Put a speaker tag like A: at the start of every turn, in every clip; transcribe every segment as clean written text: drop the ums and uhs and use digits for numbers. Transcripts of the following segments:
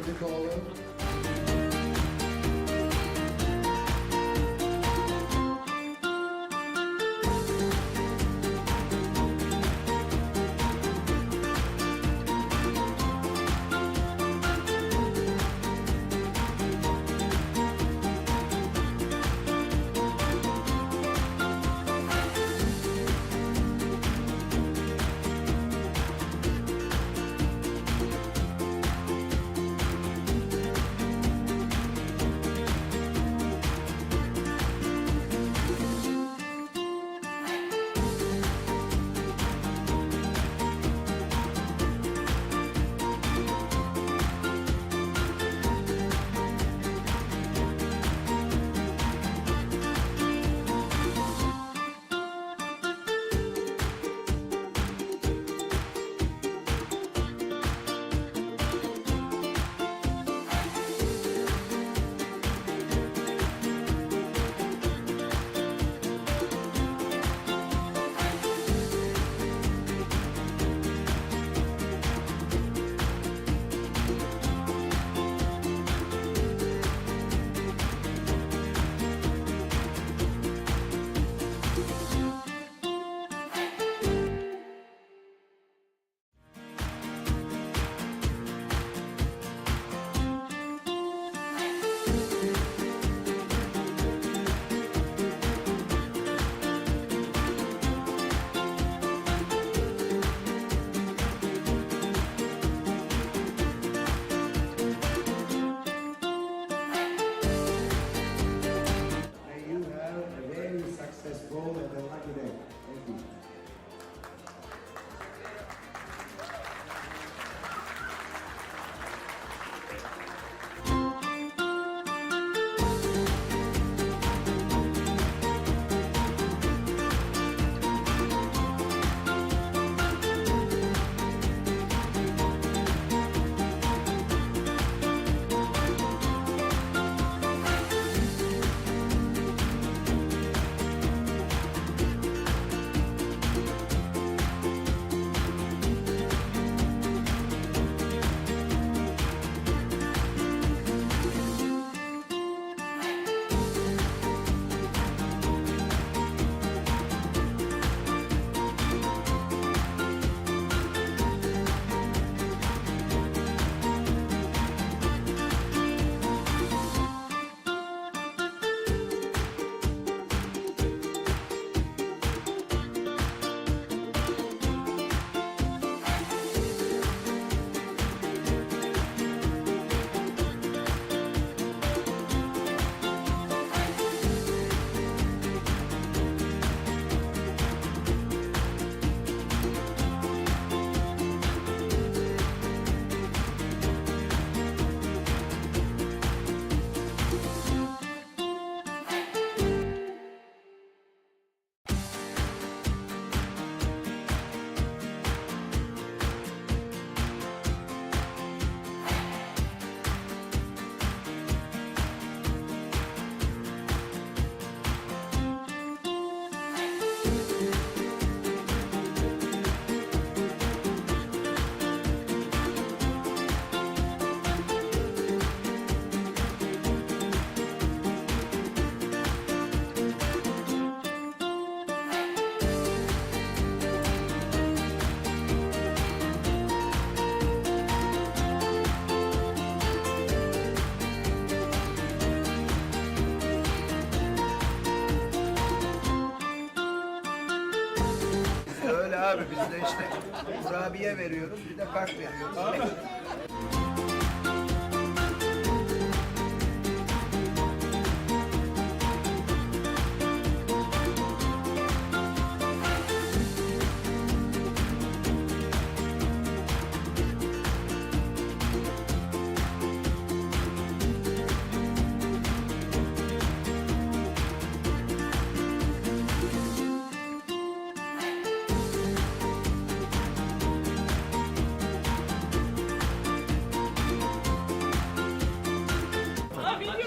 A: Kırdıkoğlu. May you have a very successful and a lucky day. Thank you.
B: Öyle abi biz de işte kurabiye veriyoruz bir de kart veriyoruz.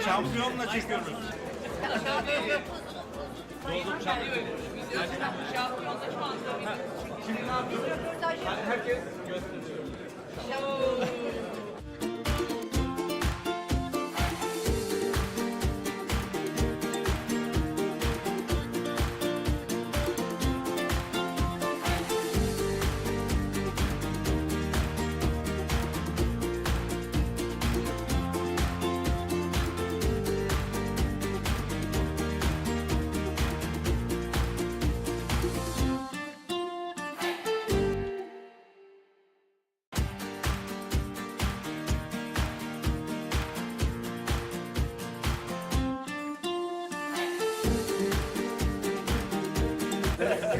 C: Şampiyonla çekiyoruz.
D: Şampiyonda şu anda
C: Şimdi ne yapıyoruz? Herkes gösteriyor.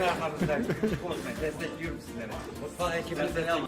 C: arkanızdayım. Korkmayın, destekliyorum sizleri. Mutfak ekibini destekliyorum.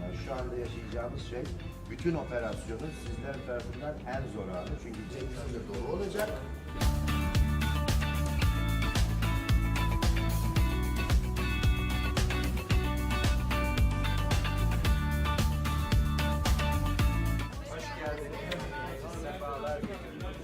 B: Yani şu anda yaşayacağımız şey, bütün operasyonun sizler tarafından en zor anı. Çünkü cebimizde dolu olacak. Hoş geldiniz. Sefalar getirdiniz.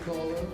A: caller.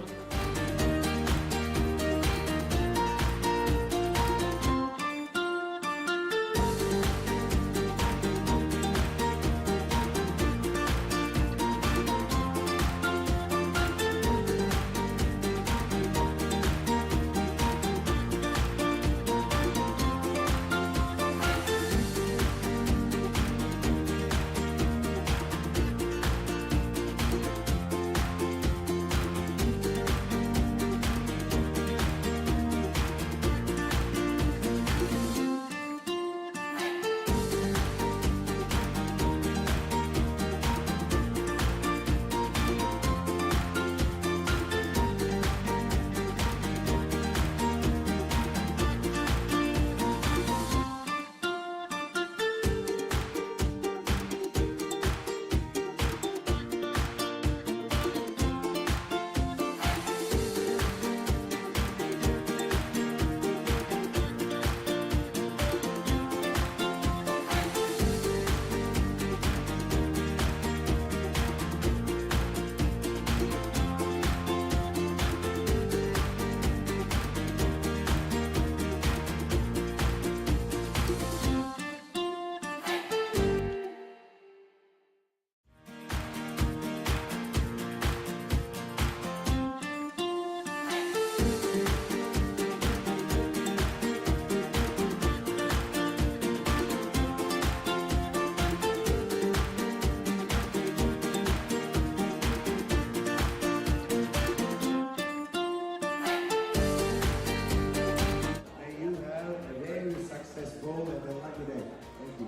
A: May you have a very successful and a lucky day. Thank you.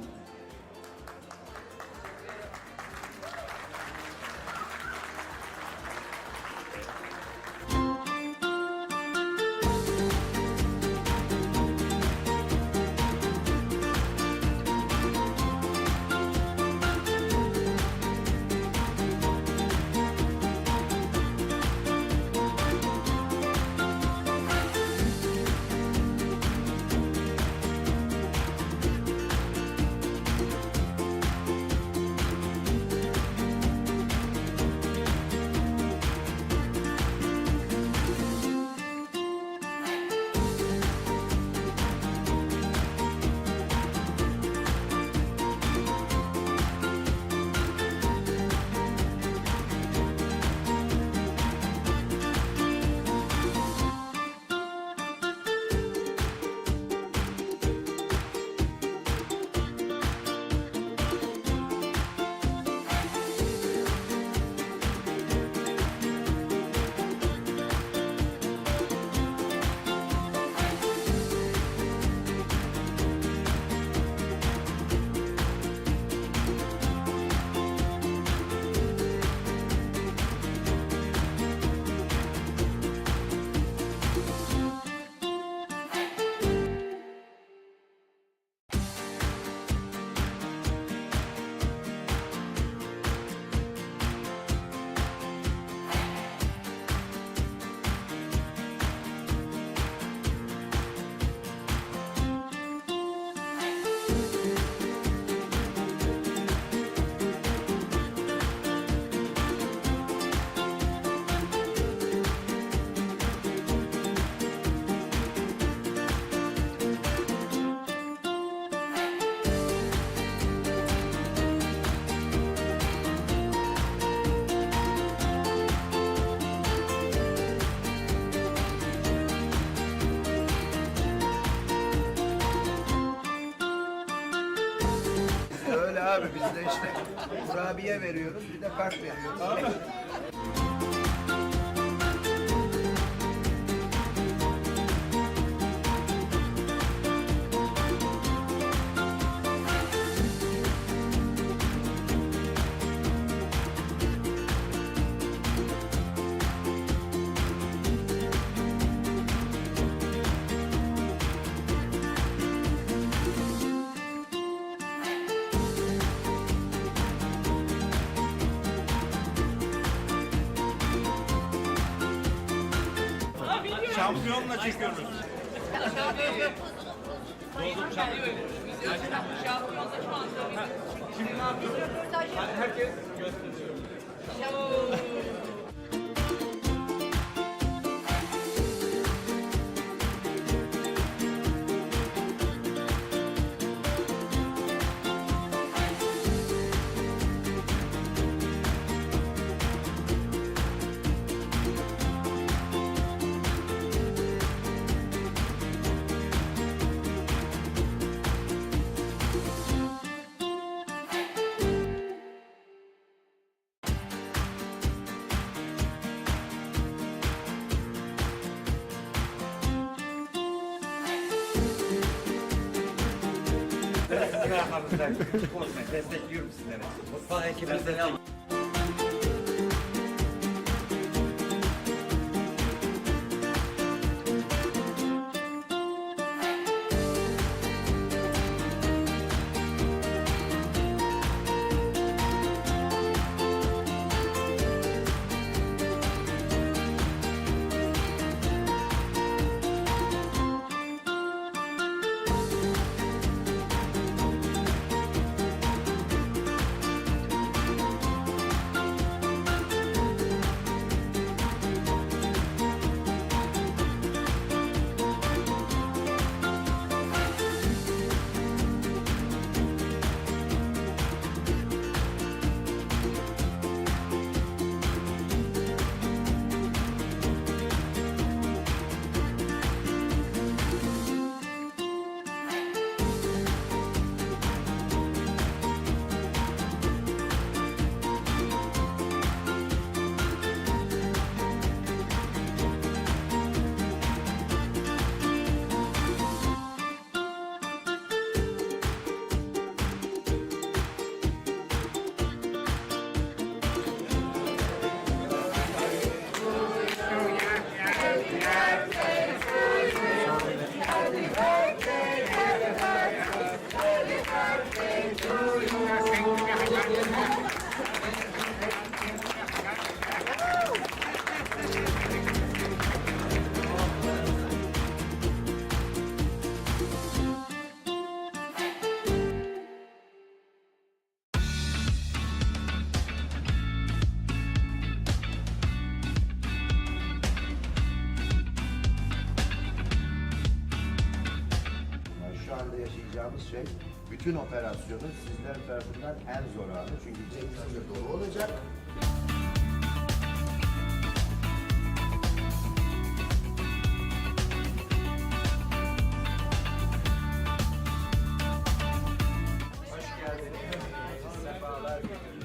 B: Öyle abi biz de işte kurabiye veriyoruz bir de kart veriyoruz.
C: Şampiyonla çekiyoruz.
D: Şampiyonda şu anda
C: Şimdi ne yapıyoruz? Herkes gösteriyor. bırakmamızda bozmayın. Destekliyorum sizleri. Mutfağı ekibini destekliyorum.
B: Yani şu anda yaşayacağımız şey, bütün operasyonun sizler tarafından en zor anı. Çünkü cebimiz de dolu olacak. Hoş geldiniz. Sefalar getirdiniz.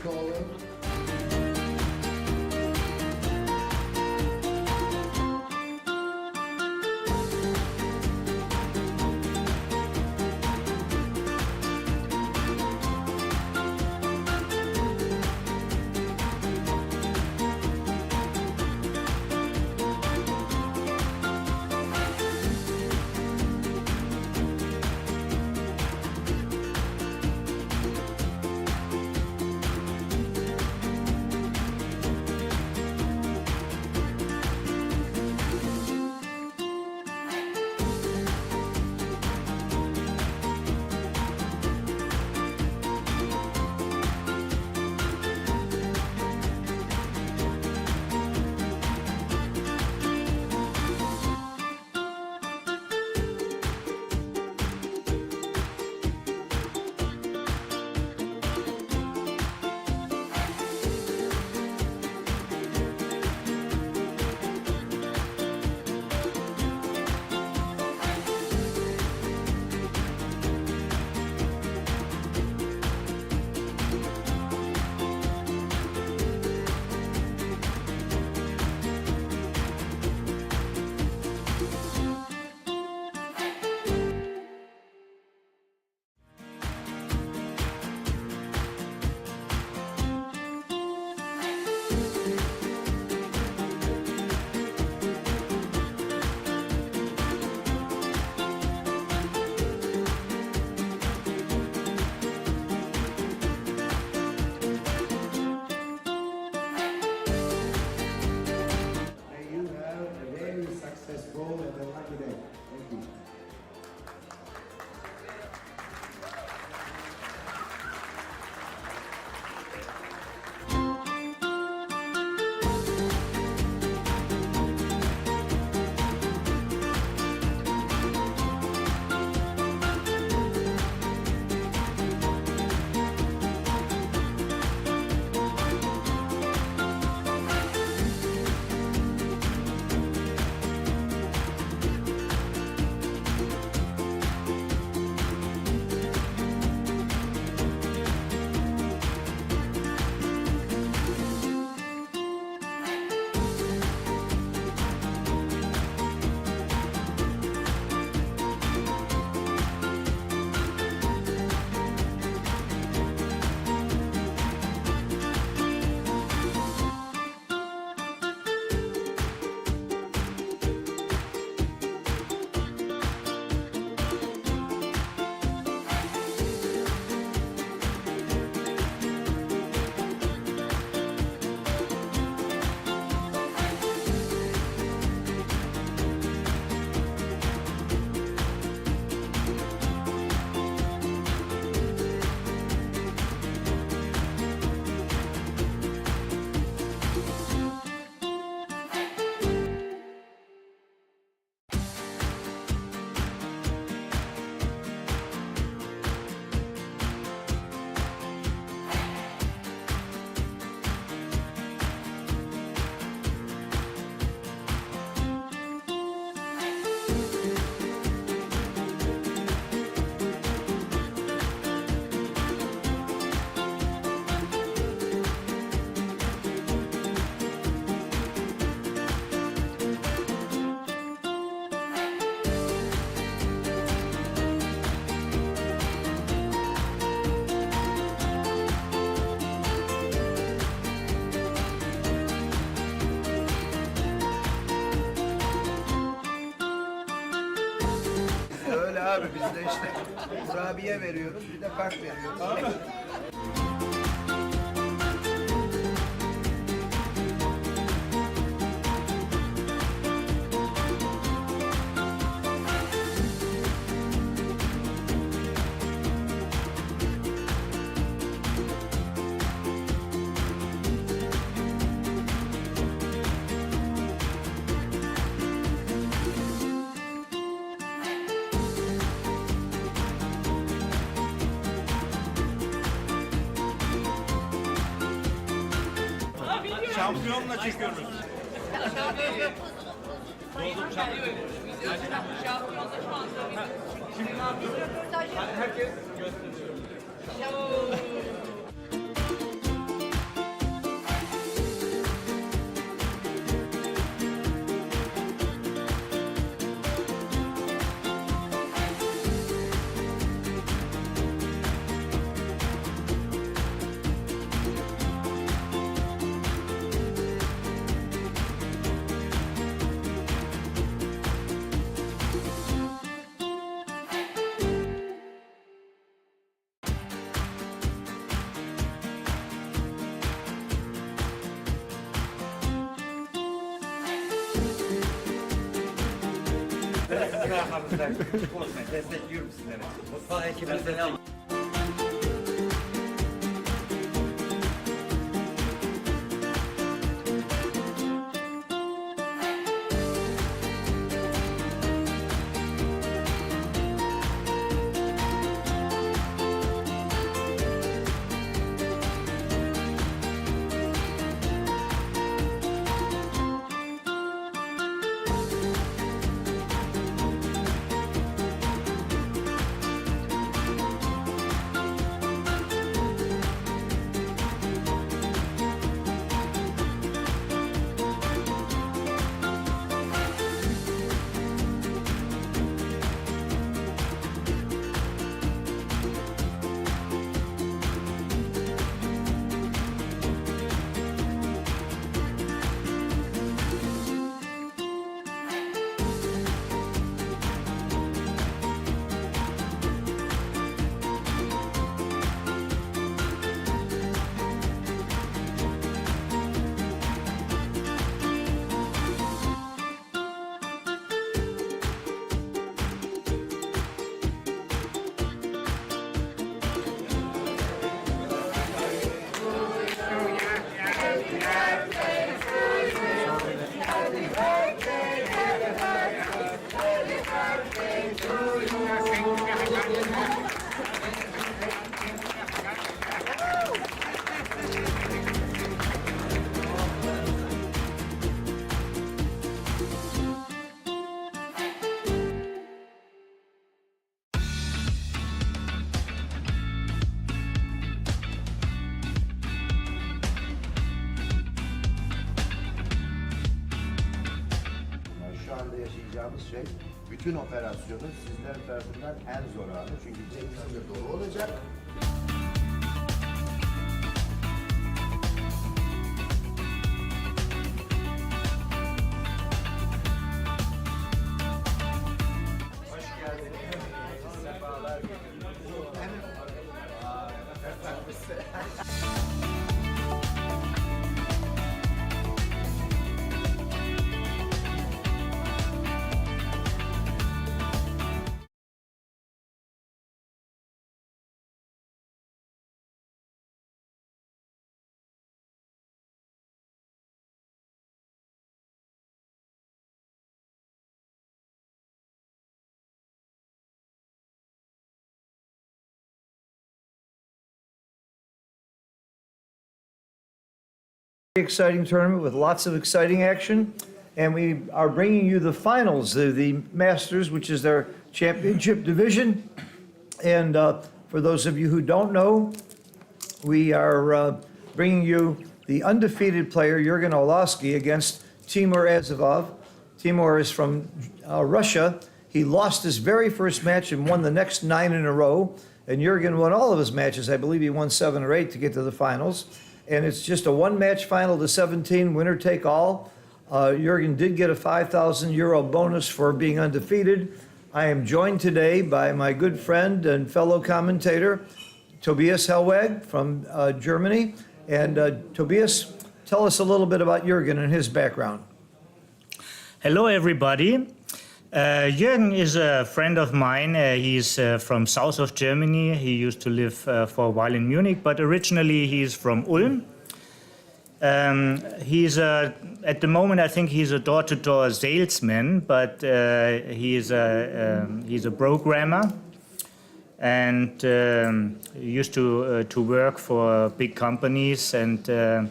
A: taller. May you have a very successful and a lucky day. Thank you.
B: Öyle abi biz de işte kurabiye veriyoruz bir de kart veriyoruz.
C: Şampiyonla çekiyoruz.
D: Şampiyonda şu anda
C: Herkes gösteriyor. Bakın arkamızda. Bozmayın. Destekliyorum sizleri. Mutfağı ekibini destekliyorum.
B: Yani şu anda yaşayacağımız şey, bütün operasyonun sizler tarafından en zor anı. Çünkü cebiniz de dolu olacak. Hoş geldiniz. Sefalar getirdiniz.
E: Exciting tournament with lots of exciting action, and we are bringing you the finals of the Masters, which is their championship division. And for those of you who don't know, we are bringing you the undefeated player Jurgen Olowski against Timur Azevov. Timur is from Russia. He lost his very first match and won the next 9 in a row. And Jurgen won all of his matches. I believe he won 7 or 8 to get to the finals. And it's just a one-match final to 17, winner take all. Jurgen did get a 5,000 euro bonus for being undefeated. I am joined today by my good friend and fellow commentator, Tobias Hellweg from Germany. And Tobias, tell us a little bit about Jurgen and his background.
F: Hello, everybody. Jürgen is a friend of mine. He's from south of Germany. He used to live for a while in Munich, but originally he's from Ulm. At the moment, I think he's a door-to-door salesman, but he's a programmer and used to work for big companies, and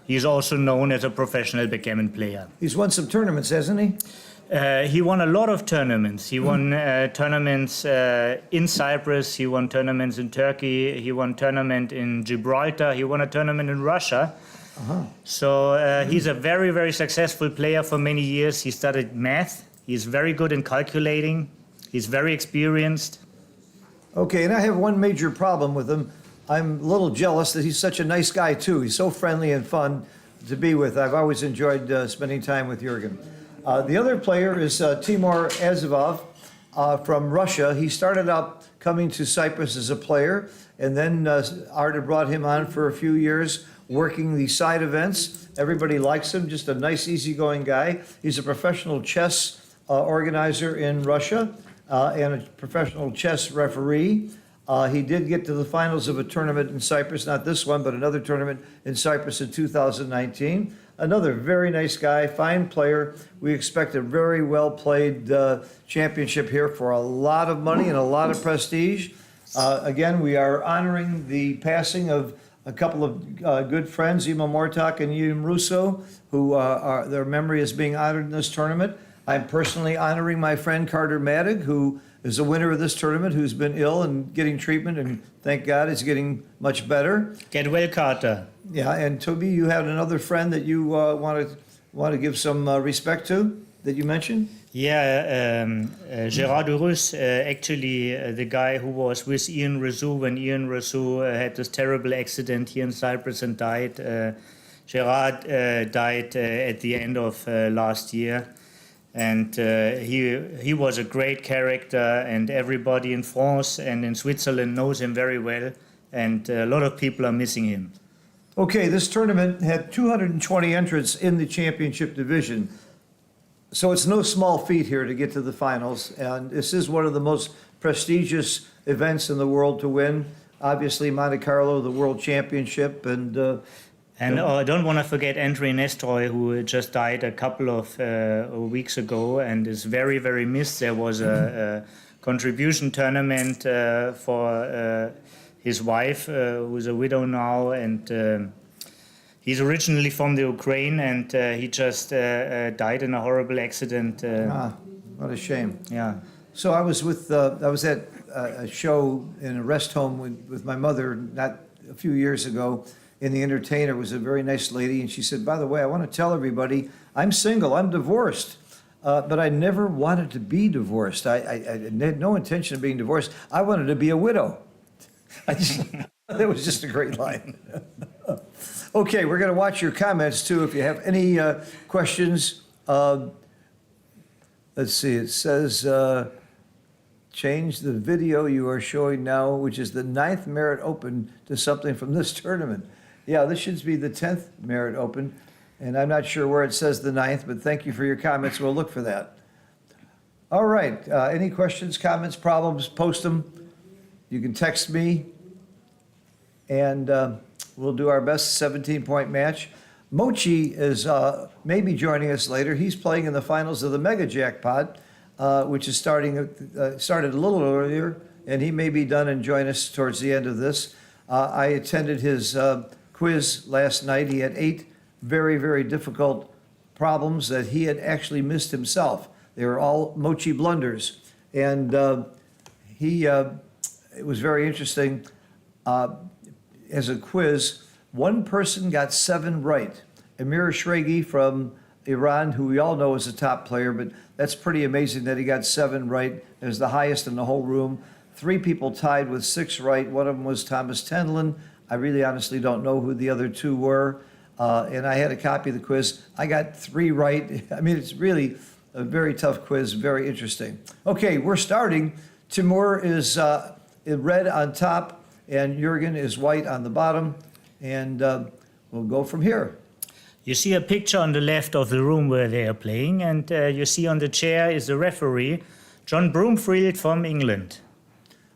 F: he's also known as a professional backgammon player.
E: He's won some tournaments, hasn't he?
F: He won a lot of tournaments. He won tournaments in Cyprus. He won tournaments in Turkey. He won a tournament in Gibraltar. He won a tournament in Russia. So he's a very, very successful player for many years. He studied math. He's very good in calculating. He's very experienced.
E: Okay, and I have one major problem with him. I'm a little jealous that he's such a nice guy, too. He's so friendly and fun to be with. I've always enjoyed spending time with Jurgen. The other player is Timur Azevov from Russia. He started out coming to Cyprus as a player, and then Arda brought him on for a few years, working the side events. Everybody likes him, just a nice, easygoing guy. He's a professional chess organizer in Russia and a professional chess referee. He did get to the finals of a tournament in Cyprus, not this one, but another tournament in Cyprus in 2019. Another very nice guy, fine player. We expect a very well played championship here for a lot of money and a lot of prestige. Again, we are honoring the passing of a couple of good friends, Ima Mortak and Yim Russo, who their memory is being honored in this tournament. I'm personally honoring my friend Carter Madig, who is a winner of this tournament, who's been ill and getting treatment, and thank God is getting much better.
F: Get well, Carter.
E: Yeah, and Toby, you had another friend that you want to give some respect to that you mentioned?
F: Yeah, Gérard Urus, actually the guy who was with Ian Rassou when Ian Rassou had this terrible accident here in Cyprus and died. Gérard died at the end of last year. And he was a great character, and everybody in France and in Switzerland knows him very well. And a lot of people are missing him.
E: Okay, this tournament had 220 entrants in the championship division. So it's no small feat here to get to the finals. And this is one of the most prestigious events in the world to win. Obviously, Monte Carlo, the World Championship, and
F: I don't want to forget Andrei Nestroy, who just died a couple of weeks ago and is very, very missed. There was a contribution tournament for his wife, who's a widow now, and he's originally from the Ukraine, and he just died in a horrible accident.
E: what a shame.
F: Yeah.
E: So I was at a show in a rest home with my mother not a few years ago. And the entertainer was a very nice lady, and she said, by the way, I want to tell everybody, I'm single, I'm divorced, but I never wanted to be divorced. I had no intention of being divorced. I wanted to be a widow. That was just a great line. Okay, we're going to watch your comments, too, if you have any questions. Let's see, it says, change the video you are showing now, which is the 9th Merit Open, to something from this tournament. Yeah, this should be the 10th Merit Open, and I'm not sure where it says the 9th, but thank you for your comments. We'll look for that. All right, any questions, comments, problems, post them. You can text me, and we'll do our best 17-point match. Mochi is maybe joining us later. He's playing in the finals of the Mega Jackpot, which is started a little earlier, and he may be done and join us towards the end of this. I attended his quiz last night. He had 8 very, very difficult problems that he had actually missed himself. They were all Mochi blunders. And it was very interesting. As a quiz, one person got 7 right. Amir Shregi from Iran, who we all know is a top player, but that's pretty amazing that he got 7 right. It was the highest in the whole room. 3 people tied with 6 right. One of them was Thomas Tendlin. I really honestly don't know who the other 2 were. And I had a copy of the quiz. I got 3 right. I mean, it's really a very tough quiz, very interesting. Okay, we're starting. Timur is in red on top, and Jürgen is white on the bottom. And we'll go from here.
F: You see a picture on the left of the room where they are playing, and you see on the chair is the referee, John Broomfield from England.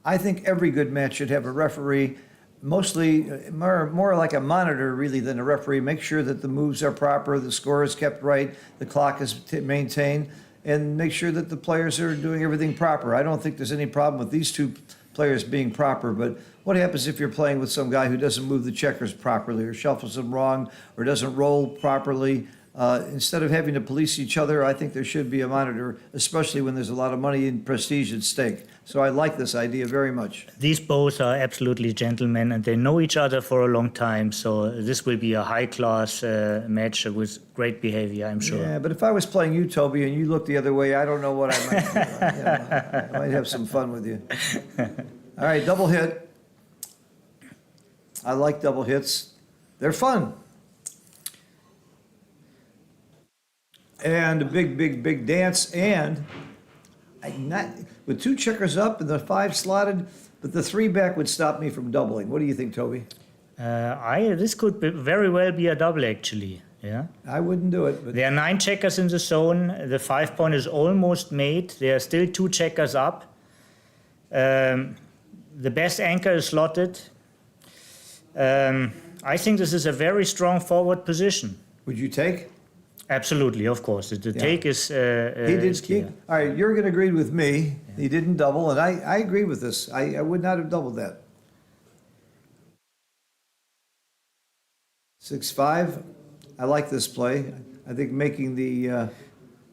E: I think every good match should have a referee, mostly more like a monitor really than a referee. Make sure that the moves are proper, the score is kept right, the clock is maintained, and make sure that the players are doing everything proper. I don't think there's any problem with these 2 players being proper, but what happens if you're playing with some guy who doesn't move the checkers properly or shuffles them wrong or doesn't roll properly? Instead of having to police each other, I think there should be a monitor, especially when there's a lot of money and prestige at stake. So I like this idea very much.
F: These both are absolutely gentlemen, and they know each other for a long time. So this will be a high-class match with great behavior, I'm sure.
E: Yeah, but if I was playing you, Toby, and you look the other way, I don't know what I might do. I might have some fun with you. All right, double hit. I like double hits. They're fun. And a big, big, big dance. And with 2 checkers up and the 5 slotted, but the 3 back would stop me from doubling. What do you think, Toby?
F: This could very well be a double, actually. Yeah.
E: I wouldn't do it, but
F: There are 9 checkers in the zone. The 5 point is almost made. There are still 2 checkers up. The best anchor is slotted. I think this is a very strong forward position.
E: would you take?
F: Absolutely, of course. The take is,
E: He
F: is
E: did.
F: clear.
E: All right, Jurgen agreed with me. He didn't double, and I agree with this. I would not have doubled that. 6-5. I like this play. I think making the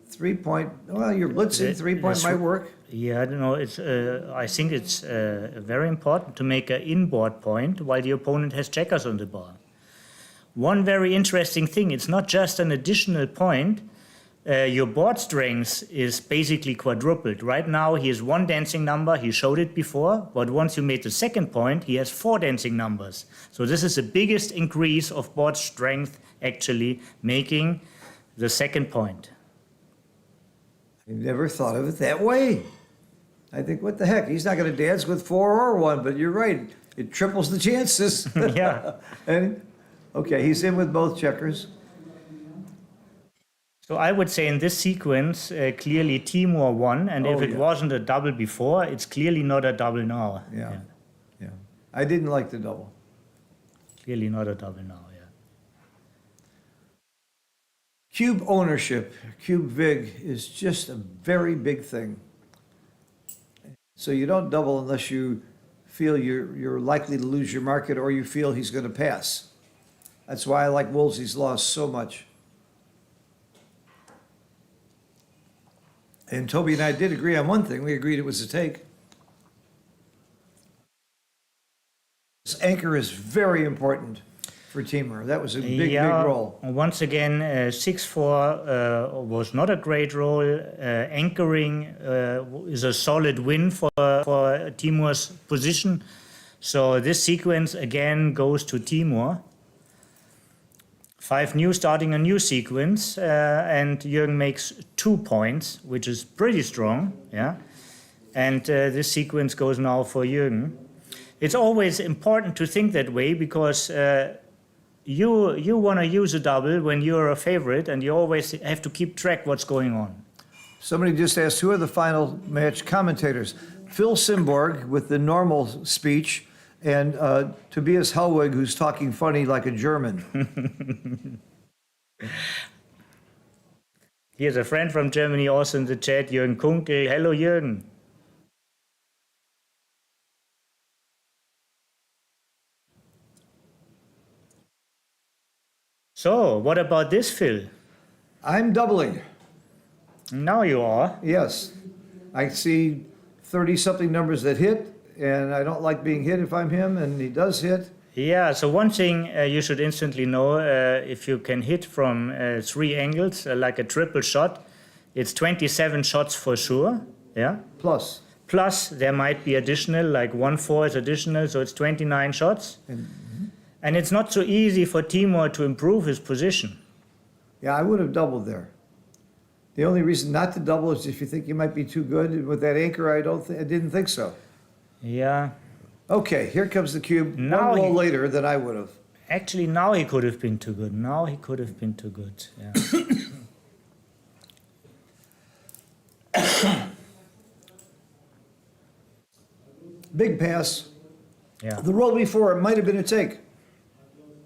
E: 3-point. Well, you're blitzing. 3-point might work.
F: Yeah, I don't know. It's. I think it's very important to make an inboard point while the opponent has checkers on the bar. One very interesting thing, it's not just an additional point. Your board strength is basically quadrupled. Right now, he has 1 dancing number. He showed it before. But once you made the second point, he has 4 dancing numbers. So this is the biggest increase of board strength, actually, making the second point.
E: I never thought of it that way. I think, what the heck? He's not going to dance with 4 or 1, but you're right. It triples the chances.
F: Yeah.
E: And, okay, he's in with both checkers.
F: So I would say in this sequence, clearly Timur won. And if
E: Oh,
F: it
E: yeah.
F: wasn't a double before, it's clearly not a double now.
E: Yeah. Yeah. I didn't like the double.
F: Clearly not a double now, yeah.
E: Cube ownership, cube vig, is just a very big thing. So you don't double unless you feel you're likely to lose your market or you feel he's going to pass. That's why I like Woolsey's Law so much. And Toby and I did agree on one thing. We agreed it was a take. This anchor is very important for Timur. That was a big role.
F: Once again, 6-4 was not a great role. Anchoring is a solid win for Timur's position. So this sequence again goes to Timur. 5 new starting a new sequence, and Jürgen makes 2 points, which is pretty strong, yeah. And this sequence goes now for Jürgen. It's always important to think that way because you want to use a double when you're a favorite, and you always have to keep track what's going on.
E: Somebody just asked, who are the final match commentators? Phil Simborg with the normal speech, and Tobias Hellwig, who's talking funny like a German.
F: Here's a friend from Germany also in the chat, Jürgen Kunkel. Hello, Jürgen. So, what about this, Phil?
E: I'm doubling.
F: Now you are.
E: Yes. I see 30-something numbers that hit, and I don't like being hit if I'm him, and he does hit.
F: Yeah, so one thing you should instantly know, if you can hit from 3 angles, like a triple shot, it's 27 shots for sure, yeah?
E: Plus.
F: Plus, there might be additional, like 1-4 is additional, so it's 29 shots. And it's not so easy for Timur to improve his position.
E: Yeah, I would have doubled there. The only reason not to double is if you think you might be too good. With that anchor, I didn't think so.
F: Yeah.
E: Okay, here comes the cube.
F: Now
E: One roll
F: he-
E: later than I would have.
F: Actually, now he could have been too good. Now he could have been too good, yeah.
E: Big pass.
F: Yeah.
E: The roll before, it might have been a take.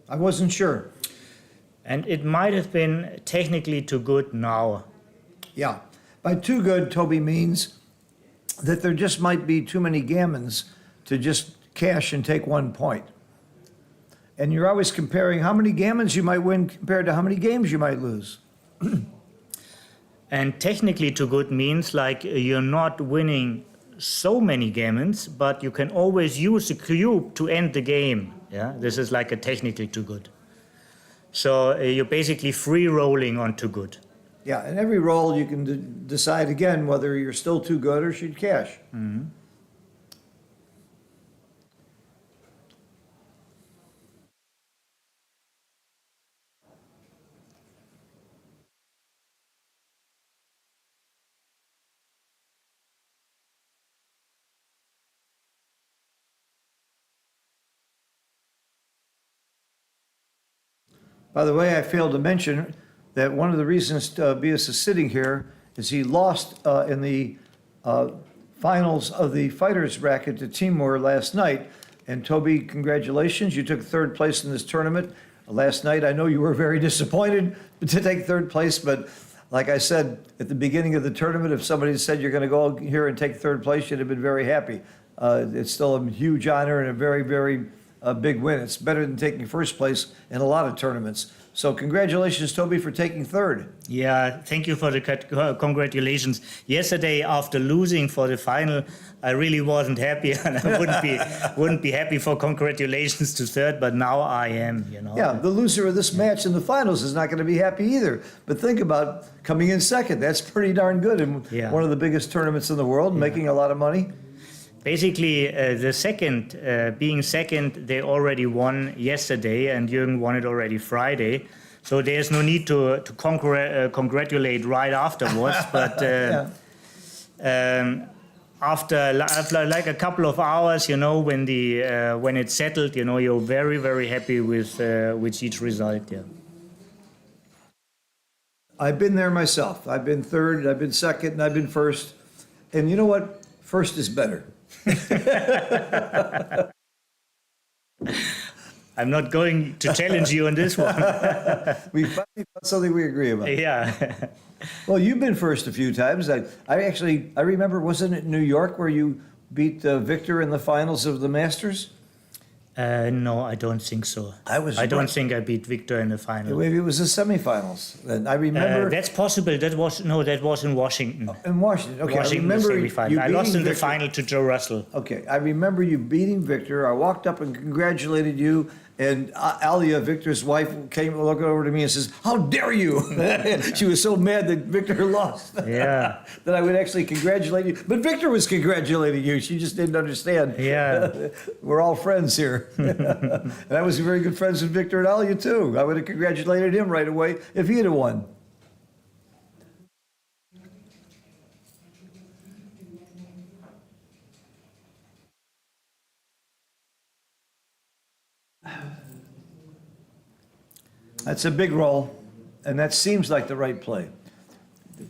E: I wasn't sure.
F: And it might have been technically too good now.
E: Yeah. By too good, Toby means that there just might be too many gammons to just cash and take 1 point. And you're always comparing how many gammons you might win compared to how many games you might lose.
F: And technically too good means like you're not winning so many gammons, but you can always use the cube to end the game. Yeah, this is like a technically too good. So you're basically free rolling on too good.
E: Yeah, and every roll you can decide again whether you're still too good or should cash. By the way, I failed to mention that one of the reasons Tobias is sitting here is he lost in the finals of the fighters bracket to Timur last night. And Toby, congratulations, you took third place in this tournament last night. I know you were very disappointed to take third place, but like I said at the beginning of the tournament, if somebody said you're going to go here and take third place, you'd have been very happy. It's still a huge honor and a very, very big win. It's better than taking first place in a lot of tournaments. So congratulations, Toby, for taking third.
F: Yeah, thank you for the congratulations. Yesterday, after losing for the final, I really wasn't happy, and I wouldn't be happy for congratulations to third. But now I am. You know.
E: Yeah, the loser of this match in the finals is not going to be happy either. But think about coming in second. That's pretty darn good in one of the biggest tournaments in the world, making a lot of money.
F: Basically, the second, being second, they already won yesterday, and Jürgen won it already Friday. So there's no need to congratulate right afterwards. But after like a couple of hours, you know, when it's settled, you know, you're very, very happy with each result. Yeah.
E: I've been there myself. I've been third, I've been second, and I've been first. And you know what? First is better.
F: I'm not going to challenge you on this one.
E: We finally found something we agree about.
F: Yeah.
E: Well, you've been first a few times. I remember, wasn't it New York where you beat Victor in the finals of the Masters?
F: No, I don't think so. I don't think I beat Victor in the final.
E: Maybe it was the semifinals. And I remember
F: that's possible. That was in Washington.
E: in Washington. Okay,
F: Washington,
E: I remember
F: semifinal.
E: you
F: I lost in the
E: Victor.
F: final to Joe Russell.
E: Okay, I remember you beating Victor. I walked up and congratulated you, and Alia, Victor's wife, came looking over to me and says, "How dare you!" She was so mad that Victor lost.
F: Yeah.
E: That I would actually congratulate you. But Victor was congratulating you. She just didn't understand.
F: Yeah.
E: We're all friends here. And I was very good friends with Victor and Alia, too. I would have congratulated him right away if he had won. That's a big roll, and that seems like the right play.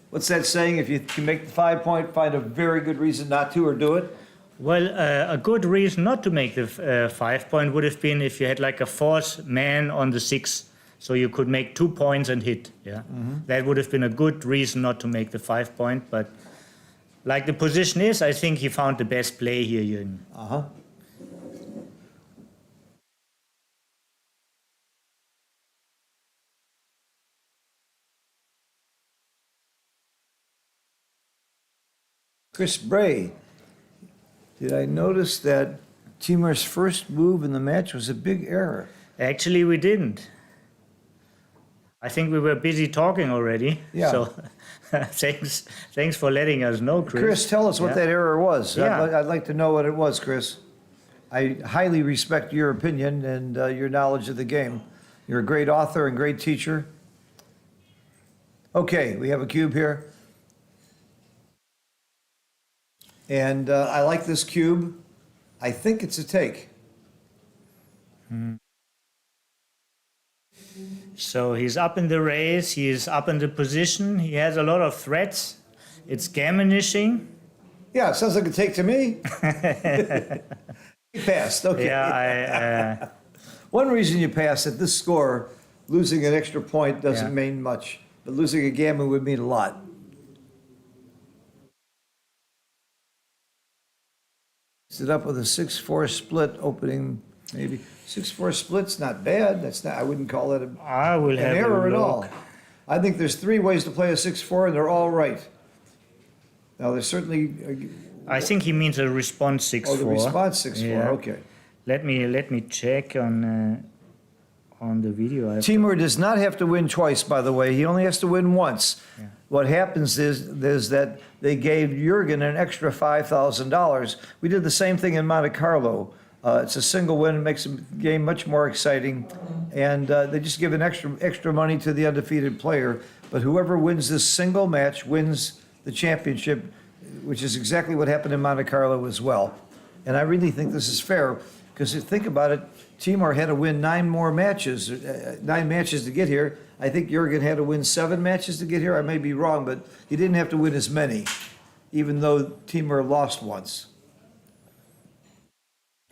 E: What's that saying? If you can make the 5 point, find a very good reason not to, or do it?
F: Well, a good reason not to make the 5 point would have been if you had like a fourth man on the 6, so you could make 2 points and hit. Yeah, that would have been a good reason not to make the 5 point. But like the position is, I think he found the best play here, Jürgen.
E: Chris Bray, did I notice that Timur's first move in the match was a big error?
F: Actually, we didn't. I think we were busy talking already.
E: Yeah.
F: So thanks for letting us know, Chris.
E: Chris, tell us what that error was.
F: Yeah.
E: I'd like to know what it was, Chris. I highly respect your opinion and your knowledge of the game. You're a great author and great teacher. Okay, we have a cube here. And I like this cube. I think it's a take.
F: So he's up in the race, he's up in the position, he has a lot of threats. It's gammonishing.
E: Yeah, it sounds like a take to me. He passed, okay.
F: Yeah,
E: One reason you pass at this score, losing an extra point doesn't mean much, but losing a gammon would mean a lot. It up with a 6-4 split opening, maybe 6-4 split's not bad. That's not. I wouldn't call that an error at all. I think there's 3 ways to play a 6-4, and they're all right. Now there's certainly.
F: I think he means a response 6-4.
E: Oh, the response 6-4.
F: Yeah.
E: Okay.
F: Let me check on the video.
E: Timur does not have to win twice, by the way. He only has to win once. Yeah. What happens is that they gave Jürgen an extra $5,000. We did the same thing in Monte Carlo. It's a single win. It makes the game much more exciting. And they just give an extra money to the undefeated player. But whoever wins this single match wins the championship, which is exactly what happened in Monte Carlo as well. And I really think this is fair, Because think about it, Timur had to win 9 more matches, 9 matches to get here. I think Jurgen had to win 7 matches to get here. I may be wrong, but he didn't have to win as many, even though Timur lost once.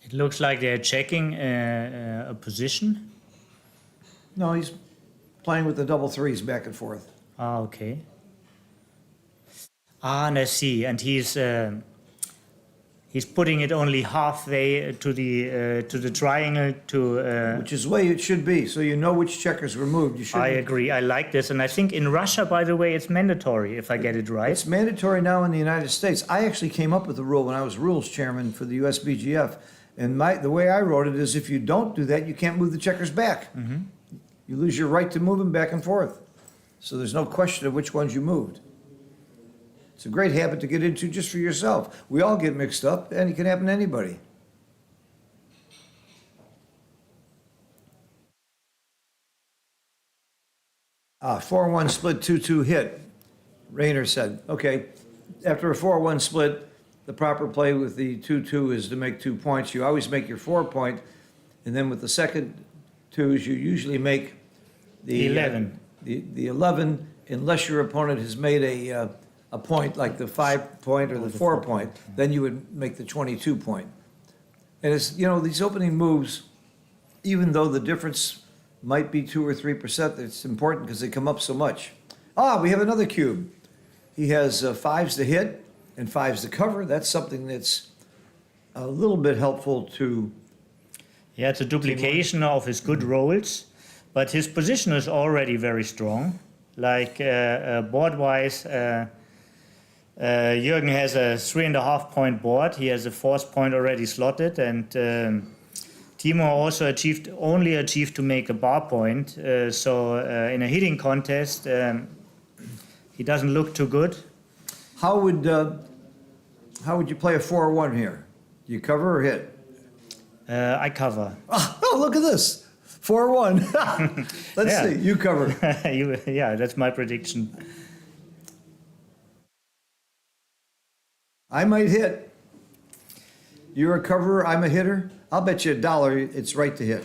F: It looks like they're checking a position.
E: No, he's playing with the double threes back and forth.
F: Ah, okay. Ah, and I see. And he's putting it only halfway to the triangle to.
E: Which is the way it should be, so you know which checkers were moved. You should.
F: I agree. I like this, and I think in Russia, by the way, it's mandatory if I get it right.
E: It's mandatory now in the United States. I actually came up with the rule when I was rules chairman for the USBGF, and the way I wrote it is if you don't do that, you can't move the checkers back.
F: Mm-hmm.
E: You lose your right to move them back and forth. So there's no question of which ones you moved. It's a great habit to get into just for yourself. We all get mixed up, and it can happen to anybody. Ah, 4-1 split, 2-2 hit. Rayner said, okay, after a 4-1 split, the proper play with the 2-2 is to make 2 points. You always make your 4-point, and then with the second twos, you usually make the
F: 11.
E: The 11, unless your opponent has made a point like the 5-point or the 4-point, then you would make the 22-point. And it's, you know, these opening moves, even though the difference might be 2 or 3%, it's important because they come up so much. Ah, we have another cube. He has 5s to hit and 5s to cover. That's something that's a little bit helpful to.
F: Yeah, it's a duplication of his good rolls, but his position is already very strong. Like board-wise, Jürgen has a 3.5-point board. He has a 4th point already slotted, and Timur also only achieved to make a bar point. So in a hitting contest, he doesn't look too good.
E: How would you play a 4-1 here? Do you cover or hit?
F: I cover.
E: Oh, look at this. 4-1. Let's
F: Yeah.
E: see. You cover.
F: Yeah, that's my prediction.
E: I might hit. You're a coverer. I'm a hitter. I'll bet you $1 it's right to hit.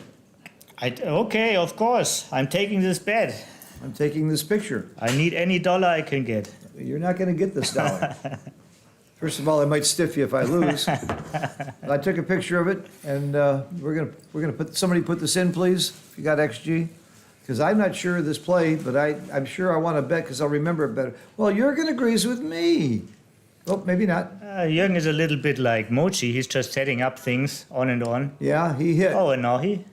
F: Okay, of course. I'm taking this bet.
E: I'm taking this picture.
F: I need any dollar I can get.
E: You're not going to get this $1. First of all, I might stiff you if I lose. I took a picture of it, and we're gonna put somebody put this in, please. If you got XG, because I'm not sure of this play, but I'm sure I want to bet because I'll remember it better. Well, Jürgen agrees with me. Oh, maybe not.
F: Jürgen is a little bit like Mochi. He's just setting up things on and on.
E: Yeah, he hit.
F: Oh, and now he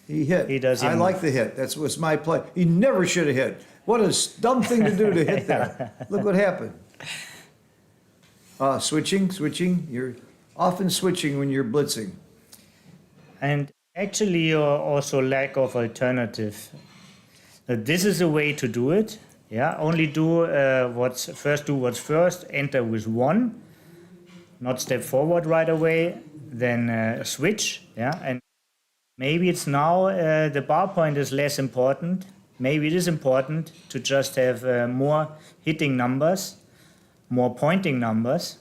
E: hit.
F: He does.
E: I like the hit. That was my play. He never should have hit. What a dumb thing to do to hit there. Look what happened. Switching. You're often switching when you're blitzing.
F: And actually, also lack of alternative. This is a way to do it. Yeah, only do what's first. Enter with 1, not step forward right away. Then switch. Yeah, and maybe it's now the bar point is less important. Maybe it is important to just have more hitting numbers, more pointing numbers.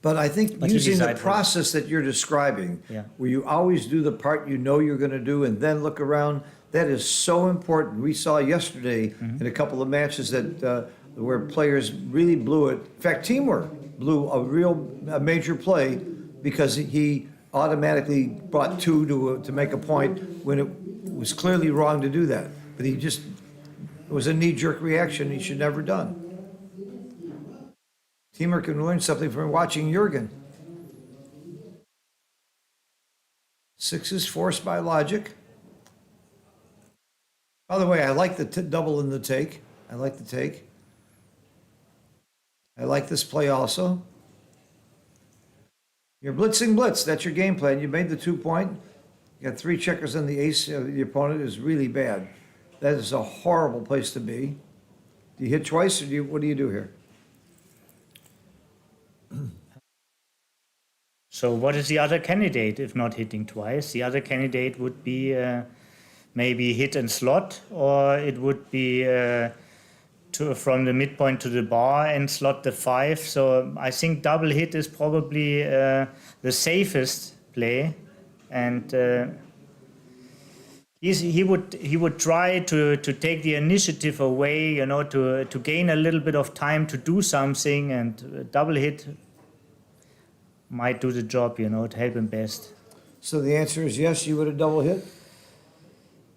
E: But I think
F: But you
E: using the
F: decide first.
E: process that you're describing,
F: Yeah.
E: where you always do the part you know you're going to do and then look around, that is so important. We saw yesterday in a couple of matches that where players really blew it. In fact, Timur blew a major play because he automatically brought 2 to make a point when it was clearly wrong to do that. But it was a knee-jerk reaction he should never have done. Timur can learn something from watching Jürgen. 6 is forced by logic. By the way, I like the double in the take. I like the take. I like this play also. You're blitzing blitz. That's your game plan. You made the 2-point. You got 3 checkers on the ace. The opponent is really bad. That is a horrible place to be. Do you hit twice, or what do you do here?
F: So what is the other candidate if not hitting twice? The other candidate would be maybe hit and slot, or it would be from the midpoint to the bar and slot the 5. So I think double hit is probably the safest play. and he would try to take the initiative away, you know, to gain a little bit of time to do something, and a double hit might do the job, you know, to help him best.
E: So the answer is yes, you would have double hit?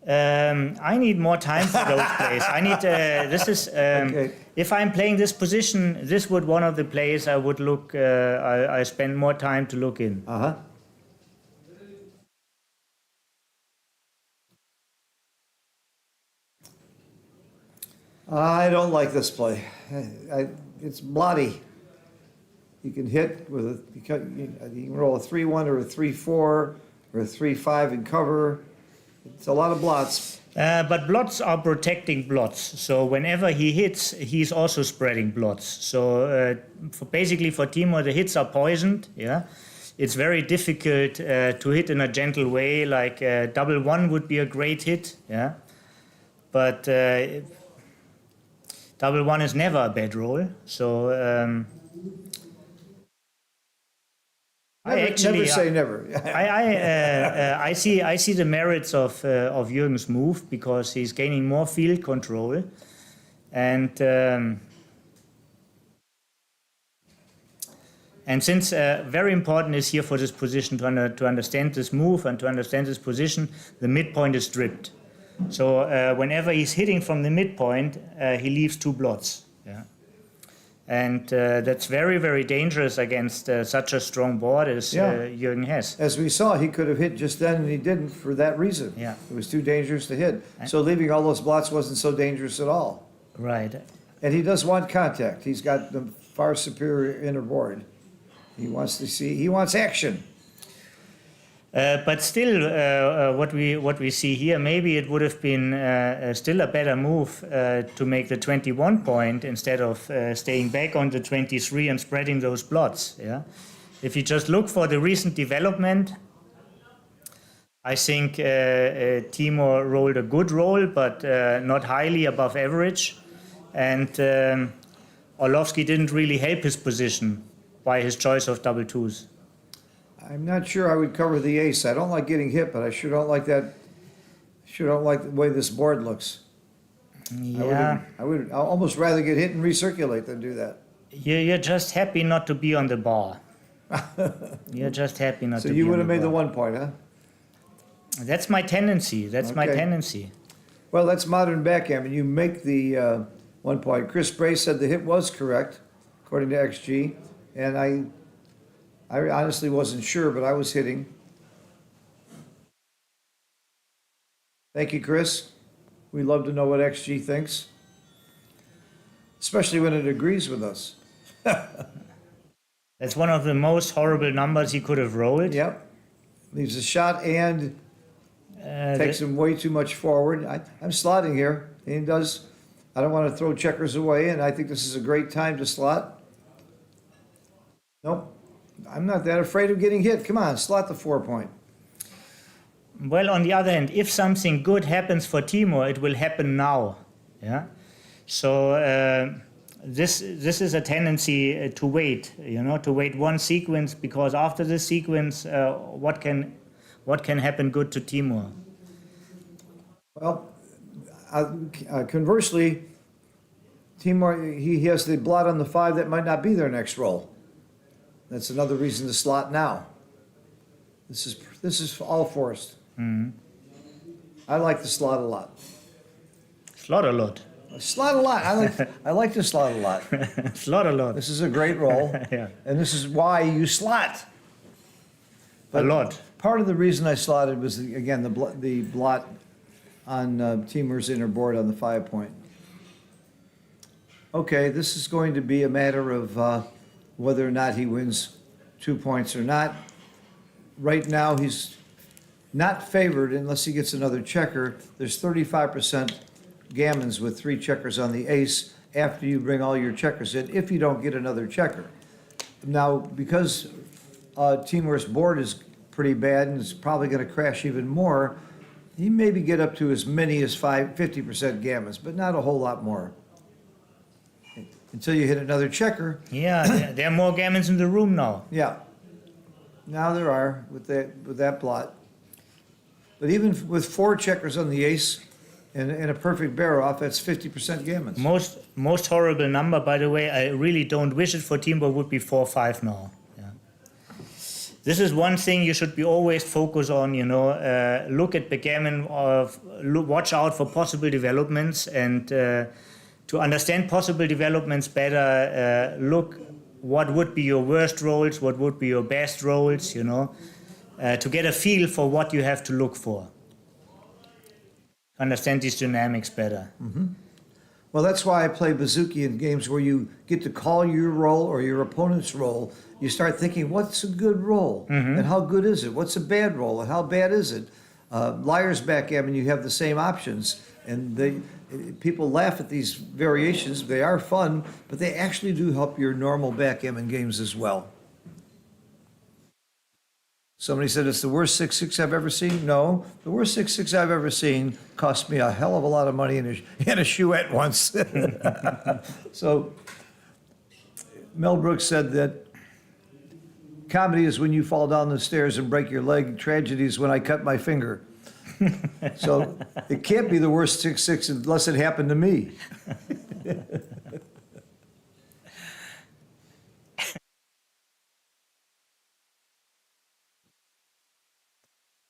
F: I need more time for those plays. I need,
E: Okay.
F: if I'm playing this position, this would one of the plays I would look, I spend more time to look in.
E: Uh-huh. I don't like this play. It's blotty. You can hit with a, you can roll a 3-1 or a 3-4 or a 3-5 and cover. It's a lot of blots.
F: But blots are protecting blots. So whenever he hits, he's also spreading blots. So basically for Timur, the hits are poisoned. Yeah, it's very difficult to hit in a gentle way. Like double one would be a great hit. Yeah, but double one is never a bad roll. So
E: Never say never.
F: I see the merits of Jürgen's move because he's gaining more field control, and since very important is here for this position to understand this move and to understand this position, the midpoint is stripped. So whenever he's hitting from the midpoint, he leaves 2 blots. Yeah. And that's very, very dangerous against such a strong board as Jürgen has.
E: As we saw, he could have hit just then and he didn't for that reason.
F: Yeah.
E: It was too dangerous to hit. So leaving all those blots wasn't so dangerous at all.
F: Right.
E: And he does want contact. He's got the far superior inner board. He wants to see, he wants action.
F: But still, what we see here, maybe it would have been still a better move to make the 21 point instead of staying back on the 23 and spreading those blots. Yeah, if you just look for the recent development, I think Timur rolled a good roll, but not highly above average, and Orlovsky didn't really help his position by his choice of double twos.
E: I'm not sure I would cover the ace. I don't like getting hit, but I sure don't like that. Sure don't like the way this board looks.
F: Yeah,
E: I would almost rather get hit and recirculate than do that.
F: you're just happy not to be on the bar. You're just happy not
E: So
F: to be
E: you
F: on
E: would have made the
F: bar.
E: 1 point, huh?
F: That's my tendency. That's my
E: Okay.
F: tendency.
E: Well, that's modern backgammon. You make the 1 point. Chris Bray said the hit was correct, according to XG, and I honestly wasn't sure, but I was hitting. Thank you, Chris. We love to know what XG thinks, especially when it agrees with us.
F: That's one of the most horrible numbers he could have rolled.
E: Yep. Leaves a shot and takes him way too much forward. I'm slotting here. He does. I don't want to throw checkers away, and I think this is a great time to slot. Nope. I'm not that afraid of getting hit. Come on, slot the 4 point.
F: Well, on the other hand, if something good happens for Timur, it will happen now. Yeah. So this is a tendency to wait. You know, to wait one sequence, because after this sequence, what can happen good to Timur?
E: Well, conversely, Timur, he has the blot on the 5 that might not be their next roll. That's another reason to slot now. This is all forced.
F: Mm-hmm.
E: I like to slot a lot.
F: Slot a lot.
E: Slot a lot. I like to slot a lot.
F: Slot a lot.
E: This is a great roll,
F: Yeah.
E: and this is why you slot.
F: A lot.
E: Part of the reason I slotted was again the blot on Timur's inner board on the 5 point. Okay, this is going to be a matter of whether or not he wins 2 points or not. Right now, he's not favored unless he gets another checker. There's 35% gammons with 3 checkers on the ace after you bring all your checkers in, if you don't get another checker. Now, because Timur's board is pretty bad and it's probably going to crash even more, he maybe get up to as many as 50% gammons, but not a whole lot more. Until you hit another checker.
F: Yeah, there are more gammons in the room now.
E: Yeah. Now there are with that blot. But even with 4 checkers on the ace and a perfect bear off, that's 50% gammons.
F: Most horrible number, by the way, I really don't wish it for team, but would be 4-5 now. Yeah. This is one thing you should be always focus on, you know, look at backgammon, watch out for possible developments, and to understand possible developments better, look what would be your worst rolls, what would be your best rolls, you know, to get a feel for what you have to look for. Understand these dynamics better.
E: Well, that's why I play Bouzouki in games where you get to call your roll or your opponent's roll. You start thinking, what's a good roll? And how good is it? What's a bad roll? And how bad is it? Liar's backgammon, you have the same options. And people laugh at these variations. They are fun, but they actually do help your normal backgammon games as well. Somebody said it's the worst 6-6 I've ever seen. No, the worst 6-6 I've ever seen cost me a hell of a lot of money and a shoeette once. So Mel Brooks said that comedy is when you fall down the stairs and break your leg. Tragedy is when I cut my finger. So it can't be the worst 6-6 unless it happened to me.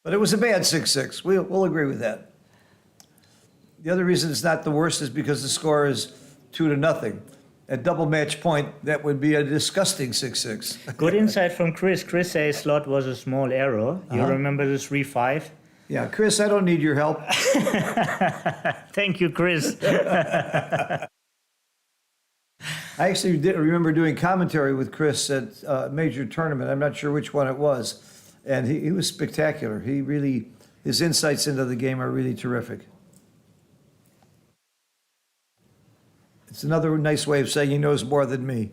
E: But it was a bad 6-6. We'll agree with that. The other reason it's not the worst is because the score is 2-0. At double match point, that would be a disgusting 6-6.
F: Good insight from Chris. Chris says slot was a small error. You remember the 3-5?
E: Yeah, Chris, I don't need your help.
F: Thank you, Chris.
E: I actually did remember doing commentary with Chris at a major tournament. I'm not sure which one it was. And he was spectacular. His insights into the game are really terrific. It's another nice way of saying he knows more than me.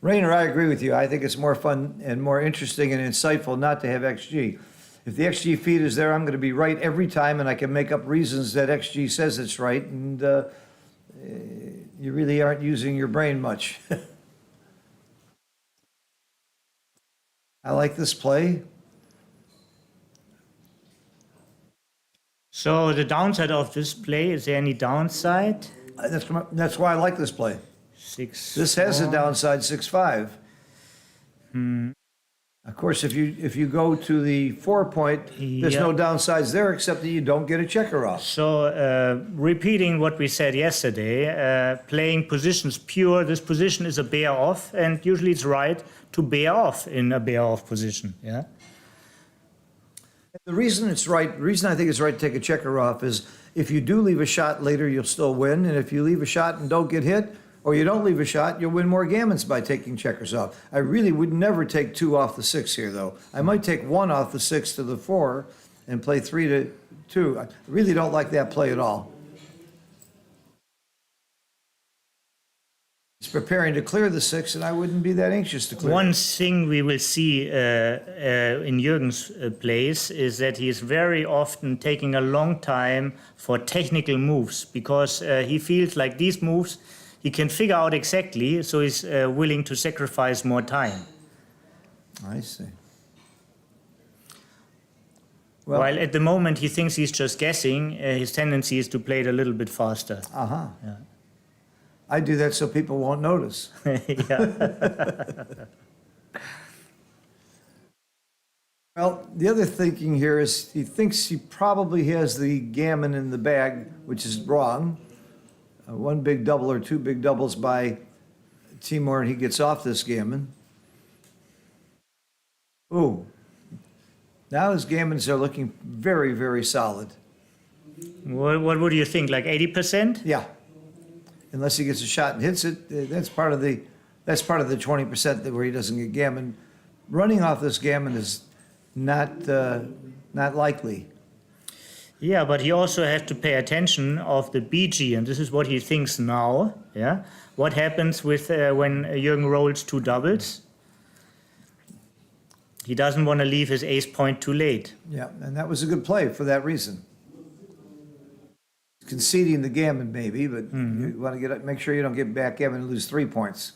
E: Rainer, I agree with you. I think it's more fun and more interesting and insightful not to have XG. If the XG feed is there, I'm going to be right every time, and I can make up reasons that XG says it's right, and you really aren't using your brain much. I like this play.
F: So the downside of this play, is there any downside?
E: That's why I like this play.
F: 6.
E: This has a downside 6-5. Of course, if you go to the 4-point, there's no downsides there except that you don't get a checker off.
F: So repeating what we said yesterday, playing positions pure, this position is a bear off, and usually it's right to bear off in a bear off position. Yeah.
E: The reason I think it's right to take a checker off is if you do leave a shot later, you'll still win, and if you leave a shot and don't get hit, or you don't leave a shot, you'll win more gammons by taking checkers off. I really would never take 2 off the 6 here, though. I might take 1 off the 6 to the 4 and play 3-2. I really don't like that play at all. It's preparing to clear the 6, and I wouldn't be that anxious to clear
F: One
E: it.
F: thing we will see in Jürgen's plays is that he is very often taking a long time for technical moves because he feels like these moves he can figure out exactly, so he's willing to sacrifice more time.
E: I see. Well,
F: While at the moment he thinks he's just guessing, his tendency is to play it a little bit faster.
E: uh-huh.
F: Yeah.
E: I do that so people won't notice.
F: Yeah.
E: Well, the other thinking here is he thinks he probably has the gammon in the bag, which is wrong. 1 big double or 2 big doubles by Timur, and he gets off this gammon. Ooh. Now his gammons are looking very, very solid.
F: What would you think, like 80%?
E: Yeah. Unless he gets a shot and hits it, that's part of the 20% where he doesn't get gammon. Running off this gammon is not likely.
F: Yeah, but he also has to pay attention of the BG, and this is what he thinks now. Yeah, what happens with when Jürgen rolls 2 doubles? He doesn't want to leave his ace point too late.
E: Yeah, and that was a good play for that reason. conceding the gammon maybe, but you want to make sure you don't get backgammon and lose 3 points.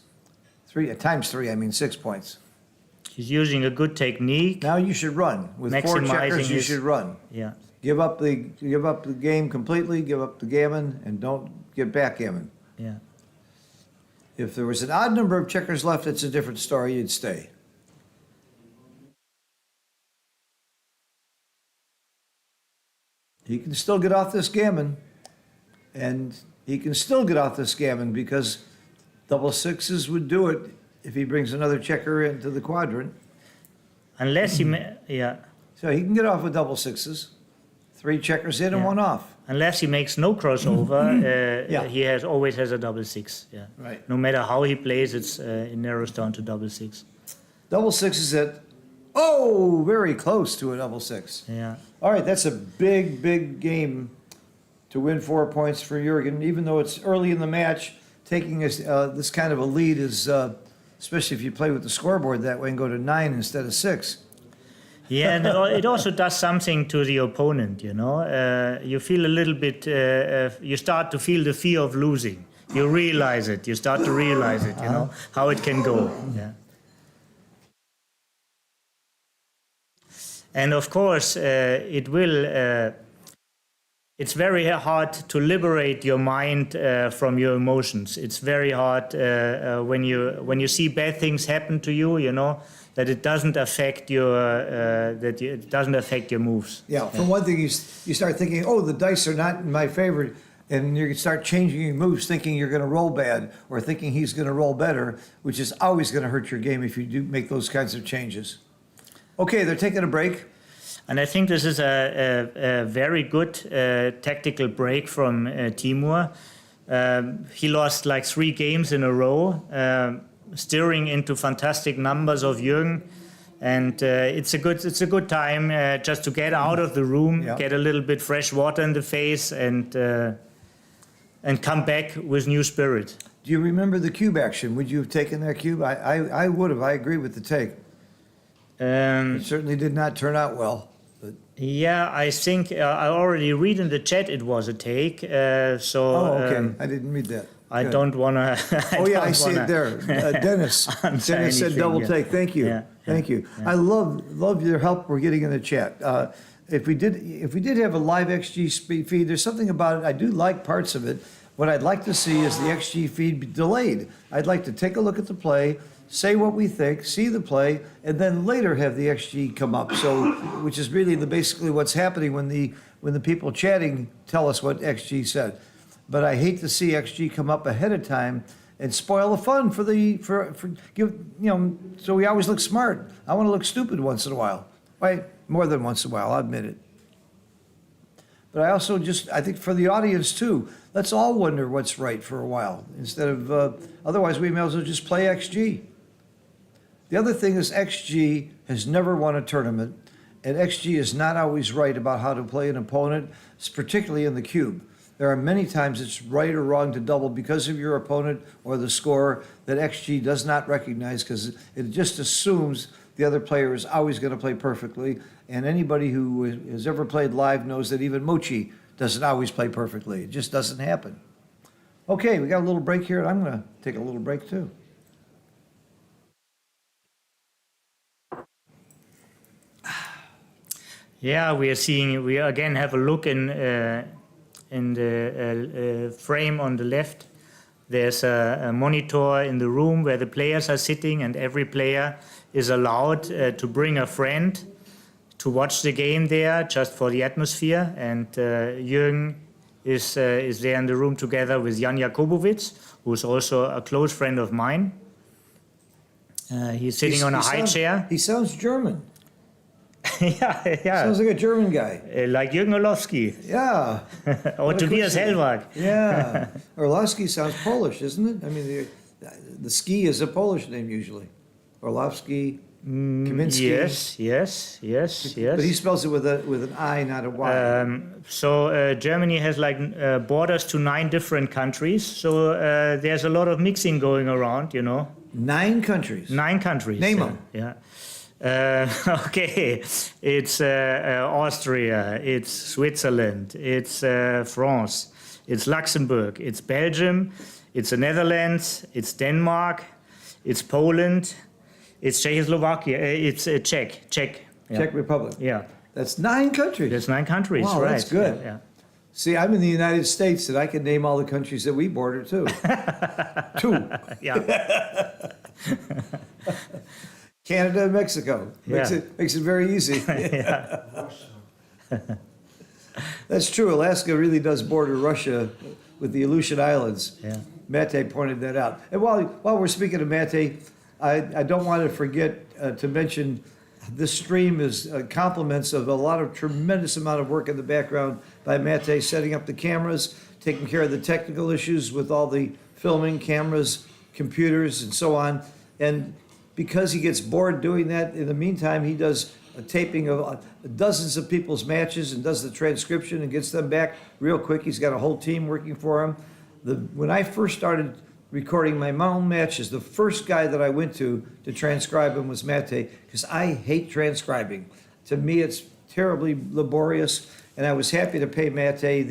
E: Times 3, I mean 6 points.
F: He's using a good technique.
E: Now you should run. With 4
F: Maximizing
E: checkers, you
F: his-
E: should run.
F: Yeah.
E: Give up the game completely, give up the gammon, and don't get backgammon.
F: Yeah.
E: If there was an odd number of checkers left, it's a different story, you'd stay. He can still get off this gammon, and he can still get off this gammon because double sixes would do it if he brings another checker into the quadrant.
F: Unless yeah.
E: So he can get off with double sixes. 3 checkers in and
F: Yeah.
E: 1 off.
F: Unless he makes no crossover,
E: Yeah.
F: he always has a double six. Yeah.
E: Right.
F: No matter how he plays, it narrows down to double six.
E: Double sixes at, oh, very close to a double six.
F: Yeah.
E: All right, that's a big, big game to win 4 points for Jurgen. Even though it's early in the match, taking this kind of a lead is, especially if you play with the scoreboard that way and go to 9 instead of 6.
F: Yeah, and it also does something to the opponent, you know. You feel a little bit, you start to feel the fear of losing. You realize it, you start to realize it, you know, how it can go. Yeah. And of course, it will, it's very hard to liberate your mind from your emotions. It's very hard when you see bad things happen to you, you know, that it doesn't affect your it doesn't affect your moves.
E: Yeah, for one thing, you start thinking, oh, the dice are not in my favor, and you start changing your moves thinking you're going to roll bad or thinking he's going to roll better, which is always going to hurt your game if you do make those kinds of changes. Okay, they're taking a break.
F: And I think this is a very good tactical break from Timur. He lost like 3 games in a row, steering into fantastic numbers of Jürgen, and it's a good time just to get out of the room,
E: Yeah.
F: get a little bit fresh water in the face, and come back with new spirit.
E: Do you remember the cube action? Would you have taken that cube? I would have. I agree with the take. It certainly did not turn out well. But
F: Yeah, I think I already read in the chat it was a take.
E: okay, I didn't read that.
F: I
E: Good.
F: don't want to.
E: Oh yeah, I see it there. Dennis.
F: answer
E: Dennis said
F: anything,
E: double
F: yeah.
E: take. Thank you.
F: Yeah,
E: Thank you. I love your help we're getting in the chat. If we did have a live XG feed, there's something about it. I do like parts of it. What I'd like to see is the XG feed be delayed. I'd like to take a look at the play, say what we think, see the play, and then later have the XG come up. So, which is really basically what's happening when the people chatting tell us what XG said. But I hate to see XG come up ahead of time and spoil the fun for give, so we always look smart. I want to look stupid once in a while. Right? More than once in a while, I'll admit it. But I also I think for the audience too, let's all wonder what's right for a while instead of, otherwise we may as well just play XG. The other thing is XG has never won a tournament, and XG is not always right about how to play an opponent, particularly in the cube. There are many times it's right or wrong to double because of your opponent or the score that XG does not recognize because it just assumes the other player is always going to play perfectly. And anybody who has ever played live knows that even Mochi doesn't always play perfectly. It just doesn't happen. Okay, we got a little break here, and I'm going to take a little break too.
F: Yeah, we again have a look in the frame on the left. There's a monitor in the room where the players are sitting, and every player is allowed to bring a friend to watch the game there, just for the atmosphere. And Jürgen is there in the room together with Jan Jakobowicz, who's also a close friend of mine. He's sitting on a high chair.
E: He sounds German.
F: yeah.
E: Sounds like a German guy.
F: Like Jürgen Orlowski
E: Yeah.
F: or
E: What a
F: Tobias
E: coincidence.
F: Hellwag.
E: Yeah. Orlowski sounds Polish, isn't it? I mean, the ski is a Polish name usually. Orlowski, Kaminski.
F: Yes.
E: But he spells it with an I, not a Y.
F: So Germany has like borders to 9 different countries. So there's a lot of mixing going around, you know.
E: 9 countries.
F: 9 countries.
E: Name 'em.
F: Yeah. Okay, it's Austria, it's Switzerland, it's France, it's Luxembourg, it's Belgium, it's the Netherlands, it's Denmark, it's Poland, it's Czechoslovakia, it's Czech. Yeah.
E: Czech Republic.
F: Yeah,
E: That's 9 countries.
F: there's 9 countries,
E: Wow,
F: right?
E: that's good.
F: Yeah,
E: See, I'm in the United States, and I can name all the countries that we border to. 2.
F: yeah. Yeah.
E: Canada and Mexico. Makes
F: Yeah.
E: it very easy.
F: Yeah.
E: That's true. Alaska really does border Russia with the Aleutian Islands.
F: Yeah.
E: Mate pointed that out. And while we're speaking of Mate, I don't want to forget to mention this stream is compliments of a lot of tremendous amount of work in the background by Mate, setting up the cameras, taking care of the technical issues with all the filming cameras, computers, and so on. And because he gets bored doing that, in the meantime, he does a taping of dozens of people's matches and does the transcription and gets them back real quick. He's got a whole team working for him. When I first started recording my own matches, the first guy that I went to transcribe them was Mate, because I hate transcribing. To me, it's terribly laborious, and I was happy to pay Mate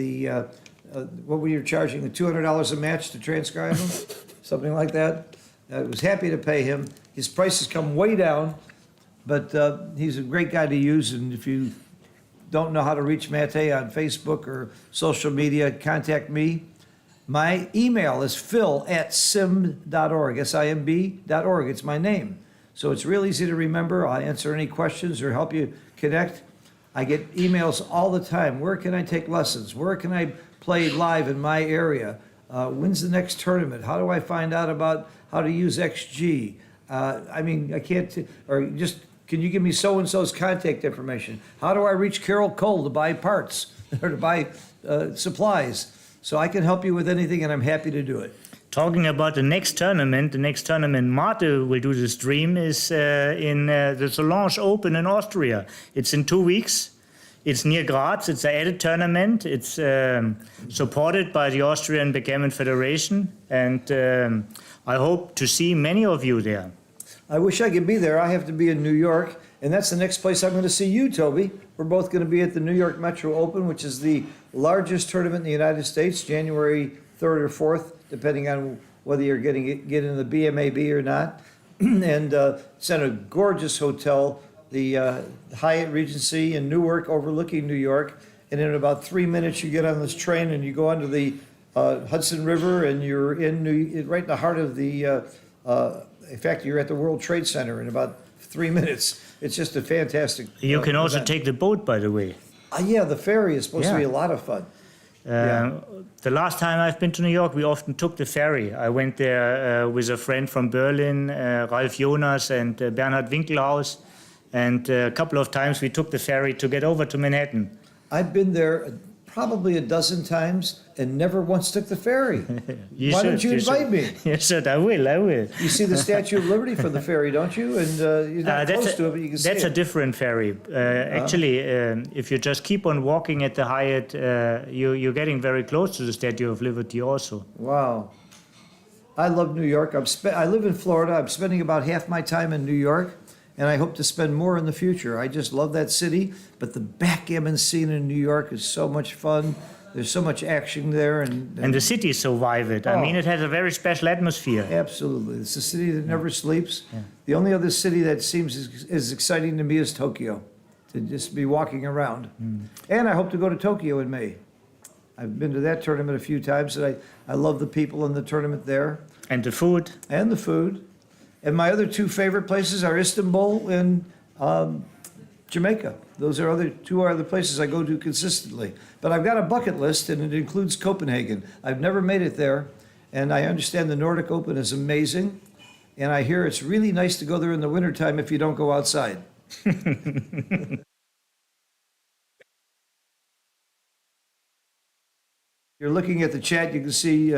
E: what were you charging, the $200 a match to transcribe them? Something like that. I was happy to pay him. His prices come way down, but he's a great guy to use, and if you don't know how to reach Mate on Facebook or social media, contact me. My email is phil@simb.org, SIMB.org. It's my name. So it's real easy to remember. I'll answer any questions or help you connect. I get emails all the time. Where can I take lessons? Where can I play live in my area? When's the next tournament? How do I find out about how to use XG? I mean, I can't, or just, can you give me so-and-so's contact information? How do I reach Carol Cole to buy parts or to buy supplies? So I can help you with anything, and I'm happy to do it.
F: Talking about the next tournament Mate will do the stream is in the Solange Open in Austria. It's in 2 weeks. It's near Graz. It's an added tournament. It's supported by the Austrian Backgammon Federation, and I hope to see many of you there.
E: I wish I could be there. I have to be in New York, and that's the next place I'm going to see you, Toby. We're both going to be at the New York Metro Open, which is the largest tournament in the United States, January 3rd or 4th, depending on whether you're get in the BMAB or not. And it's in a gorgeous hotel, the Hyatt Regency in Newark, overlooking New York. And in about 3 minutes, you get on this train and you go onto the Hudson River, and you're right in the heart of the. In fact, you're at the World Trade Center in about 3 minutes. It's just a fantastic.
F: You can also
E: event.
F: take the boat, by the way.
E: Yeah, the ferry is supposed to be
F: Yeah.
E: a lot of fun. Yeah.
F: The last time I've been to New York, we often took the ferry. I went there with a friend from Berlin, Ralf Jonas and Bernhard Winkelhaus, and a couple of times we took the ferry to get over to Manhattan.
E: I've been there probably a dozen times and never once took the ferry. Why don't you invite me?
F: Yes, sir, I will.
E: You see the Statue of Liberty from the ferry, don't you? And you're not close to it, but you can see
F: That's
E: it.
F: a different ferry. Actually, if you just keep on walking at the Hyatt, you're getting very close to the Statue of Liberty also.
E: Wow. I love New York. I live in Florida. I'm spending about half my time in New York, and I hope to spend more in the future. I just love that city, but the backgammon scene in New York is so much fun. There's so much action there.
F: And the city is so vivid. I mean, it has a very special atmosphere.
E: Absolutely. It's a city that never sleeps. The only other city that seems as exciting to me is Tokyo, to just be walking around. And I hope to go to Tokyo in May. I've been to that tournament a few times, and I love the people in the tournament there.
F: And the food.
E: And the food. And my other 2 favorite places are Istanbul and Jamaica. Those are 2 other places I go to consistently. But I've got a bucket list, and it includes Copenhagen. I've never made it there, and I understand the Nordic Open is amazing, and I hear it's really nice to go there in the wintertime if you don't go outside. You're looking at the chat, you can see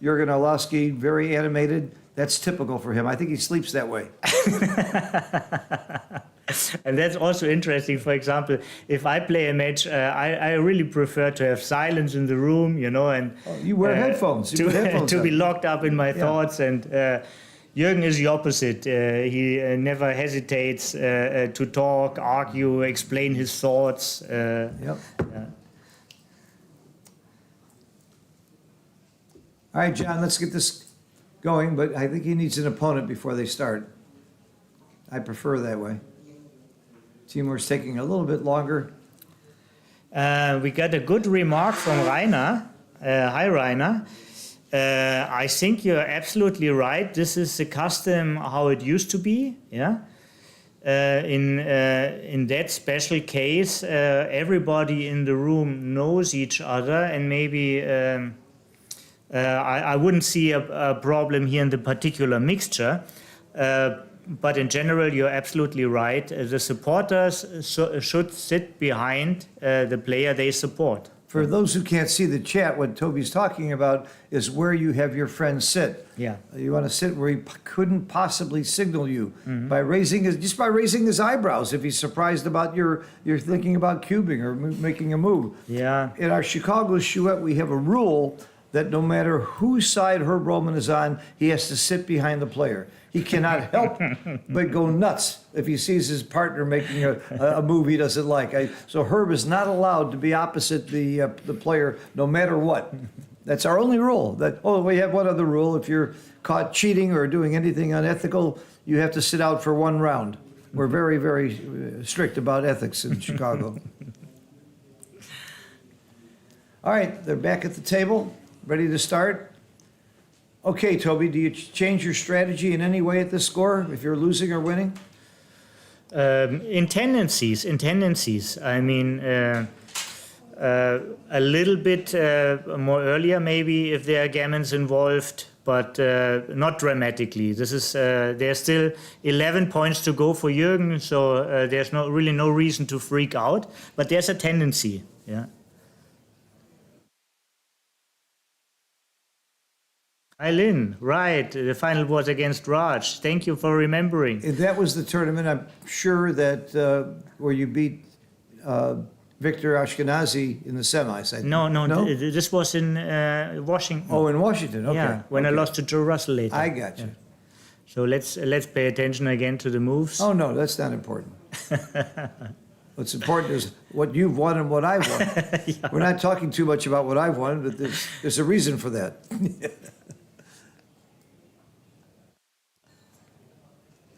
E: Jürgen Orlowski, very animated. That's typical for him. I think he sleeps that way.
F: And that's also interesting. For example, if I play a match, I really prefer to have silence in the room, you know, and
E: You wear headphones. You put headphones
F: to
E: on.
F: be locked up in my thoughts. And Jürgen is the opposite. He never hesitates to talk, argue, explain his thoughts.
E: Yep. All right, John, let's get this going, but I think he needs an opponent before they start. I prefer that way. Timur's taking a little bit longer.
F: We got a good remark from Rainer. Hi, Rainer. I think you're absolutely right. This is the custom how it used to be. Yeah. In that special case, everybody in the room knows each other, and maybe I wouldn't see a problem here in the particular mixture. But in general, you're absolutely right. The supporters should sit behind the player they support.
E: For those who can't see the chat, what Toby's talking about is where you have your friend sit.
F: Yeah.
E: You want to sit where he couldn't possibly signal you by raising his eyebrows if he's surprised about you're thinking about cubing or making a move.
F: Yeah.
E: In our Chicago Chouette, we have a rule that no matter whose side Herb Roman is on, he has to sit behind the player. He cannot help but go nuts if he sees his partner making a move he doesn't like. So Herb is not allowed to be opposite the player no matter what. That's our only rule. We have one other rule. If you're caught cheating or doing anything unethical, you have to sit out for one round. We're very, very strict about ethics in Chicago. All right, they're back at the table, ready to start. Okay, Toby, do you change your strategy in any way at this score if you're losing or winning?
F: In tendencies. I mean, a little bit more earlier maybe if there are gammons involved, but not dramatically. This is there's still 11 points to go for Jürgen, so there's really no reason to freak out. But there's a tendency. Yeah. Eileen, right. The final was against Raj. Thank you for remembering.
E: That was the tournament, I'm sure, that where you beat Victor Ashkenazi in the semis.
F: No? This was in Washington.
E: Oh, in Washington, okay.
F: Yeah, when I lost to Joe Russell later.
E: I got you.
F: Yeah. So let's pay attention again to the moves.
E: Oh, no, that's not important. What's important is what you've won and what I've won. Yeah. We're not talking too much about what I've won, but there's a reason for that.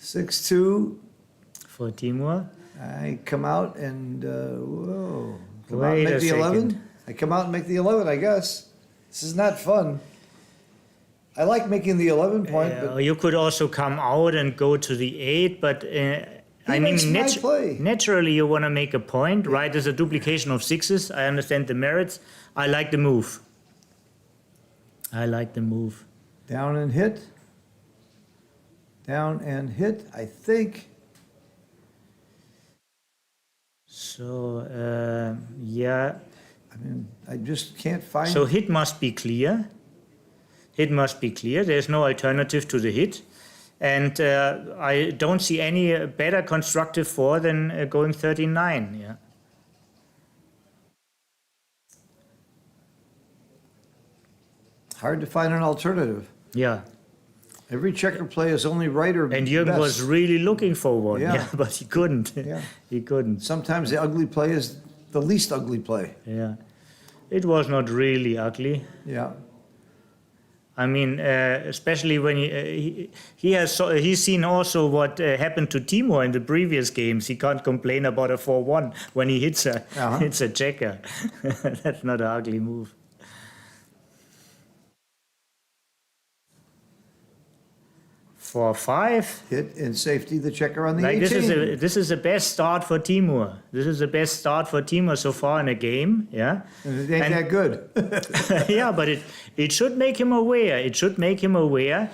E: 6-2.
F: For Timur.
E: I come out and, whoa. Come out and
F: Wait
E: make
F: a
E: the
F: second.
E: 11? I come out and make the 11, I guess. This is not fun. I like making the 11 point, but
F: You could also come out and go to the 8, but I
E: makes
F: mean,
E: my play.
F: naturally you want to make a point, right? There's a duplication of sixes. I understand the merits. I like the move.
E: down and hit. Down and hit, I think.
F: So, yeah.
E: I mean, I just can't find.
F: So hit must be clear. There's no alternative to the hit. And I don't see any better constructive four than going 39. Yeah.
E: Hard to find an alternative.
F: Yeah.
E: Every checker play is only right or
F: And Jürgen
E: best.
F: was really looking for one.
E: Yeah.
F: Yeah, but he couldn't.
E: Yeah.
F: He couldn't.
E: Sometimes the ugly play is the least ugly play.
F: Yeah. It was not really ugly.
E: Yeah.
F: I mean, especially when he's seen also what happened to Timur in the previous games. He can't complain about a 4-1 when he hits a checker. That's not an ugly move. For 5.
E: Hit in safety the checker on the
F: Like
E: 18.
F: this is the best start for Timur. This is the best start for Timur so far in a game. Yeah.
E: And it ain't that good.
F: Yeah, but it should make him aware. It should make him aware.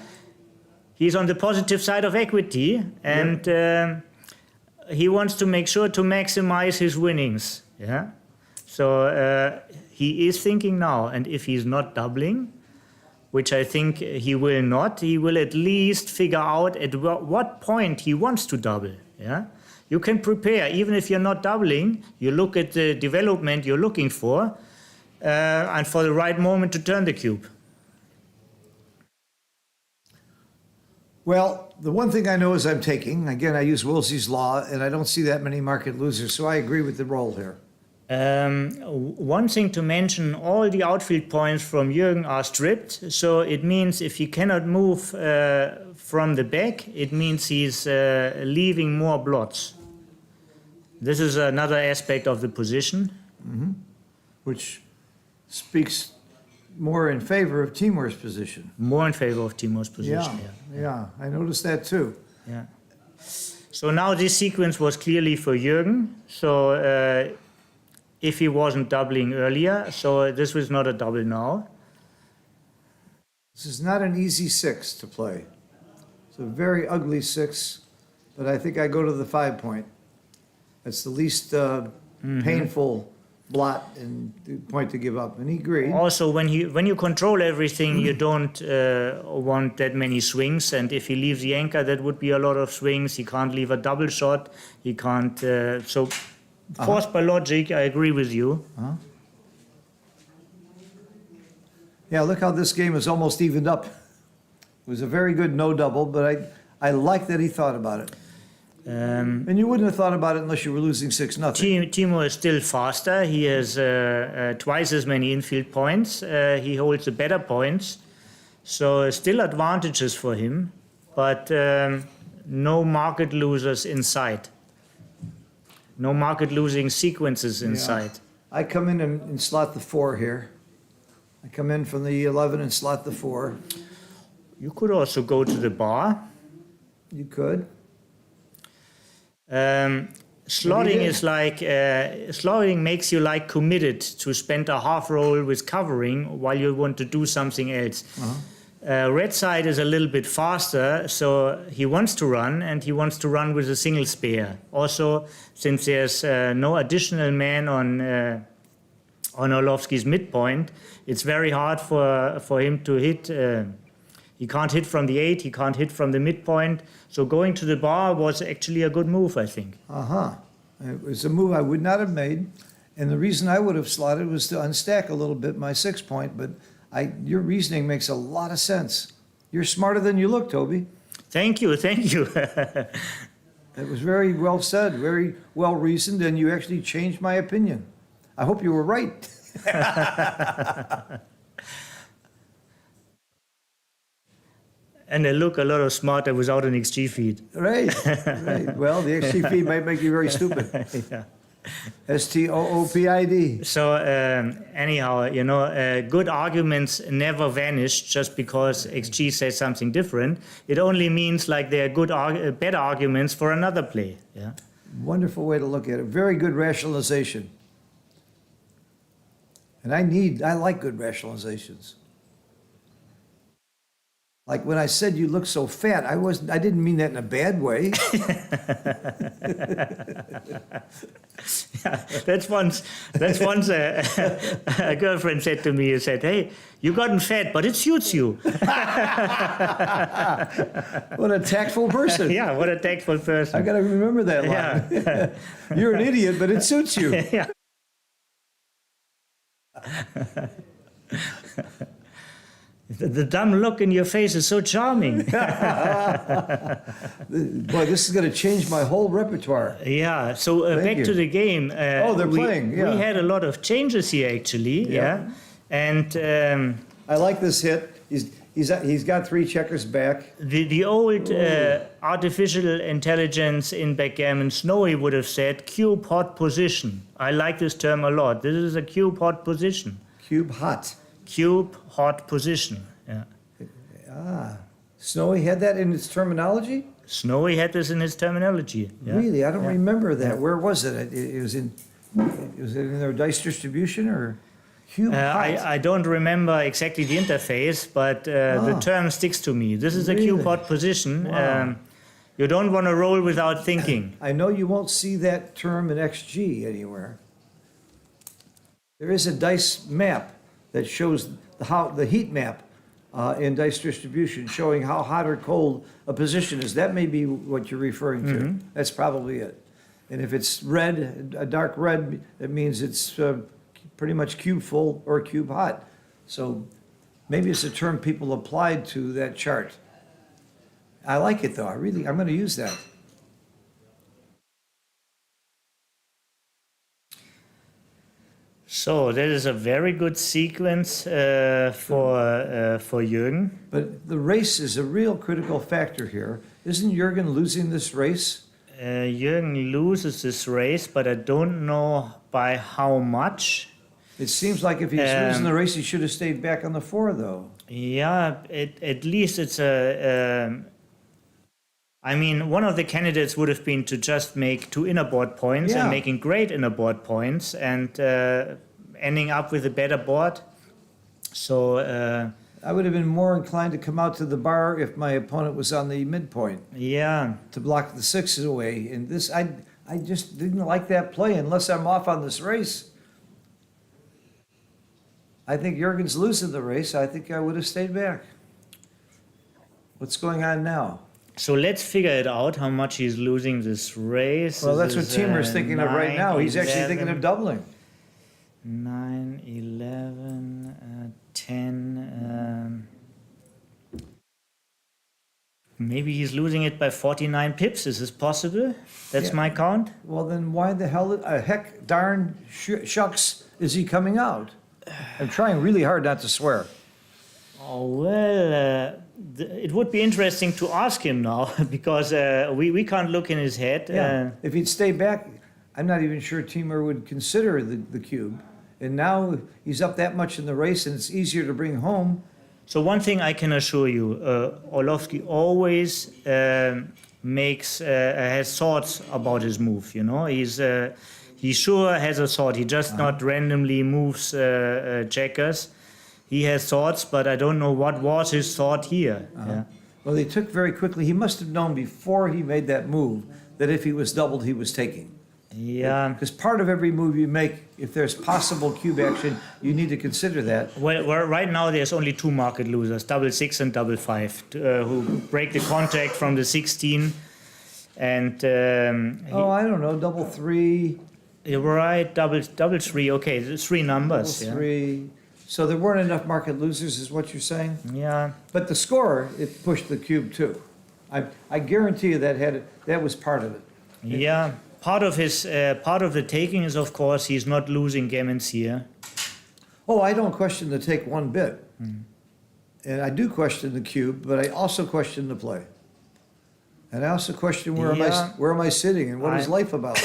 F: He's on the positive side of equity, and he wants to make sure to maximize his winnings. Yeah. So he is thinking now, and if he's not doubling, which I think he will not, he will at least figure out at what point he wants to double. Yeah. You can prepare, even if you're not doubling, you look at the development you're looking for, and for the right moment to turn the cube.
E: Well, the one thing I know is I'm taking. Again, I use Wilsey's law, and I don't see that many market losers, so I agree with the roll here.
F: One thing to mention, all the outfield points from Jürgen are stripped, so it means if he cannot move from the back, it means he's leaving more blots. This is another aspect of the position.
E: Which speaks more in favor of Timur's position.
F: More in favor of Timur's position.
E: Yeah, I noticed that too.
F: Yeah. So now this sequence was clearly for Jürgen. So if he wasn't doubling earlier, so this was not a double now.
E: This is not an easy 6 to play. It's a very ugly 6, but I think I go to the 5 point. That's the least painful blot and the point to give up, and he agreed.
F: Also, when you control everything, you don't want that many swings. And if he leaves the anchor, that would be a lot of swings. He can't leave a double shot. He can't. So, forced by logic, I agree with you.
E: Yeah, look how this game is almost evened up. It was a very good no double, but I like that he thought about it. And you wouldn't have thought about it unless you were losing 6-0.
F: Timur is still faster. He has twice as many infield points. He holds the better points. So still advantages for him, but no market losers in sight. No market losing sequences in sight.
E: I come in and slot the 4 here. I come in from the 11 and slot the 4.
F: You could also go to the bar.
E: You could.
F: Slotting is like slotting makes you like committed to spend a half roll with covering while you want to do something else. Red side is a little bit faster, so he wants to run, and he wants to run with a single spare. Also, since there's no additional man on Orlovsky's midpoint, it's very hard for him to hit. He can't hit from the 8, he can't hit from the midpoint. So going to the bar was actually a good move, I think.
E: It was a move I would not have made. And the reason I would have slotted was to unstack a little bit my 6 point, but your reasoning makes a lot of sense. You're smarter than you look, Toby.
F: Thank you, thank you.
E: It was very well said, very well reasoned, and you actually changed my opinion. I hope you were right.
F: And they look a lot smarter without an XG feed.
E: Right. Well, the XG feed might make you very stupid.
F: Yeah.
E: STOOPID.
F: So anyhow, good arguments never vanish just because XG says something different. It only means like they're better arguments for another play. Yeah.
E: Wonderful way to look at it. Very good rationalization. And I like good rationalizations. Like when I said you look so fat, I didn't mean that in a bad way.
F: Yeah, that's once a girlfriend said to me, "Hey, you gotten fat, but it suits you."
E: What a tactful person.
F: Yeah, what a tactful person.
E: I got to remember that line.
F: Yeah.
E: You're an idiot, but it suits you.
F: Yeah. The dumb look in your face is so charming.
E: Boy, this is going to change my whole repertoire.
F: Yeah, so back
E: you.
F: to the game.
E: They're playing, yeah.
F: We had a lot of changes here, actually. Yeah. And
E: I like this hit. He's got 3 checkers back.
F: the old artificial intelligence in backgammon, Snowy would have said cube hot position. I like this term a lot. This is a cube hot position.
E: Cube hot.
F: Cube hot position. Yeah.
E: Snowy had that in its terminology?
F: Snowy had this in his terminology. Yeah.
E: Really? I don't remember that. Where was it? It was in their dice distribution or cube hot?
F: I don't remember exactly the interface, but the term sticks to me. This is a cube
E: Really?
F: hot position.
E: Wow.
F: You don't want to roll without thinking.
E: I know you won't see that term in XG anywhere. There is a dice map that shows the heat map in dice distribution, showing how hot or cold a position is. That may be what you're referring to. That's probably it. And if it's red, a dark red, it means it's pretty much cube full or cube hot. So maybe it's a term people applied to that chart. I like it though. I'm going to use that.
F: So that is a very good sequence for Jürgen.
E: But the race is a real critical factor here. Isn't Jürgen losing this race?
F: Jürgen loses this race, but I don't know by how much.
E: It seems like if he's losing the race, he should have stayed back on the 4, though.
F: Yeah, at least it's a. I mean, one of the candidates would have been to just make 2 inner board points
E: Yeah.
F: and making great inner board points and ending up with a better board. So.
E: I would have been more inclined to come out to the bar if my opponent was on the midpoint
F: Yeah,
E: to block the 6s away. And this, I just didn't like that play unless I'm off on this race. I think Jürgen's losing the race. I think I would have stayed back. What's going on now?
F: so let's figure it out how much he's losing this race.
E: Well, that's what
F: This is,
E: Timur's thinking of right
F: 9,
E: now. He's actually thinking of
F: 11,
E: doubling.
F: 9, 11, 10. Maybe he's losing it by 49 pips. Is this possible? That's
E: Yeah.
F: my count.
E: Well, then why the hell, heck, darn shucks, is he coming out? I'm trying really hard not to swear.
F: Oh, well, it would be interesting to ask him now because we can't look in his head.
E: Yeah, if he'd stay back, I'm not even sure Timur would consider the cube. And now he's up that much in the race, and it's easier to bring home.
F: So one thing I can assure you, Orlovsky always has thoughts about his move. You know, he sure has a thought. He just not randomly moves checkers. He has thoughts, but I don't know what was his thought here. Yeah.
E: Well, they took very quickly. He must have known before he made that move that if he was doubled, he was taking.
F: Yeah.
E: Because part of every move you make, if there's possible cube action, you need to consider that.
F: Well, right now there's only 2 market losers, double 6 and double 5, who break the contract from the 16. And
E: I don't know, double 3,
F: you're right, double 3. Okay, there's 3
E: double
F: numbers. Yeah.
E: 3. So there weren't enough market losers, is what you're saying?
F: Yeah.
E: But the score, it pushed the cube too. I guarantee you that was part of it.
F: Yeah. Part of the taking is, of course, he's not losing gammons here.
E: Oh, I don't question the take one bit. And I do question the cube, but I also question the play. And I also question where
F: Yeah.
E: am I sitting and what is life about?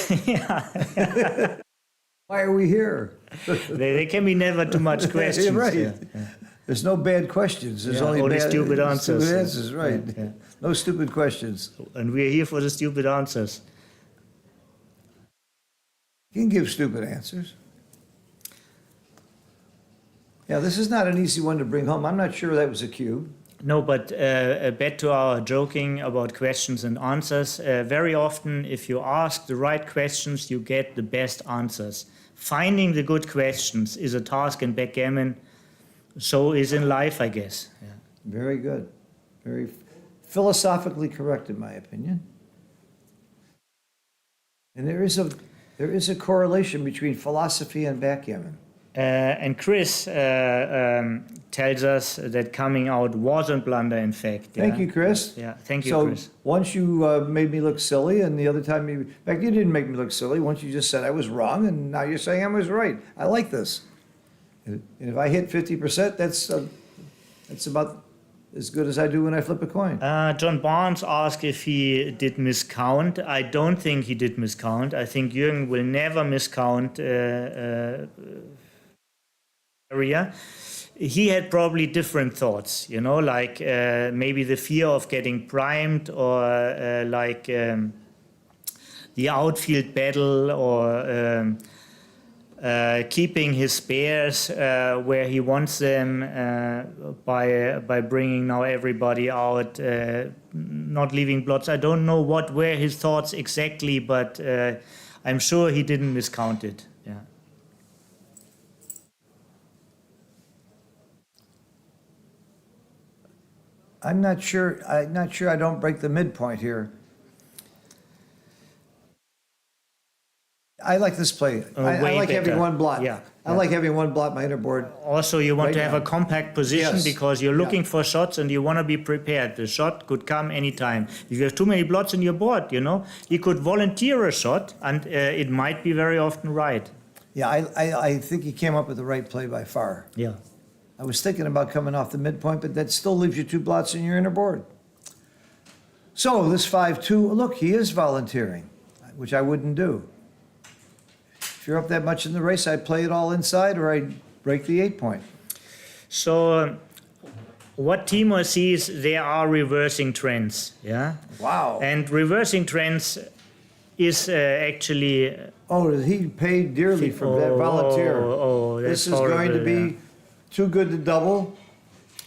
E: Why are we here?
F: There can be never too much questions.
E: You're right.
F: Yeah.
E: There's no bad questions. There's
F: Yeah,
E: only
F: only
E: bad,
F: stupid answers.
E: Stupid answers, right.
F: Yeah.
E: No stupid questions.
F: And we're here for the stupid answers.
E: You can give stupid answers. Yeah, this is not an easy one to bring home. I'm not sure that was a cube.
F: No, but back to our joking about questions and answers. Very often, if you ask the right questions, you get the best answers. Finding the good questions is a task in backgammon. So is in life, I guess. Yeah.
E: Very good. Very philosophically correct, in my opinion. And there is a correlation between philosophy and backgammon.
F: And Chris tells us that coming out wasn't blunder, in fact.
E: Thank you, Chris.
F: Yeah, thank you,
E: So
F: Chris.
E: once you made me look silly, and the other time in fact, you didn't make me look silly. Once you just said I was wrong, and now you're saying I was right. I like this. And if I hit 50%, that's about as good as I do when I flip a coin.
F: John Barnes asked if he did miscount. I don't think he did miscount. I think Jürgen will never miscount area. He had probably different thoughts, you know, like maybe the fear of getting primed, or the outfield battle, or keeping his spares where he wants them by bringing now everybody out, not leaving blots. I don't know what were his thoughts exactly, but I'm sure he didn't miscount it. Yeah.
E: I'm not sure I don't break the midpoint here. I like this play. I
F: Way
E: like having
F: better.
E: one blot.
F: Yeah.
E: I like having one blot my inner board.
F: Also, you want
E: Right
F: to have
E: now.
F: a compact position
E: Yes.
F: because you're looking
E: Yeah.
F: for shots and you want to be prepared. The shot could come anytime. If you have too many blots in your board, you know, you could volunteer a shot and it might be very often right.
E: Yeah, I think he came up with the right play by far.
F: Yeah.
E: I was thinking about coming off the midpoint, but that still leaves you 2 blots in your inner board. So this 5-2, look, he is volunteering, which I wouldn't do. If you're up that much in the race, I'd play it all inside or I'd break the 8-point.
F: So what Timur sees, there are reversing trends. Yeah.
E: Wow.
F: And reversing trends is actually.
E: Oh, he paid dearly for that volunteer.
F: Oh, that's
E: This is going to
F: horrible,
E: be
F: yeah.
E: too good to double.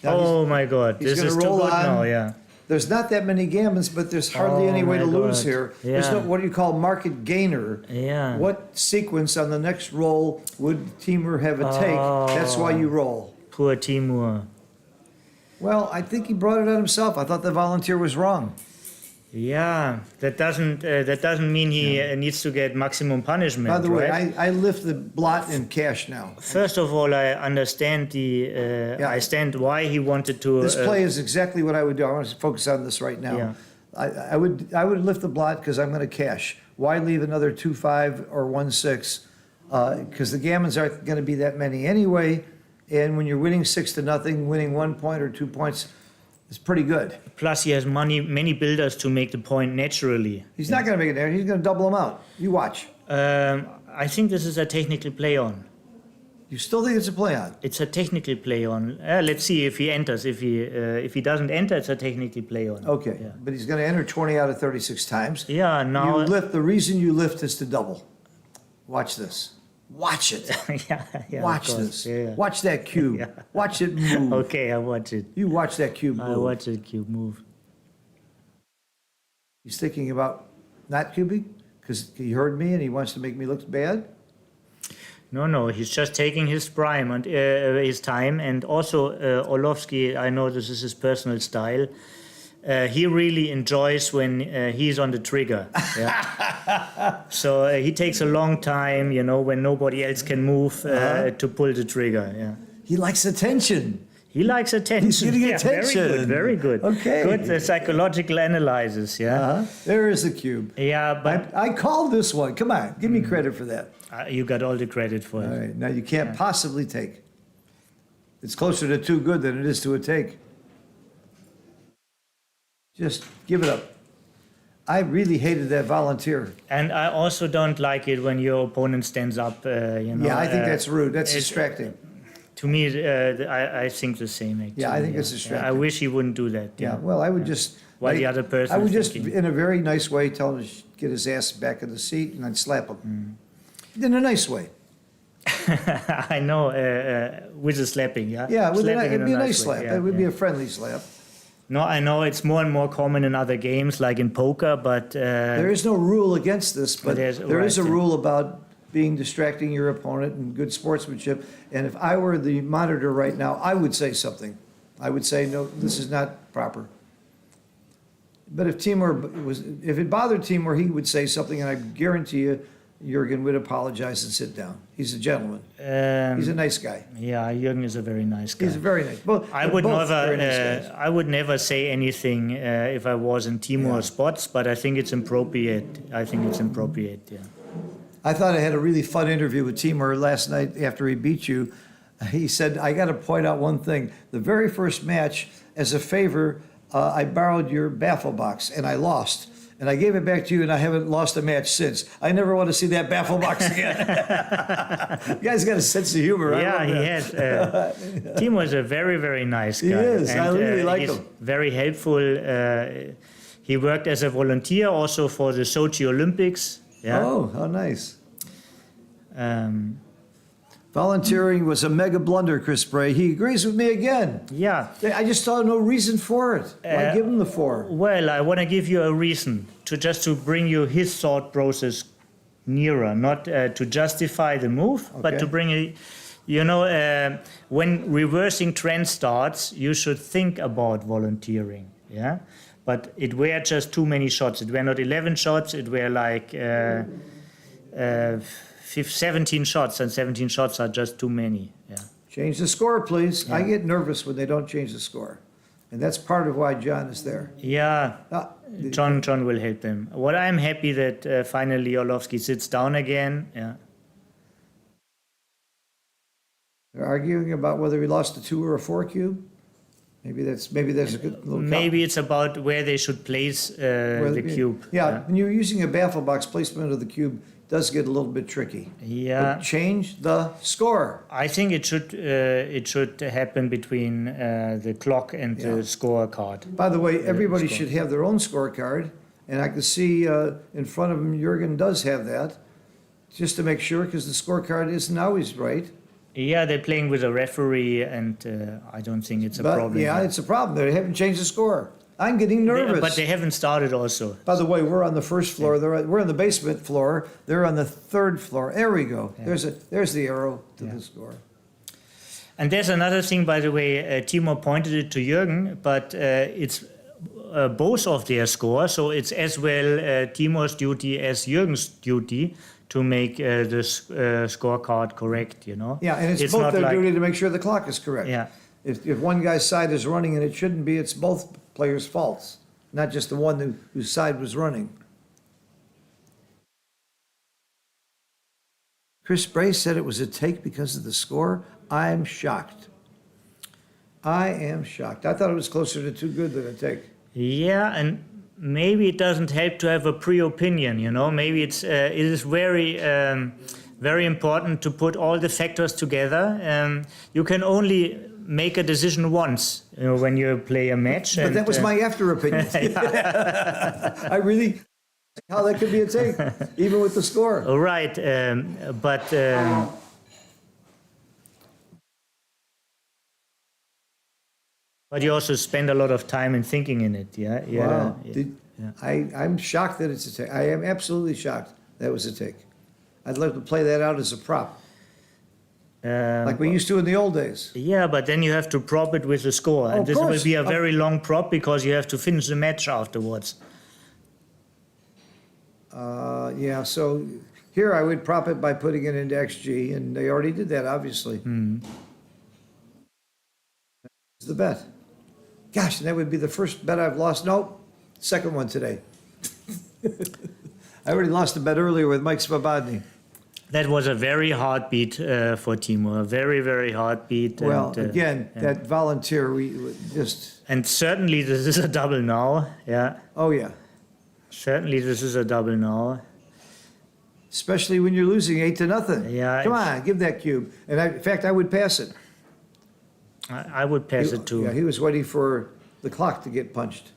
E: Now
F: Oh my God,
E: he's
F: this
E: gonna
F: is too
E: roll
F: good
E: on.
F: now. Yeah.
E: There's not that many gammons, but there's hardly
F: Oh
E: any way
F: my
E: to lose
F: God.
E: here. There's
F: Yeah.
E: no, what do you call market gainer?
F: Yeah.
E: What sequence on the next roll would Timur have a take? That's why you roll.
F: Poor Timur.
E: Well, I think he brought it on himself. I thought the volunteer was wrong.
F: Yeah, that doesn't mean he needs to get maximum punishment.
E: By the way,
F: right?
E: I lift the blot in cash now.
F: First of all, I understand I understand why he wanted to.
E: This play is exactly what I would do. I want to focus on this right now.
F: Yeah.
E: I would lift the blot because I'm going to cash. Why leave another 2-5 or 1-6? Because the gammons aren't going to be that many anyway. And when you're winning 6-0, winning 1 point or 2 points is pretty good.
F: Plus, he has many builders to make the point naturally.
E: He's not going to make it there. He's going to double them out. You watch.
F: I think this is a technical play on.
E: You still think it's a play on?
F: It's a technical play on. Let's see if he enters. If he doesn't enter, it's a technical play on.
E: Okay.
F: Yeah.
E: But he's going to enter 20 out of 36 times.
F: Yeah. Now.
E: You lift. The reason you lift is to double. Watch this. Watch it.
F: yeah.
E: Watch
F: of course.
E: this.
F: Yeah.
E: Watch that cube.
F: Yeah.
E: Watch it move.
F: Okay, I watch it.
E: You watch that cube move.
F: I watch the cube move.
E: He's thinking about not cubing because he heard me and he wants to make me look bad.
F: No, he's just taking his prime and his time. And also, Orlovsky, I know this is his personal style. He really enjoys when he's on the trigger. Yeah. So he takes a long time, when nobody else can move to pull the trigger. Yeah.
E: He likes attention.
F: He likes attention.
E: He's getting
F: Yeah,
E: attention.
F: Very good.
E: Okay.
F: Good psychological analysis. Yeah.
E: There is the cube.
F: Yeah, but
E: I called this one. Come on, give me credit for that.
F: you got all the credit for
E: All
F: it.
E: right, now you can't possibly take. It's closer to too good than it is to a take. Just give it up. I really hated that volunteer.
F: And I also don't like it when your opponent stands up.
E: Yeah, I think that's rude. That's distracting.
F: To me, I think the same. Actually.
E: Yeah, I think it's distracting.
F: I wish he wouldn't do that.
E: Yeah, well, I would just.
F: While the other person
E: I would
F: is
E: just,
F: thinking.
E: in a very nice way, tell him to get his ass back in the seat and I'd slap him. In a nice way.
F: I know, with a slapping, yeah?
E: Yeah,
F: Slapping in
E: it'd be a nice
F: way,
E: slap.
F: yeah,
E: It would be
F: yeah.
E: a friendly slap.
F: No, I know it's more and more common in other games, like in poker, but
E: There is no rule against this, but
F: There's-
E: there is a
F: right, yeah.
E: rule about being distracting your opponent and good sportsmanship. And if I were the monitor right now, I would say something. I would say, no, this is not proper. But if it bothered Timur, he would say something, and I guarantee you, Jürgen would apologize and sit down. He's a gentleman. He's a nice guy.
F: yeah, Jürgen is a very nice guy.
E: He's very nice.
F: I
E: They're
F: would
E: both
F: never,
E: very nice guys.
F: I would never say anything if I was in Timur's spots, but I think it's appropriate. Yeah.
E: I thought I had a really fun interview with Timur last night after he beat you. He said, I got to point out one thing. The very first match, as a favor, I borrowed your baffle box and I lost. And I gave it back to you and I haven't lost a match since. I never want to see that baffle box again. You guys got a sense of humor. I
F: Yeah,
E: love
F: he
E: that.
F: has. Timur is a very, very nice guy.
E: He is. I really like
F: he's
E: him.
F: Very helpful. He worked as a volunteer also for the Sochi Olympics. Yeah.
E: Oh, how nice.
F: Um,
E: Volunteering was a mega blunder, Chris Bray. He agrees with me again.
F: yeah.
E: I just saw no reason for it. Why give him the 4?
F: Well, I want to give you a reason to bring you his thought process nearer, not to justify the move, but
E: Okay.
F: to bring it. When reversing trend starts, you should think about volunteering. Yeah, but it were just too many shots. It were not 11 shots. It were like 17 shots, and 17 shots are just too many. Yeah.
E: Change the score, please. I get nervous when they don't change the score. And that's part of why John is there.
F: Yeah.
E: Ah,
F: John will help them. What I'm happy that finally Orlovsky sits down again. Yeah.
E: They're arguing about whether he lost a 2 or a 4 cube. Maybe that's a good little.
F: Maybe it's about where they should place the cube.
E: Yeah, when you're using a baffle box, placement of the cube does get a little bit tricky.
F: Yeah.
E: But change the score.
F: I think it should happen between the clock and
E: Yeah.
F: the scorecard.
E: By the way, everybody
F: score.
E: should have their own scorecard, and I can see in front of him, Jurgen does have that, just to make sure, because the scorecard isn't always right.
F: Yeah, they're playing with a referee, and I don't think it's a
E: But
F: problem.
E: yeah, it's a problem. They haven't changed the score. I'm getting nervous.
F: But they haven't started also.
E: By the way, we're on the first floor. We're on the basement floor. They're on the third floor. There we go. There's the arrow to the score.
F: And there's another thing, by the way, Timo pointed it to Jürgen, but it's both of their scores, so it's as well Timo's duty as Jürgen's duty to make the scorecard correct, you know?
E: Yeah, and it's both
F: not
E: their
F: like-
E: duty to make sure the clock is correct.
F: Yeah.
E: If one guy's side is running and it shouldn't be, it's both players' faults, not just the one whose side was running. Chris Bray said it was a take because of the score. I'm shocked. I am shocked. I thought it was closer to too good than a take.
F: Yeah, and maybe it doesn't help to have a pre-opinion, you know? Maybe it is very important to put all the factors together. You can only make a decision once, you know, when you play a match.
E: But that was my after opinion. I really, how that could be a take, even with the score.
F: All right, but you also spend a lot of time in thinking in it, yeah?
E: Wow.
F: Yeah.
E: I'm shocked that it's a take. I am absolutely shocked that was a take. I'd love to play that out as a prop, like we used to in the old days.
F: Yeah, but then you have to prop it with the score. And
E: Of
F: this will
E: course.
F: be a very long prop because you have to finish the match afterwards.
E: Yeah, so here I would prop it by putting it into XG, and they already did that, obviously. It's the bet. Gosh, and that would be the first bet I've lost. Nope, second one today. I already lost a bet earlier with Mike Svobodny.
F: That was a very hard beat for Timo, a very, very hard beat.
E: Well,
F: and,
E: again, that volunteer, we just,
F: And certainly this is a double now, yeah.
E: oh yeah.
F: Certainly this is a double now.
E: Especially when you're losing 8-0.
F: Yeah,
E: Come on, give that cube. And in fact, I would pass it.
F: I would pass it too.
E: Yeah, he was waiting for the clock to get punched.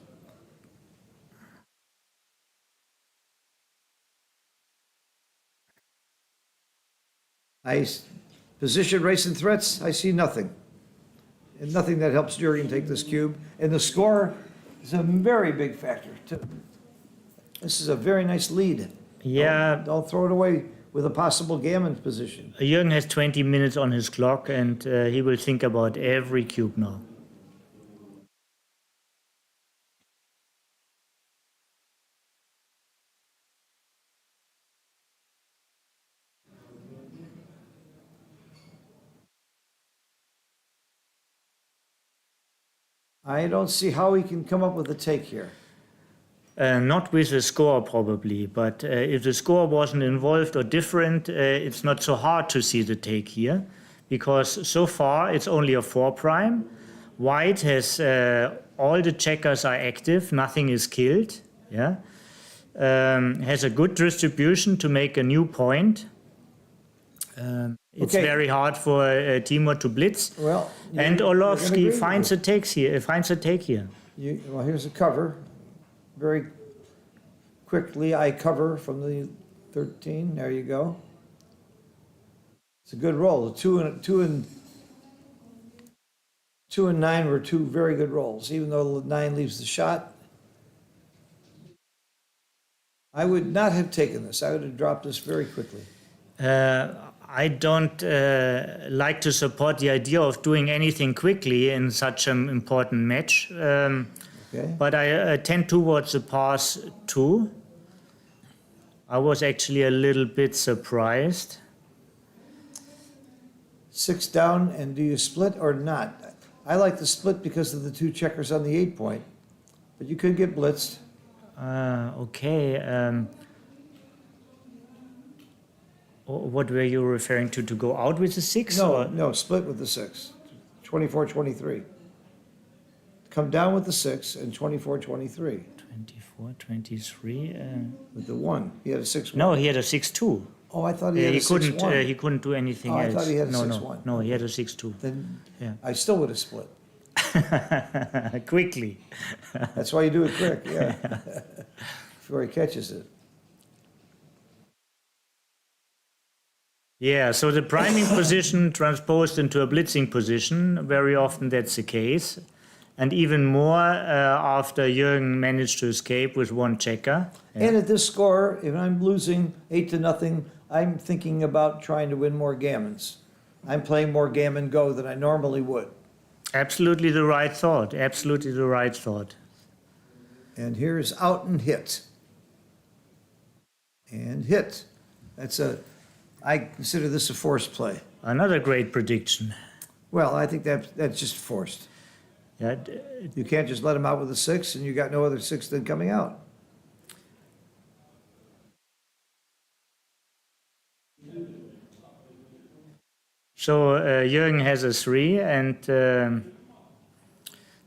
E: Position, race, and threats, I see nothing. And nothing that helps Jurgen take this cube. And the score is a very big factor, too. This is a very nice lead.
F: Yeah,
E: Don't throw it away with a possible gammon position.
F: Jürgen has 20 minutes on his clock and he will think about every cube now.
E: I don't see how he can come up with a take here.
F: Not with the score probably, but if the score wasn't involved or different, it's not so hard to see the take here, because so far it's only a 4 prime. White has all the checkers are active, nothing is killed. Yeah, has a good distribution to make a new point. It's
E: Okay.
F: very hard for Timo to blitz,
E: Well,
F: and
E: you're gonna agree
F: Orlovsky
E: with
F: finds
E: me.
F: a take here. Finds a take here.
E: Well, here's a cover. Very quickly, I cover from the 13. There you go. It's a good roll. The two and 9 were two very good rolls, even though the 9 leaves the shot. I would not have taken this. I would have dropped this very quickly.
F: I don't like to support the idea of doing anything quickly in such an important match.
E: Okay.
F: But I tend towards the pass 2. I was actually a little bit surprised.
E: 6 down, and do you split or not? I like the split because of the 2 checkers on the 8 point, but you could get blitzed.
F: What were you referring to? To go out with the 6?
E: No, no, split with the 6. 24-23. Come down with the 6 and 24-23
F: 24, 23.
E: with the 1. He had a 6-1.
F: No, he had a 6-2.
E: Oh, I thought he had a 6-1.
F: He couldn't do anything
E: Oh, I
F: else.
E: thought he had a
F: no,
E: 6-1.
F: No, he had a 6-2.
E: Then
F: Yeah.
E: I still would have split.
F: Quickly.
E: That's why you do it quick, yeah. Before he catches it.
F: Yeah, so the priming position transposed into a blitzing position, very often that's the case. And even more after Jürgen managed to escape with 1 checker. Yeah.
E: And at this score, if I'm losing 8-0, I'm thinking about trying to win more gammons. I'm playing more gammon go than I normally would.
F: Absolutely the right thought. Absolutely the right thought.
E: And here's out and hit. And hit. I consider this a forced play.
F: Another great prediction.
E: Well, I think that's just forced.
F: Yeah,
E: You can't just let him out with a 6 and you got no other 6 then coming out.
F: so Jürgen has a 3, and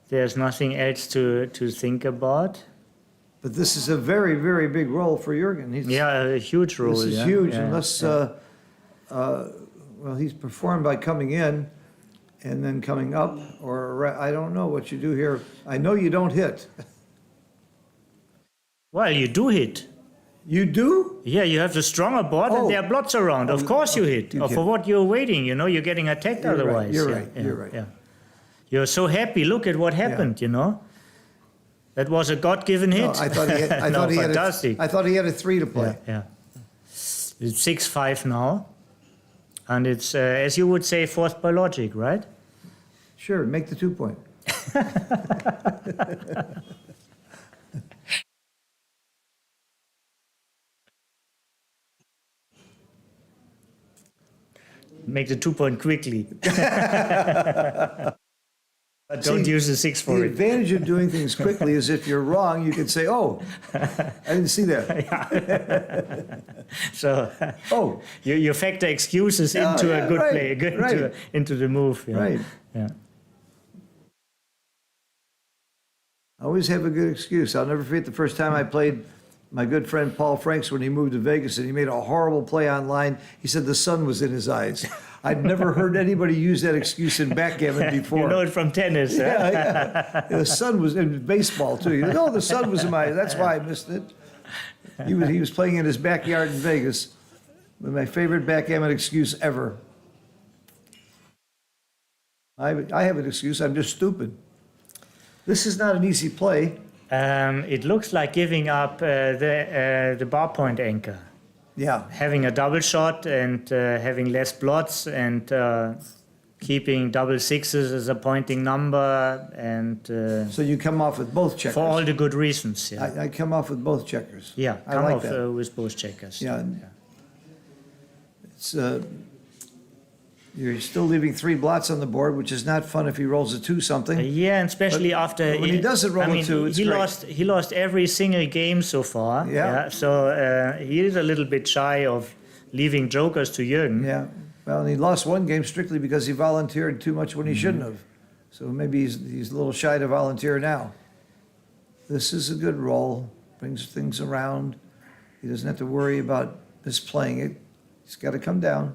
F: there's nothing else to think about.
E: But this is a very, very big role for Jürgen.
F: Yeah, a huge role.
E: This is
F: yeah,
E: huge
F: yeah,
E: unless,
F: yeah.
E: well, he's performed by coming in and then coming up, or I don't know what you do here. I know you don't hit.
F: Well, you do hit.
E: You do?
F: Yeah, you have the stronger board
E: Oh.
F: and there are blots around. Of course you hit.
E: You
F: Or
E: can.
F: for what you're waiting, you're getting attacked
E: You're right,
F: otherwise.
E: you're
F: Yeah,
E: right,
F: yeah,
E: you're right.
F: Yeah. You're so happy. Look at what happened, That was a God-given hit.
E: No, I thought he had, I
F: No,
E: thought he had
F: fantastic.
E: I thought he had a 3 to play.
F: Yeah. It's 6-5 now. And it's, as you would say, forced by logic, right?
E: Sure, make the 2 point.
F: Make the 2 point quickly. But don't
E: See,
F: use the 6
E: The
F: for it.
E: advantage of doing things quickly is if you're wrong, you can say, oh, I didn't see that.
F: So
E: Oh,
F: you factor excuses
E: Yeah,
F: into
E: yeah,
F: a good
E: right,
F: play,
E: right.
F: into the move. Yeah.
E: right.
F: Yeah.
E: I always have a good excuse. I'll never forget the first time I played my good friend Paul Franks when he moved to Vegas and he made a horrible play online. He said the sun was in his eyes. I'd never heard anybody use that excuse in backgammon before.
F: You know it from tennis. Huh?
E: Yeah. The sun was in baseball too. He goes, oh, the sun was in my eyes. That's why I missed it. He was playing in his backyard in Vegas with my favorite backgammon excuse ever. I have an excuse. I'm just stupid. This is not an easy play.
F: It looks like giving up the bar point anchor,
E: Yeah.
F: having a double shot and having less blots and keeping double 6s as a pointing number and
E: So you come off with both checkers.
F: for all the good reasons. Yeah,
E: I come off with both checkers.
F: yeah,
E: I
F: come
E: like
F: off
E: that.
F: with both checkers.
E: Yeah. It's you're still leaving 3 blots on the board, which is not fun if he rolls a 2 something.
F: Yeah, and especially
E: But
F: after
E: when he doesn't roll
F: I
E: a
F: mean,
E: 2, it's
F: he
E: great.
F: lost every single game so far.
E: Yeah.
F: So he is a little bit shy of leaving jokers to Jürgen.
E: Yeah. Well, and he lost 1 game strictly because he volunteered too much when he shouldn't have. So maybe he's a little shy to volunteer now. This is a good roll. Brings things around. He doesn't have to worry about misplaying it. He's got to come down.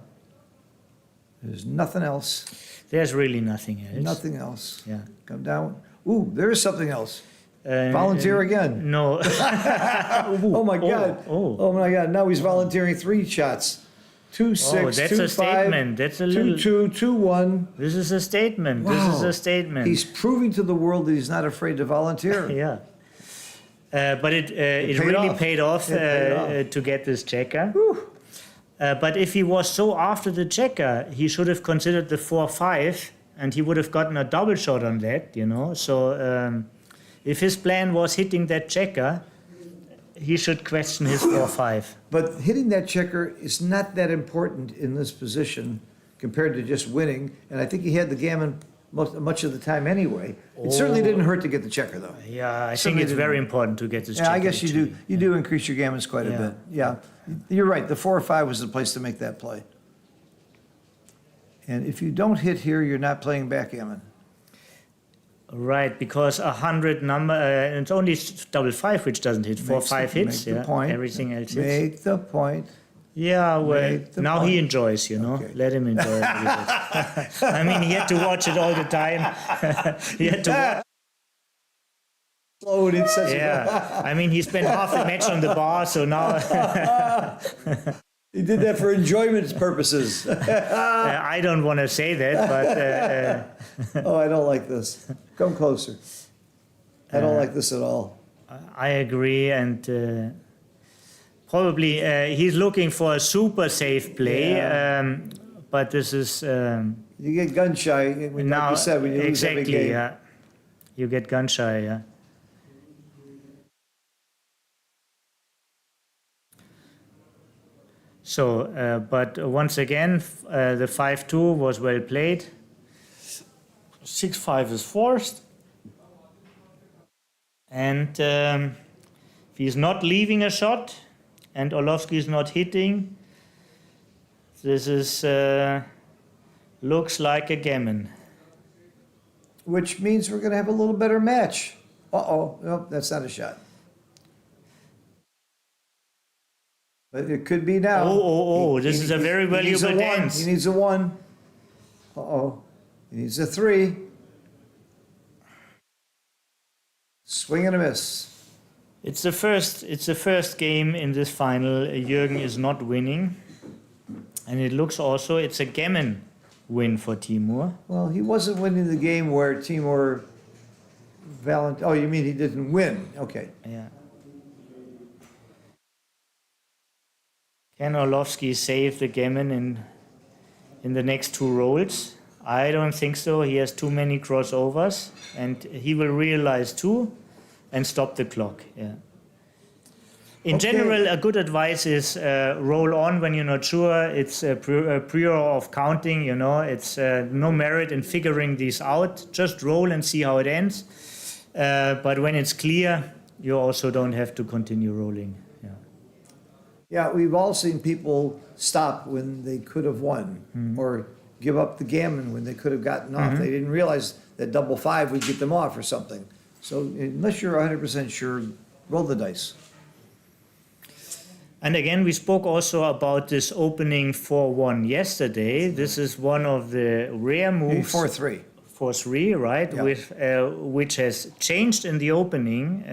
E: There's nothing else.
F: There's really nothing else.
E: Nothing else.
F: Yeah.
E: Come down. Ooh, there is something else. Volunteer again.
F: No.
E: Oh my God. Oh my God. Now he's volunteering 3 shots. 2, 6,
F: that's
E: 2,
F: a
E: 5,
F: statement. That's a
E: 2,
F: little.
E: 2, 2, 1.
F: This is a statement. This is
E: Wow.
F: a statement.
E: He's proving to the world that he's not afraid to volunteer.
F: Yeah. But it
E: paid
F: really
E: off.
F: paid off,
E: It paid off.
F: to get this checker. But if he was so after the checker, he should have considered the 4-5, and he would have gotten a double shot on that, So if his plan was hitting that checker, he should question his 4-5.
E: But hitting that checker is not that important in this position compared to just winning. And I think he had the gammon much of the time anyway. It certainly didn't hurt to get the checker, though.
F: Yeah, I think
E: Certainly
F: it's
E: didn't.
F: very important to get this
E: Yeah, I
F: check
E: guess you do.
F: actually.
E: You do increase your gammons quite a
F: Yeah.
E: bit. Yeah, you're right. The 4 or 5 was the place to make that play. And if you don't hit here, you're not playing backgammon.
F: Right, because 100 number, it's only double 5 which doesn't hit. 4, 5 hits.
E: Make the
F: Yeah,
E: point.
F: everything else hits.
E: Make the point.
F: Yeah, well,
E: Make the
F: now
E: point.
F: he enjoys, you know.
E: Okay.
F: Let him enjoy it a little bit. I mean, he had to watch it all the time. He had to watch.
E: Slow it in such
F: Yeah, I mean, he spent half the match on the bar, so now
E: He did that for enjoyment purposes.
F: I don't want to say that, but
E: Oh, I don't like this. Come closer. I don't like this at all.
F: I agree, and probably he's looking for a super safe play,
E: Yeah.
F: but this is
E: You get gun shy, like
F: now
E: you said, when you lose every
F: exactly.
E: game.
F: Yeah, you get gun shy. Yeah. So, but once again, the 5-2 was well played. 6-5 is forced. And if he's not leaving a shot and Orlovsky is not hitting, this is looks like a gammon.
E: Which means we're going to have a little better match. Uh-oh. Nope, that's not a shot. But it could be now.
F: Oh, this is a very
E: he needs
F: valuable
E: a 1.
F: dance.
E: He needs a 1. Uh-oh. He needs a 3. Swing and a miss.
F: It's the first game in this final. Jürgen is not winning. And it looks also, it's a gammon win for Timur.
E: Well, he wasn't winning the game where Timur Oh, you mean he didn't win? Okay.
F: Yeah. Can Orlovsky save the gammon in the next 2 rolls? I don't think so. He has too many crossovers, and he will realize too, and stop the clock. Yeah. In
E: Okay.
F: general, a good advice is roll on when you're not sure. It's a prior of counting. You know, it's no merit in figuring these out. Just roll and see how it ends. But when it's clear, you also don't have to continue rolling. Yeah.
E: Yeah, we've all seen people stop when they could have won, or give up the gammon when they could have gotten off. They didn't realize that double 5 would get them off or something. So unless you're 100% sure, roll the dice.
F: And again, we spoke also about this opening 4-1 yesterday. This is one of the rare moves.
E: 4-3.
F: 4-3, right?
E: Yeah.
F: With which has changed in the opening.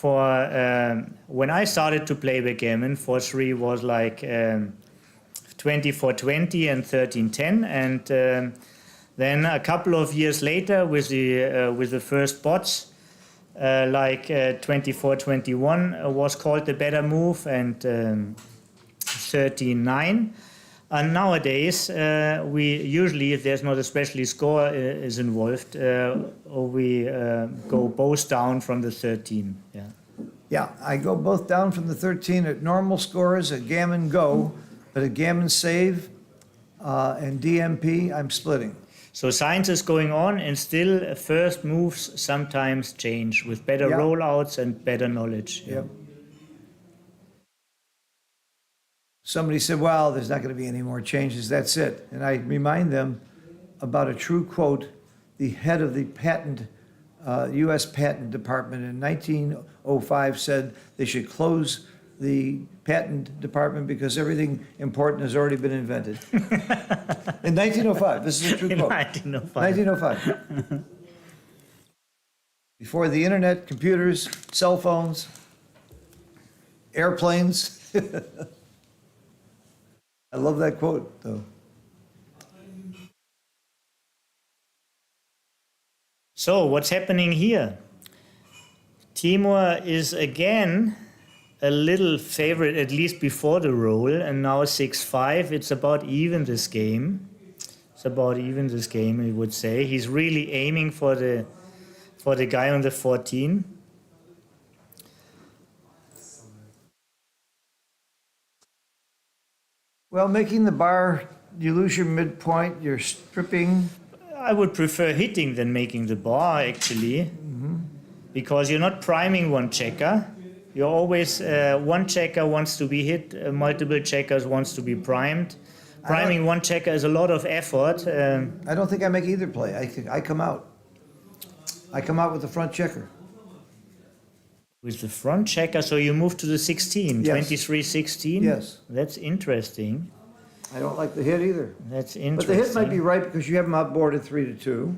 F: When I started to play backgammon, 4-3 was like 24-20 and 13-10, and then a couple of years later, with the first bots, like 24-21 was called the better move, and 13-9. And nowadays, we usually, if there's not a specialty score is involved, we go both down from the 13. Yeah.
E: Yeah, I go both down from the 13 at normal scores, at gammon go, but at gammon save and DMP, I'm splitting.
F: So science is going on, and still first moves sometimes change with better
E: Yeah.
F: rollouts and better knowledge.
E: Yep. Somebody said, well, there's not going to be any more changes, that's it. And I remind them about a true quote. The head of the U.S. Patent Department in 1905 said they should close the patent department because everything important has already been invented. In 1905, this is a true
F: In
E: quote.
F: 1905.
E: 1905. Before the internet, computers, cell phones, airplanes. I love that quote, though.
F: So what's happening here? Timur is again a little favorite, at least before the roll, and now 6-5. It's about even this game. It's about even this game, I would say. He's really aiming for the guy on the 14.
E: Well, making the bar, you lose your midpoint, you're stripping.
F: I would prefer hitting than making the bar, actually, because you're not priming one checker. You're always, one checker wants to be hit, multiple checkers wants to be primed. Priming one checker is a lot of effort.
E: I don't think I make either play. I come out. I come out with the front checker.
F: With the front checker, so you move to the 16,
E: Yes.
F: 23-16?
E: Yes.
F: That's interesting.
E: I don't like the hit either.
F: That's
E: But
F: interesting.
E: the hit might be right because you have them outboarded 3-2.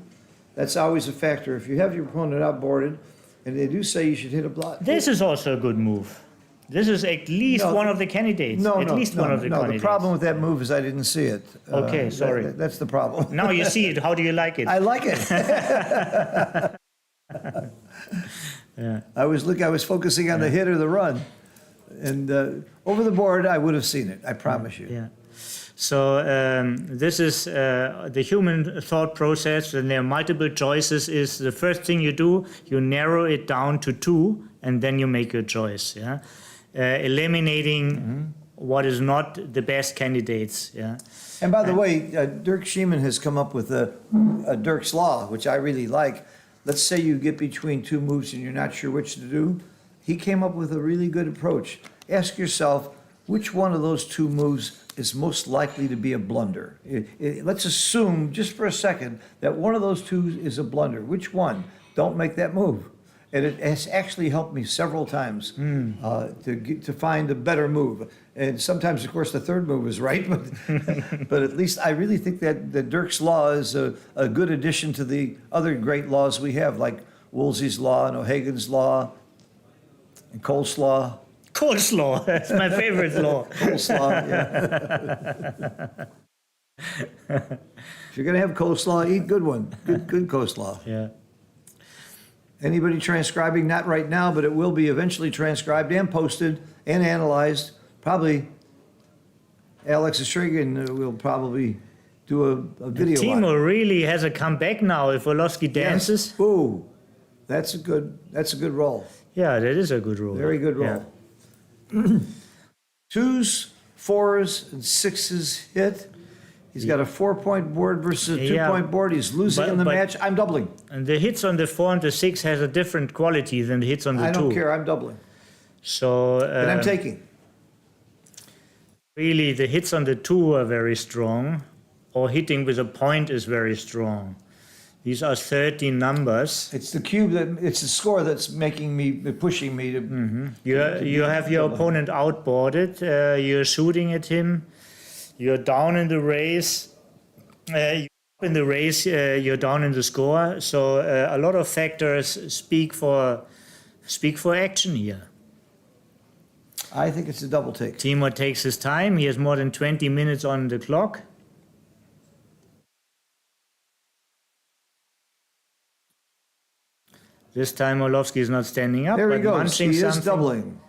E: That's always a factor. If you have your opponent outboarded, and they do say you should hit a block.
F: This is also a good move. This is at least
E: No,
F: one of the candidates.
E: No,
F: At
E: no,
F: least
E: no,
F: one of the
E: no.
F: candidates.
E: The problem with that move is I didn't see it.
F: Okay, sorry.
E: That's the problem.
F: Now you see it. How do you like it?
E: I like it.
F: Yeah.
E: I was focusing on the hit or the run, and over the board I would have seen it. I promise you.
F: Yeah. So this is the human thought process, and there are multiple choices. Is the first thing you do, you narrow it down to 2, and then you make your choice. Yeah, eliminating what is not the best candidates. Yeah.
E: And by the way, Dirk Schiemann has come up with a Dirk's Law, which I really like. Let's say you get between 2 moves and you're not sure which to do. He came up with a really good approach. Ask yourself, which one of those 2 moves is most likely to be a blunder? Let's assume, just for a second, that one of those 2 is a blunder. Which one? Don't make that move. And it has actually helped me several times to find a better move. And sometimes, of course, the third move is right, but at least I really think that Dirk's Law is a good addition to the other great laws we have, like Woolsey's Law and O'Hagan's Law and Cole's Law.
F: Coleslaw. That's my favorite law.
E: Coleslaw, yeah. If you're going to have coleslaw, eat good one. Good coleslaw.
F: Yeah.
E: Anybody transcribing, not right now, but it will be eventually transcribed and posted and analyzed. Probably Alex Estrigan will probably do a video on it.
F: Timo really has a comeback now if Orlovsky dances.
E: Yes. Ooh, that's a good roll.
F: Yeah, that is a good rule.
E: Very good
F: Yeah.
E: roll. 2s, 4s, and 6s hit. He's got a 4-point board versus a 2-point board. He's losing in the match. I'm doubling.
F: And the hits on the 4 and the 6 has a different quality than the hits on the 2.
E: I don't care. I'm doubling.
F: So
E: And I'm taking.
F: really, the hits on the 2 are very strong, or hitting with a point is very strong. These are 13 numbers.
E: It's the cube it's the score that's pushing me to.
F: You have your opponent outboarded. You're shooting at him. You're down in the race. You're down in the score. So a lot of factors speak for action here.
E: I think it's a double take.
F: Timo takes his time. He has more than 20 minutes on the clock. This time Orlovsky is not standing up,
E: There he
F: but
E: goes.
F: munching
E: He is
F: something.
E: doubling.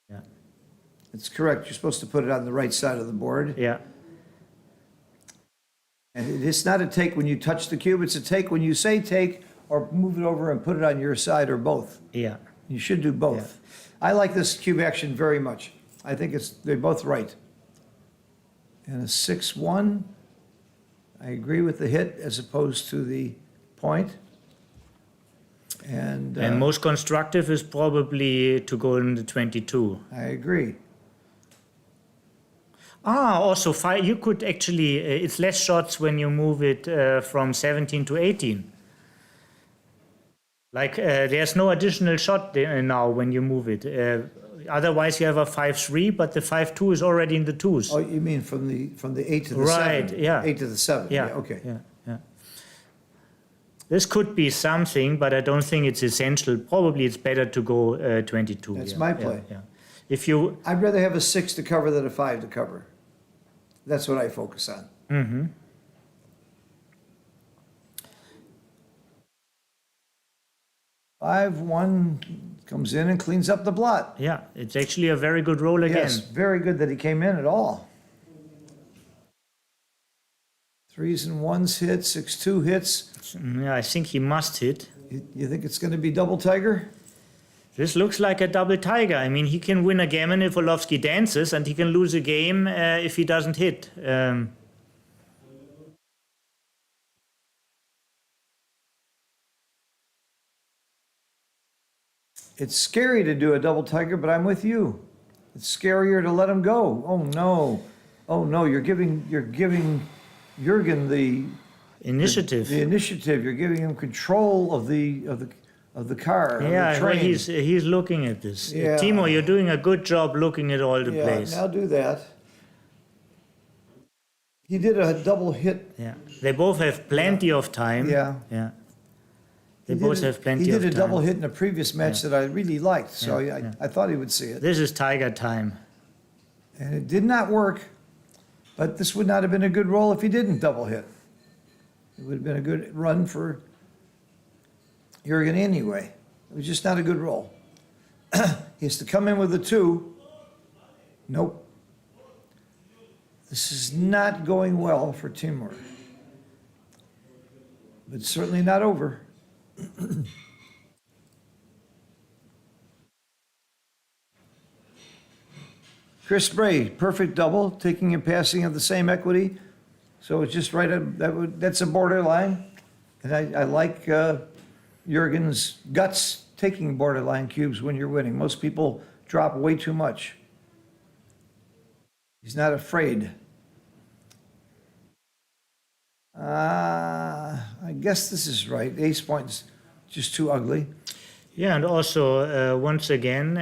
F: Yeah.
E: It's correct. You're supposed to put it on the right side of the board.
F: Yeah.
E: And it's not a take when you touch the cube. It's a take when you say take or move it over and put it on your side or both.
F: Yeah.
E: You should do both. I like this cube action very much. I think they're both right. And a 6-1, I agree with the hit as opposed to the point. And
F: most constructive is probably to go in the 22.
E: I agree.
F: Also, you could actually, it's less shots when you move it from 17 to 18. Like, there's no additional shot now when you move it. Otherwise, you have a 5-3, but the 5-2 is already in the 2s.
E: Oh, you mean from the 8 to the 7?
F: Right, yeah.
E: 8 to the 7.
F: Yeah,
E: Okay.
F: Yeah. This could be something, but I don't think it's essential. Probably it's better to go 22.
E: That's my play.
F: Yeah. If you,
E: I'd rather have a 6 to cover than a 5 to cover. That's what I focus on.
F: mm-hmm.
E: 5-1 comes in and cleans up the blot.
F: Yeah, it's actually a very good roll again.
E: Yes, very good that he came in at all. 3s and 1s hit, 6-2 hits.
F: Yeah, I think he must hit.
E: You think it's going to be double tiger?
F: This looks like a double tiger. I mean, he can win a gammon if Orlovsky dances, and he can lose a game if he doesn't hit.
E: it's scary to do a double tiger, but I'm with you. It's scarier to let him go. Oh no. Oh no, you're giving Jürgen the
F: Initiative.
E: the initiative. You're giving him control of the car. of
F: Yeah,
E: the
F: well,
E: train.
F: he's looking at this.
E: Yeah.
F: Timo, you're doing a good job looking at all the
E: Yeah,
F: plays.
E: now do that. He did a double hit.
F: Yeah, they both have plenty of time.
E: Yeah.
F: yeah. They
E: He
F: both
E: did a-
F: have plenty
E: He
F: of
E: did
F: time.
E: a double hit in a previous match that I really liked, so I thought he would see it.
F: This is Tiger time.
E: And it did not work, but this would not have been a good roll if he didn't double hit. It would have been a good run for Jürgen anyway. It was just not a good roll. He has to come in with a 2. Nope. This is not going well for Timur. But certainly not over. Chris Bray, perfect double, taking and passing of the same equity. So it's just right at, that's a borderline. And I like Jürgen's guts taking borderline cubes when you're winning. Most people drop way too much. He's not afraid. I guess this is right. Ace point's just too ugly.
F: Yeah, and also once again,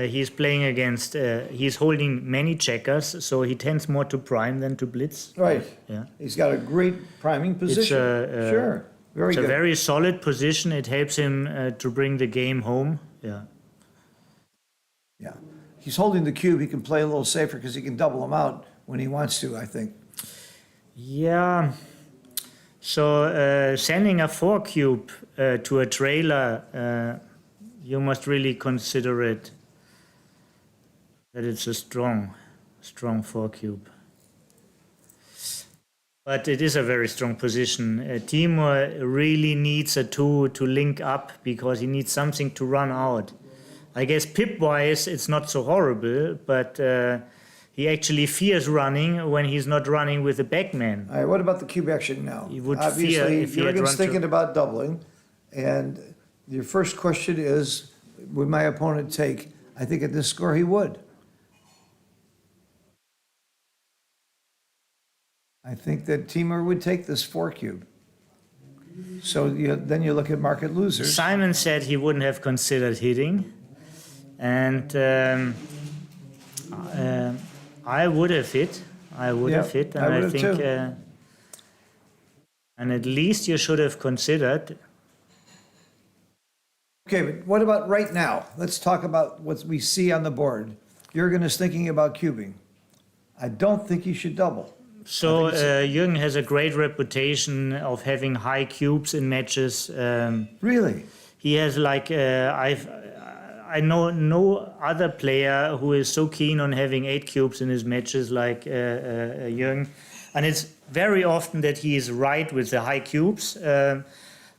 F: he's playing against. He's holding many checkers, so he tends more to prime than to blitz.
E: Right.
F: Yeah.
E: He's got a great priming position. Sure. Very
F: It's
E: good.
F: a very solid position. It helps him to bring the game home. Yeah.
E: Yeah. He's holding the cube. He can play a little safer because he can double them out when he wants to, I think.
F: Yeah. So sending a 4 cube to a trailer, you must really consider it that it's a strong 4 cube. But it is a very strong position. Timur really needs a 2 to link up because he needs something to run out. I guess pip-wise it's not so horrible, but he actually fears running when he's not running with the backman.
E: All right, what about the cube action now?
F: He would fear
E: Obviously,
F: if he had
E: Jürgen's
F: run to-
E: thinking about doubling. And your first question is, would my opponent take? I think at this score he would. I think that Timur would take this 4 cube. So then you look at market losers.
F: Simon said he wouldn't have considered hitting, and I would have hit. I would have hit, and
E: I
F: I,
E: would have
F: think,
E: too.
F: and at least you should have considered.
E: Okay, but what about right now? Let's talk about what we see on the board. Jürgen is thinking about cubing. I don't think he should double.
F: So Jürgen has a great reputation of having high cubes in matches.
E: Really?
F: He has like I know no other player who is so keen on having 8 cubes in his matches like Jürgen, and it's very often that he is right with the high cubes.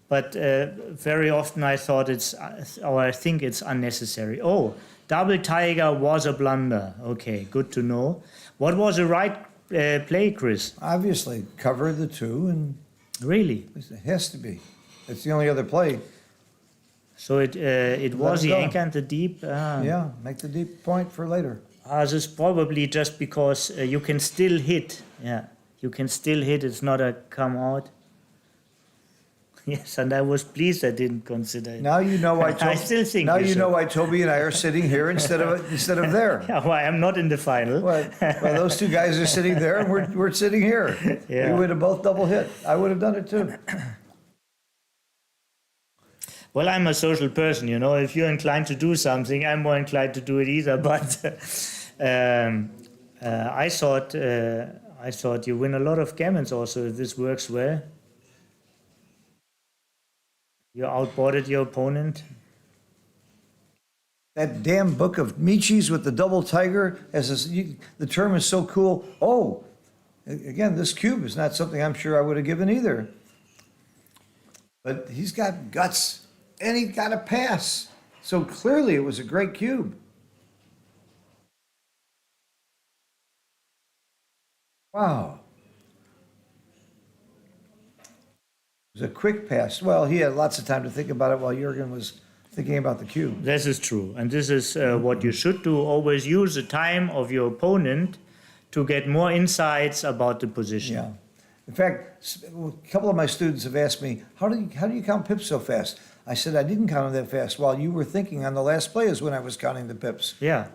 F: But very often I think it's unnecessary. Oh, double tiger was a blunder. Okay, good to know. What was the right play, Chris?
E: Obviously, cover the 2, and
F: Really?
E: it has to be. It's the only other play.
F: So it was
E: him
F: the
E: go.
F: anchor and the deep.
E: Yeah, make the deep point for later.
F: This is probably just because you can still hit. Yeah, you can still hit. It's not a come out. Yes, and I was pleased I didn't consider it.
E: Now you know why.
F: I still think
E: now
F: you
E: you
F: should.
E: know why Toby and I are sitting here instead of there.
F: Yeah, well, I'm not in the final.
E: Well, those 2 guys are sitting there, and we're sitting here.
F: Yeah.
E: We would have both double hit. I would have done it too.
F: Well, I'm a social person, you know. If you're inclined to do something, I'm more inclined to do it either. But I thought you win a lot of gammons also if this works well. You outboarded your opponent.
E: That damn book of Michis with the double tiger, the term is so cool. Oh, again, this cube is not something I'm sure I would have given either. But he's got guts, and he got a pass. So clearly it was a great cube. Wow. It was a quick pass. Well, he had lots of time to think about it while Jürgen was thinking about the cube.
F: This is true, and this is what you should do. Always use the time of your opponent to get more insights about the position.
E: Yeah. In fact, a couple of my students have asked me, how do you count pips so fast? I said, I didn't count them that fast while you were thinking on the last play is when I was counting the pips.
F: Yeah,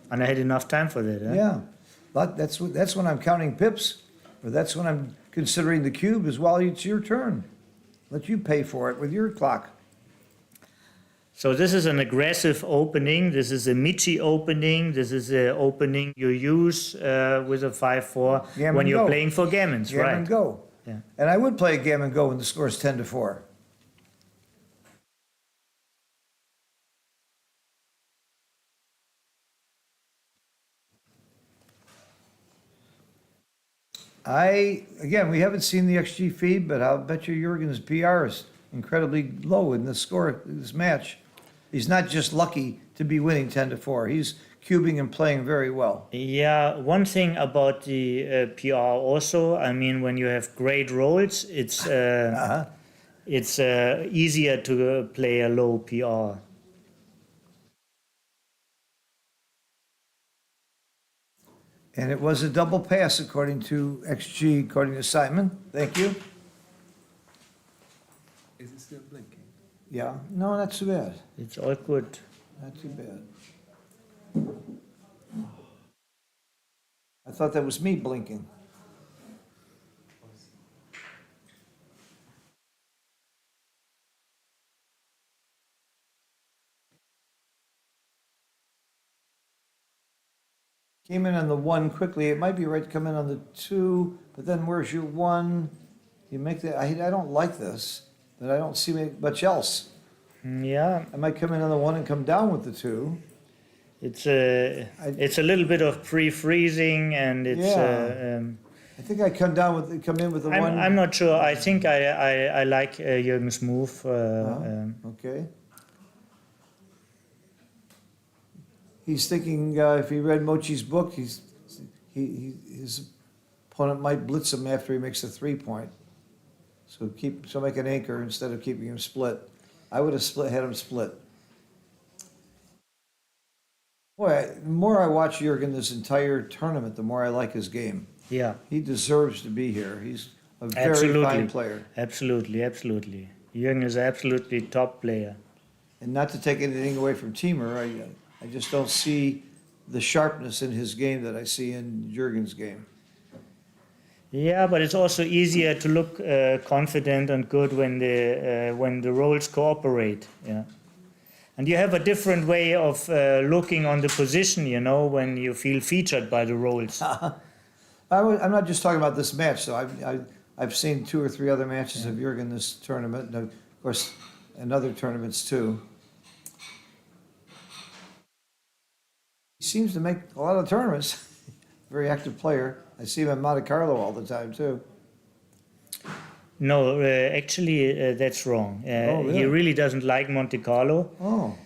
F: and I had enough time for that. Huh?
E: Yeah, but that's when I'm counting pips, or that's when I'm considering the cube is while it's your turn. Let you pay for it with your clock.
F: So this is an aggressive opening. This is a Michi opening. This is the opening you use with a 5-4
E: Gammon
F: when you're
E: go.
F: playing for gammons,
E: Gammon
F: right?
E: go.
F: Yeah.
E: And I would play a gammon go when the score is 10-4. Again, we haven't seen the XG feed, but I'll bet you Jurgen's PR is incredibly low in the score of this match. He's not just lucky to be winning 10-4. He's cubing and playing very well.
F: Yeah, one thing about the PR also, I mean, when you have great rolls, it's easier to play a low PR.
E: And it was a double pass according to XG, according to Simon. Thank you.
A: Is it still blinking?
E: Yeah, no, not too bad.
F: It's all good.
E: Not too bad. I thought that was me blinking. Came in on the 1 quickly. It might be right to come in on the 2, but then where's your 1? You make that. I don't like this, but I don't see much else.
F: Yeah,
E: I might come in on the 1 and come down with the 2.
F: it's a little bit of pre-freezing, and it's.
E: Yeah. I think I come in with the 1.
F: I'm not sure. I think I like Jürgen's move.
E: Okay. He's thinking if he read Mochi's book, his opponent might blitz him after he makes a 3-point. So make an anchor instead of keeping him split. I would have had him split. Boy, the more I watch Jürgen this entire tournament, the more I like his game.
F: Yeah.
E: He deserves to be here. He's a very
F: Absolutely.
E: fine player.
F: Absolutely, absolutely. Jürgen is absolutely top player.
E: And not to take anything away from Teamer, I just don't see the sharpness in his game that I see in Jürgen's game.
F: Yeah, but it's also easier to look confident and good when the roles cooperate. Yeah, and you have a different way of looking on the position. You know, when you feel featured by the roles.
E: I'm not just talking about this match, though. I've seen 2 or 3 other matches of Jürgen this tournament, and of course, in other tournaments too. He seems to make a lot of tournaments. Very active player. I see him in Monte Carlo all the time too.
F: No, actually, that's wrong.
E: Really?
F: He really doesn't like Monte Carlo.
E: Oh,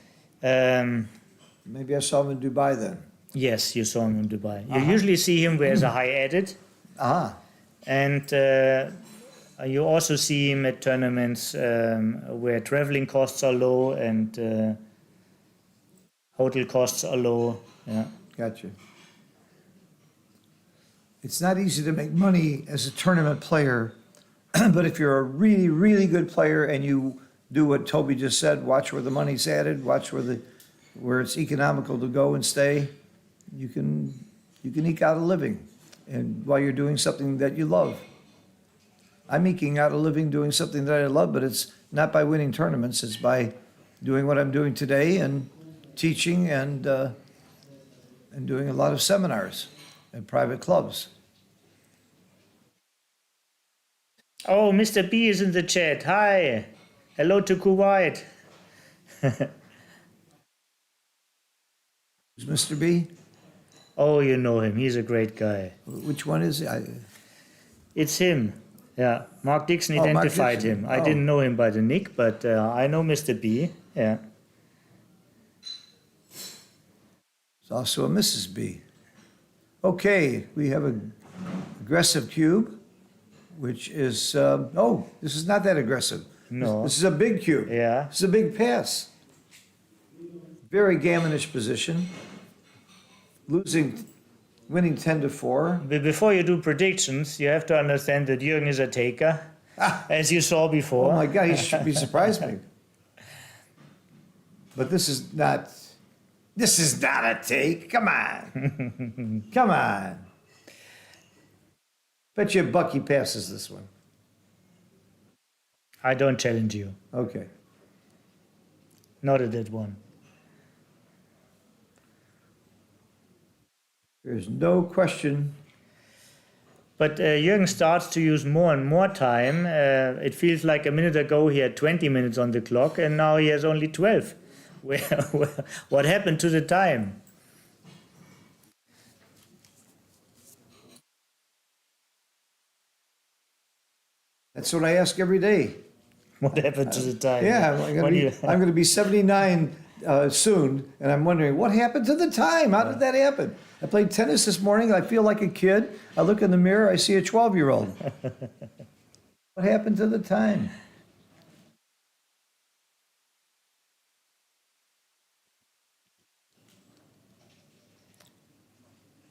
E: maybe I saw him in Dubai then.
F: Yes, you saw him in Dubai. You usually see him where there's a high edit. And you also see him at tournaments where traveling costs are low and hotel costs are low. Yeah.
E: Gotcha. It's not easy to make money as a tournament player, but if you're a really, really good player and you do what Toby just said, watch where the money's added, watch where it's economical to go and stay, you can eke out a living, and while you're doing something that you love. I'm eking out a living doing something that I love, but it's not by winning tournaments. It's by doing what I'm doing today and teaching and doing a lot of seminars and private clubs.
F: Oh, Mr. B is in the chat. Hi. Hello to Kuwait.
E: Who's Mr. B?
F: Oh, you know him. He's a great guy.
E: Which one is he?
F: It's him. Yeah. Mark Dixon
E: Mark
F: identified
E: Dixon.
F: him. I
E: Oh.
F: didn't know him by the nick, but I know Mr. B. Yeah.
E: There's also a Mrs. B. Okay, we have an aggressive cube, which is, this is not that aggressive.
F: No.
E: This is a big cube.
F: Yeah.
E: This is a big pass. very gammonish position, winning 10-4.
F: But before you do predictions, you have to understand that Jürgen is a taker, as you saw before.
E: Oh my God, he should be surprised me. But this is not a take. Come on. Come on. Bet you Bucky passes this one.
F: I don't challenge you.
E: Okay.
F: Not at that one.
E: There's no question.
F: But Jürgen starts to use more and more time. It feels like a minute ago he had 20 minutes on the clock, and now he has only 12. What happened to the time?
E: That's what I ask every day.
F: What happened to the time?
E: Yeah, I'm going to be 79 soon, and I'm wondering what happened to the time. How did that happen? I played tennis this morning. I feel like a kid. I look in the mirror. I see a 12-year-old. What happened to the time?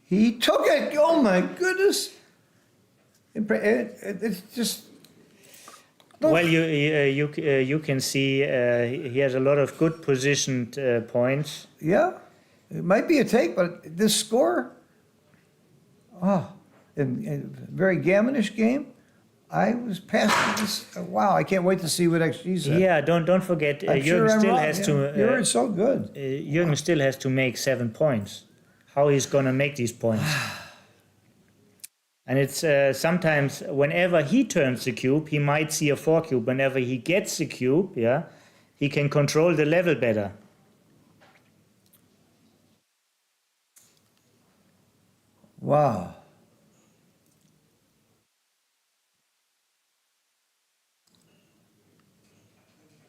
E: He took it. Oh my goodness! It's just.
F: Well, you can see he has a lot of good positioned points.
E: Yeah, it might be a take, but this score, in very gammonish game, I was passing this. Wow, I can't wait to see what XG said.
F: Yeah, don't forget,
E: I'm
F: Jürgen
E: sure I'm
F: still
E: wrong,
F: has
E: yeah.
F: to.
E: You're so good.
F: Jürgen still has to make 7 points. How he's gonna make these points? And it's sometimes whenever he turns the cube, he might see a 4 cube. Whenever he gets the cube, yeah, he can control the level better.
E: Wow.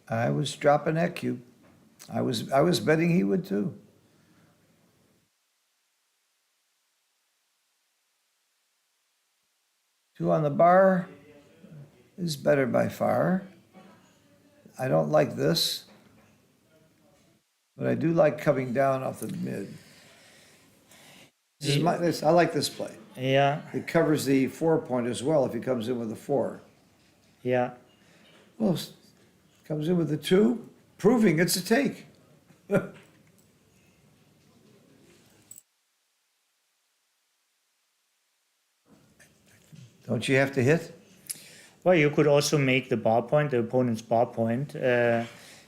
E: I was dropping that cube. I was betting he would too. Two on the bar is better by far. I don't like this, but I do like coming down off the mid. I like this play.
F: Yeah,
E: It covers the 4-point as well if he comes in with a 4.
F: yeah.
E: Well, comes in with a 2, proving it's a take. Don't you have to hit?
F: Well, you could also make the bar point, the opponent's bar point.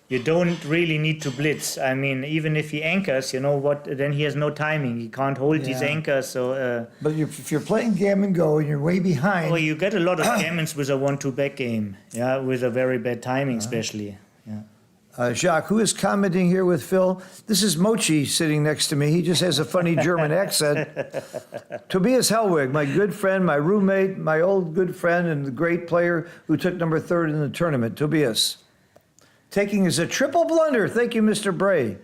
F: You don't really need to blitz. I mean, even if he anchors, you know what? Then he has no timing. He can't hold these
E: Yeah.
F: anchors. So,
E: But if you're playing gammon go and you're way behind,
F: well, you get a lot of gammons with a 1-2 back game. Yeah, with a very bad timing, especially. Yeah.
E: Jacques, who is commenting here with Phil? This is Mochi sitting next to me. He just has a funny German accent. Tobias Hellwig, my good friend, my roommate, my old good friend, and the great player who took number 3rd in the tournament. Tobias. Taking is a triple blunder. Thank you, Mr. Bray.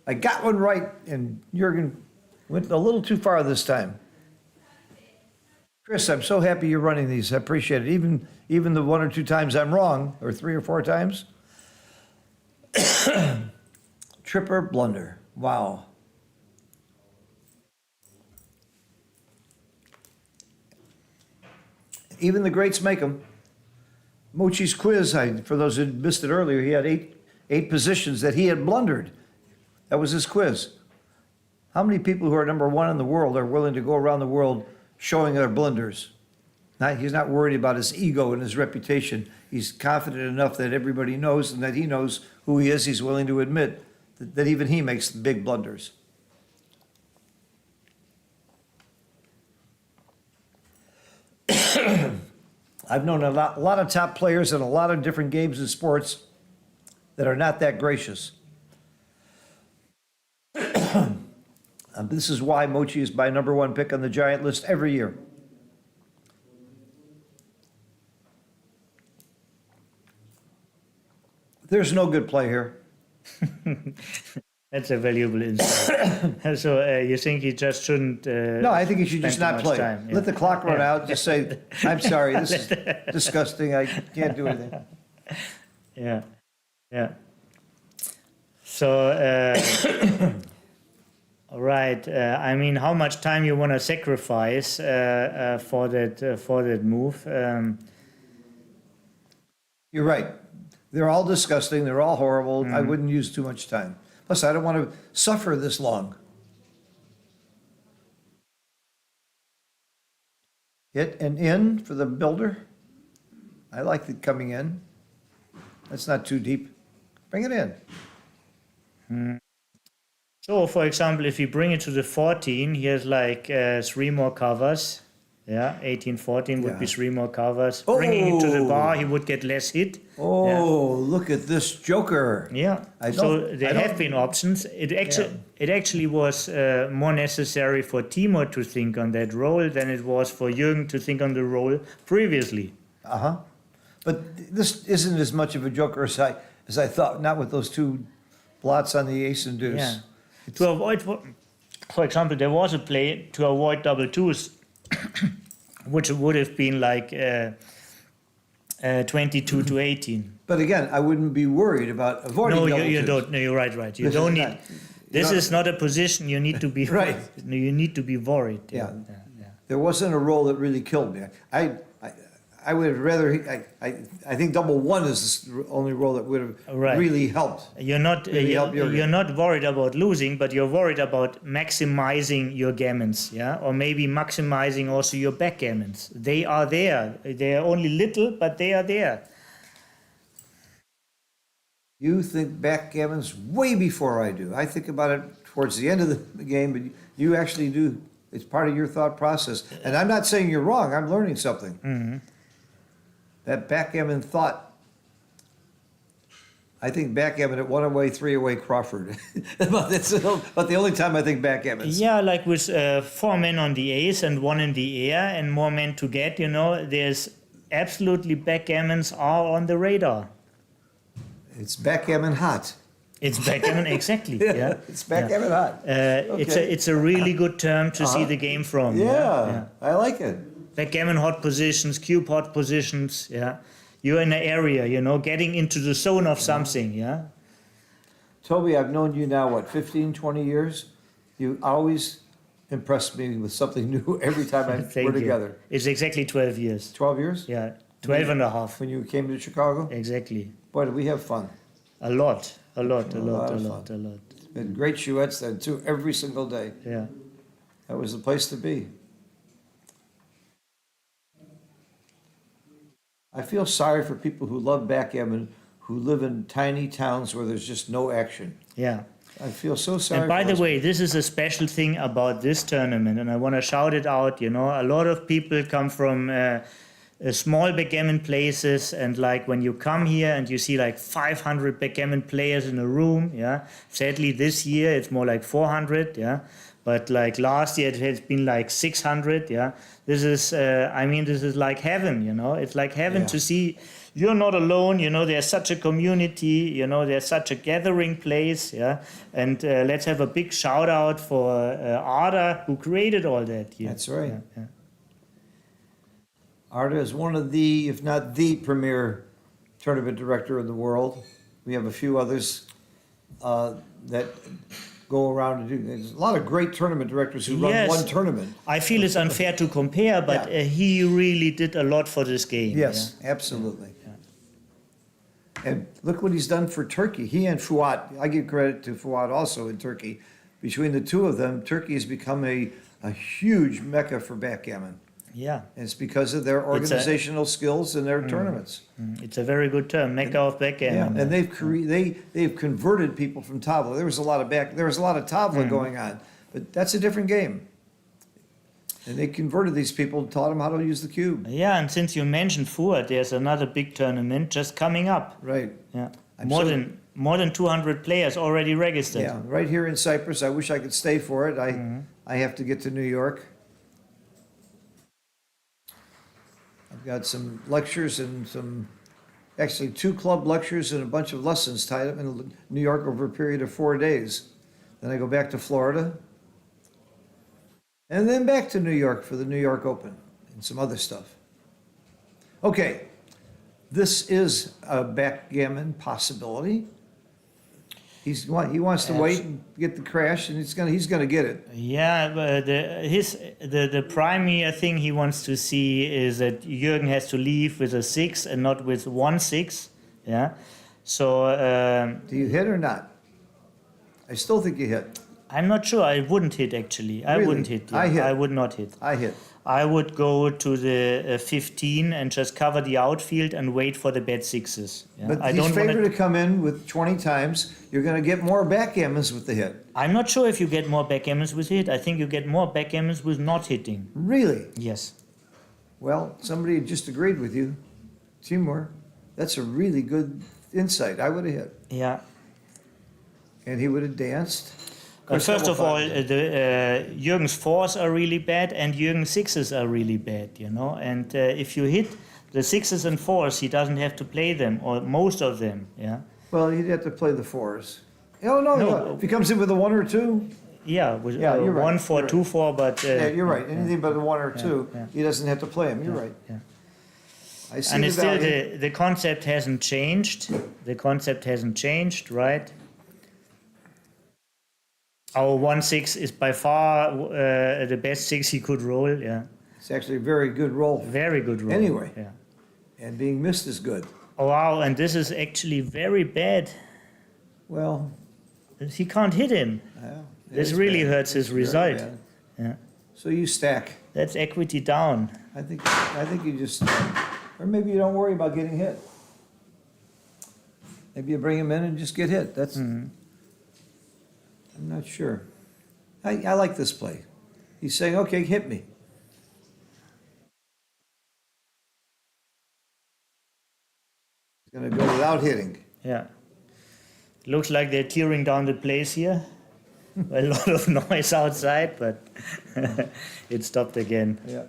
E: I got one right, and Jürgen went a little too far this time. Chris, I'm so happy you're running these. I appreciate it. Even the 1 or 2 times I'm wrong, or 3 or 4 times. Tripper blunder. Wow. Even the greats make them. Mochi's quiz, for those who missed it earlier, he had eight positions that he had blundered. That was his quiz. How many people who are number 1 in the world are willing to go around the world showing their blunders? He's not worried about his ego and his reputation. He's confident enough that everybody knows and that he knows who he is. He's willing to admit that even he makes big blunders. I've known a lot of top players in a lot of different games and sports that are not that gracious. This is why Mochi is my number 1 pick on the Giant list every year. There's no good play here.
F: That's a valuable insight. So you think he just shouldn't?
E: No, I think he should just
F: spend
E: not
F: too much
E: play.
F: time, yeah.
E: Let the clock run out. Just say, I'm sorry, this is disgusting. I can't do anything.
F: Yeah, yeah. So, all right. I mean, how much time you want to sacrifice for that move?
E: You're right. They're all disgusting. They're all horrible. I wouldn't use too much time. Plus, I don't want to suffer this long. Hit an in for the builder. I like it coming in. That's not too deep. Bring it in.
F: So, for example, if you bring it to the 14, here's like 3 more covers. Yeah, 18, 14 would be
E: Yeah.
F: 3 more covers. Bringing it to the
E: Oh.
F: bar, he would get less hit.
E: Oh, look at this joker.
F: Yeah.
E: I
F: So
E: don't-
F: there
E: I
F: have
E: don't-
F: been options. It actually was more necessary for Timo to think on that role than it was for Jürgen to think on the role previously.
E: Uh-huh. But this isn't as much of a joker as I thought, not with those 2 blots on the ace and deuce.
F: Yeah. To avoid, for example, there was a play to avoid double twos, which would have been like 22 to 18.
E: But again, I wouldn't be worried about avoiding
F: No,
E: double
F: you
E: twos.
F: don't. No, you're right. You
E: This
F: don't
E: is
F: need.
E: not-
F: This
E: not-
F: is not a position you need to be.
E: Right.
F: No, you need to be worried.
E: Yeah. There wasn't a roll that really killed me. I would rather, I think double 1 is the only roll that would have
F: Right.
E: really helped.
F: You're not.
E: Really help Jürgen.
F: You're not worried about losing, but you're worried about maximizing your gammons, yeah, or maybe maximizing also your backgammons. They are there. They are only little, but they are there.
E: You think backgammon's way before I do. I think about it towards the end of the game, but you actually do. It's part of your thought process. And I'm not saying you're wrong. I'm learning something.
F: Mm-hmm.
E: That backgammon thought. I think backgammon at 1 away, 3 away Crawford. That's about the only time I think backgammon's.
F: Yeah, like with 4 men on the ace and 1 in the air and more men to get, there's absolutely backgammons are on the radar.
E: It's backgammon hot.
F: It's backgammon, exactly. Yeah,
E: It's backgammon hot.
F: It's a really good term to see the game from.
E: Yeah, I like it.
F: Backgammon hot positions, cube hot positions. Yeah, you're in an area, getting into the zone of something. Yeah.
E: Toby, I've known you now, 15, 20 years? You always impress me with something new every time
F: Thank
E: we're
F: you.
E: together.
F: It's exactly 12 years.
E: 12 years?
F: Yeah, 12 and a half.
E: When you came to Chicago?
F: Exactly.
E: Boy, did we have fun.
F: A lot.
E: lot of Had great chouettes then too, every single day.
F: Yeah.
E: That was the place to be. I feel sorry for people who love backgammon, who live in tiny towns where there's just no action.
F: Yeah.
E: I feel so sorry.
F: And by
E: for
F: the
E: those
F: way, this is a special thing about this tournament, and I want to shout it out. A lot of people come from small backgammon places, and like when you come here and you see like 500 backgammon players in a room, yeah. Sadly, this year it's more like 400, yeah. But like last year it has been like 600, yeah. This is, this is like heaven, It's like heaven
E: Yeah.
F: to see. You're not alone, there's such a community, there's such a gathering place, yeah. And let's have a big shout out for Arda, who created all that here.
E: That's right.
F: Yeah.
E: Arda is one of the, if not the premier tournament director in the world. We have a few others that go around and do. There's a lot of great tournament directors who run
F: Yes.
E: one tournament.
F: I feel it's unfair to compare, but
E: Yeah.
F: he really did a lot for this game.
E: Yes, absolutely. And look what he's done for Turkey. He and Fuat, I give credit to Fuat also in Turkey. Between the two of them, Turkey has become a huge mecca for backgammon.
F: Yeah.
E: And it's because of their organizational skills and their tournaments.
F: It's a very good term, Mecca of
E: Yeah,
F: backgammon.
E: and they've converted people from tabla. There was a lot of tabla going on, but that's a different game. And they converted these people and taught them how to use the cube.
F: Yeah, and since you mentioned Fuad, there's another big tournament just coming up.
E: Right.
F: Yeah.
E: I'm
F: More
E: so-
F: than 200 players already registered.
E: Yeah, right here in Cyprus. I wish I could stay for it. I have to get to New York. I've got some lectures and actually 2 club lectures and a bunch of lessons tied up in New York over a period of 4 days. Then I go back to Florida. And then back to New York for the New York Open and some other stuff. Okay, this is a backgammon possibility. He wants to wait and get the crash, and he's gonna get it.
F: Yeah, but the primary thing he wants to see is that Jürgen has to leave with a 6 and not with 1-6. Yeah, so
E: Do you hit or not? I still think you hit.
F: I'm not sure. I wouldn't hit actually. I
E: Really?
F: wouldn't hit. Yeah.
E: I hit.
F: I would not hit.
E: I hit.
F: I would go to the 15 and just cover the outfield and wait for the bad 6s. Yeah?
E: But
F: I
E: he's
F: don't
E: favored
F: wanna,
E: to come in with 20 times. You're gonna get more backgammons with the hit.
F: I'm not sure if you get more backgammons with hit. I think you get more backgammons with not hitting.
E: Really?
F: Yes.
E: Well, somebody just agreed with you. Timur, that's a really good insight. I would have hit.
F: Yeah.
E: And he would have danced.
F: First of all, Jürgen's 4s are really bad and Jürgen's 6s are really bad, you know. And if you hit the 6s and 4s, he doesn't have to play them, or most of them, yeah.
E: Well, he'd have to play the 4s. Oh, no,
F: No.
E: if he comes in with a 1 or 2,
F: Yeah, with
E: Yeah, you're right.
F: 1-4,
E: You're
F: 2-4, but...
E: yeah, you're right. Anything but a 1 or 2,
F: yeah.
E: he doesn't have to play him. You're right.
F: Yeah.
E: I see
F: And
E: the
F: it's still
E: value.
F: the concept hasn't changed. The concept hasn't changed, right? Our 1-6 is by far the best 6 he could roll. Yeah,
E: It's actually a very good roll.
F: very good roll.
E: Anyway.
F: Yeah.
E: And being missed is good.
F: Oh, wow, and this is actually very bad.
E: Well,
F: He can't hit him.
E: yeah, it
F: This
E: is
F: really
E: bad.
F: hurts his
E: It's very
F: result.
E: bad.
F: Yeah,
E: So you stack.
F: that's equity down.
E: I think you just, or maybe you don't worry about getting hit. Maybe you bring him in and just get hit. That's, I'm not sure. I like this play. He's saying, okay, hit me. He's gonna go without hitting.
F: Yeah. Looks like they're tearing down the place here. A lot of noise outside, but it stopped again.
E: Yeah.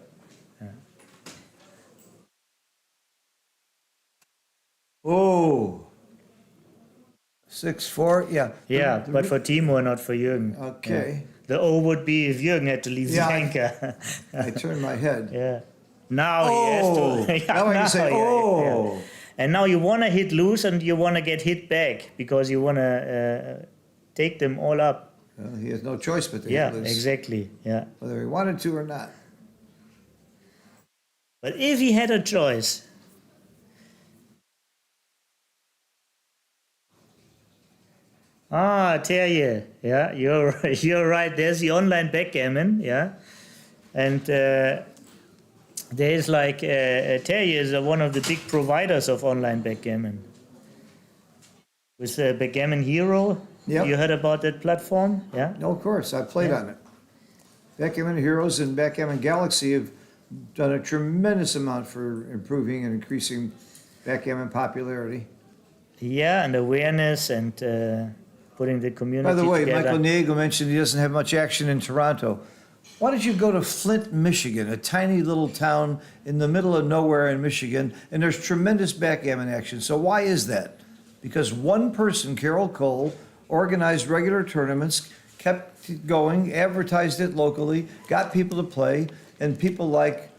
E: Oh. 6-4, yeah.
F: Yeah, but for Timur, not for Jürgen.
E: Okay.
F: The O would be if Jürgen had to leave
E: Yeah.
F: the anchor.
E: I turned my head.
F: Yeah. Now he
E: Oh,
F: has to.
E: now I can say,
F: yeah,
E: oh.
F: yeah. And now you want to hit loose and you want to get hit back because you want to take them all up.
E: Well, he has no choice but to
F: Yeah,
E: hit loose,
F: exactly. Yeah.
E: whether he wanted to or not.
F: But if he had a choice, Terje, yeah, you're right. There's the online backgammon, yeah, and there's like Terje is one of the big providers of online backgammon. With Backgammon Hero,
E: Yep.
F: you heard about that platform, yeah?
E: No, of course, I played
F: Yeah.
E: on it. Backgammon Heroes and Backgammon Galaxy have done a tremendous amount for improving and increasing backgammon popularity.
F: Yeah, and awareness and putting the community
E: By the way,
F: together.
E: Michael Niego mentioned he doesn't have much action in Toronto. Why don't you go to Flint, Michigan, a tiny little town in the middle of nowhere in Michigan, and there's tremendous backgammon action. So why is that? Because one person, Carol Cole, organized regular tournaments, kept it going, advertised it locally, got people to play, and people like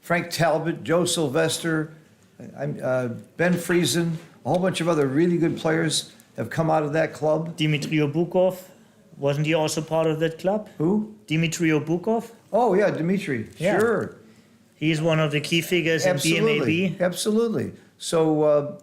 E: Frank Talbot, Joe Sylvester, Ben Friesen, a whole bunch of other really good players have come out of that club.
F: Dmitry Obukov, wasn't he also part of that club?
E: Who?
F: Dmitry Obukov?
E: Oh, yeah, Dimitri.
F: Yeah.
E: Sure.
F: He's one of the key figures in
E: Absolutely.
F: BMAB.
E: Absolutely. So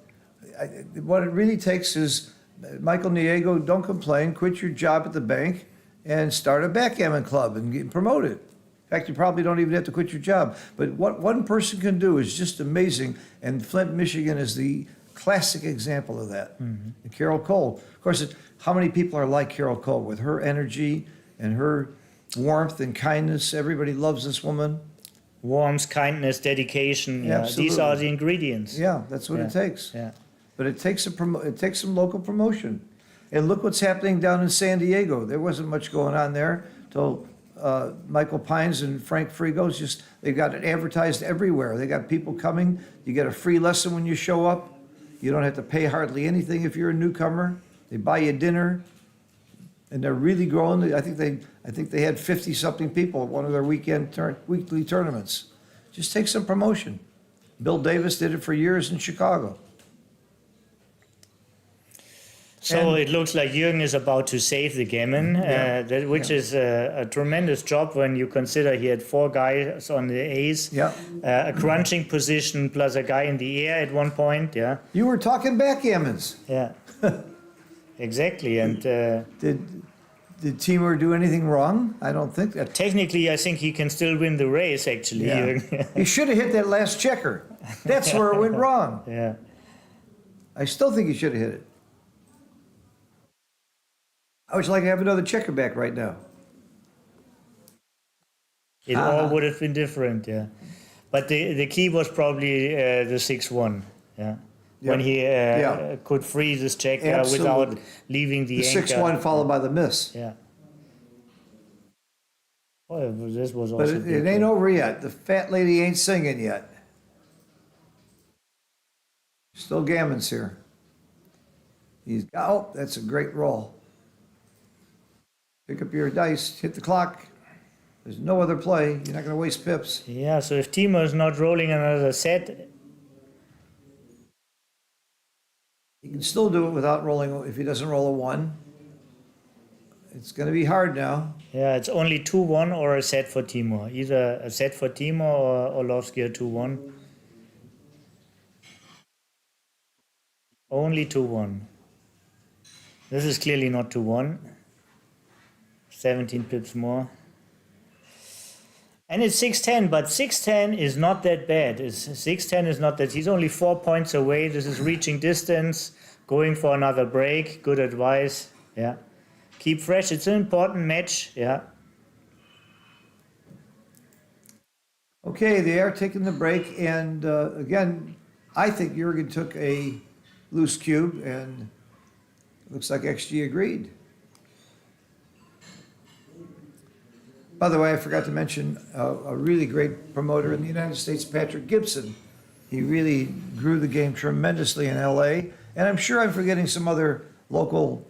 E: what it really takes is Michael Niego, don't complain, quit your job at the bank and start a backgammon club and get promoted. In fact, you probably don't even have to quit your job. But what one person can do is just amazing. And Flint, Michigan is the classic example of that. And Carol Cole. Of course, how many people are like Carol Cole with her energy and her warmth and kindness? Everybody loves this woman.
F: Warmth, kindness, dedication. Yeah, these
E: Absolutely.
F: are the ingredients.
E: Yeah, that's what it takes.
F: Yeah.
E: But it takes it takes some local promotion. And look what's happening down in San Diego. There wasn't much going on there till Michael Pines and Frank Frigos just, they got it advertised everywhere. They got people coming. You get a free lesson when you show up. You don't have to pay hardly anything if you're a newcomer. They buy you dinner. And they're really growing. I think they had 50-something people at one of their weekly tournaments. Just take some promotion. Bill Davis did it for years in Chicago.
F: So
E: And-
F: it looks like Jürgen is about to save the gammon, which is a tremendous job when you consider he had 4 guys on the ace,
E: Yeah.
F: A crunching position plus a guy in the air at one point. Yeah,
E: You were talking backgammons.
F: yeah, exactly. And
E: Did Timur do anything wrong? I don't think that.
F: technically, I think he can still win the race. Actually,
E: Yeah.
F: Jürgen.
E: He should have hit that last checker. That's where it went wrong.
F: yeah.
E: I still think he should have hit it. I would like to have another checker back right now.
F: It all would have been different. Yeah, but the key was probably the 6-1. Yeah. When he
E: Yeah.
F: could freeze his checker
E: Absolutely.
F: without leaving the
E: The
F: anchor.
E: 6-1 followed by the miss.
F: Yeah. Oh, this was
E: But
F: also.
E: it
F: big.
E: ain't over yet. The fat lady ain't singing yet. Still gammons here. Oh, that's a great roll. Pick up your dice, hit the clock. There's no other play. You're not going to waste pips.
F: Yeah, so if Timo is not rolling another set,
E: He can still do it without rolling, if he doesn't roll a 1. It's going to be hard now.
F: yeah, it's only 2-1 or a set for Timo. Either a set for Timo or Orlovsky a 2-1. Only 2-1. This is clearly not 2-1. 17 pips more. And it's 6-10, but 6-10 is not that bad. 6-10 is not that. He's only 4 points away. This is reaching distance, going for another break. Good advice. Yeah. Keep fresh. It's an important match. Yeah.
E: Okay, they are taking the break, and again, I think Jurgen took a loose cube, and it looks like XG agreed. By the way, I forgot to mention a really great promoter in the United States, Patrick Gibson. He really grew the game tremendously in LA, and I'm sure I'm forgetting some other local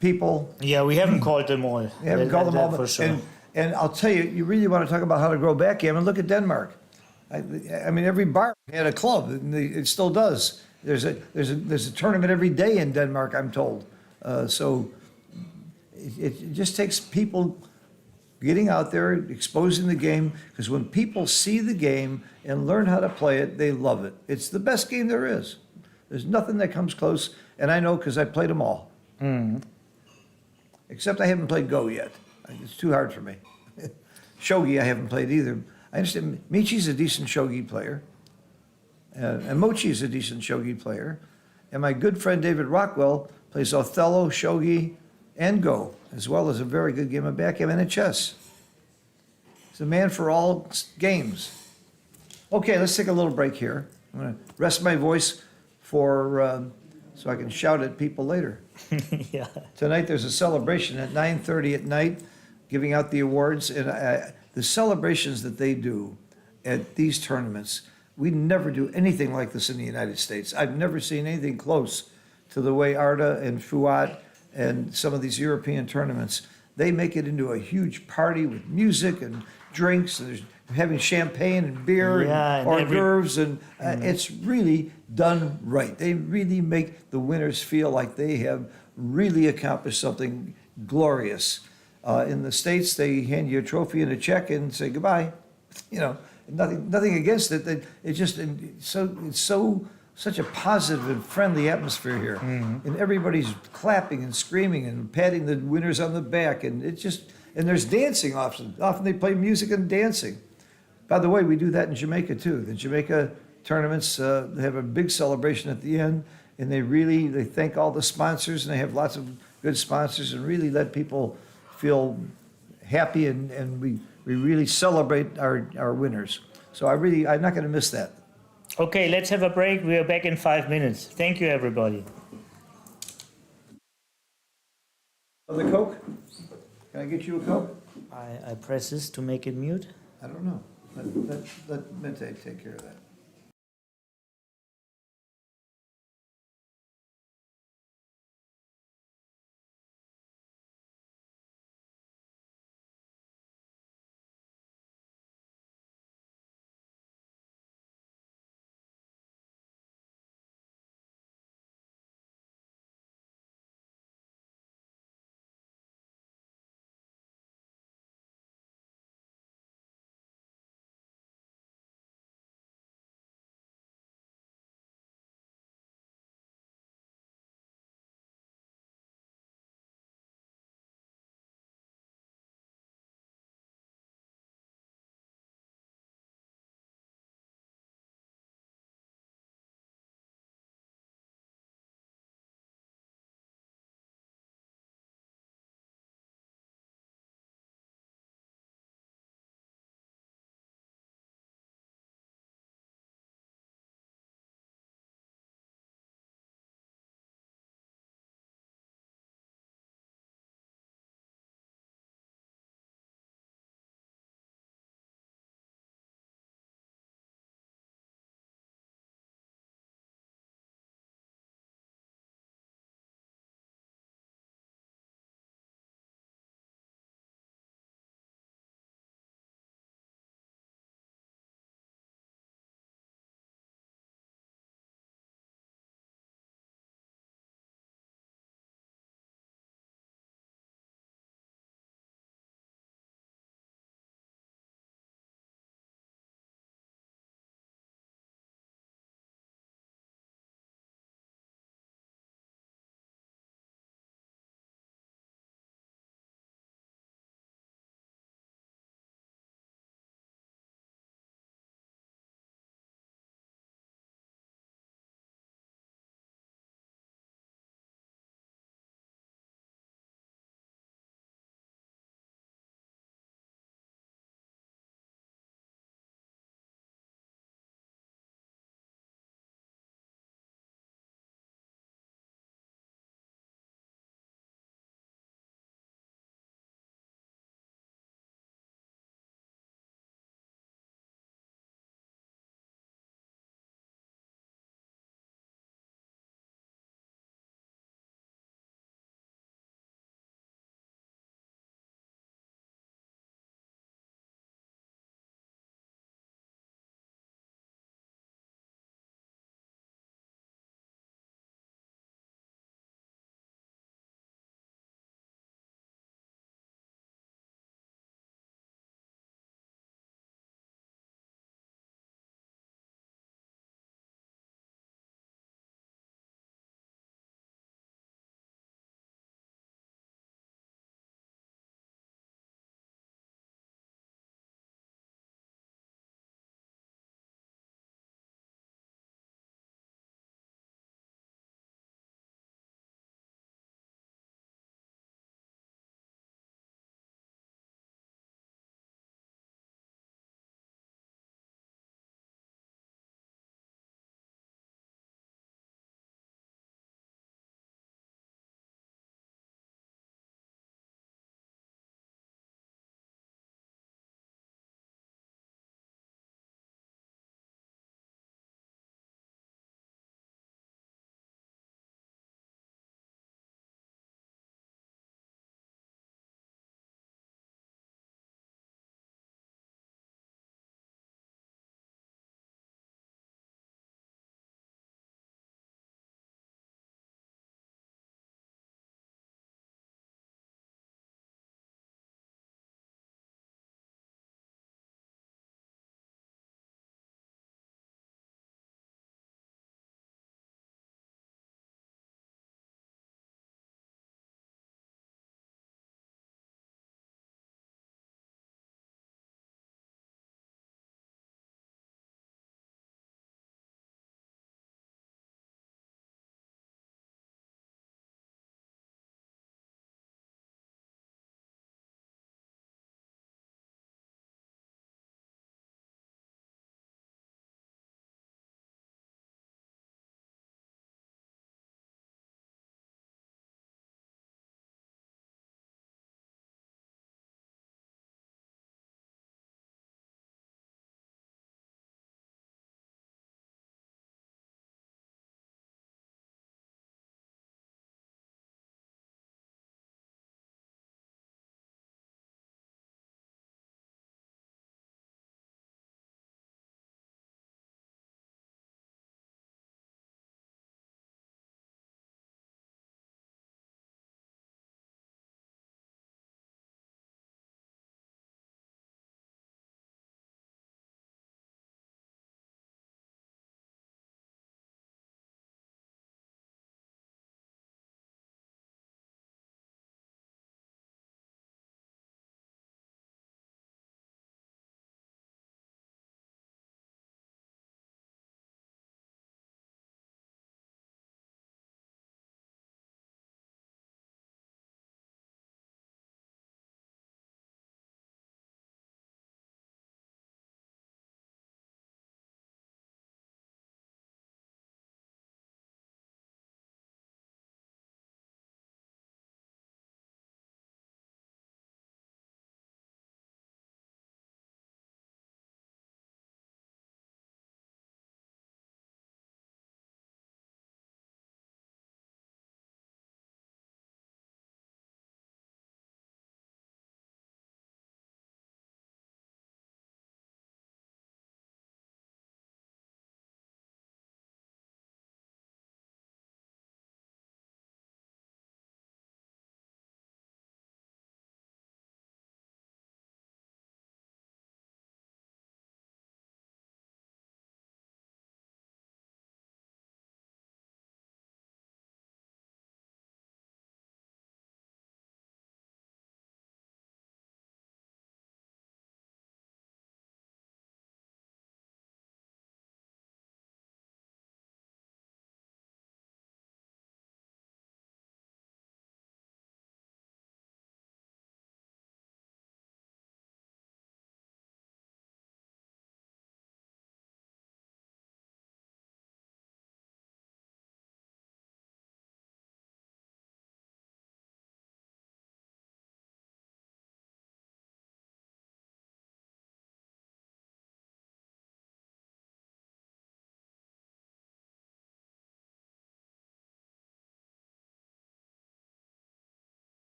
E: people.
F: Yeah, we haven't called them all.
E: You haven't called them all,
F: for
E: but,
F: sure.
E: and I'll tell you, you really want to talk about how to grow backgammon, look at Denmark. I mean, every bar had a club, and it still does. There's a tournament every day in Denmark, I'm told. So it just takes people getting out there, exposing the game, because when people see the game and learn how to play it, they love it. It's the best game there is. There's nothing that comes close, and I know because I played them all. Except I haven't played Go yet. It's too hard for me. Shogi I haven't played either. I understand Michi's a decent shogi player, and Mochi's a decent shogi player, and my good friend David Rockwell plays Othello, shogi, and Go, as well as a very good game of backgammon and chess. He's a man for all games. Okay, let's take a little break here. I'm going to rest my voice for so I can shout at people later.
F: Yeah.
E: Tonight there's a celebration at 9:30 at night, giving out the awards, and the celebrations that they do at these tournaments, we never do anything like this in the United States. I've never seen anything close to the way Arda and Fuat and some of these European tournaments, they make it into a huge party with music and drinks, and there's having champagne and beer
F: Yeah,
E: and
F: and
E: hors d'oeuvres, and it's really done right. They really make the winners feel like they have really accomplished something glorious. In the States, they hand you a trophy and a check and say goodbye. You know, nothing against it. It's just such a positive and friendly atmosphere here, and everybody's clapping and screaming and patting the winners on the back, and there's dancing often. Often they play music and dancing. By the way, we do that in Jamaica too. The Jamaica tournaments they have a big celebration at the end, and they thank all the sponsors, and they have lots of good sponsors, and really let people feel happy, and we really celebrate our winners. So I'm not going to miss that.
F: Okay, let's have a break. We are back in 5 minutes. Thank you, everybody.
E: Another Coke? Can I get you a Coke?
F: I press this to make it mute.
E: I don't know. Let Mente take care of that.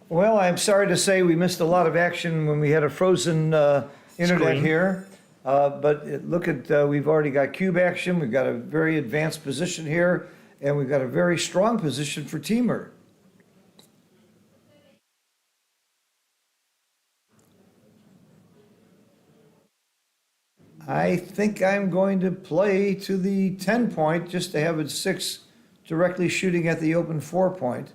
E: Well, I'm sorry to say we missed a lot of action when we had a frozen internet
F: Screen.
E: here. Look at, we've already got cube action, we've got a very advanced position here, and we've got a very strong position for Timur. I think I'm going to play to the 10 point just to have it 6 directly shooting at the open 4 point.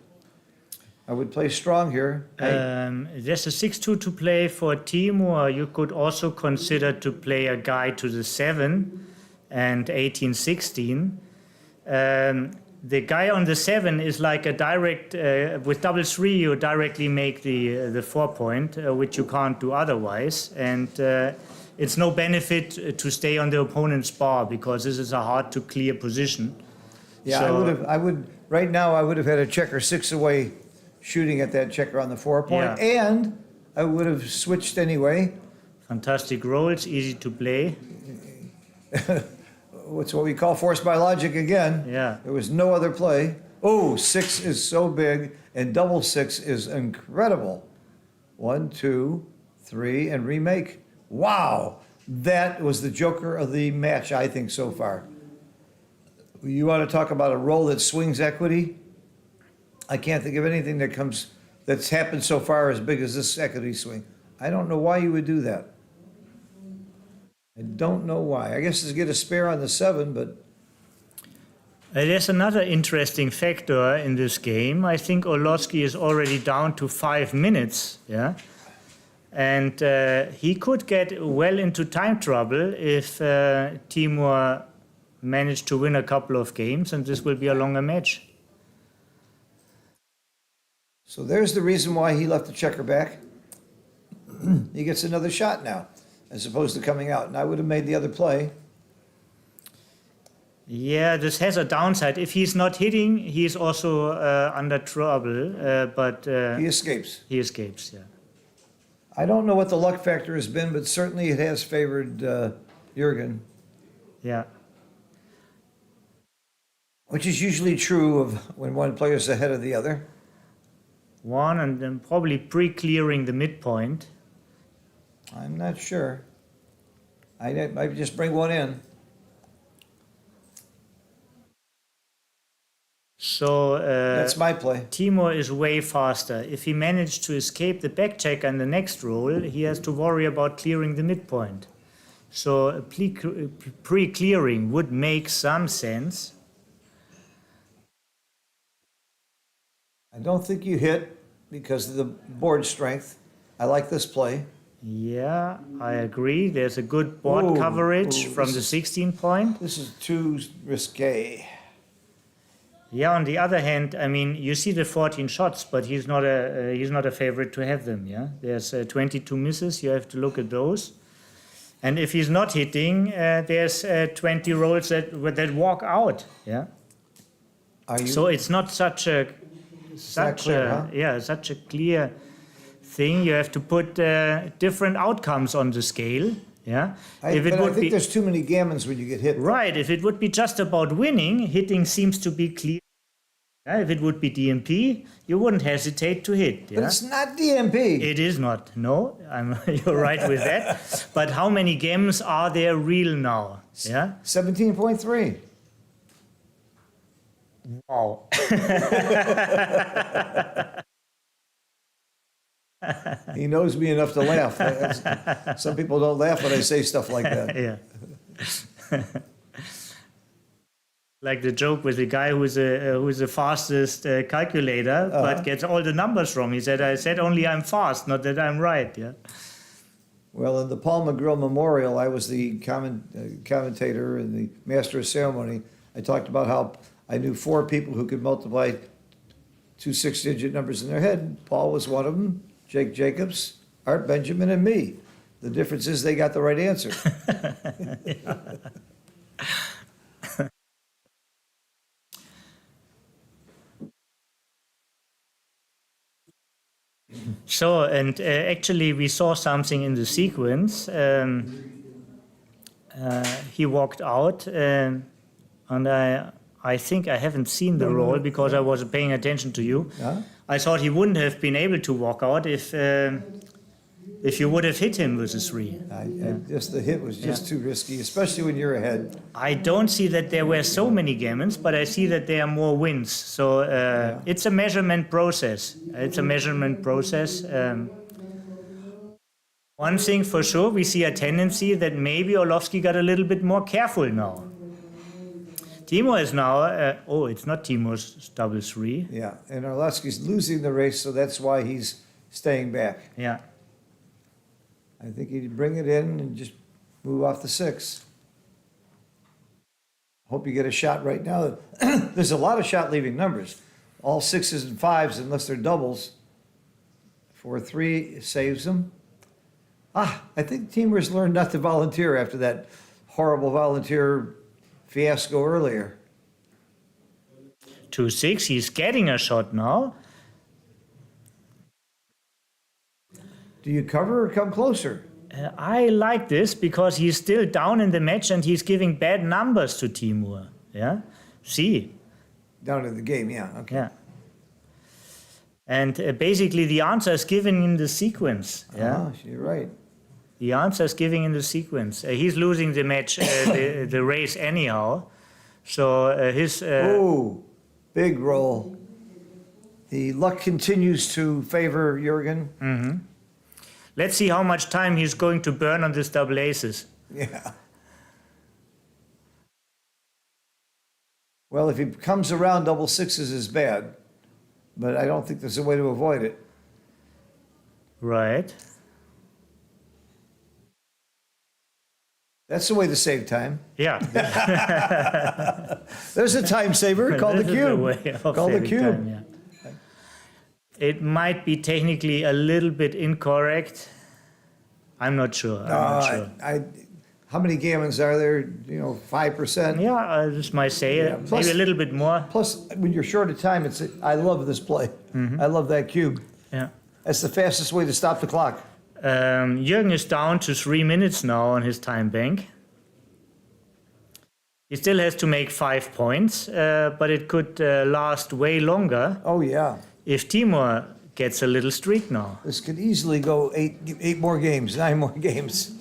E: I would play strong here.
F: There's a 6-2 to play for Timur. You could also consider to play a guy to the 7 and 18-16. The guy on the 7 is like a direct, with double 3 you directly make the 4 point, which you can't do otherwise. And it's no benefit to stay on the opponent's bar because this is a hard to clear position.
E: Yeah,
F: So-
E: right now I would have had a checker 6 away shooting at that checker on the 4 point,
F: Yeah.
E: and I would have switched anyway.
F: Fantastic rolls, easy to play.
E: What's what we call forced by logic again.
F: Yeah.
E: There was no other play. Oh, 6 is so big, and double 6 is incredible. 1, 2, 3, and remake. Wow, that was the joker of the match, I think, so far. You want to talk about a roll that swings equity? I can't think of anything that's happened so far as big as this equity swing. I don't know why you would do that. I don't know why. I guess to get a spare on the 7, but
F: There's another interesting factor in this game. I think Orlowski is already down to 5 minutes, yeah? And he could get well into time trouble if Timur managed to win a couple of games, and this will be a longer match.
E: so there's the reason why he left the checker back. He gets another shot now, as opposed to coming out. And I would have made the other play.
F: Yeah, this has a downside. If he's not hitting, he's also under trouble, but
E: He escapes.
F: he escapes, yeah.
E: I don't know what the luck factor has been, but certainly it has favored Jurgen,
F: Yeah.
E: which is usually true of when one player is ahead of the other.
F: One, and then probably pre-clearing the midpoint.
E: I'm not sure. I might just bring one in.
F: So
E: That's my play.
F: Timur is way faster. If he managed to escape the back check and the next roll, he has to worry about clearing the midpoint. So a pre-clearing would make some sense.
E: I don't think you hit because of the board strength. I like this play.
F: Yeah, I agree. There's a good board
E: Ooh,
F: coverage
E: ooh,
F: from
E: this
F: the
E: is-
F: 16 point.
E: This is too risque.
F: Yeah, on the other hand, I mean, you see the 14 shots, but he's not a favorite to have them, yeah? There's 22 misses, you have to look at those. And if he's not hitting, there's 20 rolls that walk out, yeah?
E: Are you?
F: So it's not such a
E: clear, huh?
F: yeah, such a clear thing. You have to put different outcomes on the scale, yeah?
E: I think there's too many gammons when you get hit.
F: Right, if it would be just about winning, hitting seems to be clear. Yeah, if it would be DMP, you wouldn't hesitate to hit.
E: But
F: Yeah?
E: it's not DMP.
F: It is not. No, you're right with that. But how many games are there real now? Yeah.
E: 17.3.
F: Wow.
E: He knows me enough to laugh. Some people don't laugh when I say stuff like that.
F: Yeah. Like the joke with the guy who's the fastest calculator, but gets all the numbers wrong. He said, "I said only I'm fast, not that I'm right." Yeah.
E: Well, in the Paul McGrill Memorial, I was the commentator and the master of ceremony. I talked about how I knew 4 people who could multiply 2 6-digit numbers in their head. Paul was one of them, Jake Jacobs, Art Benjamin, and me. The difference is they got the right answer.
F: So, and actually, we saw something in the sequence. He walked out, and I think I haven't seen the roll because I wasn't paying attention to you.
E: Yeah?
F: I thought he wouldn't have been able to walk out if you would have hit him with a 3.
E: Just the hit was just too risky, especially when you're ahead.
F: I don't see that there were so many gammons, but I see that there are more wins. So it's a measurement process. One thing for sure, we see a tendency that maybe Orlovsky got a little bit more careful now. Timur is now, it's not Timur's double 3.
E: Yeah, and Orlovsky's losing the race, so that's why he's staying back.
F: Yeah.
E: I think he'd bring it in and just move off the 6. Hope you get a shot right now. There's a lot of shot leaving numbers. All 6s and 5s, unless they're doubles. 4-3 saves them. I think Timur's learned not to volunteer after that horrible volunteer fiasco earlier.
F: 2-6, he's getting a shot now.
E: Do you cover or come closer?
F: I like this because he's still down in the match and he's giving bad numbers to Timur. Yeah, see.
E: Down in the game, yeah. Okay.
F: Yeah. And basically the answer is given in the sequence. Yeah,
E: You're right.
F: the answer is given in the sequence. He's losing the match, the race anyhow. So his.
E: Oh, big roll. The luck continues to favor Jürgen.
F: Mm-hmm. Let's see how much time he's going to burn on this double aces.
E: Yeah. Well, if he comes around double 6s is bad, but I don't think there's a way to avoid it.
F: Right.
E: That's the way to save time.
F: Yeah.
E: There's a time saver called the
F: This is a way
E: cube.
F: of
E: Called the
F: saving
E: cube.
F: time, yeah. It might be technically a little bit incorrect. I'm not sure.
E: How many gammons are there? 5%?
F: Yeah, I just might say
E: plus-
F: maybe a little bit more.
E: Plus, when you're short of time, I love this play. I love that cube.
F: Yeah.
E: That's the fastest way to stop the clock.
F: Jürgen is down to 3 minutes now on his time bank. He still has to make 5 points, but it could last way longer
E: Oh, yeah.
F: if Timur gets a little streak now.
E: This could easily go 8 more games, 9 more games.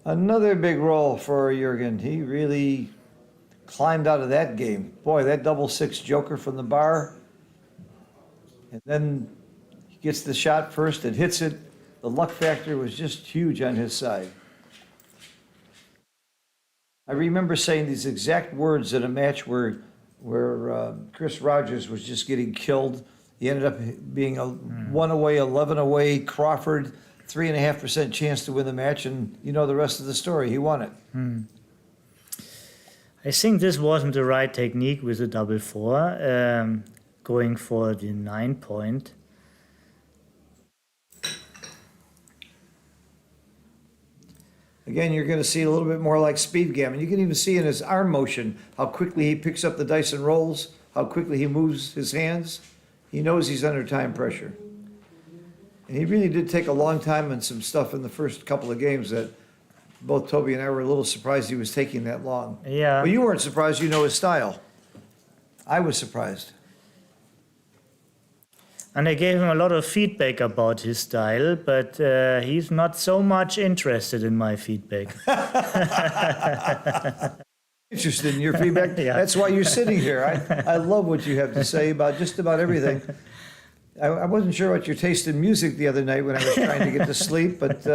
E: Another big roll for Jürgen. He really climbed out of that game. Boy, that double 6 joker from the bar. And then he gets the shot first and hits it. The luck factor was just huge on his side. I remember saying these exact words in a match where Chris Rogers was just getting killed. He ended up being a 1 away, 11 away. Crawford, 3.5% chance to win the match, and you know the rest of the story. He won it.
F: I think this wasn't the right technique with the double 4, going for the 9 point.
E: Again, you're going to see a little bit more like speed gammon. You can even see in his arm motion how quickly he picks up the dice and rolls, how quickly he moves his hands. He knows he's under time pressure. And he really did take a long time and some stuff in the first couple of games that both Toby and I were a little surprised he was taking that long.
F: Yeah.
E: Well, you weren't surprised, you know his style. I was surprised.
F: And I gave him a lot of feedback about his style, but he's not so much interested in my feedback.
E: Interested in your feedback?
F: Yeah.
E: That's why you're sitting here. I love what you have to say about just about everything. I wasn't sure what your taste in music the other night when I was trying to get to sleep, but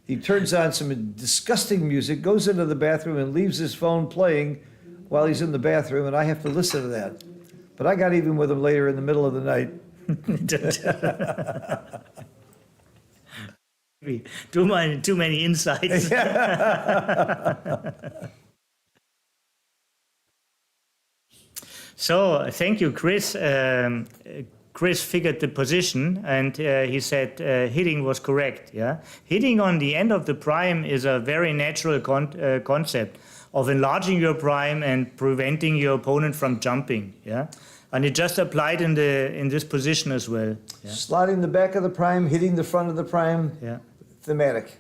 E: he turns on some disgusting music, goes into the bathroom and leaves his phone playing while he's in the bathroom, and I have to listen to that. But I got even with him later in the middle of the night.
F: Too many insights. So, thank you, Chris. Chris figured the position, and he said hitting was correct. Yeah, hitting on the end of the prime is a very natural concept of enlarging your prime and preventing your opponent from jumping. Yeah, and it just applied in this position as well. Yeah.
E: Slotting the back of the prime, hitting the front of the prime.
F: Yeah.
E: Thematic.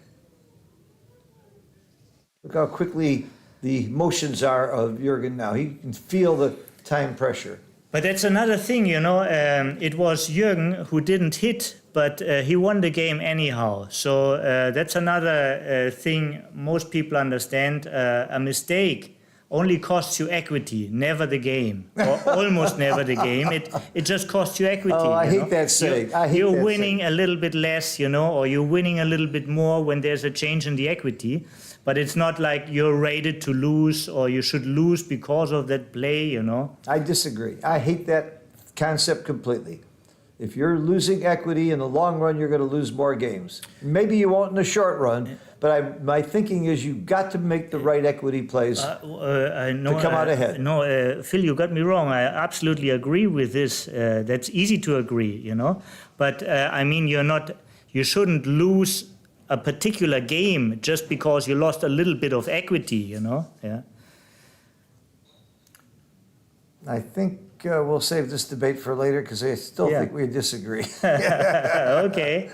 E: Look how quickly the motions are of Jürgen now. He can feel the time pressure.
F: But that's another thing, you know. It was Jürgen who didn't hit, but he won the game anyhow. So that's another thing most people understand. A mistake only costs you equity, never the game, or almost never the game. It just costs you equity.
E: Oh, I
F: you
E: hate
F: know?
E: that saying. I hate
F: You're
E: that
F: winning
E: saying.
F: a little bit less, you know, or you're winning a little bit more when there's a change in the equity. But it's not like you're rated to lose or you should lose because of that play, you know.
E: I disagree. I hate that concept completely. If you're losing equity in the long run, you're going to lose more games. Maybe you won't in the short run, but my thinking is you've got to make the right equity plays to come out ahead.
F: No, Phil, you got me wrong. I absolutely agree with this. That's easy to agree, you know. But I mean, you shouldn't lose a particular game just because you lost a little bit of equity, you know. Yeah.
E: I think we'll save this debate for later because I still
F: Yeah.
E: think we disagree.
F: Okay.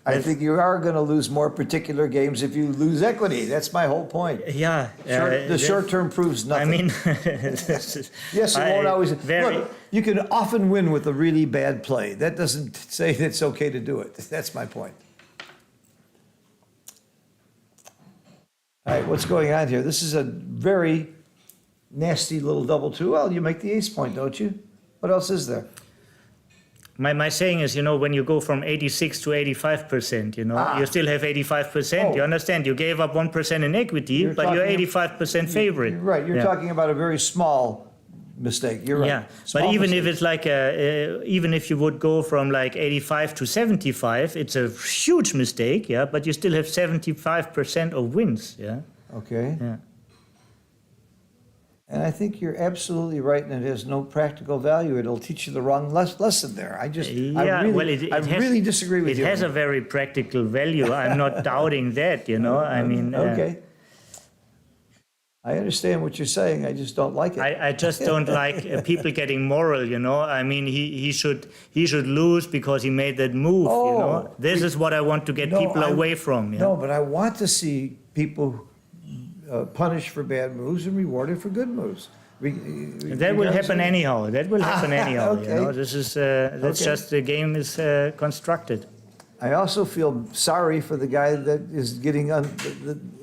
E: I think you are going to lose more particular games if you lose equity. That's my whole point.
F: Yeah.
E: The short term proves
F: I
E: nothing.
F: mean,
E: Yes, it won't always.
F: Very.
E: Look, you can often win with a really bad play. That doesn't say it's okay to do it. That's my point. All right, what's going on here? This is a very nasty little double two. Well, you make the ace point, don't you? What else is there?
F: My saying is, you know, when you go from 86 to 85%, you know, you still have 85%.
E: Oh.
F: You understand? You gave up 1% in equity, but you're 85% favorite.
E: You're right. You're
F: Yeah.
E: talking about a very small mistake. You're right.
F: Yeah, but
E: Small
F: even
E: mistake.
F: if it's like even if you would go from like 85 to 75, it's a huge mistake. Yeah, but you still have 75% of wins. Yeah.
E: Okay.
F: Yeah.
E: And I think you're absolutely right, and it has no practical value. It'll teach you the wrong lesson there. I really disagree with you.
F: It has a very practical value. I'm not doubting that. You know, I mean.
E: Okay. I understand what you're saying. I just don't like it.
F: I just don't like people getting moral, you know. I mean, he should lose because he made that move, you know. This is what I want to get people away from. You know?
E: No, but I want to see people punished for bad moves and rewarded for good moves.
F: That will happen anyhow. That will happen anyhow.
E: Okay.
F: You know, this is that's
E: Okay.
F: just the game is constructed.
E: I also feel sorry for the guy that is getting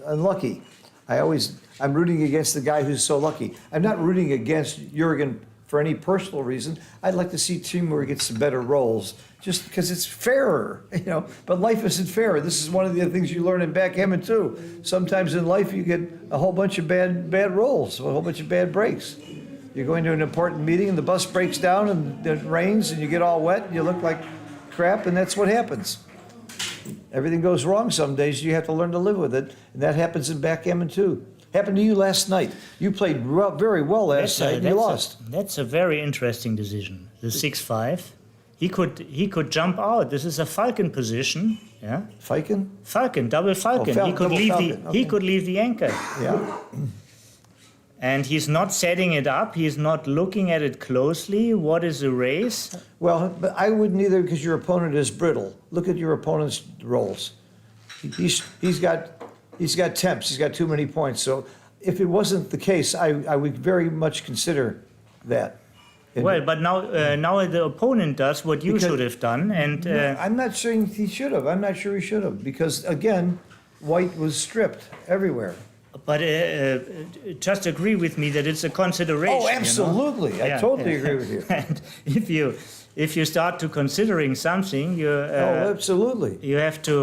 E: unlucky. I'm rooting against the guy who's so lucky. I'm not rooting against Jürgen for any personal reason. I'd like to see Timur get some better rolls, just because it's fairer, you know. But life isn't fair. This is one of the things you learn in backgammon too. Sometimes in life you get a whole bunch of bad rolls, a whole bunch of bad breaks. You're going to an important meeting and the bus breaks down and it rains and you get all wet and you look like crap, and that's what happens. Everything goes wrong some days. You have to learn to live with it, and that happens in backgammon too. Happened to you last night. You played very well last night, and you lost.
F: That's a very interesting decision. The 6-5. He could jump out. This is a falcon position. Yeah.
E: Falcon?
F: Falcon, double falcon.
E: Oh,
F: he could
E: double
F: leave
E: falcon, okay.
F: he could leave the anchor.
E: Yeah.
F: And he's not setting it up. He's not looking at it closely. What is the race?
E: Well, but I wouldn't either because your opponent is brittle. Look at your opponent's rolls. He's got temps. He's got too many points. So if it wasn't the case, I would very much consider that.
F: Well, but now the opponent does what you
E: Because-
F: should have done, and
E: I'm not saying he should have. I'm not sure he should have because again, white was stripped everywhere.
F: but just agree with me that it's a consideration.
E: Oh, absolutely.
F: You know?
E: I totally agree with you.
F: And if you start to considering something,
E: Oh, absolutely.
F: you have to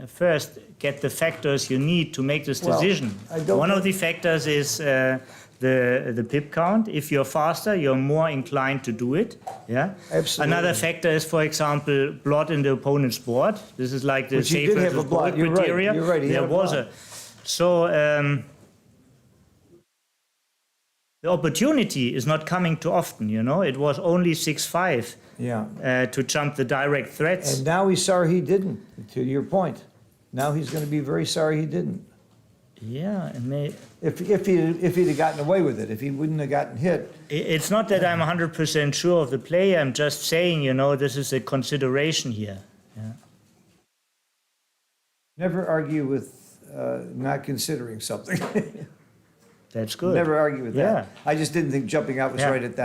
F: first get the factors you need to make this
E: Well,
F: decision.
E: I don't
F: One of
E: know-
F: the factors is the pip count. If you're faster, you're more inclined to do it. Yeah.
E: Absolutely.
F: Another factor is, for example, blot in the opponent's board. This is like the
E: Which he
F: safe
E: did have
F: versus
E: a blot.
F: board
E: You're right.
F: criteria.
E: You're right. He
F: There
E: had a
F: was
E: blot.
F: so. the opportunity is not coming too often, you know. It was only 6-5 to jump the direct threats.
E: And now he's sorry he didn't, to your point. Now he's going to be very sorry he didn't.
F: Yeah, and
E: If he'd have gotten away with it, if he wouldn't have gotten hit.
F: it's not that I'm 100% sure of the play. I'm just saying, you know, this is a consideration here. Yeah.
E: Never argue with not considering something.
F: That's good.
E: Never argue with that.
F: Yeah.
E: I just didn't think jumping out was
F: Yeah.
E: right at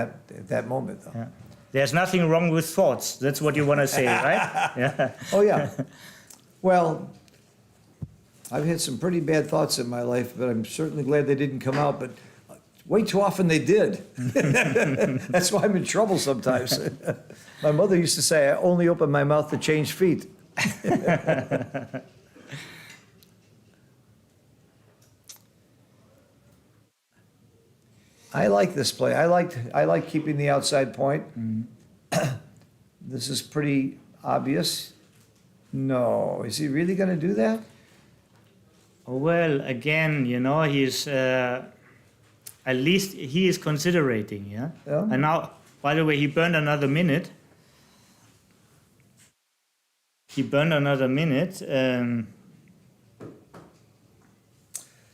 E: that moment, though.
F: Yeah. There's nothing wrong with thoughts. That's what you want to say, right? Yeah.
E: Oh, yeah. Well, I've had some pretty bad thoughts in my life, but I'm certainly glad they didn't come out, but way too often they did. That's why I'm in trouble sometimes. My mother used to say, I only open my mouth to change feet. I like this play. I like keeping the outside point. This is pretty obvious. No, is he really going to do that?
F: Well, again, you know, he's at least he is considering, yeah?
E: Yeah.
F: And now, by the way, he burned another minute.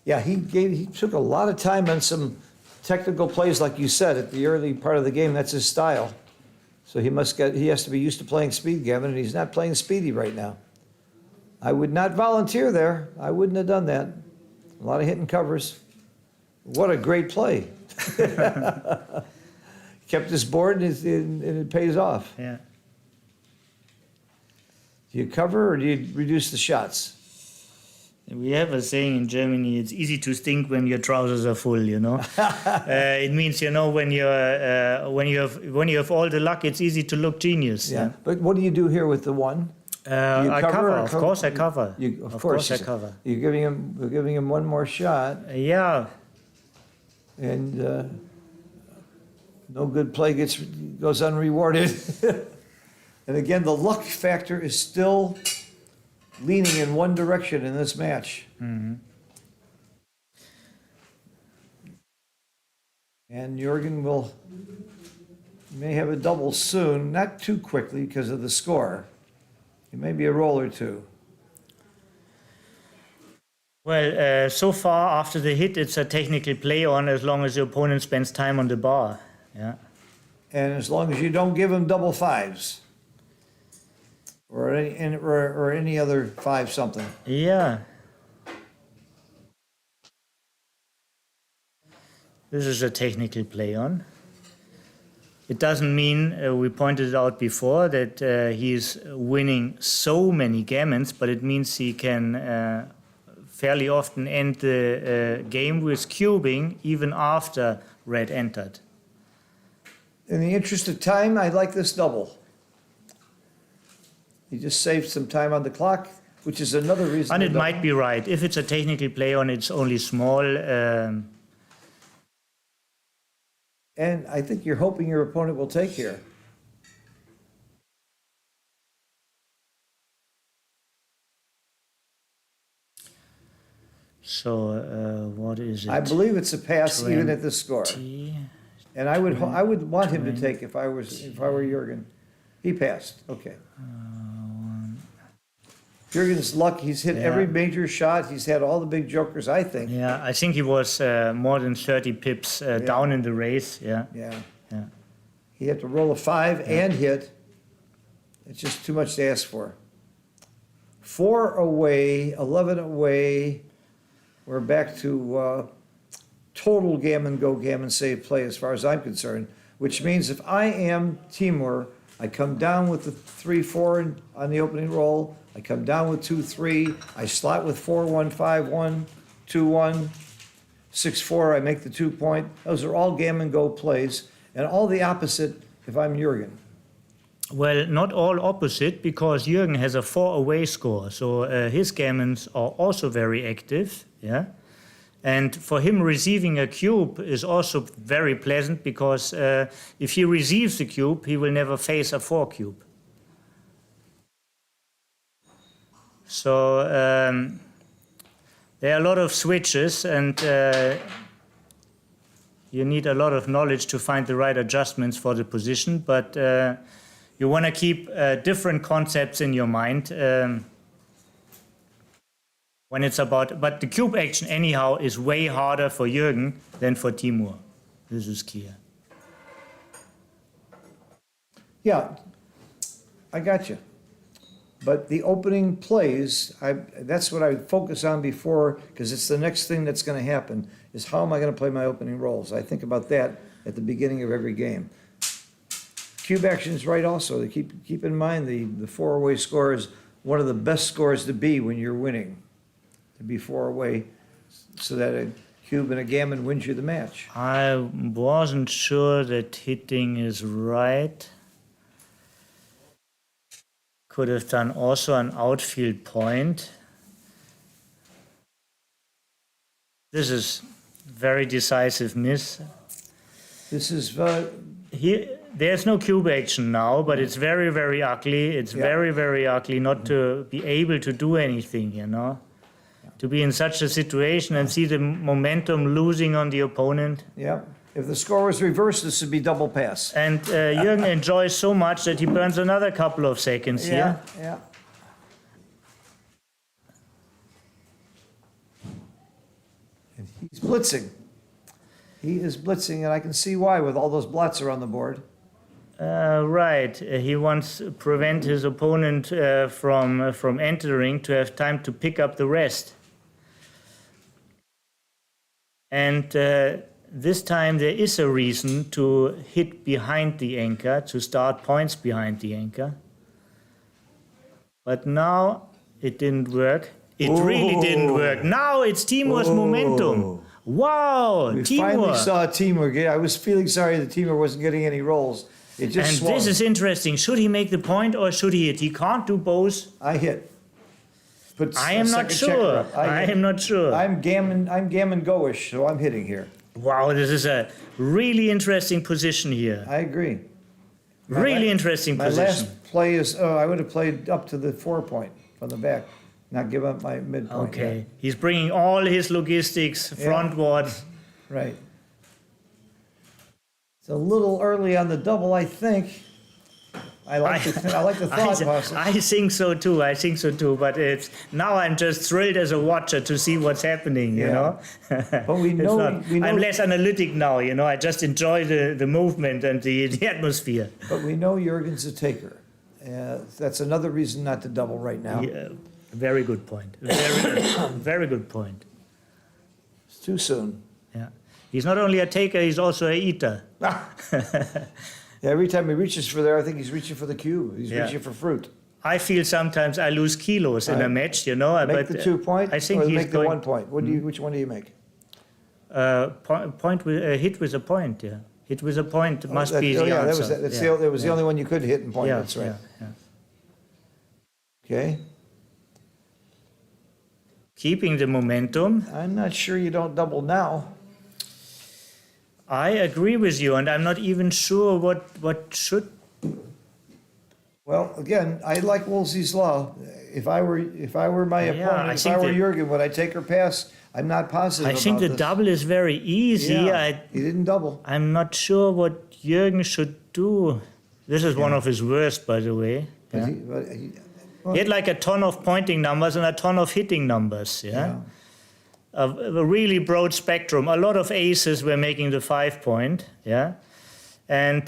E: Yeah, he took a lot of time on some technical plays, like you said, at the early part of the game. That's his style. So he has to be used to playing speed, Gavin, and he's not playing speedy right now. I would not volunteer there. I wouldn't have done that. A lot of hitting covers. What a great play. Kept his board and it pays off.
F: Yeah.
E: Do you cover or do you reduce the shots?
F: We have a saying in Germany: it's easy to stink when your trousers are full. You know, it means, you know, when you have all the luck, it's easy to look genius.
E: Yeah. But what do you do here with the one?
F: I cover.
E: or
F: Of course, I cover.
E: Of course
F: I cover.
E: You're giving him one more shot,
F: Yeah.
E: and no good play goes unrewarded. And again, the luck factor is still leaning in one direction in this match.
F: Mm-hmm.
E: And Jürgen may have a double soon, not too quickly because of the score. It may be a roll or two.
F: Well, so far after the hit, it's a technical play on as long as the opponent spends time on the bar. Yeah.
E: And as long as you don't give him double fives or any other five something.
F: Yeah. This is a technical play on. It doesn't mean, we pointed it out before, that he's winning so many gammons, but it means he can fairly often end the game with cubing even after red entered.
E: In the interest of time, I like this double. He just saved some time on the clock, which is another reason.
F: And it might be right. If it's a technical play on, it's only small.
E: And I think you're hoping your opponent will take here.
F: So what is it?
E: I believe it's a pass even at this score.
F: 20.
E: And I would want him to take if I were Jürgen. He passed. Okay. Jürgen's luck. He's hit every major shot. He's had all the big jokers, I think.
F: Yeah, I think he was more than 30 pips down in the race. Yeah.
E: Yeah.
F: Yeah.
E: He had to roll a 5 and hit. It's just too much to ask for. 4 away, 11 away. We're back to total gammon go, gammon save play as far as I'm concerned, which means if I am Timur, I come down with the 3-4 on the opening roll. I come down with 2-3. I slot with 4-1, 5-1, 2-1, 6-4. I make the 2 point. Those are all gammon go plays, and all the opposite if I'm Jürgen.
F: Well, not all opposite, because Jürgen has a 4 away score, so his gammons are also very active. Yeah. And for him, receiving a cube is also very pleasant, because if he receives the cube, he will never face a 4 cube. So there are a lot of switches, and You need a lot of knowledge to find the right adjustments for the position, but you want to keep different concepts in your mind when it's about. But the cube action, anyhow, is way harder for Jürgen than for Timur. This is clear.
E: Yeah, I got you. But the opening plays, that's what I would focus on before, because it's the next thing that's going to happen, is how am I going to play my opening rolls? I think about that at the beginning of every game. Cube action is right also. Keep in mind the four-away score is one of the best scores to be when you're winning, to be four-away, so that a cube and a gammon wins you the match.
F: I wasn't sure that hitting is right. Could have done also an outfield point. This is very decisive miss.
E: This is,
F: Here, there's no cube action now, but it's very, very ugly. It's very, very ugly not to be able to do anything, you know? To be in such a situation and see the momentum losing on the opponent.
E: yeah. If the score was reversed, this would be double pass.
F: And Jürgen enjoys so much that he burns another couple of seconds here.
E: Yeah. And he's blitzing. He is blitzing, and I can see why with all those blots around the board.
F: Right. He wants to prevent his opponent from entering to have time to pick up the rest. And this time there is a reason to hit behind the anchor, to start points behind the anchor. But now it didn't work. It really didn't work. Now it's Timur's momentum. Wow,
E: We
F: Timur.
E: finally saw Timur. I was feeling sorry that Timur wasn't getting any rolls. It just
F: And
E: swung.
F: this is interesting. Should he make the point or should he hit? He can't do both.
E: I hit. Put
F: I
E: a
F: am not
E: second checker
F: sure.
E: up.
F: I
E: hit.
F: am not sure.
E: I'm gammon go-ish, so I'm hitting here.
F: Wow, this is a really interesting position here.
E: I agree.
F: Really interesting
E: My
F: position.
E: last play is, I would have played up to the 4-point from the back, not give up my midpoint.
F: Okay, he's bringing all his logistics frontward.
E: Right. It's a little early on the double, I think. I like the thought process.
F: I think so too. I think so too. But it's now I'm just thrilled as a watcher to see what's happening. You
E: Yeah.
F: know.
E: But we
F: It's
E: know-
F: not-
E: we know-
F: I'm less analytic now. You know. I just enjoy the movement and the atmosphere.
E: But we know Jürgen's a taker. That's another reason not to double right now.
F: Yeah, very good point. Very, very good point.
E: It's too soon.
F: Yeah. He's not only a taker, he's also a eater.
E: Every time he reaches for there, I think he's reaching for the cube. He's
F: Yeah.
E: reaching for fruit.
F: I feel sometimes I lose kilos in a match, you know.
E: Make
F: but
E: the 2-point
F: I think
E: or
F: he's
E: make the
F: going
E: 1-point. Which one do you make?
F: point with hit with a point. Yeah, hit with a point must be the
E: that
F: answer.
E: was that was the only one you could hit and point.
F: Yeah,
E: That's right.
F: yeah.
E: Okay.
F: Keeping the momentum.
E: I'm not sure you don't double now.
F: I agree with you, and I'm not even sure what should.
E: Well, again, I like Woolsey's law. If I were my
F: Yeah,
E: opponent,
F: I
E: if
F: think
E: I were
F: that-
E: Jürgen, would I take or pass? I'm not positive
F: I think
E: about
F: the
E: this.
F: double is very easy.
E: Yeah, he didn't double.
F: I'm not sure what Jürgen should do. This is one of his worst, by the way.
E: But
F: Yeah.
E: he-
F: He had like a ton of pointing numbers and a ton of hitting numbers. Yeah. A really broad spectrum. A lot of aces were making the 5-point. Yeah. And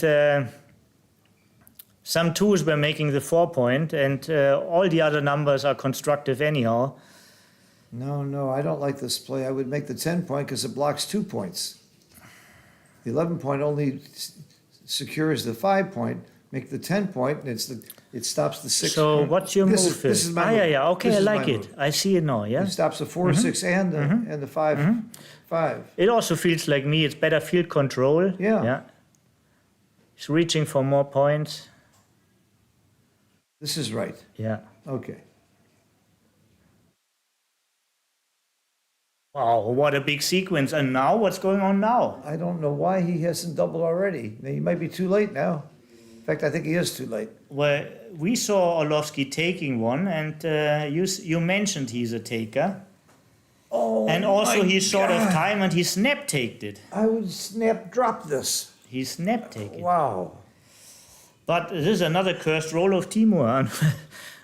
F: some twos were making the 4-point, and all the other numbers are constructive anyhow.
E: No, I don't like this play. I would make the 10-point because it blocks 2 points. The 11-point only secures the 5-point. Make the 10-point, and it stops the 6.
F: So what's your
E: This
F: move?
E: is- this is my
F: Yeah,
E: move.
F: yeah. Okay,
E: This
F: I
E: is
F: like
E: my
F: it.
E: move.
F: I see it now. Yeah.
E: It stops the 4, 6, and the 5.
F: It also feels like me. It's better field control.
E: Yeah.
F: Yeah. He's reaching for more points.
E: This is right.
F: Yeah.
E: Okay.
F: Wow, what a big sequence. And now, what's going on now?
E: I don't know why he hasn't doubled already. He might be too late now. In fact, I think he is too late.
F: Well, we saw Orlovsky taking one, and you mentioned he's a taker.
E: Oh,
F: And also
E: my
F: he's short of
E: God.
F: time and he snap-taked it.
E: I would snap drop this.
F: He snap-take it.
E: Wow.
F: But this is another cursed role of Timur.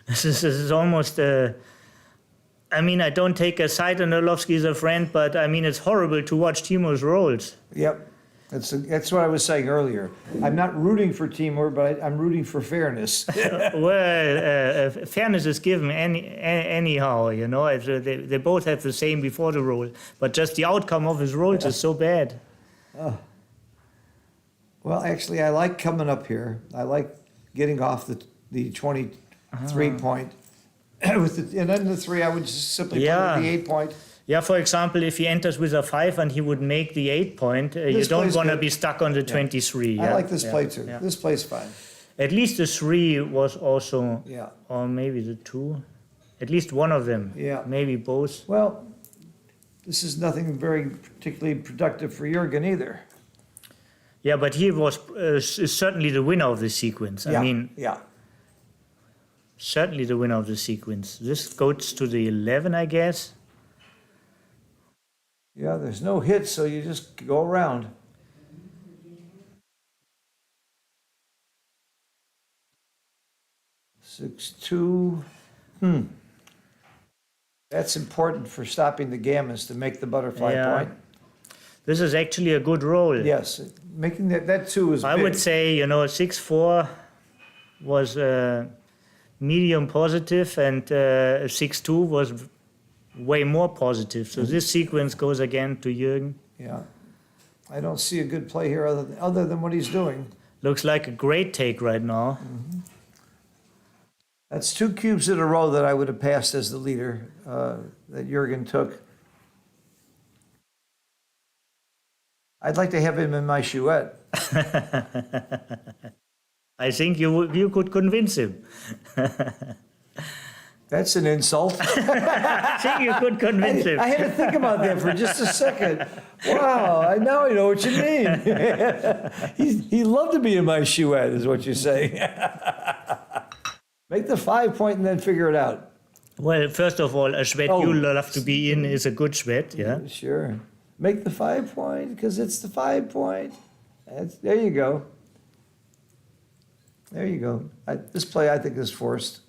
F: This is almost I mean, I don't take a side on Orlovsky as a friend, but I mean, it's horrible to watch Timur's rolls.
E: Yep. That's what I was saying earlier. I'm not rooting for Timur, but I'm rooting for fairness.
F: Well, fairness is given anyhow, you know. They both have the same before the roll, but just the outcome of his rolls is so bad.
E: Well, actually, I like coming up here. I like getting off the 23 point. And then the 3, I would just simply
F: Yeah.
E: put the 8 point.
F: Yeah, for example, if he enters with a 5 and he would make the 8 point, you
E: This
F: don't
E: plays
F: want to
E: good.
F: be stuck on the 23.
E: I
F: yeah?
E: like this
F: Yeah,
E: play too.
F: yeah.
E: This play's fine.
F: At least the 3 was also,
E: Yeah.
F: or maybe the 2. At least one of them.
E: Yeah.
F: Maybe both.
E: Well, this is nothing very particularly productive for Jurgen either.
F: Yeah, but he was certainly the winner of the sequence.
E: Yeah.
F: I mean,
E: Yeah.
F: certainly the winner of the sequence. This goes to the 11, I guess.
E: Yeah, there's no hit, so you just go around. Six, 2. That's important for stopping the gammons to make the butterfly
F: Yeah.
E: point.
F: This is actually a good roll.
E: Yes, making that 2 is
F: I
E: big.
F: would say, you know, 6-4 was medium positive and 6-2 was way more positive. So this sequence goes again to Jürgen.
E: Yeah. I don't see a good play here other than what he's doing.
F: Looks like a great take right now.
E: That's 2 cubes in a row that I would have passed as the leader that Jurgen took. I'd like to have him in my chouette.
F: I think you could convince him.
E: That's an insult.
F: I think you could convince him.
E: I had to think about that for just a second. Wow, now I know what you mean. He'd love to be in my chouette, is what you're saying. Make the 5 point and then figure it out.
F: Well, first of all, a Schwed
E: Oh.
F: you love to be in is a good Schwed, yeah?
E: Sure. Make the 5 point because it's the 5 point. There you go. There you go. This play, I think, is forced.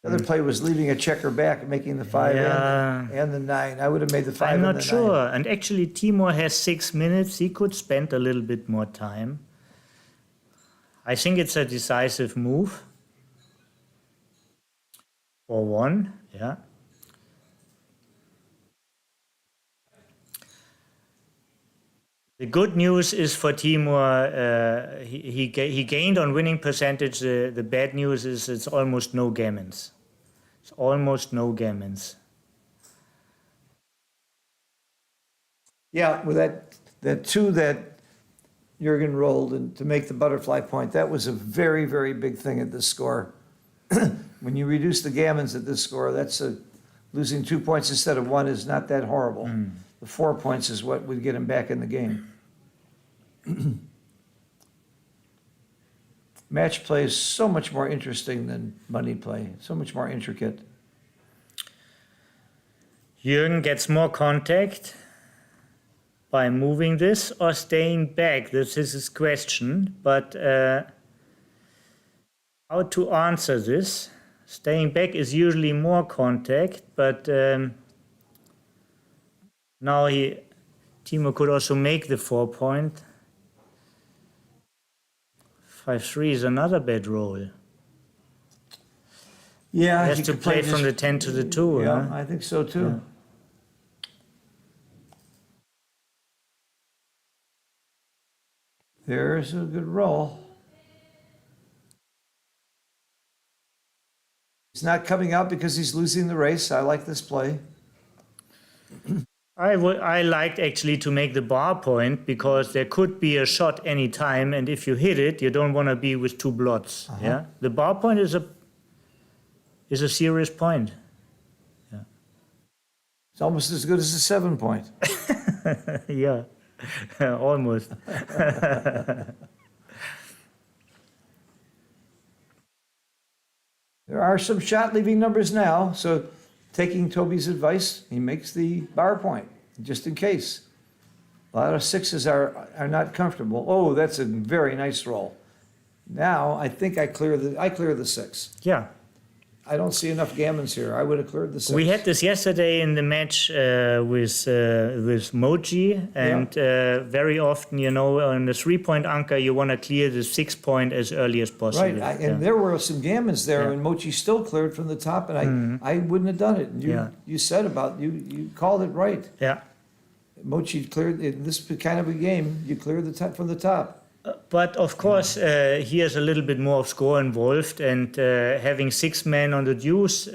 E: The other play was leaving a checker back and making the 5
F: Yeah.
E: and the 9. I would have made the 5
F: I'm
E: and
F: not
E: the
F: sure.
E: 9.
F: And actually, Timur has 6 minutes. He could spend a little bit more time. I think it's a decisive move. For 1, yeah. The good news is for Timur, he gained on winning percentage. The bad news is it's almost no gammons. It's almost no gammons.
E: Yeah, with that 2 that Jurgen rolled and to make the butterfly point, that was a very, very big thing at this score. When you reduce the gammons at this score, losing 2 points instead of 1 is not that horrible. The 4 points is what would get him back in the game. Match play is so much more interesting than money play, so much more intricate.
F: Jürgen gets more contact by moving this or staying back. This is his question. But how to answer this? Staying back is usually more contact, but now Timur could also make the 4 point. 5-3 is another bad roll.
E: Yeah,
F: He has to play from the 10 to the 2.
E: Yeah,
F: Huh?
E: I think so too. There's a good roll. He's not coming out because he's losing the race. I like this play.
F: I liked actually to make the bar point because there could be a shot any time, and if you hit it, you don't want to be with 2 blots. Yeah, the bar point is a serious point.
E: It's almost as good as a 7 point.
F: Yeah, almost.
E: There are some shot-leaving numbers now, so taking Toby's advice, he makes the bar point, just in case. A lot of sixes are not comfortable. Oh, that's a very nice roll. Now, I think I clear the six.
F: Yeah.
E: I don't see enough gammons here. I would have cleared the six.
F: We had this yesterday in the match with Moji, and very often, you know, on the 3-point anchor, you want to clear the 6-point as early as possible.
E: Right, and there were some gammons there, and Mochi still cleared from the top, and I wouldn't have done it. And you said about, you called it right.
F: Yeah.
E: Mochi cleared, in this kind of a game, you clear the top from the top.
F: But of course, here's a little bit more of score involved, and having 6 men on the deuce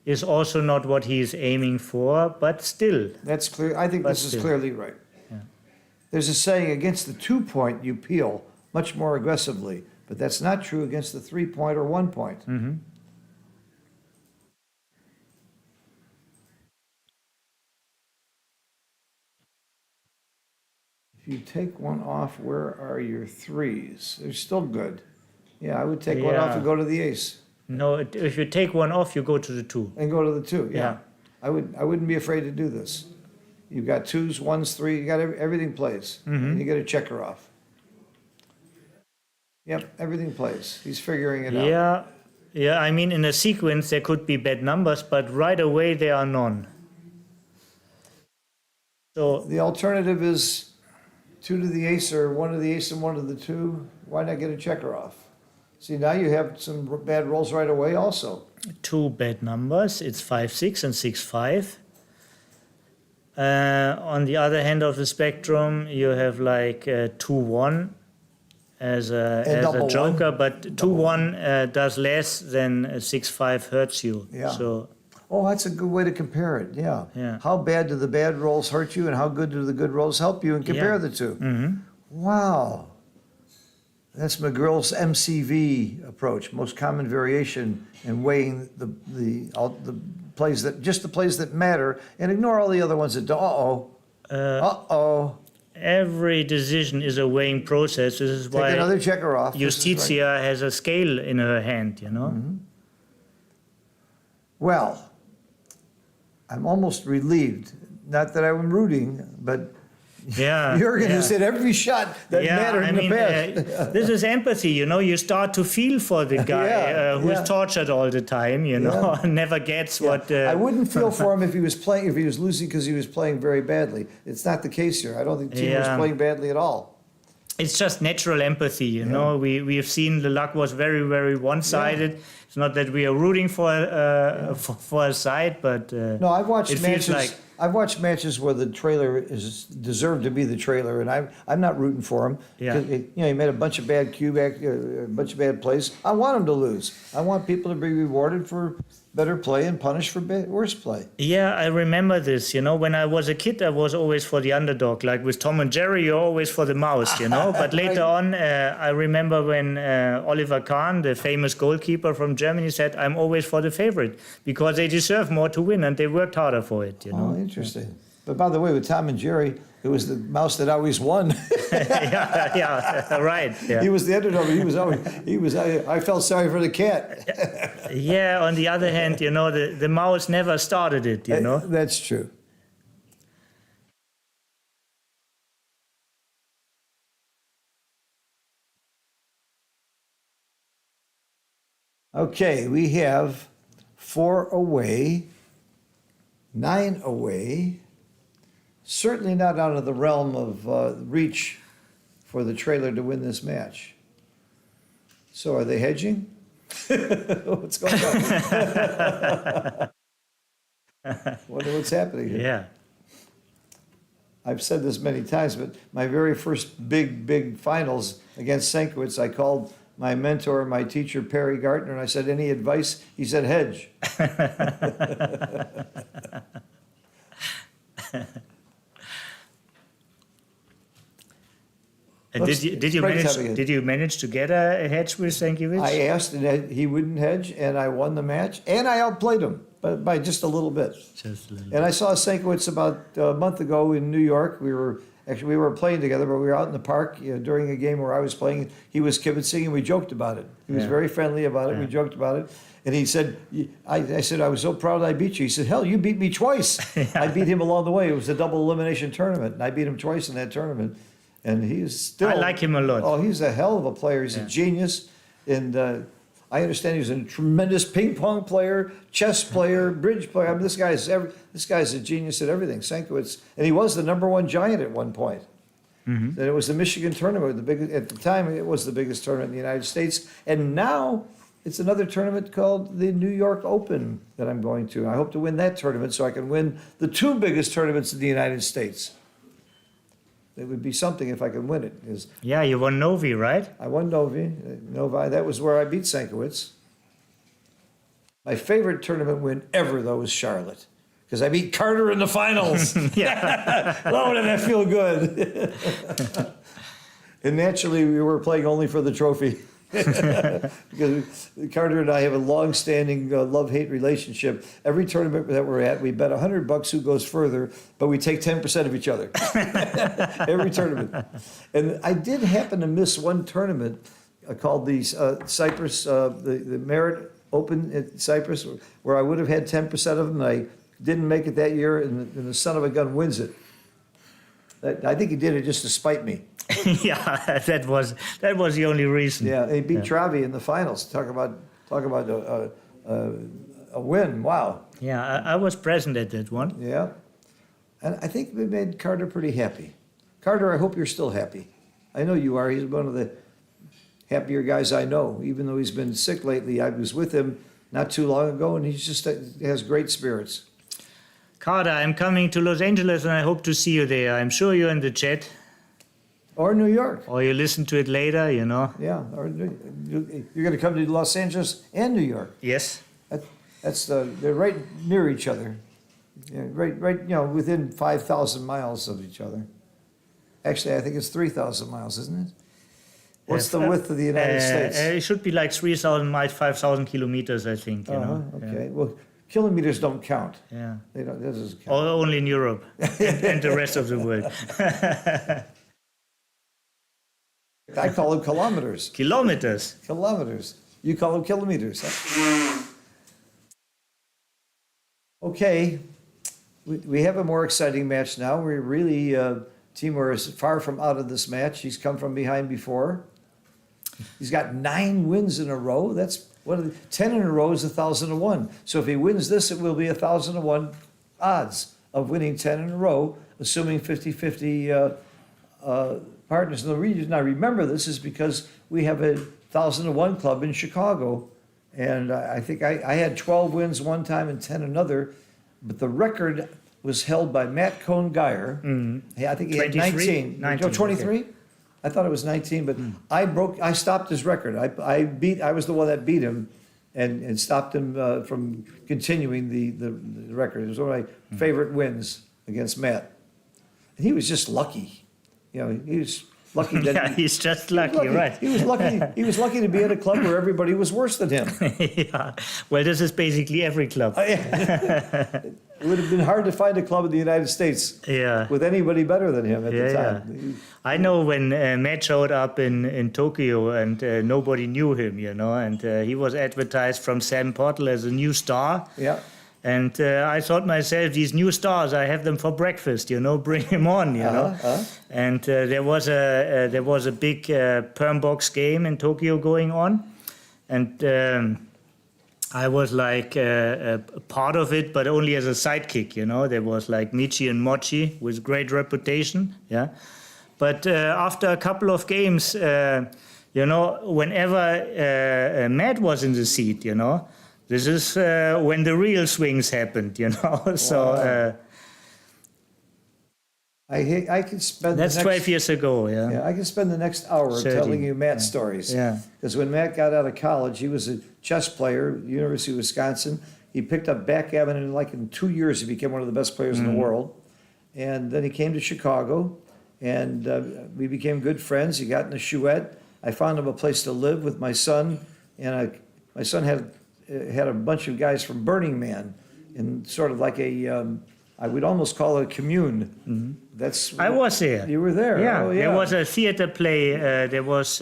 F: is also not what he is aiming for, but still.
E: That's clear. I think this is clearly right.
F: Yeah.
E: There's a saying, against the 2-point, you peel much more aggressively, but that's not true against the 3-point or 1-point.
F: Mm-hmm.
E: If you take one off, where are your threes? They're still good. Yeah, I would take one off and go to the ace.
F: No, if you take one off, you go to the 2.
E: And go to the 2, yeah.
F: Yeah.
E: I wouldn't be afraid to do this. You've got 2s, 1s, 3, you got everything plays.
F: Mm-hmm.
E: And you get a checker off. Yep, everything plays. He's figuring it out.
F: Yeah, yeah. I mean, in a sequence, there could be bad numbers, but right away there are none. So
E: The alternative is 2 to the ace or 1 to the ace and 1 to the 2. Why not get a checker off? See, now you have some bad rolls right away also.
F: 2 bad numbers. It's 5-6 and 6-5. On the other hand of the spectrum, you have like 2-1 as a
E: double
F: joker,
E: one.
F: but 2-1 does less than 6-5 hurts you.
E: Yeah.
F: So
E: Oh, that's a good way to compare it, yeah.
F: Yeah.
E: How bad do the bad rolls hurt you and how good do the good rolls help you, and compare
F: Yeah.
E: the 2.
F: mhm.
E: Wow. That's McGill's MCV approach, most common variation in weighing the plays just the plays that matter, and ignore all the other ones that don't. Uh-oh.
F: Every decision is a weighing process. This is
E: Take
F: why
E: another checker off. This is right.
F: Justitia has a scale in her hand, you know?
E: Well, I'm almost relieved. Not that I'm rooting, but
F: Yeah.
E: Jurgen
F: yeah.
E: has hit every shot that mattered in the past.
F: this is empathy, you know. You start to feel for the guy
E: Yeah,
F: who
E: yeah.
F: is tortured all the time, you know, never gets what.
E: I wouldn't feel for him if he was losing because he was playing very badly. It's not the case here. I don't think the team was
F: Yeah.
E: playing badly at all.
F: It's just natural empathy, you know. We have seen the luck was very, very one-sided. It's not that we are rooting for a side, but
E: No, I've watched
F: it feels
E: matches.
F: like-
E: I've watched matches where the trailer is deserved to be the trailer, and I'm not rooting for him.
F: Yeah.
E: 'Cause he made a bunch of bad a bunch of bad plays. I want him to lose. I want people to be rewarded for better play and punished for worse play.
F: Yeah, I remember this. You know, when I was a kid, I was always for the underdog. Like with Tom and Jerry, you're always for the mouse, you know. But later on, I remember when Oliver Kahn, the famous goalkeeper from Germany, said, "I'm always for the favorite because they deserve more to win and they worked harder for it." You know.
E: Oh, interesting. But by the way, with Tom and Jerry, it was the mouse that always won.
F: yeah, right. Yeah.
E: He was the underdog. I felt sorry for the cat.
F: Yeah. On the other hand, you know, the mouse never started it. You know.
E: That's true. Okay, we have 4 away, 9 away. Certainly not out of the realm of reach for the trailer to win this match. So are they hedging? What's going on? Wonder what's happening here.
F: Yeah.
E: I've said this many times, but my very first big finals against Senkowitz, I called my mentor, my teacher, Perry Gartner, and I said, "Any advice?" He said, "Hedge."
F: Did you manage to get a hedge with Stankiewicz?
E: I asked, and he wouldn't hedge, and I won the match, and I outplayed him, but by just a little bit.
F: Just a little.
E: And I saw Senkowitz about a month ago in New York. We were Actually, we were playing together, but we were out in the park during a game where I was playing. He was kibitzing, and we joked about it. He was
F: Yeah.
E: very friendly about it. We joked about it. And he said, I said, I was so proud I beat you. He said, hell, you beat me twice. I beat him along the way. It was a double elimination tournament, and I beat him twice in that tournament. And he is still...
F: I like him a lot.
E: Oh, he's a hell of a player. He's a genius. And I understand he's a tremendous ping pong player, chess player, bridge player. I mean, this guy's a genius at everything. Senkowitz, and he was the #1 giant at one point. And it was the Michigan tournament. At the time, it was the biggest tournament in the United States. And now it's another tournament called the New York Open that I'm going to. I hope to win that tournament so I can win the 2 biggest tournaments in the United States. It would be something if I could win it.
F: Yeah, you won Novi, right?
E: I won Novi. That was where I beat Senkowitz. My favorite tournament win ever, though, was Charlotte. Because I beat Carter in the finals.
F: Yeah.
E: Oh, did that feel good? And naturally, we were playing only for the trophy. Because Carter and I have a long-standing love-hate relationship. Every tournament that we're at, we bet $100 who goes further, but we take 10% of each other. Every tournament. And I did happen to miss one tournament called the Cyprus, the Merit Open at Cyprus, where I would have had 10% of them, and I didn't make it that year, and the son of a gun wins it. I think he did it just to spite me.
F: Yeah, that was the only reason.
E: Yeah, he beat Travi in the finals. Talk about a win. Wow.
F: Yeah, I was present at that one.
E: Yeah, and I think we made Carter pretty happy. Carter, I hope you're still happy. I know you are. He's one of the happier guys I know. Even though he's been sick lately, I was with him not too long ago, and he just has great spirits.
F: Carter, I'm coming to Los Angeles, and I hope to see you there. I'm sure you're in the chat.
E: Or New York.
F: Or you listen to it later, you know.
E: Yeah, or you're going to come to Los Angeles and New York.
F: Yes.
E: They're right near each other. Yeah, right, within 5,000 miles of each other. Actually, I think it's 3,000 miles, isn't it? What's the width of the United States?
F: It should be like 3,000 miles, 5,000 kilometers, I think. You know.
E: Okay. Well, kilometers don't count.
F: Yeah.
E: They don't. That doesn't count.
F: Or only in Europe and the rest of the world.
E: I call them kilometers.
F: Kilometers.
E: Kilometers. You call them kilometers. Okay. We have a more exciting match now. We're really, Timur is far from out of this match. He's come from behind before. He's got 9 wins in a row. That's 10 in a row is 1,001. So if he wins this, it will be 1,001 odds of winning 10 in a row, assuming 50-50 partners. And the reason I remember this is because we have a 1,001 club in Chicago. And I think I had 12 wins one time and 10 another. But the record was held by Matt Cohn-Geyer. Mm-hmm. I think he had 19.
F: 19,
E: 23? Okay. I thought it was 19, but I stopped his record. I was the one that beat him and stopped him from continuing the record. It was one of my favorite wins against Matt. And he was just lucky. He was lucky that
F: yeah, he's just lucky, right?
E: He was lucky to be at a club where everybody was worse than him.
F: Yeah. Well, this is basically every club.
E: It would have been hard to find a club in the United States with anybody better than him at the time.
F: Yeah. I know when Matt showed up in Tokyo and nobody knew him, and he was advertised from Sam Pottle as a new star.
E: Yeah.
F: And I thought myself, these new stars, I have them for breakfast, bring him on, And there was a big perm box game in Tokyo going on, and I was like a part of it, but only as a sidekick, There was like Michi and Mochi with great reputation, yeah. But after a couple of games, whenever Matt was in the seat, this is when the real swings happened, So
E: I could spend
F: that's 12 years ago, yeah.
E: Yeah, I could spend the next hour
F: 30.
E: telling you Matt's stories.
F: Yeah.
E: Because when Matt got out of college, he was a chess player, University of Wisconsin. He picked up backgammon, and in 2 years, he became one of the best players in the world. And then he came to Chicago, and we became good friends. He got in the Chouette. I found him a place to live with my son, and my son had a bunch of guys from Burning Man, in sort of like a I would almost call it a commune. That's.
F: I was there.
E: You were there.
F: Yeah,
E: Oh,
F: there was a theater play. There was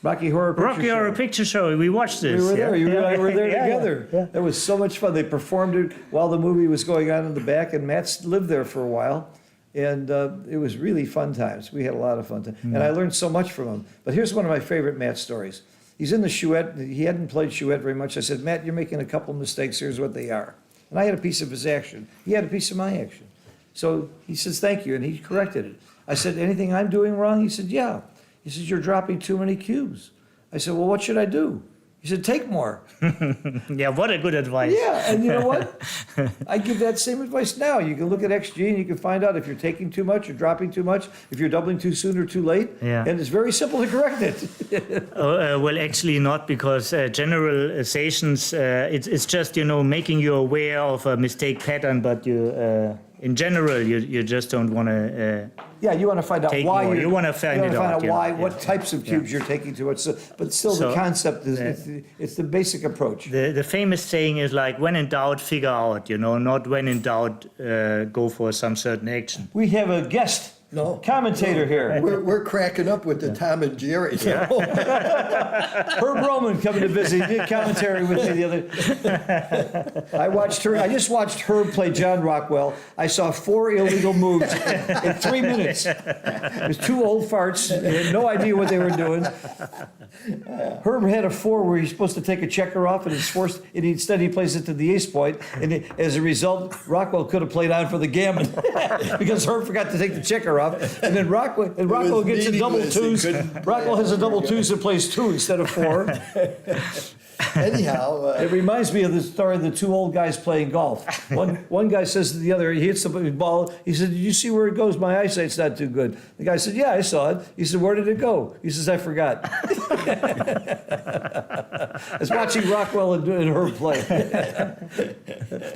E: Rocky Horror Picture
F: Rocky
E: Show.
F: Horror Picture Show. We watched this.
E: We were there. You and I were there
F: Yeah,
E: together.
F: yeah.
E: That was so much fun. They performed it while the movie was going on in the back, and Matt lived there for a while. And it was really fun times. We had a lot of fun times. And I learned so much from him. But here's one of my favorite Matt stories. He's in the Chouette. He hadn't played Chouette very much. I said, Matt, you're making a couple mistakes. Here's what they are. And I had a piece of his action. He had a piece of my action. So he says, thank you. And he corrected it. I said, anything I'm doing wrong? He said, yeah. He says, you're dropping too many cubes. I said, well, what should I do? He said, take more.
F: Yeah, what a good advice.
E: Yeah, and you know what? I give that same advice now. You can look at XG and you can find out if you're taking too much or dropping too much, if you're doubling too soon or too late.
F: Yeah.
E: And it's very simple to correct it.
F: Well, actually not, because generalizations, it's just, making you aware of a mistake pattern, but in general, you just don't want to...
E: Yeah, you want to find out
F: Take
E: why
F: more.
E: you're.
F: You wanna find it out, yeah.
E: why,
F: Yeah.
E: what types of cubes you're taking too much. So, but still, the
F: So,
E: concept is it's the basic approach.
F: The famous saying is like, when in doubt, figure out, not when in doubt, go for some certain action.
E: We have a guest
G: No.
E: commentator here.
G: We're cracking up with the Tom and Jerry.
E: Herb Roman coming to visit. He did commentary with me the other. I just watched Herb play John Rockwell. I saw 4 illegal moves in 3 minutes. It was 2 old farts. They had no idea what they were doing. Herb had a 4 where he's supposed to take a checker off, and it's forced. And instead, he plays it to the ace point. And as a result, Rockwell could have played on for the gammon because Herb forgot to take the checker off. And then Rockwell gets a double
G: meaningless. He
E: twos.
G: couldn't play
E: Rockwell has a double twos and plays 2 instead of 4.
G: Anyhow,
E: It reminds me of the story of the 2 old guys playing golf. One guy says to the other, he hits the ball. He said, "Did you see where it goes? My eyesight's not too good." The guy said, "Yeah, I saw it." He said, "Where did it go?" He says, "I forgot." It's watching Rockwell and Herb play.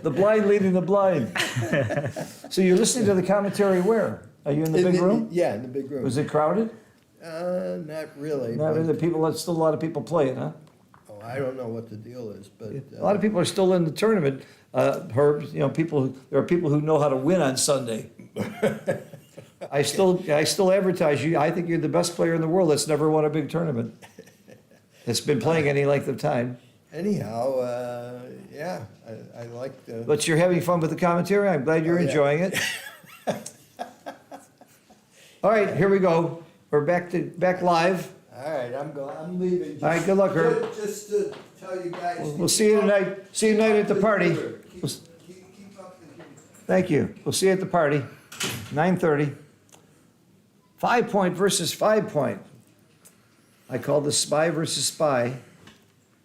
E: The blind leading the blind. So you're listening to the commentary where? Are you in the big room?
G: Yeah, in the big room.
E: Was it crowded?
G: Not really.
E: No,
G: but-
E: the people. That's still a lot of people playing, huh?
G: oh, I don't know what the deal is, but
E: A lot of people are still in the tournament. Herb, there are people who know how to win on Sunday. I still advertise you. I think you're the best player in the world that's never won a big tournament. That's been playing any length of time.
G: anyhow, yeah, I like the.
E: But you're having fun with the commentary. I'm glad you're
G: Oh, yeah.
E: enjoying it. All right, here we go. We're back live.
G: All right, I'm leaving.
E: All right, good luck, Herb.
G: Just to tell you guys.
E: We'll see you tonight. See you tonight at the party.
G: Keep up the.
E: Thank you. We'll see you at the party, 9:30. 5 Point versus 5 Point. I call this spy versus spy,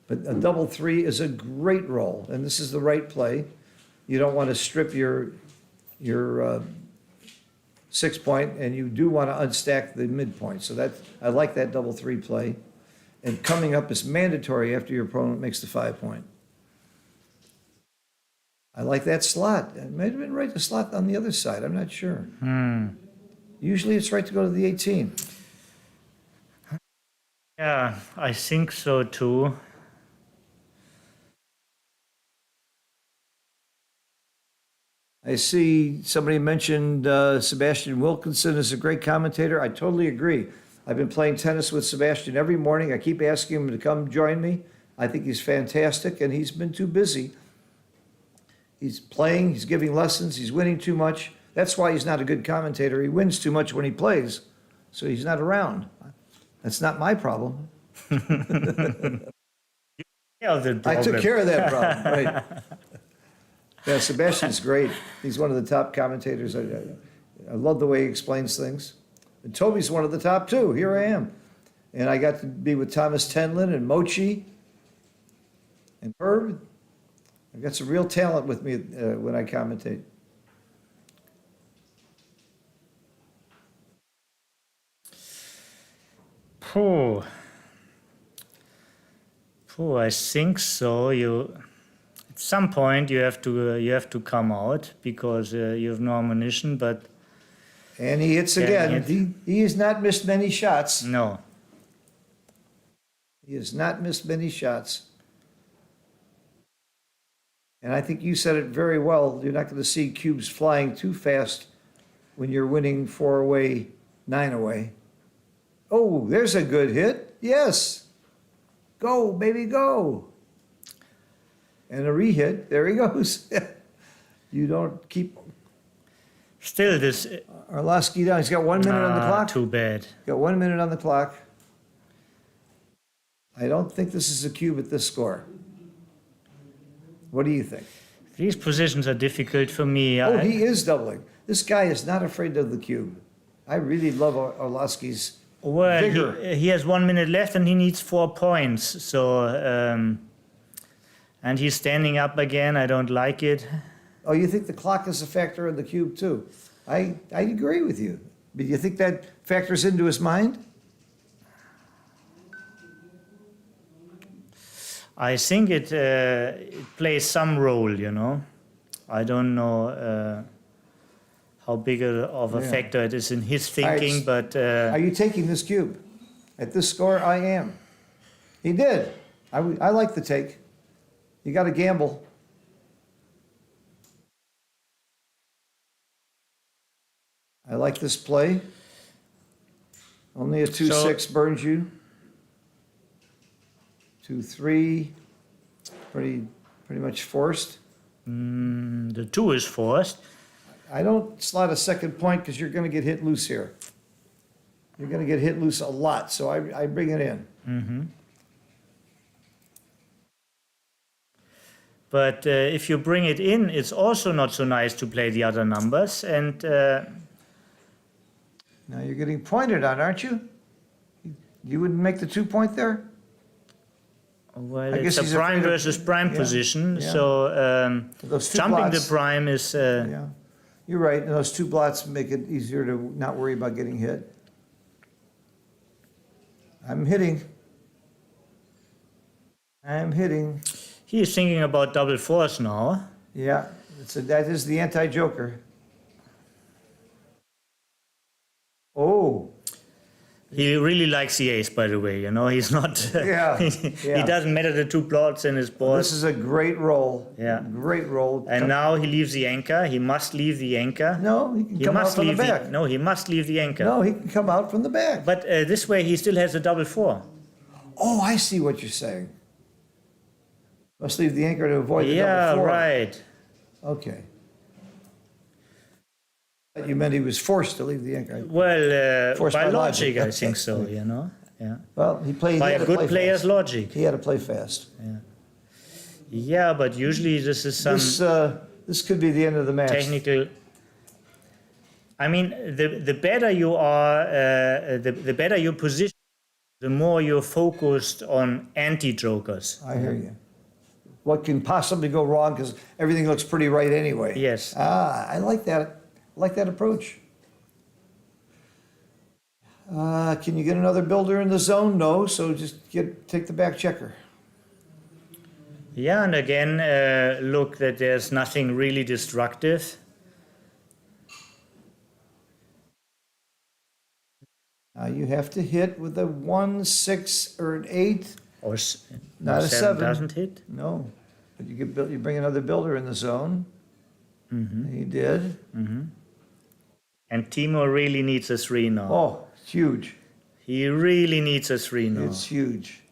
E: but a double 3 is a great roll, and this is the right play. You don't want to strip your 6 point, and you do want to unstack the midpoint. So I like that double 3 play. And coming up is mandatory after your opponent makes the 5 point. I like that slot. It might have been right to slot on the other side. I'm not sure. Usually it's right to go to the 18.
F: Yeah, I think so too.
E: I see somebody mentioned Sebastian Wilkinson is a great commentator. I totally agree. I've been playing tennis with Sebastian every morning. I keep asking him to come join me. I think he's fantastic, and he's been too busy. He's playing, he's giving lessons, he's winning too much. That's why he's not a good commentator. He wins too much when he plays, so he's not around. That's not my problem.
F: Yeah, the
E: I took
F: problem.
E: care of that problem, right? Yeah, Sebastian's great. He's one of the top commentators. I love the way he explains things. And Toby's one of the top too. Here I am. And I got to be with Thomas Tenlin and Mochi and Herb. I've got some real talent with me when I commentate.
F: Phew. I think so. At some point you have to come out because you have no ammunition. But
E: And he hits
F: Yeah,
E: again. He has not missed many shots.
F: no,
E: He has not missed many shots. And I think you said it very well. You're not going to see cubes flying too fast when you're winning 4 away, 9 away. Oh, there's a good hit. Yes. Go, baby, go. And a re-hit. There he goes. You don't keep
F: Still, this
E: Arlovsky down. He's got 1 minute on the clock.
F: too bad.
E: Got 1 minute on the clock. I don't think this is a cube at this score. What do you think?
F: These positions are difficult for me.
E: Oh, he is doubling. This guy is not afraid of the cube. I really love Arlovsky's
F: Well,
E: vigor.
F: he has 1 minute left and he needs 4 points. So, and he's standing up again. I don't like it.
E: Oh, you think the clock is a factor in the cube too? I agree with you. But you think that factors into his mind?
F: I think it plays some role, you know. I don't know how big of a
E: Yeah.
F: factor it is in his
E: right,
F: thinking, but
E: Are you taking this cube? At this score, I am. He did. I like the take. You got to gamble. I like this play. Only a 2-6 burns you. 2-3, pretty much forced.
F: the 2 is forced.
E: I don't slot a second point because you're going to get hit loose here. You're going to get hit loose a lot, so I bring it in.
F: But if you bring it in, it's also not so nice to play the other numbers. And
E: Now you're getting pointed on, aren't you? You wouldn't make the 2 point there?
F: well,
E: I
F: it's
E: guess
F: a
E: he's
F: prime
E: afraid of-
F: versus prime
E: yeah,
F: position.
E: yeah.
F: So
E: Those two
F: jumping
E: blots.
F: the prime is.
E: Yeah, you're right. And those 2 blots make it easier to not worry about getting hit. I'm hitting. I'm hitting.
F: He is thinking about double fours now.
E: Yeah, that is the anti-joker. Oh,
F: He really likes the ace, by the way. You know, he's not.
E: Yeah,
F: he
E: yeah.
F: doesn't matter the 2 plots in his board.
E: this is a great roll.
F: Yeah.
E: Great roll.
F: And now he leaves the anchor. He must leave the anchor.
E: No, he can
F: He
E: come out
F: must
E: from the
F: leave
E: back.
F: No, he must leave the anchor.
E: No, he can come out from the back.
F: But this way, he still has a double 4.
E: Oh, I see what you're saying. Must leave the anchor to avoid the
F: Yeah,
E: double 4.
F: right.
E: Okay. But you meant he was forced to leave the anchor.
F: Well,
E: Forced
F: by
E: by
F: logic,
E: logic.
F: I think so. You know. Yeah.
E: Well, he played.
F: By
E: he
F: a
E: had to
F: good
E: play
F: player's
E: fast.
F: logic.
E: He had to play fast.
F: Yeah, but usually this is some
E: This could be the end of the match.
F: technical. I mean, the better you are, the better your position, the more you're focused on anti-jokers.
E: I hear you. What can possibly go wrong because everything looks pretty right anyway.
F: Yes.
E: I like that. I like that approach. Can you get another builder in the zone? No, so just take the back checker.
F: Yeah, and again, look that there's nothing really destructive.
E: You have to hit with a 1, 6, or an 8.
F: Or
E: Not a 7.
F: doesn't hit.
E: No, but you bring another builder in the zone. He did.
F: And Timo really needs a 3 now.
E: Oh, it's huge.
F: He really needs a 3 now.
E: It's huge.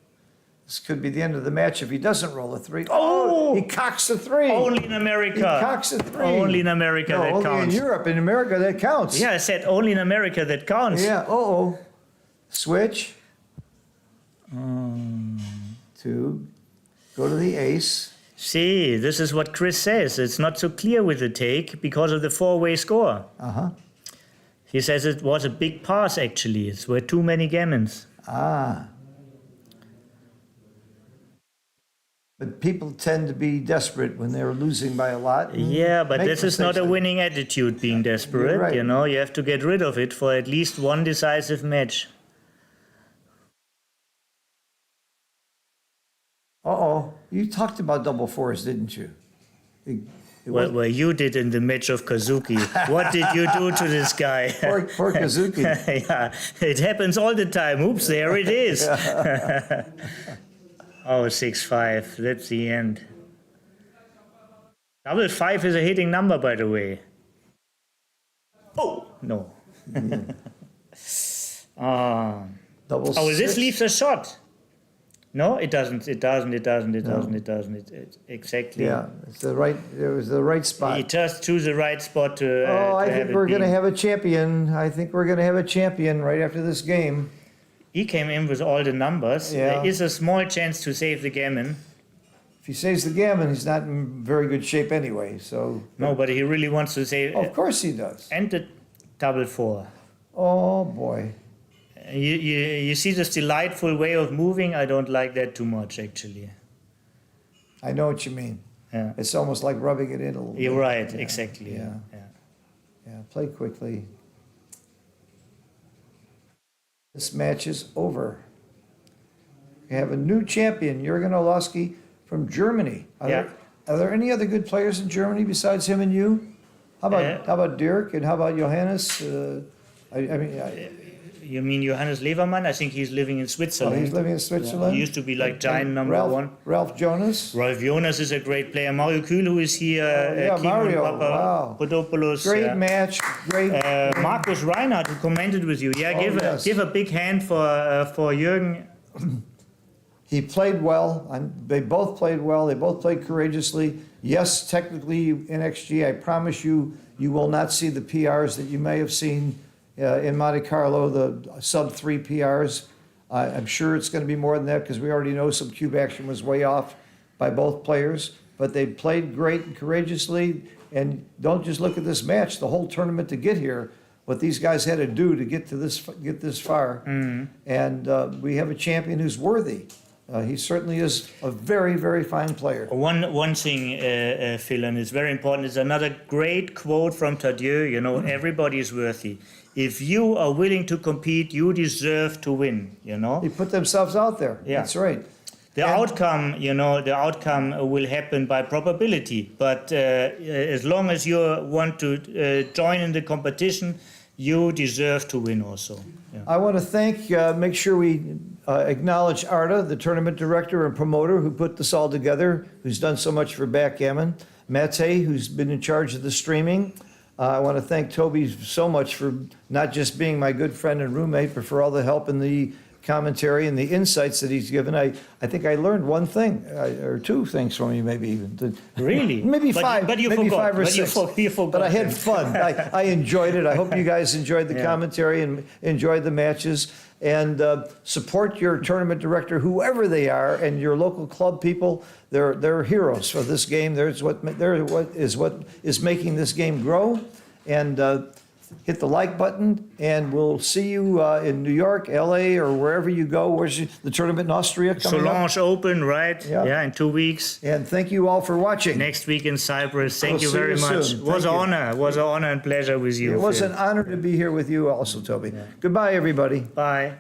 E: This could be the end of the match if he doesn't roll a 3. Oh, he cocks a 3.
F: Only in America.
E: He cocks a 3.
F: Only in America
E: No,
F: that
E: only
F: counts.
E: in Europe. In America, that counts.
F: Yeah, I said only in America that counts.
E: Yeah. Uh-oh. Switch. To go to the ace.
F: See, this is what Chris says. It's not so clear with the take because of the 4-way score.
E: Uh-huh.
F: He says it was a big pass, actually. It were too many gammons.
E: Ah. But people tend to be desperate when they're losing by a lot.
F: Yeah, but
E: Make
F: this is not a
E: mistakes.
F: winning attitude, being desperate.
E: You're right.
F: You know, you have to get rid of it for at least one decisive match.
E: Uh-oh. You talked about double 4s, didn't you? It was-
F: Well, you did in the match of Kazuki. What did you do to this guy?
E: Poor Kazuki.
F: Yeah, it happens all the time. Oops, there it is. Oh, 6-5. That's the end. Double five is a hitting number, by the way. Oh, no.
E: Double
F: Oh, this
E: six.
F: leaves a shot. No, it doesn't. It doesn't. Exactly.
E: Yeah, it's the right, it was the right
F: He
E: spot.
F: just chose the right spot to.
E: Oh, I
F: to have
E: think
F: it
E: we're gonna
F: be.
E: have a champion. I think we're gonna have a champion right after this game.
F: He came in with all the numbers.
E: Yeah.
F: There is a small chance to save the gammon.
E: If he saves the gammon, he's not in very good shape anyway, so.
F: No, but he really wants to save.
E: Of course he does.
F: And the double four.
E: Oh, boy.
F: You see this delightful way of moving? I don't like that too much, actually.
E: I know what you mean.
F: Yeah.
E: It's almost like rubbing it in a little bit.
F: You're right,
E: Yeah,
F: exactly.
E: Yeah,
F: Yeah.
E: yeah, play quickly. This match is over. We have a new champion, Jürgen Olowski from Germany.
F: Yeah.
E: Are there any other good players in Germany besides him and you? How about Dirk and how about Johannes?
F: You mean Johannes Levermann? I think he's living in
E: Oh,
F: Switzerland.
E: he's living in Switzerland.
F: He used to be like giant
E: And
F: number one.
E: Ralph Jonas.
F: Rolf Jonas is a great player. Mario Kühl, who is here.
E: yeah,
F: Kimon
E: Mario, wow.
F: Papadopoulos.
E: Great
F: yeah.
E: match. Great.
F: Markus Reinhardt, who commented with you. Yeah,
E: yes.
F: give a big hand for Jürgen.
E: He played well. They both played well. They both played courageously. Yes, technically in XG, I promise you, you will not see the PRs that you may have seen in Monte Carlo, the sub-3 PRs. I'm sure it's going to be more than that because we already know some cube action was way off by both players. But they played great and courageously. And don't just look at this match, the whole tournament to get here, what these guys had to do to get this far. And we have a champion who's worthy. He certainly is a very, very fine player.
F: One thing, Phil, and it's very important, is another great quote from Tadieu. You know, everybody is worthy. If you are willing to compete, you deserve to win. You know.
E: They put themselves out there.
F: Yeah.
E: That's right.
F: The outcome, the outcome will happen by probability. But as long as you want to join in the competition, you deserve to win also. Yeah.
E: I want to make sure we acknowledge Arda, the tournament director and promoter who put this all together, who's done so much for backgammon. Mate, who's been in charge of the streaming. I want to thank Toby so much for not just being my good friend and roommate, but for all the help in the commentary and the insights that he's given. I think I learned one thing, or two things from you, maybe even.
F: Really?
E: Maybe
F: But-
E: five,
F: but you
E: maybe
F: forgot.
E: 5 or
F: But you
E: 6.
F: for- you forgot.
E: But I had fun. I enjoyed it. I hope you guys enjoyed the commentary and enjoyed the matches. And support your tournament director, whoever they are, and your local club people. They're heroes for this game. They're what is making this game grow. And hit the like button, and we'll see you in New York, LA, or wherever you go. Where's the tournament in Austria coming up?
F: Solange Open, right?
E: Yeah.
F: Yeah, in 2 weeks.
E: And thank you all for watching.
F: Next week in Cyprus. Thank
E: We'll
F: you
E: see
F: very
E: you
F: much.
E: soon.
F: It was
E: Thank
F: an
E: you.
F: honor. It was an honor and pleasure with you.
E: It was
F: Phil.
E: an honor to be here with you also, Toby. Goodbye, everybody.
F: Bye.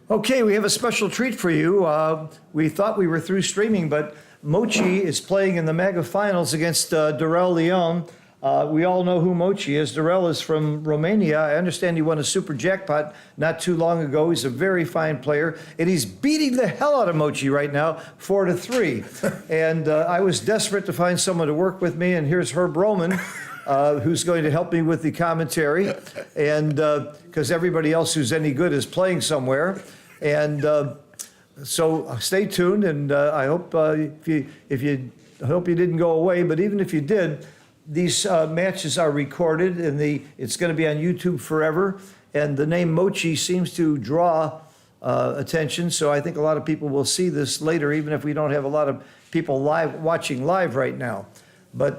E: Okay, we have a special treat for you. We thought we were through streaming, but Mochi is playing in the MAGA finals against Darrell Leon. We all know who Mochi is. Darrell is from Romania. I understand he won a super jackpot not too long ago. He's a very fine player, and he's beating the hell out of Mochi right now, 4-3. And I was desperate to find someone to work with me, and here's Herb Roman, who's going to help me with the commentary, and because everybody else who's any good is playing somewhere. And so stay tuned, and I hope I hope you didn't go away. But even if you did, these matches are recorded, and it's going to be on YouTube forever. And the name Mochi seems to draw attention, so I think a lot of people will see this later, even if we don't have a lot of people watching live right now. But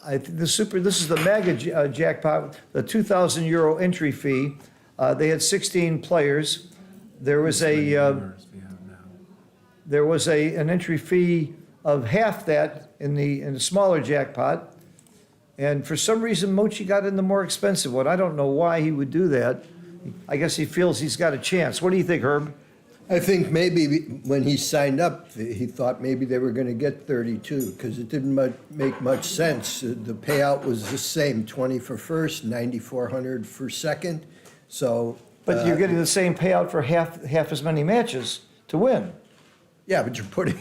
E: this is the MAGA jackpot, the €2,000 entry fee. They had 16 players. There was an entry fee of half that in the smaller jackpot, and for some reason Mochi got in the more expensive one. I don't know why he would do that. I guess he feels he's got a chance. What do you think, Herb?
G: I think maybe when he signed up, he thought maybe they were going to get 32 because it didn't make much sense. The payout was the same, 20 for first, 9,400 for second. So.
E: But you're getting the same payout for half as many matches to win.
G: Yeah, but you're putting.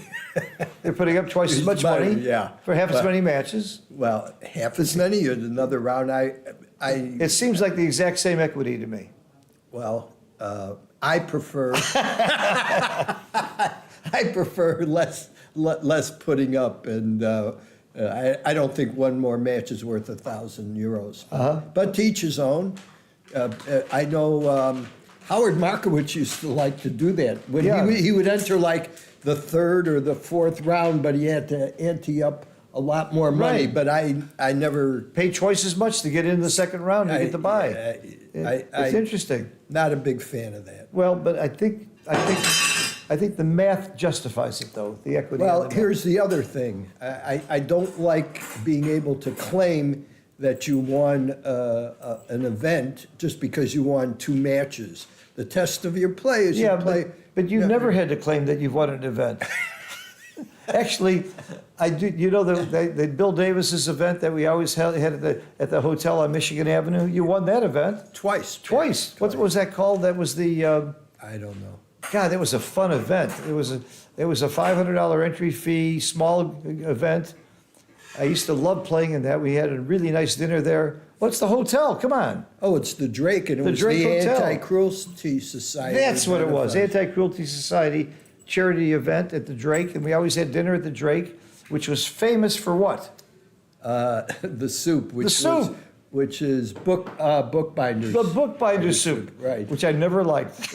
E: They're putting up twice as much money.
G: Yeah.
E: For half as many matches.
G: Well, half as many or another round.
E: It seems like the exact same equity to me.
G: Well, I prefer. I prefer less putting up, and I don't think one more match is worth €1,000. But to each his own. I know Howard Markowitz used to like to do that. When he would enter like the third or the fourth round, but he had to ante up a lot more money.
E: Right.
G: But I never
E: Pay twice as much to get into the second round to get the buy. It's interesting.
G: Not a big fan of that.
E: Well, but I think the math justifies it, though, the equity.
G: Well,
E: element.
G: here's the other thing. I don't like being able to claim that you won an event just because you won 2 matches. The test of your play is you play.
E: But you've never had to claim that you've won an event. Actually, I do. You know the Bill Davis's event that we always had at the hotel on Michigan Avenue. You won that event
G: Twice.
E: twice. What was that called? That was the.
G: I don't know.
E: God, that was a fun event. It was a $500 entry fee, small event. I used to love playing in that. We had a really nice dinner there. What's the hotel? Come on.
G: Oh, it's the Drake, and it
E: The
G: was
E: Drake
G: the
E: Hotel.
G: Anti-Cruelty Society.
E: That's what it was.
G: benefit.
E: Anti-Cruelty Society charity event at the Drake, and we always had dinner at the Drake, which was famous for what?
G: The soup, which
E: soup.
G: which is bookbinders.
E: The bookbinder soup,
G: right.
E: which I never liked.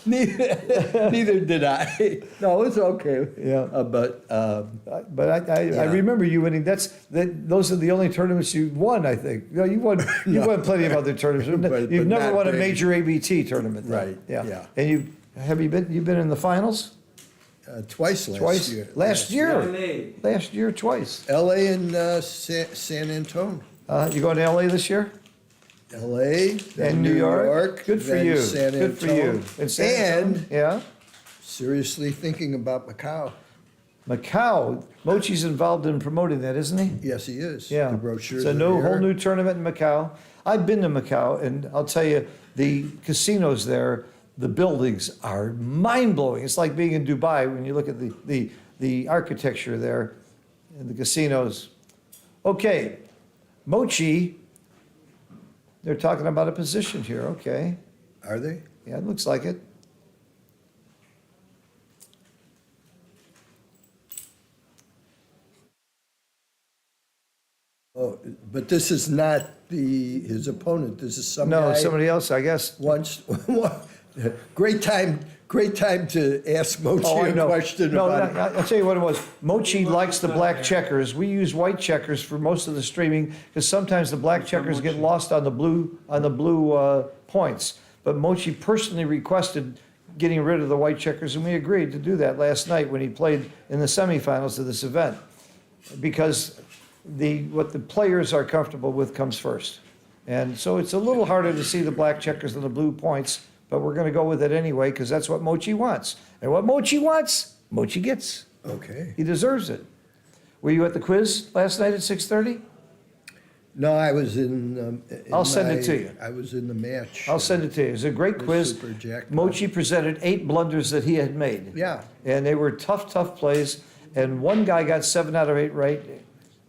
G: Neither did I. No, it's okay.
E: Yeah.
G: But
E: But I remember you winning. Those are the only tournaments you won, I think. No, you won plenty of other tournaments.
G: But
E: You've never
G: not
E: won a
G: big.
E: major ABT tournament, though.
G: Right, yeah.
E: And you've been in the finals
G: twice last
E: twice?
G: year.
E: Last year. Last year twice.
G: L.A. and San Antonio.
E: You going to LA this year?
G: L.A. then
E: And New York? Good for
G: then
E: you.
G: San
E: Good for you.
G: Antonio.
E: And San Antonio? Yeah.
G: Seriously thinking about Macau.
E: Macau. Mochi's involved in promoting that, isn't he?
G: Yes, he is.
E: Yeah.
G: The brochures
E: It's a
G: are
E: whole
G: here.
E: new tournament in Macau. I've been to Macau, and I'll tell you, the casinos there, the buildings are mind-blowing. It's like being in Dubai when you look at the architecture there and the casinos. Okay, Mochi, they're talking about a position here, okay.
G: Are they?
E: Yeah, it looks like it.
G: Oh, but this is not his opponent. This is some
E: No,
G: guy
E: somebody else, I guess.
G: once. Great time to ask Mochi
E: Oh, I
G: a
E: know.
G: question
E: No,
G: about it.
E: I'll tell you what it was. Mochi likes the black checkers. We use white checkers for most of the streaming because sometimes the black checkers get lost on the blue points. But Mochi personally requested getting rid of the white checkers, and we agreed to do that last night when he played in the semifinals of this event, because what the players are comfortable with comes first. And so it's a little harder to see the black checkers than the blue points, but we're going to go with it anyway because that's what Mochi wants. And what Mochi wants, Mochi gets.
G: Okay.
E: He deserves it. Were you at the quiz last night at 6:30?
G: No, I was in.
E: I'll send it to you.
G: I was in the match.
E: I'll send it to you. It was a great
G: The
E: quiz.
G: Super Jackpot.
E: Mochi presented 8 blunders that he had made.
G: Yeah.
E: And they were tough, tough plays. And one guy got 7 out of 8 right.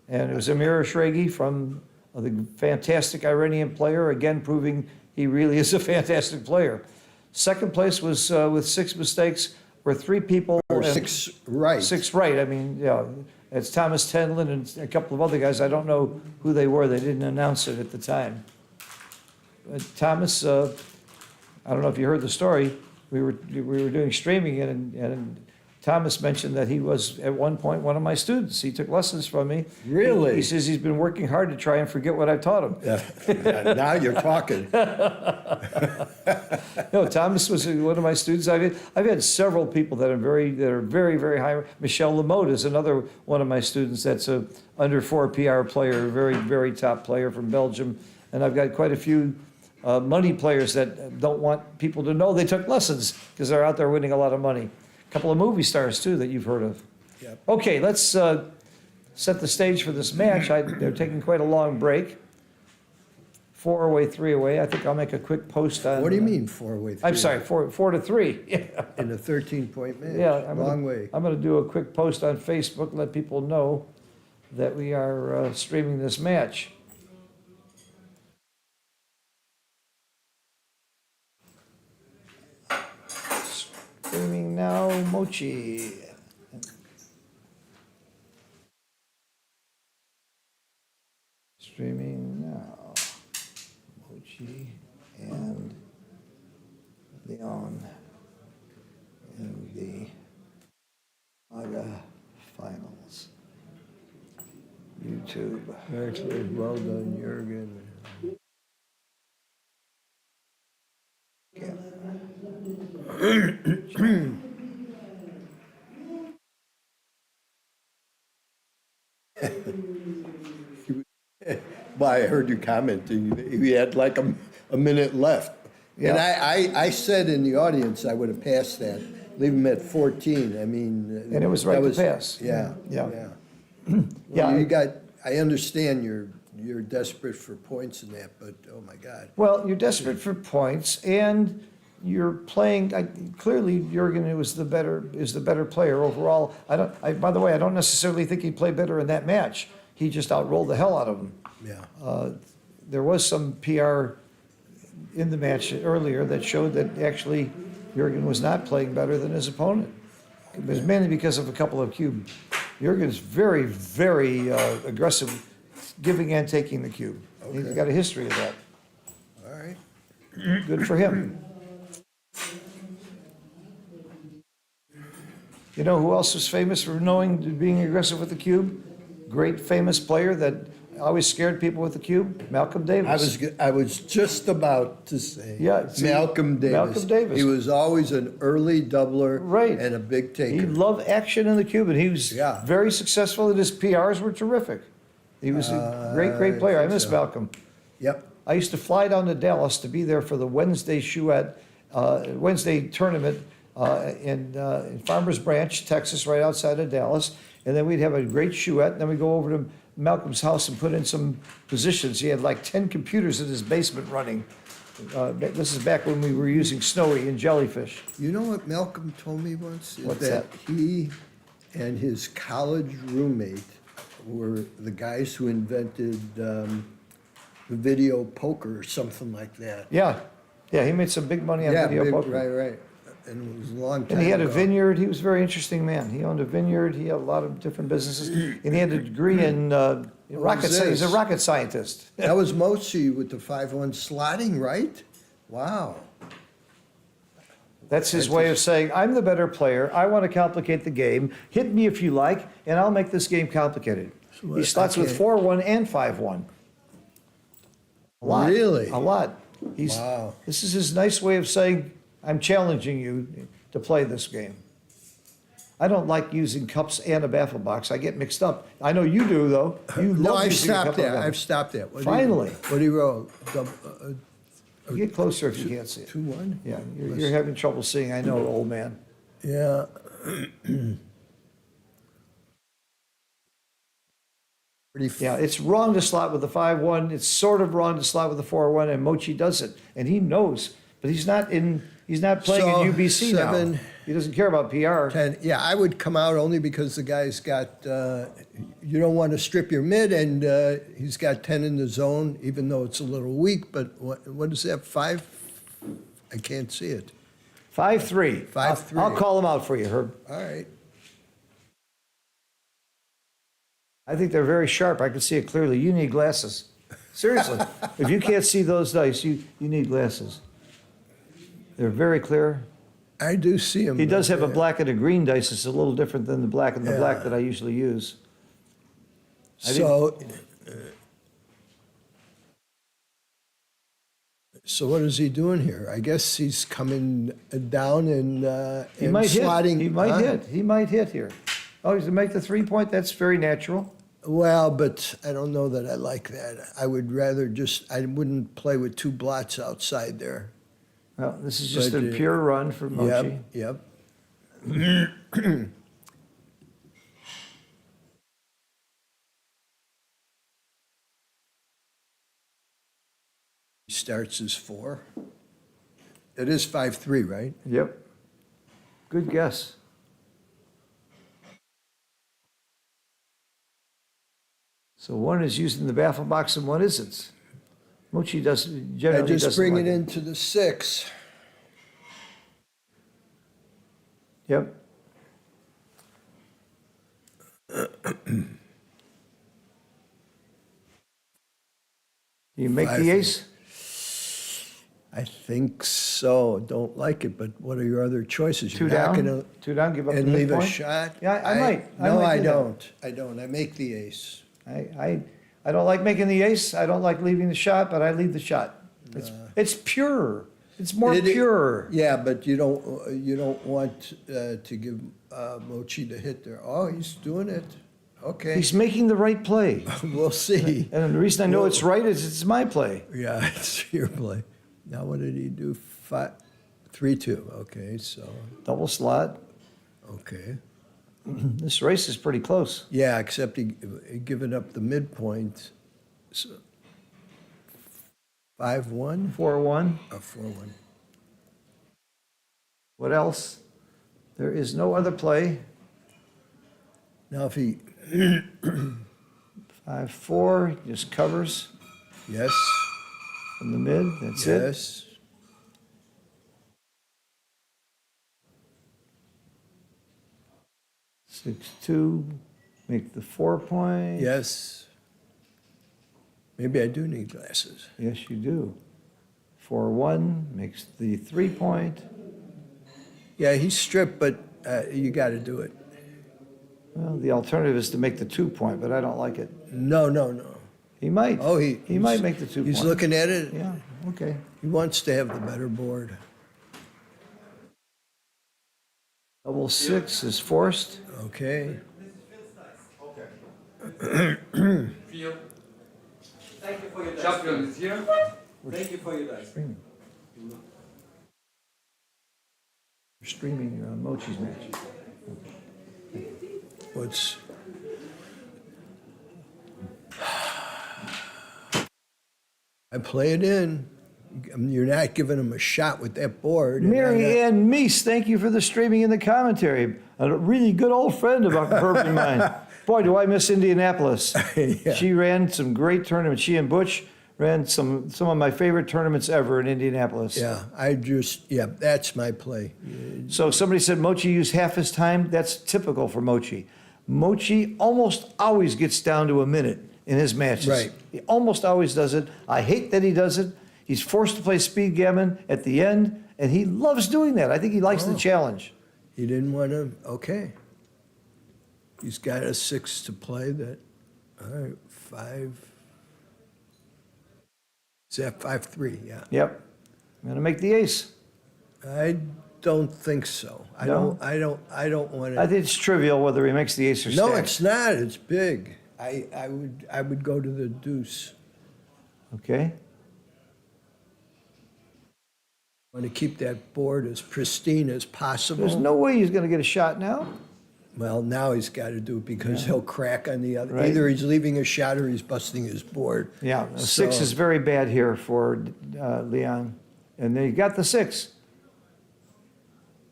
E: And it was Amir Shregi from the fantastic Iranian player, again proving he really is a fantastic player. Second place was with 6 mistakes, were 3 people.
G: Or
E: and
G: 6 right.
E: 6 right. I mean, yeah, it's Thomas Tenlin and a couple of other guys. I don't know who they were. They didn't announce it at the time. Thomas, I don't know if you heard the story. We were doing streaming and Thomas mentioned that he was at one point one of my students. He took lessons from me.
G: Really?
E: He says he's been working hard to try and forget what I taught him.
G: Yeah. Now you're talking.
E: No, Thomas was one of my students. I've had several people that are very, very high. Michel Lamotte is another one of my students that's a under 4 PR player, a very, very top player from Belgium. And I've got quite a few money players that don't want people to know they took lessons because they're out there winning a lot of money. A couple of movie stars too that you've heard of.
G: Yep.
E: Okay, let's set the stage for this match. They're taking quite a long break. 4 away, 3 away. I think I'll make a quick post on.
G: What do you mean 4-way?
E: I'm sorry, 4 to 3. Yeah.
G: In a 13-point match.
E: Yeah,
G: Long way.
E: I'm going to do a quick post on Facebook, let people know that we are streaming this match. Streaming now, Mochi. Streaming now, Mochi and Leon in the AGA finals. YouTube.
G: Excellent. Well done, Jürgen.
E: Yeah.
G: Well, I heard you commenting. We had like a minute left.
E: Yeah.
G: And I said in the audience I would have passed that. Leave him at 14. I mean.
E: And it was right to pass.
G: Yeah.
E: Yeah.
G: Well,
E: Yeah.
G: you got, I understand you're desperate for points in that, but oh my God.
E: Well, you're desperate for points, and you're playing. Clearly, Jurgen is the better player overall. By the way, I don't necessarily think he played better in that match. He just outrolled the hell out of him.
G: Yeah.
E: There was some PR in the match earlier that showed that actually Jurgen was not playing better than his opponent. It was mainly because of a couple of cube. Jurgen's very, very aggressive, giving and taking the cube. He's got a history of that.
G: All right.
E: Good for him. You know who else was famous for being aggressive with the cube? Great famous player that always scared people with the cube? Malcolm Davis.
G: I was just about to say.
E: Yeah, see,
G: Malcolm Davis.
E: Malcolm Davis.
G: He was always an early doubler.
E: Right.
G: And a big
E: He
G: taker.
E: loved action in the cube, and he was
G: Yeah.
E: very successful, and his PRs were terrific. He was a great player. I
G: think
E: miss
G: so.
E: Malcolm.
G: Yep.
E: I used to fly down to Dallas to be there for the Wednesday Wednesday tournament in Farmers Branch, Texas, right outside of Dallas. And then we'd have a great chouette, and then we'd go over to Malcolm's house and put in some positions. He had like 10 computers in his basement running. This is back when we were using Snowy and Jellyfish.
G: You know what Malcolm told me once? Is
E: What's
G: that he and his college roommate were the guys who invented video poker or something like that.
E: Yeah, he made some big money on video poker.
G: Right. And it was a long time
E: And he had a
G: ago.
E: vineyard. He was a very interesting man. He owned a vineyard. He had a lot of different businesses. And he had a degree in rocket science. He's a rocket scientist.
G: That was Mochi with the 5-1 slotting, right? Wow.
E: That's his way of saying, I'm the better player. I want to complicate the game. Hit me if you like, and I'll make this game complicated. He slots with 4-1 and 5-1. A lot.
G: Really?
E: A lot.
G: Wow.
E: This is his nice way of saying, I'm challenging you to play this game. I don't like using cups and a baffle box. I get mixed up. I know you do, though. You
G: No,
E: love
G: I've
E: using a
G: stopped
E: cup and a
G: that.
E: baffle.
G: I've stopped that.
E: Finally.
G: What do you roll?
E: Get closer if you can't see it.
G: 2-1?
E: Yeah, you're having trouble seeing, I know, old man.
G: Yeah.
E: Yeah, it's wrong to slot with the 5-1. It's sort of wrong to slot with the 4-1, and Mochi does it. And he knows, but he's not playing
G: So,
E: in UBC now.
G: 7,
E: He doesn't care about PR.
G: 10. Yeah, I would come out only because the guy's got, you don't want to strip your mid, and he's got 10 in the zone, even though it's a little weak. But what is that, 5? I can't see it.
E: 5-3.
G: 5-3.
E: I'll call him out for you, Herb.
G: All right.
E: I think they're very sharp. I can see it clearly. You need glasses. Seriously. If you can't see those dice, you need glasses. They're very clear.
G: I do see him.
E: He does have a black and a green dice. It's a little different than the black and the black
G: Yeah.
E: that I usually use.
G: So what is he doing here? I guess he's coming down and
E: He might
G: slotting.
E: hit. He might
G: huh?
E: hit. He might hit here. Oh, he's to make the 3-point. That's very natural.
G: Well, but I don't know that I like that. I would rather I wouldn't play with 2 blots outside there.
E: Well, this is just
G: But,
E: a pure run for Mochi.
G: Yep. He starts as 4. It is 5-3, right?
E: Yep. Good guess. So one is using the baffle box and one isn't. Mochi
G: I
E: generally
G: just
E: doesn't
G: bring
E: like
G: it into the 6.
E: Yep. You make the
G: 5-3.
E: ace?
G: I think so. Don't like it, but what are your other choices?
E: Two
G: You're not
E: down?
G: gonna-
E: 2 down, give up the
G: And leave a
E: midpoint?
G: shot?
E: Yeah, I might.
G: No, I
E: do that.
G: don't. I don't. I make the ace.
E: I don't like making the ace. I don't like leaving the shot, but I leave the shot. It's pure. It's more
G: It-
E: pure.
G: Yeah, but you don't want to give Mochi the hit there. Oh, he's doing it. Okay,
E: He's making the right play.
G: we'll see.
E: And the reason I know it's right is it's my play.
G: Yeah, it's your play. Now what did he do? 3-2. Okay, so
E: Double slot.
G: okay.
E: This race is pretty close.
G: Yeah, except he given up the midpoint. So 5-1
E: 4-1.
G: or 4-1.
E: What else? There is no other play.
G: Now if he
E: 5-4, just covers
G: yes,
E: from the mid. That's it.
G: yes.
E: 6-2, make the 4-point.
G: Yes. Maybe I do need glasses.
E: Yes, you do. 4-1 makes the 3-point.
G: Yeah, he's stripped, but you got to do it.
E: Well, the alternative is to make the 2-point, but I don't like it.
G: No.
E: He might.
G: Oh,
E: He might make the 2-point.
G: He's looking at it.
E: Yeah, okay.
G: He wants to have the better board.
E: Double 6 is forced.
G: Okay.
C: Champion is here.
E: You're streaming Mochi's match.
G: What's I play it in. You're not giving him a shot with that board. and I'm
E: Mary
G: not-
E: Ann Meese, thank you for the streaming and the commentary. A really good old friend of Herb and mine. Boy, do I miss Indianapolis.
G: Yeah.
E: She ran some great tournaments. She and Butch ran some of my favorite tournaments ever in Indianapolis.
G: Yeah, that's my play.
E: So somebody said Mochi used half his time. That's typical for Mochi. Mochi almost always gets down to a minute in his matches.
G: Right.
E: He almost always does it. I hate that he does it. He's forced to play speed gammon at the end, and he loves doing that. I think he likes the challenge.
G: He didn't want to. Okay. He's got a 6 to play. That. All right, 5. Is that 5-3? Yeah.
E: Yep. I'm going to make the ace.
G: I don't think so. I
E: No?
G: don't want
E: I
G: to.
E: think it's trivial whether he makes the ace or
G: No,
E: stack.
G: it's not. It's big. I would go to the deuce.
E: Okay,
G: Want to keep that board as pristine as possible.
E: there's no way he's gonna get a shot now.
G: Well, now he's got to do it because he'll crack on the other.
E: Right.
G: Either he's leaving a shot or he's busting his board.
E: Yeah, a 6
G: So-
E: is very bad here for Leon, and they got the 6.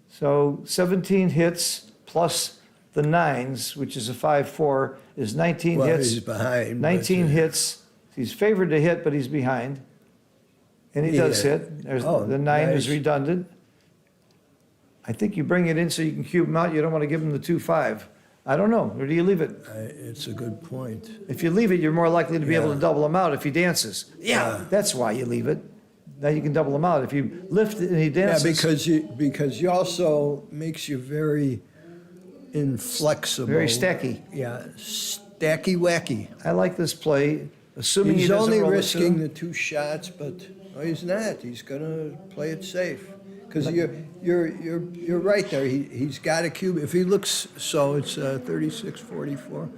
E: So 17 hits plus the 9s, which is a 5-4, is 19
G: Well,
E: hits.
G: he's behind.
E: 19
G: but,
E: hits. He's favored to hit, but he's behind. And he does
G: Yeah.
E: hit. There's,
G: Oh,
E: the 9 is
G: nice.
E: redundant. I think you bring it in so you can cube him out. You don't want to give him the 2-5. I don't know. Or do you leave it?
G: It's a good point.
E: If you leave it, you're more likely to be able to
G: Yeah.
E: double him out if he dances.
G: Yeah.
E: That's why you leave it. Now you can double him out. If you lift it and he
G: Yeah,
E: dances.
G: because you also makes you very inflexible.
E: Very stacky.
G: Yeah, stacky wacky.
E: I like this play, assuming he
G: He's
E: doesn't
G: only
E: roll a
G: risking
E: two.
G: the 2 shots, but no, he's not. He's gonna play it safe. Because you're right there. He's got a cube. If he looks, so it's 36, 44,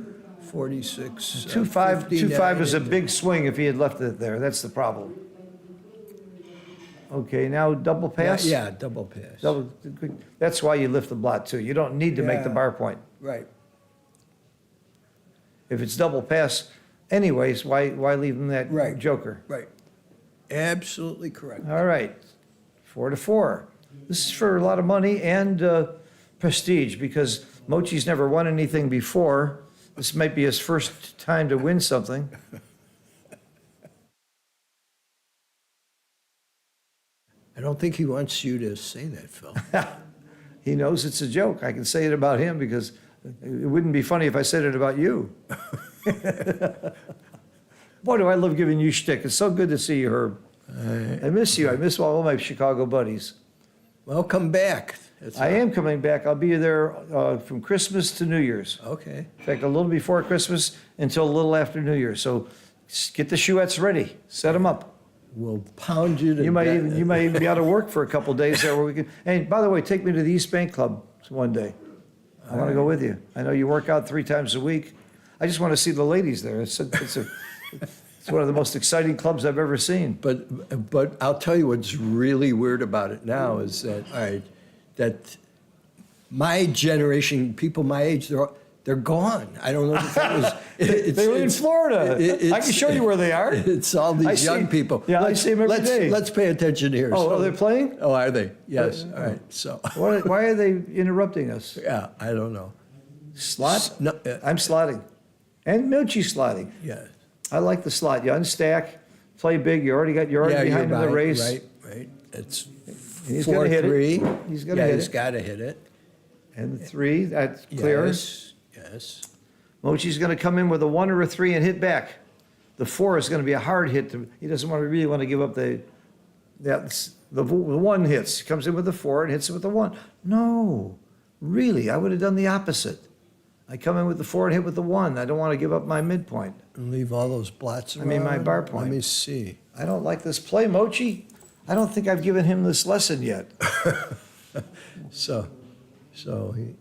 G: 46.
E: 2-5
G: 59.
E: is a big swing if he had left it there. That's the problem. Okay, now double pass?
G: Yeah, double pass.
E: Double, that's why you lift the blot too. You don't need to make the
G: Yeah.
E: bar point.
G: Right.
E: If it's double pass anyways, why leave him that
G: Right.
E: joker?
G: Right. Absolutely correct.
E: All right, 4-4. This is for a lot of money and prestige because Mochi's never won anything before. This might be his first time to win something.
G: I don't think he wants you to say that, Phil.
E: He knows it's a joke. I can say it about him because it wouldn't be funny if I said it about you. Boy, do I love giving you shtick. It's so good to see you, Herb. I miss you. I miss all my Chicago buddies.
G: Well, come back. That's
E: I am coming back. I'll be there from Christmas to New Year's.
G: Okay.
E: In fact, a little before Christmas until a little after New Year's. So get the shoeettes ready. Set them up.
G: We'll pound you to
E: You might
G: death.
E: even be out of work for a couple days there where we can. Hey, by the way, take me to the East Bank Club one day. I want to go with you. I know you work out 3 times a week. I just want to see the ladies there. It's one of the most exciting clubs I've ever seen.
G: But I'll tell you what's really weird about it now is that, all right, that my generation, people my age, they're gone. I don't know if that was.
E: They live in Florida. I can show you where they are.
G: It's all
E: I
G: these young
E: see-
G: people.
E: yeah, I see 'em every day.
G: Let's pay attention here.
E: Oh,
G: So-
E: are they playing?
G: Oh, are they? Yes. All right. So,
E: Why are they interrupting us?
G: yeah, I don't know.
E: Slot?
G: No,
E: I'm slotting. And Milchi's slotting.
G: yeah.
E: I like the slot. You unstack, play big. You're already
G: Yeah,
E: behind
G: you're
E: in the
G: right,
E: race.
G: Right. It's
E: He's gonna hit it.
G: 4-3.
E: He's gonna
G: Yeah,
E: hit
G: he's
E: it.
G: got to hit it.
E: And the 3, that's clear.
G: Yes.
E: Mochi's going to come in with a 1 or a 3 and hit back. The 4 is going to be a hard hit. He doesn't really want to give up the 1 hits. He comes in with the 4 and hits it with the 1. No, really, I would have done the opposite. I come in with the 4 and hit with the 1. I don't want to give up my midpoint.
G: And leave all those blots around.
E: I mean, my bar point.
G: Let me see.
E: I don't like this play, Mochi. I don't think I've given him this lesson yet.
G: So he.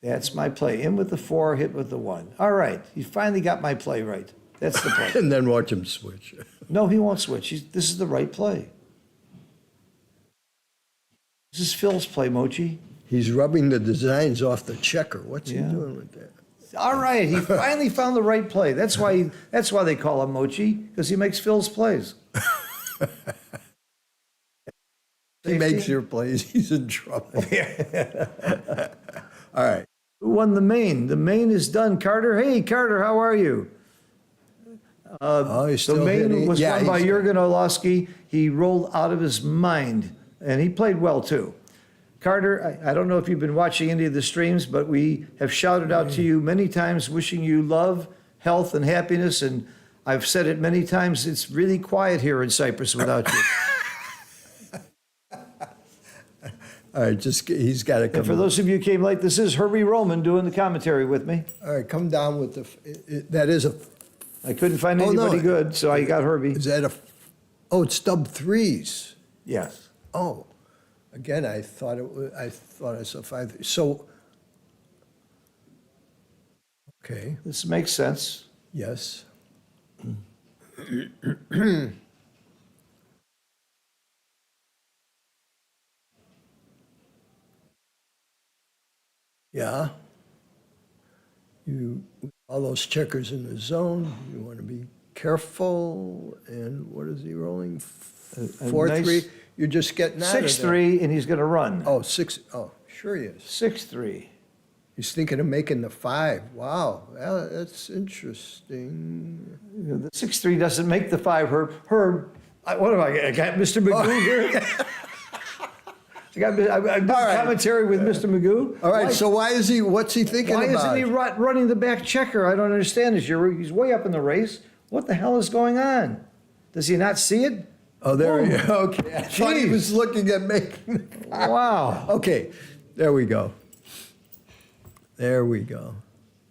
E: That's my play. In with the 4, hit with the 1. All right, he finally got my play right. That's the play.
G: And then watch him switch.
E: No, he won't switch. This is the right play. This is Phil's play, Mochi.
G: He's rubbing the designs off the checker. What's he
E: Yeah.
G: doing with that?
E: All right, he finally found the right play. That's why they call him Mochi, because he makes Phil's plays.
G: He makes your plays. He's in trouble. All right.
E: Who won the main? The main is done. Carter. Hey, Carter, how are you?
G: Oh, he's
E: The
G: still
E: main
G: hitting.
E: was
G: Yeah,
E: won by
G: he's-
E: Jurgen Olowski. He rolled out of his mind, and he played well too. Carter, I don't know if you've been watching any of the streams, but we have shouted out to you many times, wishing you love, health, and happiness. And I've said it many times, it's really quiet here in Cyprus without you.
G: All right, he's got to come.
E: And for those of you who came late, this is Herbie Roman doing the commentary with me.
G: All right, come down with that is a.
E: I couldn't find
G: Oh, no.
E: anybody good, so I got Herbie.
G: Is that a? Oh, it's dub 3s.
E: Yes.
G: Oh, Again, I thought I saw 5. So, okay,
E: This makes sense.
G: yes. Yeah. All those checkers in the zone, you want to be careful. And what is he rolling?
E: A
G: 4-3?
E: nice-
G: You're just getting out of there.
E: 6-3, and he's going to run.
G: Oh, 6, oh, sure he is.
E: 6-3.
G: He's thinking of making the 5. Wow, well, that's interesting.
E: You know, the 6-3 doesn't make the 5, Herb. Herb, what have I got Mr. Magoo here? I did
G: right.
E: commentary with Mr. Magoo.
G: All right,
E: Why-
G: so what's he thinking
E: Why
G: about?
E: isn't he running the back checker? I don't understand this. He's way up in the race. What the hell is going on? Does he not see it?
G: Oh, there he is. Okay, I thought he
E: Jeez.
G: was looking at making.
E: Wow.
G: Okay, there we go. There we go.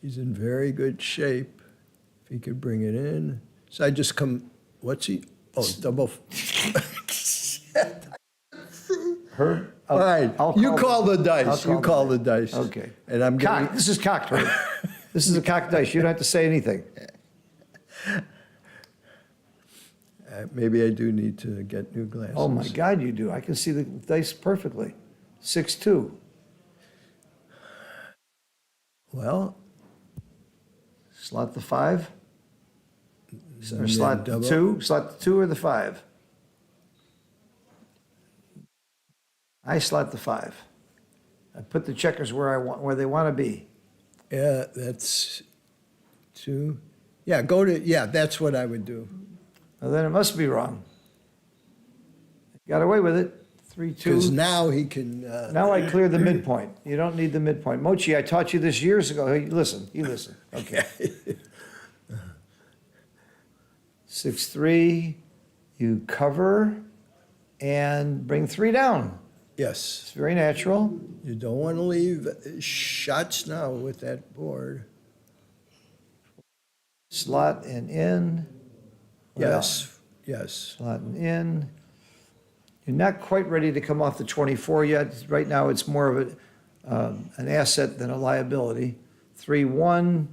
G: He's in very good shape. If he could bring it in. So I just come, what's he? Oh, double.
E: Herb?
G: All right, you call the dice.
E: I'll
G: You call the dice.
E: Okay.
G: And I'm
E: Cock.
G: getting,
E: This is cocked, Herb. This is a cocked dice. You don't have to say anything.
G: maybe I do need to get new glasses.
E: Oh, my God, you do. I can see the dice perfectly. 6-2.
G: Well,
E: Slot the 5? Or
G: then
E: slot the
G: double.
E: 2? Slot the 2 or the 5? I slot the 5. I put the checkers where they want to be.
G: Yeah, that's 2. Yeah, that's what I would do.
E: Well, then it must be wrong. Got away with it.
G: Because
E: 3-2.
G: now he can.
E: Now I clear the midpoint. You don't need the midpoint. Mochi, I taught you this years ago. Hey, listen. You listen. Okay. 6-3. You cover and bring 3 down.
G: Yes,
E: It's very natural.
G: you don't want to leave shots now with that board.
E: Slot and in.
G: Yes, yes.
E: Slot and in. You're not quite ready to come off the 24 yet. Right now, it's more of an asset than a liability. 3-1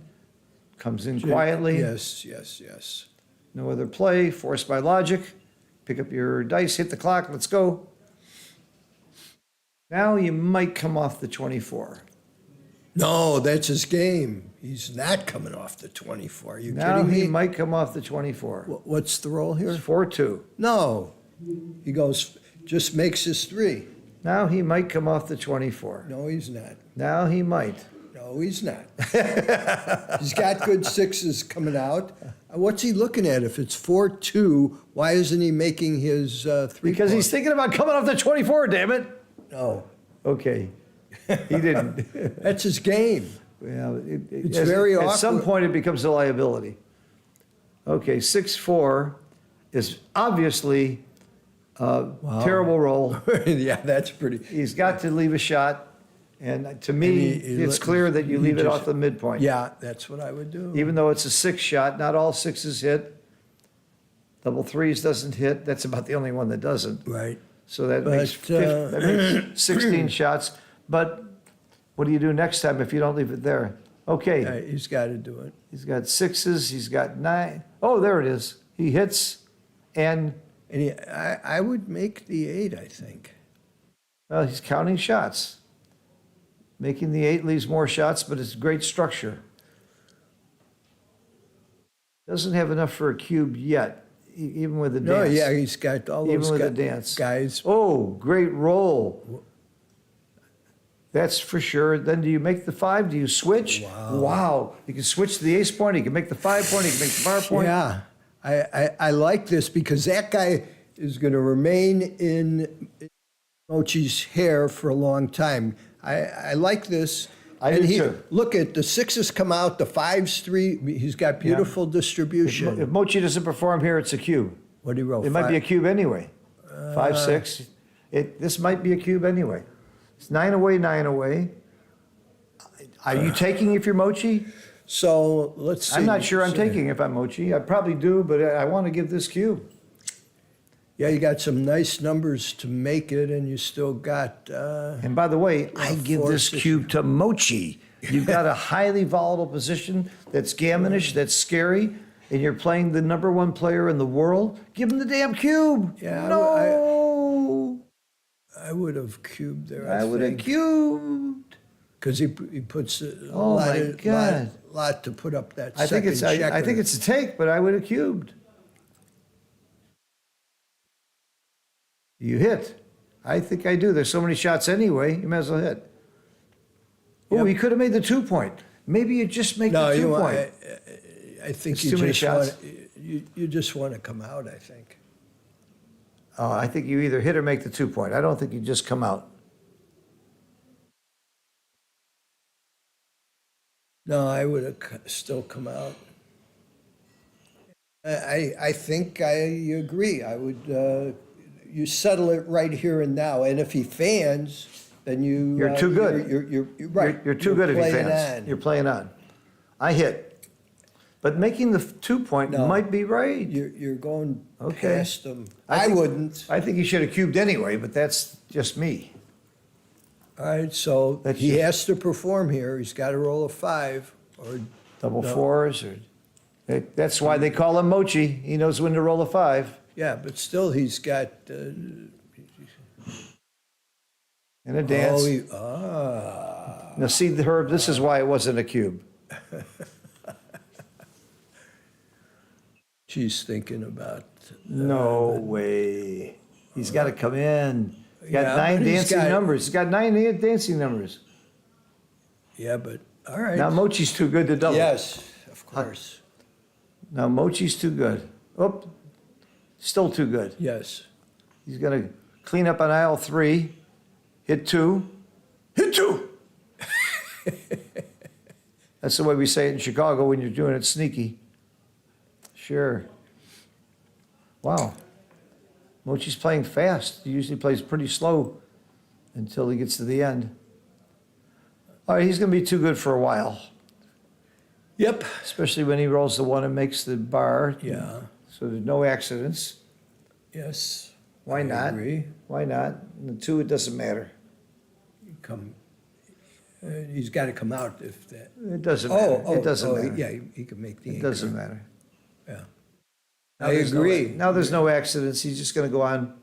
E: comes in quietly.
G: Yes, yes, yes.
E: No other play, forced by logic. Pick up your dice, hit the clock, let's go. Now you might come off the 24.
G: No, that's his game. He's not coming off the 24. Are you
E: Now
G: kidding
E: he
G: me?
E: might come off the 24.
G: What's the roll here?
E: It's 4-2.
G: No. He goes, just makes his 3.
E: Now he might come off the 24.
G: No, he's not.
E: Now he might.
G: No, he's not. He's got good 6s coming out. What's he looking at? If it's 4-2, why isn't he making his 3?
E: Because he's thinking about coming off the 24, damn it.
G: No,
E: Okay. He didn't.
G: that's his game.
E: Well,
G: It's very
E: At some
G: awkward.
E: point, it becomes a liability. Okay, 6-4 is obviously a terrible roll.
G: Yeah, that's pretty.
E: He's got to leave a shot, and to me,
G: And he
E: it's clear that you
G: he
E: leave it
G: just-
E: off the midpoint.
G: Yeah, that's what I would do.
E: Even though it's a 6 shot, not all 6s hit. Double 3s doesn't hit. That's about the only one that doesn't.
G: Right.
E: So that
G: But,
E: makes, that makes 16 shots. But what do you do next time if you don't leave it there? Okay,
G: He's got to do it.
E: he's got 6s, he's got 9. Oh, there it is. He hits, and
G: And I would make the 8, I think.
E: well, he's counting shots. Making the 8 leaves more shots, but it's great structure. Doesn't have enough for a cube yet, even with the
G: No,
E: dance.
G: yeah, he's got all
E: Even
G: those
E: with the dance.
G: guys.
E: Oh, great roll. That's for sure. Then do you make the 5? Do you switch? Wow. You can switch to the ace point. You can make the 5 point. You can make the bar point.
G: Yeah, I like this because that guy is going to remain in Mochi's hair for a long time. I like this.
E: I
G: And
E: do too.
G: Look at the 6s come out, the 5s 3. He's got beautiful distribution.
E: If Mochi doesn't perform here, it's a cube.
G: What do you roll?
E: It might be a cube anyway. 5, 6. This might be a cube anyway. It's 9 away, 9 away. Are you taking if you're Mochi?
G: So let's see.
E: I'm not sure I'm taking if I'm Mochi. I probably do, but I want to give this cube.
G: Yeah, you got some nice numbers to make it, and you still got,
E: And by the way, I give this
G: force
E: cube to Mochi. You've got a highly volatile position that's gammonish, that's scary, and you're playing the #1 player in the world. Give him the damn cube.
G: Yeah,
E: No.
G: I would have cubed there,
E: I would have cubed.
G: Because he puts a
E: Oh,
G: lot,
E: my
G: of,
E: God.
G: lot to put up that
E: I think
G: second
E: it's
G: checker.
E: I think it's a take, but I would have cubed. You hit. I think I do. There's so many shots anyway. You might as well hit. Oh,
G: Yep.
E: he could have made the 2-point. Maybe you just make
G: No,
E: the
G: you
E: 2-point.
G: want, I think
E: It's
G: you
E: too many
G: just want,
E: shots.
G: you just want to come out, I think.
E: I think you either hit or make the 2-point. I don't think you just come out.
G: No, I would have still come out. I think I agree. I would, you settle it right here and now, and if he fans, then you.
E: You're too good.
G: You're right.
E: You're too good if he
G: playing
E: fans.
G: on.
E: You're playing on. I hit. But making the 2-point
G: No.
E: might be right.
G: You're going
E: Okay.
G: past him.
E: I
G: I
E: think-
G: wouldn't.
E: I think he should have cubed anyway, but that's just me.
G: All right, so
E: That's
G: he
E: just-
G: has to perform here. He's got to roll a 5 or,
E: Double
G: No.
E: fours or, that's why they call him Mochi. He knows when to roll a 5.
G: yeah, but still he's got.
E: And a dance. Now see, Herb, this is why it wasn't a cube.
G: She's thinking about.
E: No way. He's got to come in. He's got
G: Yeah,
E: 9
G: but he's
E: dancing
G: got-
E: numbers. He's got 9 dancing numbers.
G: Yeah, but all right.
E: Now Mochi's too good to double.
G: Yes, of course.
E: Now Mochi's too good. Oh, still too good.
G: Yes.
E: He's going to clean up on aisle 3, hit 2, hit 2. That's the way we say it in Chicago when you're doing it sneaky. Sure. Wow. Mochi's playing fast. He usually plays pretty slow until he gets to the end. All right, he's going to be too good for a while,
G: Yep.
E: especially when he rolls the 1 and makes the bar.
G: Yeah.
E: So there's no accidents.
G: Yes.
E: Why
G: I
E: not?
G: agree.
E: Why not? And the 2, it doesn't matter.
G: Come. He's got to come out if that.
E: It doesn't matter.
G: Oh,
E: It doesn't
G: oh,
E: matter.
G: yeah, he can make the.
E: It
G: anchor.
E: doesn't matter.
G: Yeah.
E: Now
G: I
E: there's
G: agree.
E: Now there's no accidents. He's just going to go on.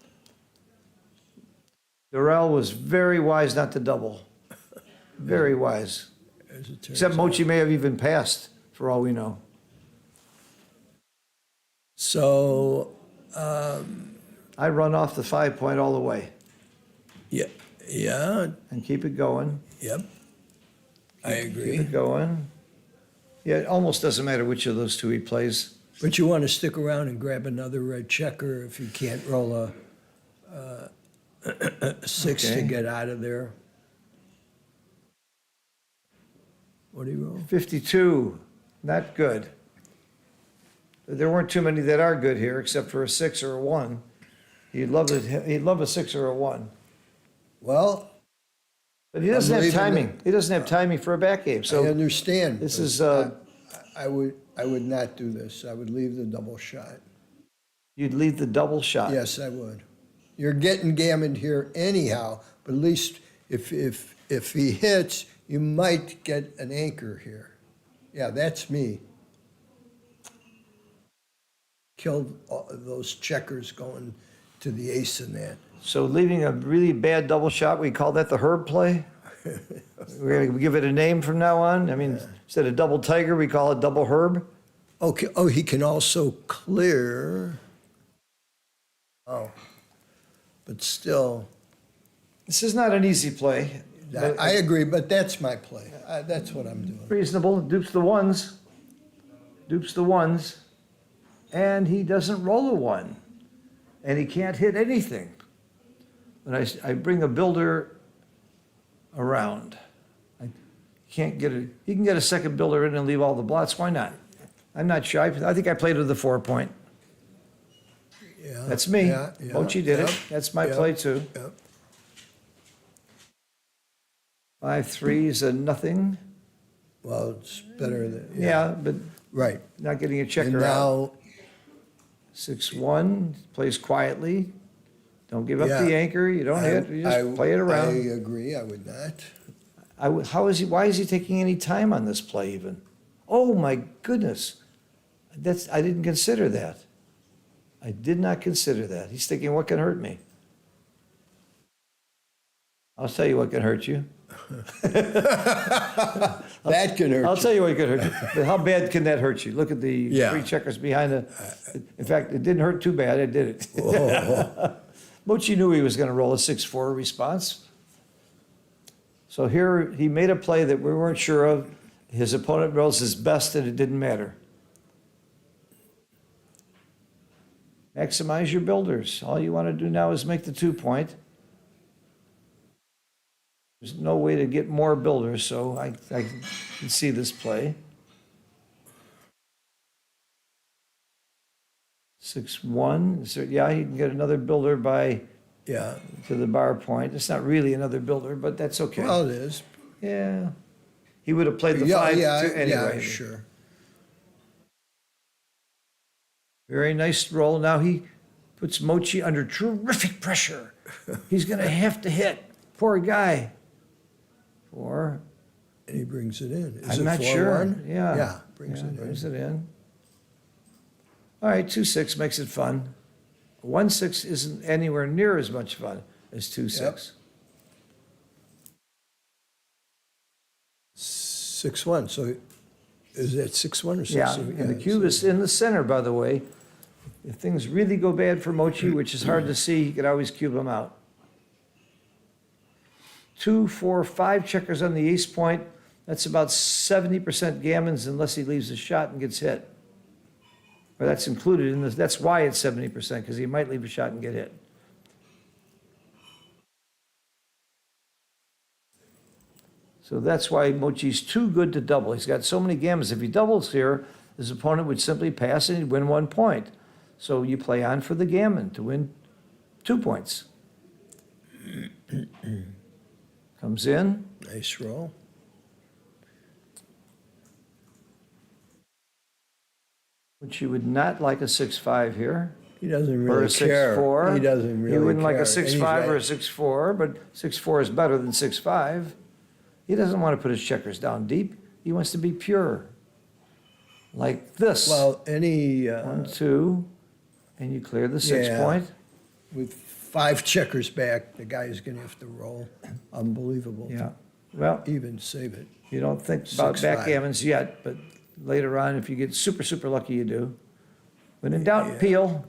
E: Durrell was very wise not to double. Very wise.
G: As it turns
E: Except
G: out.
E: Mochi may have even passed, for all we know.
G: So,
E: I run off the 5-point all the way
G: yeah, yeah,
E: and keep it going.
G: yep. I
E: Keep
G: agree.
E: it going. Yeah, it almost doesn't matter which of those 2 he plays.
G: But you want to stick around and grab another red checker if you can't roll a 6 to
E: Okay.
G: get out of there. What do you roll?
E: 52, not good. There weren't too many that are good here, except for a 6 or a 1. He'd love a 6 or a 1.
G: Well,
E: But he doesn't have
G: leaving
E: timing. He doesn't have timing for a back game.
G: I
E: So
G: understand.
E: this
G: but
E: is,
G: I would not do this. I would leave the double shot.
E: you'd leave the double shot.
G: Yes, I would. You're getting gammoned here anyhow, but at least if he hits, you might get an anchor here. Yeah, that's me. Killed those checkers going to the ace in that.
E: So leaving a really bad double shot, we call that the Herb play? We're going to give it a name from now on? I mean, instead of double tiger, we call it double Herb?
G: Okay. Oh, he can also clear. Oh, but still,
E: This is not an easy play.
G: I agree. But that's my play. That's what I'm doing.
E: Reasonable, dupes the 1s. Dupes the 1s. And he doesn't roll a 1. And he can't hit anything. But I bring a builder around. I can't get a, he can get a second builder in and leave all the blots. Why not? I'm not shy. I think I played with the 4-point.
G: Yeah.
E: That's me.
G: Yeah, yeah,
E: Mochi did
G: yep,
E: it. That's my
G: yep,
E: play too.
G: yep.
E: 5-3 is a nothing.
G: Well, it's better than.
E: Yeah, but
G: Right.
E: not getting a
G: And
E: checker out.
G: now,
E: 6-1, plays quietly. Don't give up
G: Yeah.
E: the anchor, you don't hit, you just play it
G: I
E: around.
G: agree, I would not.
E: Why is he taking any time on this play even? Oh, my goodness. I didn't consider that. I did not consider that. He's thinking, what can hurt me? I'll tell you what can hurt you.
G: That can hurt
E: I'll
G: you.
E: tell you what can hurt you. But how bad can that hurt you? Look at the
G: Yeah.
E: 3 checkers behind the. In fact, it didn't hurt too bad. I did it. Mochi knew he was going to roll a 6-4 response. So here he made a play that we weren't sure of. His opponent rolls his best, and it didn't matter. Maximize your builders. All you want to do now is make the 2-point. There's no way to get more builders, so I can see this play. 6-1. So, yeah, he can get another builder by
G: Yeah,
E: to the bar point. It's not really another builder, but that's okay.
G: well, it is.
E: Yeah. He would have played the
G: Yeah,
E: 5
G: yeah,
E: too anyway.
G: yeah, sure.
E: Very nice roll. Now he puts Mochi under terrific pressure. He's going to have to hit. Poor guy. 4.
G: And he brings it in. Is
E: I'm
G: it
E: not
G: 4-1?
E: sure. Yeah.
G: Yeah, brings
E: Yeah,
G: it in.
E: brings it in. All right, 2-6 makes it fun. 1-6 isn't anywhere near as much fun as 2-6.
G: Yep. 6-1, so is that 6-1 or 6-2?
E: Yeah, and the cube is in the center, by the way. If things really go bad for Mochi, which is hard to see, he could always cube them out. 2, 4, 5 checkers on the ace point. That's about 70% gammons unless he leaves a shot and gets hit. Or that's included in this. That's why it's 70%, because he might leave a shot and get hit. So that's why Mochi's too good to double. He's got so many gammons. If he doubles here, his opponent would simply pass and he'd win 1 point. So you play on for the gammon to win 2 points. Comes in.
G: Nice roll.
E: Which you would not like a 6-5 here.
G: He doesn't
E: Or a
G: really care.
E: 6-4.
G: He doesn't really
E: You wouldn't like a
G: care. And he's
E: 6-5 or a
G: right.
E: 6-4, but 6-4 is better than 6-5. He doesn't want to put his checkers down deep. He wants to be pure. Like this.
G: Well, any,
E: 1, 2, and you clear the 6
G: Yeah.
E: point.
G: with 5 checkers back, the guy's gonna have to roll. Unbelievable.
E: Yeah. Well,
G: Even save it.
E: you don't think about
G: 6-5.
E: backgammons yet, but later on, if you get super, super lucky, you do. When in doubt,
G: Yeah.
E: peel.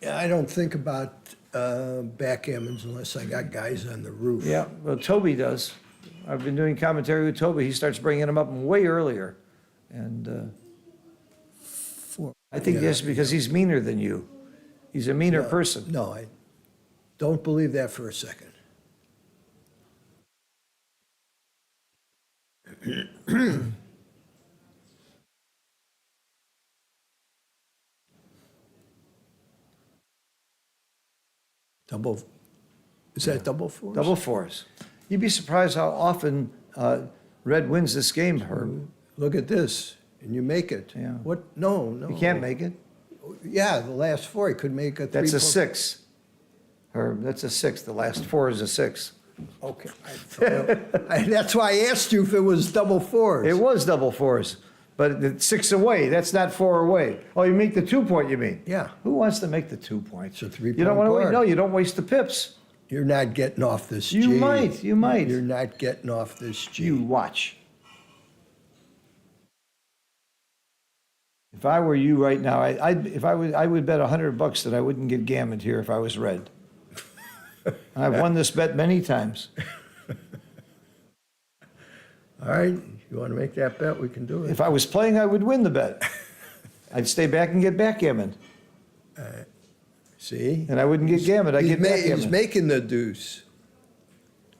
G: Yeah, I don't think about backgammons unless I got guys on the roof.
E: Yeah, well, Toby does. I've been doing commentary with Toby. He starts bringing them up way earlier. And I think
G: Yeah.
E: that's because he's meaner than you. He's a meaner person.
G: No, I don't believe that for a second. Double, is that double fours?
E: Double 4s. You'd be surprised how often Red wins this game, Herb.
G: Look at this, and you make it.
E: Yeah.
G: What, no.
E: You can't make it.
G: Yeah, the last 4, he could make a 3.
E: That's a 6. Herb, that's a 6. The last 4 is a 6.
G: Okay. That's why I asked you if it was double 4s.
E: It was double 4s, but it's 6 away. That's not 4 away. Oh, you make the 2 point, you mean?
G: Yeah.
E: Who wants to make the 2 points?
G: It's a 3
E: You don't
G: point
E: want to wait.
G: board.
E: No, you don't waste the pips.
G: You're not getting off this G.
E: You might. You might.
G: You're not getting off this G.
E: You watch. If I were you right now, I would bet $100 that I wouldn't get gammoned here if I was Red. I've won this bet many times.
G: All right, you want to make that bet, we can do it.
E: If I was playing, I would win the bet. I'd stay back and get backgammon,
G: See?
E: and I wouldn't get gammoned. I'd get
G: He's
E: backgammon.
G: making the deuce.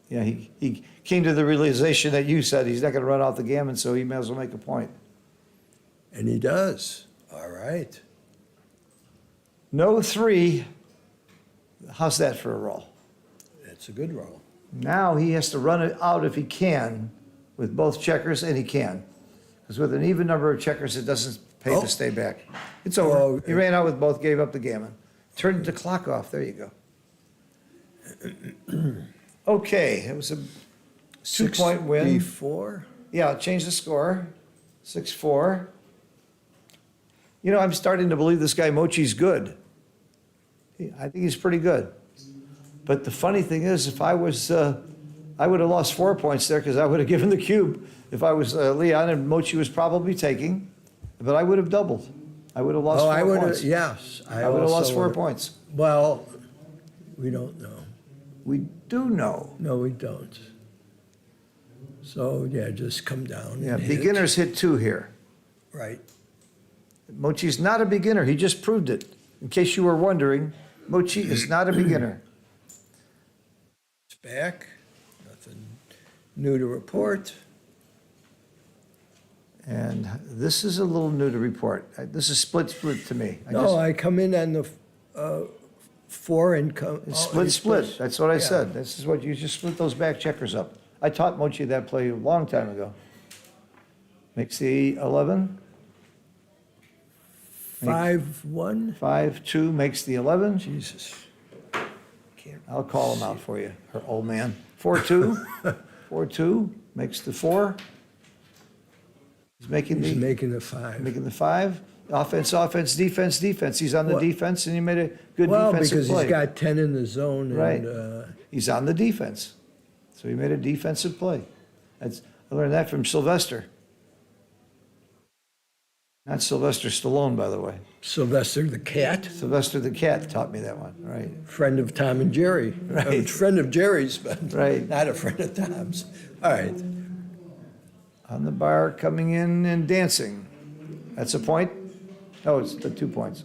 E: Yeah, he came to the realization that you said he's not going to run out the gammon, so he may as well make a point.
G: And he does. All right.
E: No 3. How's that for a roll?
G: That's a good roll.
E: Now he has to run it out if he can with both checkers, and he can. Because with an even number of checkers, it doesn't paid
G: Oh.
E: to stay back. It's over.
G: Oh,
E: He ran out with both, gave up the gammon. Turned the clock off. There you go. Okay, it was a 2-point win.
G: 64?
E: Yeah, change the score. 6-4. You know, I'm starting to believe this guy Mochi's good. I think he's pretty good. But the funny thing is, if I was, I would have lost 4 points there because I would have given the cube if I was Leon and Mochi was probably taking, but I would have doubled. I would have lost
G: Oh, I
E: 4
G: would
E: points.
G: have, yes.
E: I would have lost
G: also
E: 4
G: would've-
E: points.
G: Well, we don't know.
E: We do know.
G: No, we don't. So, yeah, just come down.
E: Yeah,
G: and hit.
E: beginners hit 2 here.
G: Right.
E: Mochi's not a beginner. He just proved it. In case you were wondering, Mochi is not a beginner.
G: It's back. Nothing new to report.
E: And this is a little new to report. This is split to me.
G: No, I come in on the 4 and come.
E: It's
G: oh,
E: split,
G: you
E: split. That's what I
G: yeah.
E: said. This is what, you just split those back checkers up. I taught Mochi that play a long time ago. Makes the 11.
G: 5-1?
E: 5-2 makes the 11.
G: Jesus. Can't.
E: I'll call him out for you, her old man. 4-2. 4-2 makes the 4. He's making
G: He's
E: the,
G: making the 5.
E: making the 5. Offense, offense, defense, defense. He's on the
G: Well-
E: defense, and he made a good
G: Well,
E: defensive
G: because
E: play.
G: he's got 10 in the zone.
E: Right.
G: And,
E: He's on the defense. So he made a defensive play. That's, I learned that from Sylvester. Not Sylvester Stallone, by the way.
G: Sylvester the cat,
E: Sylvester the cat taught me that one, right?
G: friend of Tom and Jerry.
E: Right.
G: A friend of Jerry's, but
E: Right.
G: not a friend of Tom's. All right.
E: On the bar, coming in and dancing. That's a point? No, it's the 2 points.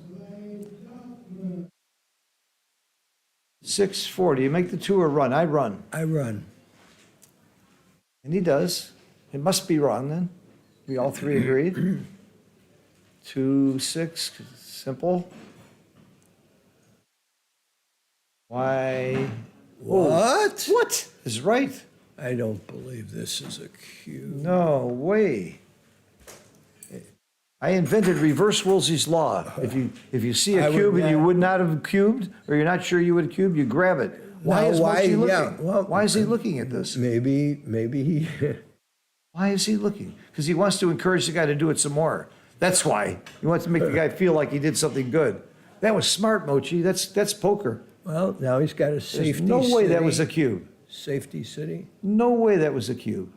E: 6-4. Do you make the 2 or run? I run.
G: I run.
E: And he does. It must be wrong then. We all three agreed. 2-6, simple. Why?
G: What?
E: What is right?
G: I don't believe this is a cube.
E: No way. I invented reverse Woolsey's law. If you see
G: I
E: a
G: would
E: cube and you
G: not-
E: would not have cubed, or you're not sure you would have cubed, you grab it. Why
G: Now,
E: is
G: why-
E: Mochi looking?
G: yeah, well-
E: Why is he looking at this?
G: Maybe he,
E: Why is he looking? Because he wants to encourage the guy to do it some more. That's why. He wants to make the guy feel like he did something good. That was smart, Mochi. That's poker.
G: well, now he's got a
E: There's
G: safety
E: no way that
G: city.
E: was a cube.
G: Safety city.
E: No way that was a cube.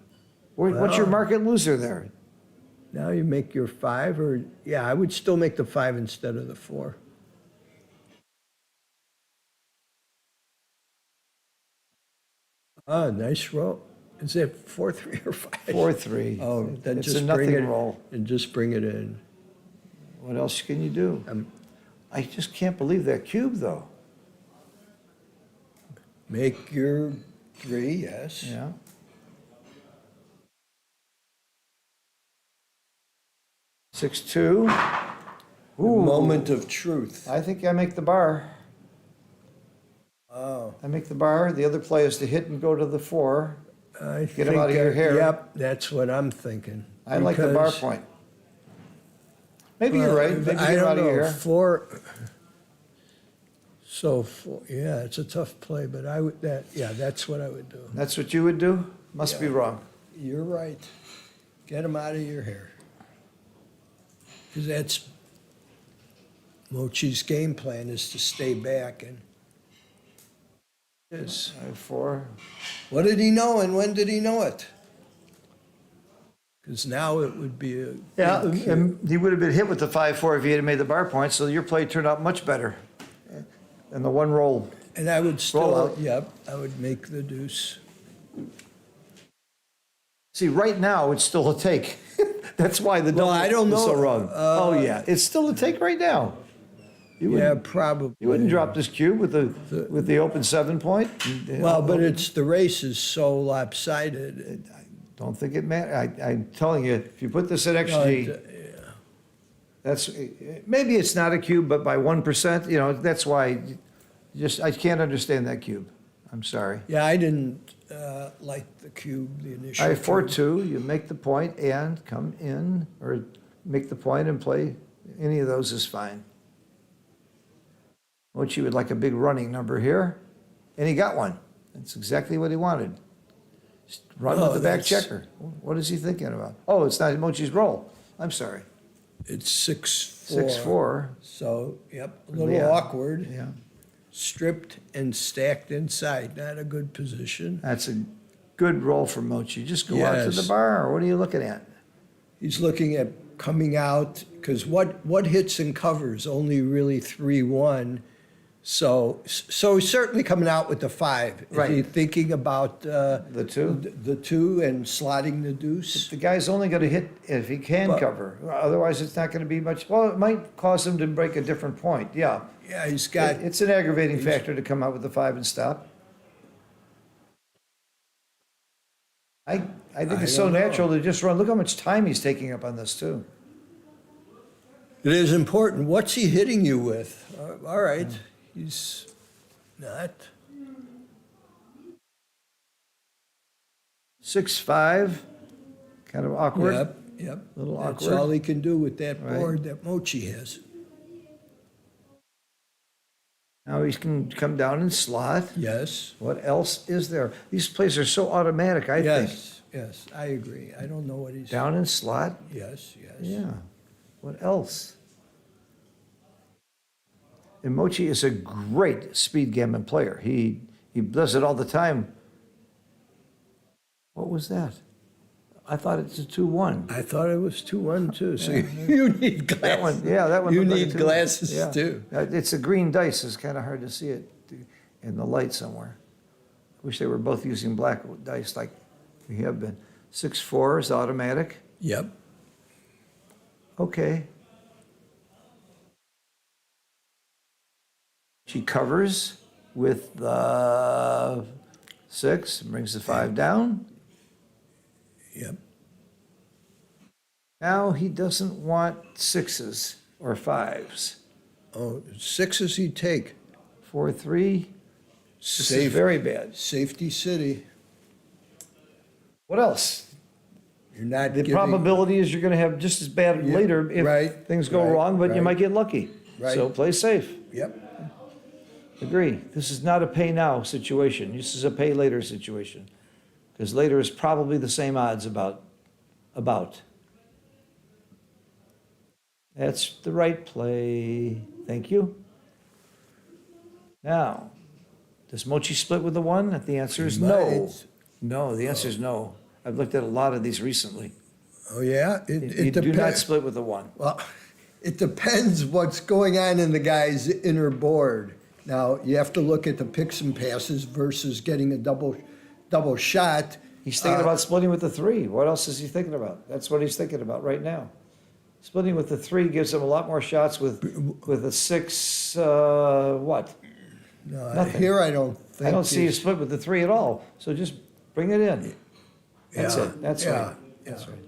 E: What's your
G: Well-
E: market loser there?
G: Now you make your 5 or, yeah, I would still make the 5 instead of the 4. Ah, nice roll. Is it 4-3 or 5?
E: 4-3.
G: Oh, then
E: It's
G: just
E: a
G: bring
E: nothing
G: it,
E: roll.
G: and just bring it in.
E: What else can you do?
G: Um,
E: I just can't believe that cube, though.
G: Make your 3, yes.
E: Yeah. Six, 2.
G: The moment of truth.
E: I think I make the bar.
G: Oh,
E: I make the bar. The other play is to hit and go to the 4.
G: I
E: Get him out of your hair.
G: Yep, that's what I'm thinking.
E: I like the bar
G: Because-
E: point. Maybe you're right. Maybe
G: I
E: get him
G: don't
E: out of your
G: know,
E: hair.
G: 4. So 4, yeah, it's a tough play, but I would, that's what I would do.
E: That's what you would do? Must be wrong.
G: You're right. Get him out of your hair. Because that's, Mochi's game plan is to stay back and,
E: Yes. 4.
G: what did he know and when did he know it? Because now it would be a.
E: Yeah,
G: big cue.
E: and he would have been hit with the 5-4 if he had made the bar point, so your play turned out much better. And the one roll.
G: And I would still,
E: out.
G: yep, I would make the deuce.
E: See, right now, it's still a take. That's why the
G: Well,
E: double
G: I don't
E: is so
G: know.
E: wrong. Oh, yeah, it's still a take right now. You
G: Yeah,
E: wouldn't,
G: probably.
E: you wouldn't drop this cube with the open 7 point?
G: Well, but it's, the race is so lopsided.
E: Don't think it matters. I'm telling you, if you put this at
G: No,
E: XG, that's, maybe it's not a cube, but by 1%, you know, that's why, I can't understand that cube. I'm sorry.
G: Yeah, I didn't like the cube, the initial.
E: I have
G: cube.
E: 4-2, you make the point and come in, or make the point and play. Any of those is fine. Mochi would like a big running number here, and he got one. That's exactly what he wanted. Just run with the back checker. What is he thinking about? Oh, it's not Mochi's roll. I'm sorry.
G: It's 6-4.
E: 6-4.
G: So, yep, a little
E: Yeah.
G: awkward.
E: Yeah,
G: Stripped and stacked inside, not a good position.
E: that's a good roll for Mochi. Just go out to the
G: Yes.
E: bar, or what are you looking at?
G: He's looking at coming out, because what hits and covers? Only really 3-1. So he's certainly coming out with the 5.
E: Right.
G: Is he thinking about
E: The 2?
G: the 2 and slotting the deuce?
E: The guy's only going to hit if he can
G: Well-
E: cover. Otherwise, it's not going to be much. Well, it might cause him to break a different point. Yeah.
G: Yeah, he's got,
E: It's an aggravating factor to come out with the 5 and stop. I think it's so
G: don't know.
E: natural to just run. Look how much time he's taking up on this, too.
G: it is important. What's he hitting you with? All right, he's not.
E: 6-5, kind of awkward.
G: Yep.
E: Little
G: That's
E: awkward.
G: all he can do with that
E: Right.
G: board that Mochi has.
E: Now he can come down and slot.
G: What
E: What else is there? These plays are so automatic, I think.
G: Yes, I agree. I don't know what he's.
E: Down and slot.
G: Yes.
E: Yeah. What else? And Mochi is a great speed gammon player. He does it all the time. What was that? I thought it's a 2-1.
G: I thought it was 2-1 too, so you need glasses.
E: That one, yeah, that one.
G: You
E: looked like a
G: need
E: 2-1.
G: glasses
E: Yeah.
G: too.
E: It's a green dice. It's kind of hard to see it in the light somewhere. Wish they were both using black dice like we have been. 6-4 is automatic.
G: Yep.
E: Okay. She covers with the 6, brings the 5 down.
G: Yep.
E: Now he doesn't want 6s or 5s.
G: Oh, 6s he'd take.
E: 4-3. This is
G: Safe,
E: very bad.
G: safety city.
E: What else?
G: You're not
E: The
G: giving.
E: probability is you're going to have just as bad
G: Yeah,
E: later if
G: right,
E: things go
G: right,
E: wrong, but you
G: right.
E: might get lucky.
G: Right.
E: So play safe.
G: Yep.
E: Agree. This is not a pay now situation. This is a pay later situation. Because later is probably the same odds about. That's the right play. Thank you. Now, does Mochi split with the 1? The answer is no.
G: Might.
E: No, the answer is no. I've looked at a lot of these recently.
G: Oh, yeah?
E: You
G: It
E: do not
G: depends.
E: split with the 1.
G: Well, it depends what's going on in the guy's inner board. Now, you have to look at the picks and passes versus getting a double shot.
E: He's thinking about splitting with the 3. What else is he thinking about? That's what he's thinking about right now. Splitting with the 3 gives him a lot more shots with a 6, what?
G: No,
E: Nothing.
G: here I don't think.
E: I don't see a
G: he's-
E: split with the 3 at all. So just bring it in. That's
G: Yeah,
E: it. That's
G: yeah,
E: right. That's
G: yeah.
E: right.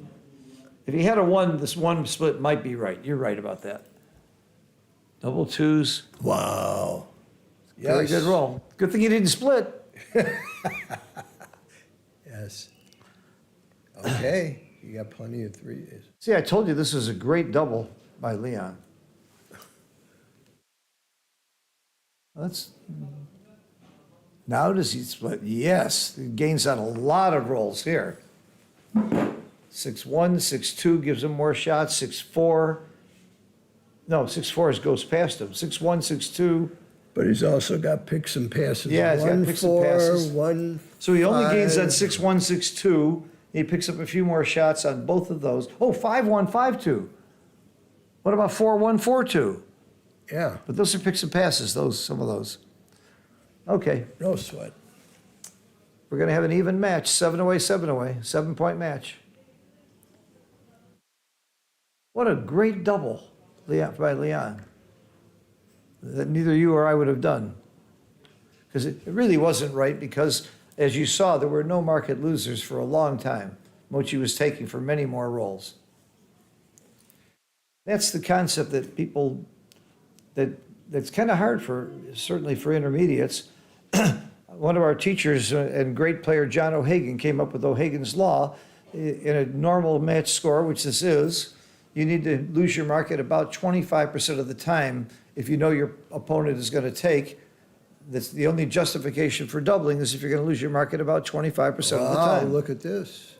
E: If he had a 1, this 1 split might be right. You're right about that. Double 2s.
G: Wow.
E: Very good roll. Good thing you didn't split.
G: Yes. Okay, you got plenty of 3s.
E: See, I told you this was a great double by Leon. Now does he split? Yes, he gains on a lot of rolls here. 6-1, 6-2 gives him more shots. 6-4. No, 6-4 goes past him. 6-1, 6-2.
G: But he's also got picks and passes.
E: Yeah, he's got picks and
G: 1-4,
E: passes.
G: 1.
E: So he only gains on
G: 5.
E: 6-1, 6-2. He picks up a few more shots on both of those. Oh, 5-1, 5-2. What about 4-1, 4-2?
G: Yeah,
E: But those are picks and passes, some of those. Okay,
G: no sweat.
E: we're going to have an even match, 7 away, 7-point match. What a great double by Leon that neither you or I would have done. Because it really wasn't right because, as you saw, there were no market losers for a long time. Mochi was taking for many more rolls. That's the concept that people, that's kind of hard for, certainly for intermediates. One of our teachers and great player, John O'Hagan, came up with O'Hagan's Law. In a normal match score, which this is, you need to lose your market about 25% of the time if you know your opponent is going to take. That's the only justification for doubling is if you're going to lose your market about 25% of the
G: Wow,
E: time.
G: look at this.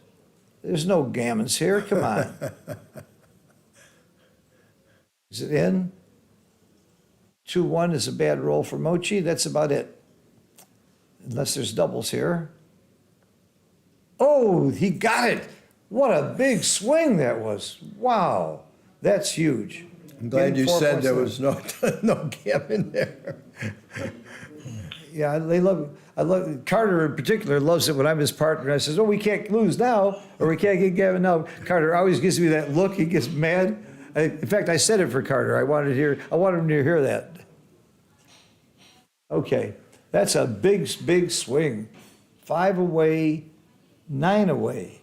E: There's no gammons here. Come on. Is it in? 2-1 is a bad roll for Mochi. That's about it. Unless there's doubles here. Oh, he got it. What a big swing that was. Wow. That's huge.
G: I'm glad
E: Getting
G: you
E: 4
G: said
E: points
G: there
E: there.
G: was no gammon there.
E: Yeah, I love, Carter in particular loves it when I'm his partner. I says, oh, we can't lose now, or we can't get Gavin now. Carter always gives me that look. He gets mad. In fact, I said it for Carter. I wanted him to hear that. Okay, that's a big, big swing. 5 away, 9 away.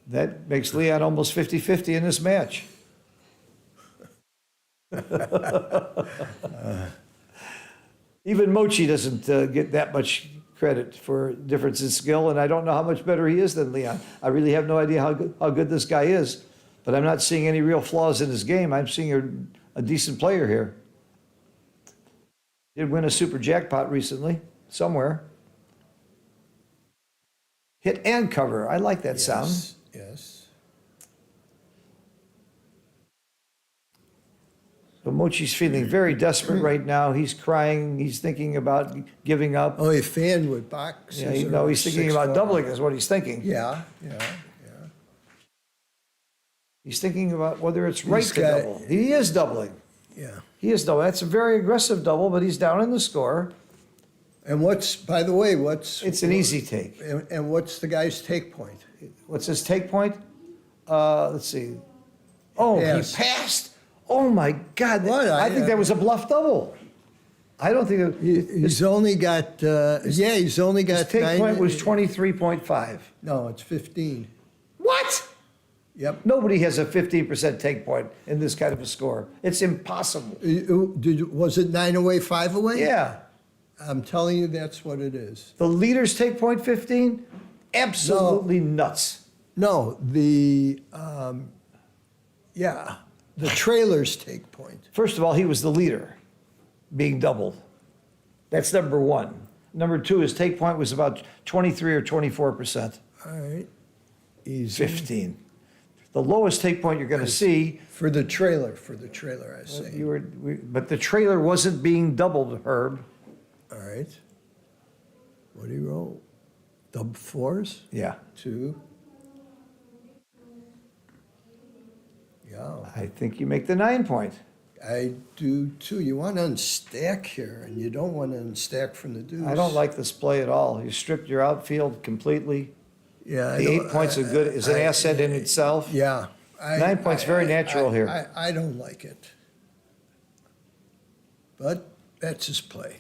E: That makes Leon almost 50-50 in this match. Even Mochi doesn't get that much credit for difference in skill, and I don't know how much better he is than Leon. I really have no idea how good this guy is, but I'm not seeing any real flaws in his game. I'm seeing a decent player here. Did win a super jackpot recently, somewhere. Hit and cover. I like that sound.
G: Yes.
E: So Mochi's feeling very desperate right now. He's crying. He's thinking about giving up.
G: Oh, he fanned with boxes.
E: Yeah,
G: or
E: he's thinking about
G: 6-4.
E: doubling is what he's thinking.
G: Yeah.
E: He's thinking about whether it's right
G: He's
E: to
G: got-
E: double. He is doubling.
G: Yeah.
E: He is doubling. That's a very aggressive double, but he's down in the score.
G: And by the way, what's
E: It's an easy take.
G: and what's the guy's take point?
E: What's his take point? Let's see. Oh,
G: Passed.
E: he passed. Oh my God!
G: What?
E: I think that was a bluff double. I don't think
G: He's only got he's only
E: his
G: got
E: take point was
G: 9.
E: 23.5.
G: No, it's 15.
E: What?
G: Yep.
E: Nobody has a 15% take point in this kind of a score. It's impossible.
G: Was it 9 away, 5 away?
E: Yeah.
G: I'm telling you, that's what it is.
E: The leaders take point 15? Absolutely nuts.
G: No, the trailers take point.
E: First of all, he was the leader, being doubled. That's number one. Number two, his take point was about 23 or 24%.
G: All right. Easy.
E: 15. The lowest take point you're going to see,
G: For the trailer, I say.
E: but the trailer wasn't being doubled, Herb.
G: All right. What do you roll? Double 4s?
E: Yeah.
G: 2. Yeah,
E: I think you make the 9 point.
G: I do too. You want to unstack here, and you don't want to unstack from the deuce.
E: I don't like this play at all. You stripped your outfield completely.
G: Yeah,
E: The 8 points is an asset in itself.
G: Yeah.
E: 9 points, very natural here.
G: I don't like it. But that's his play.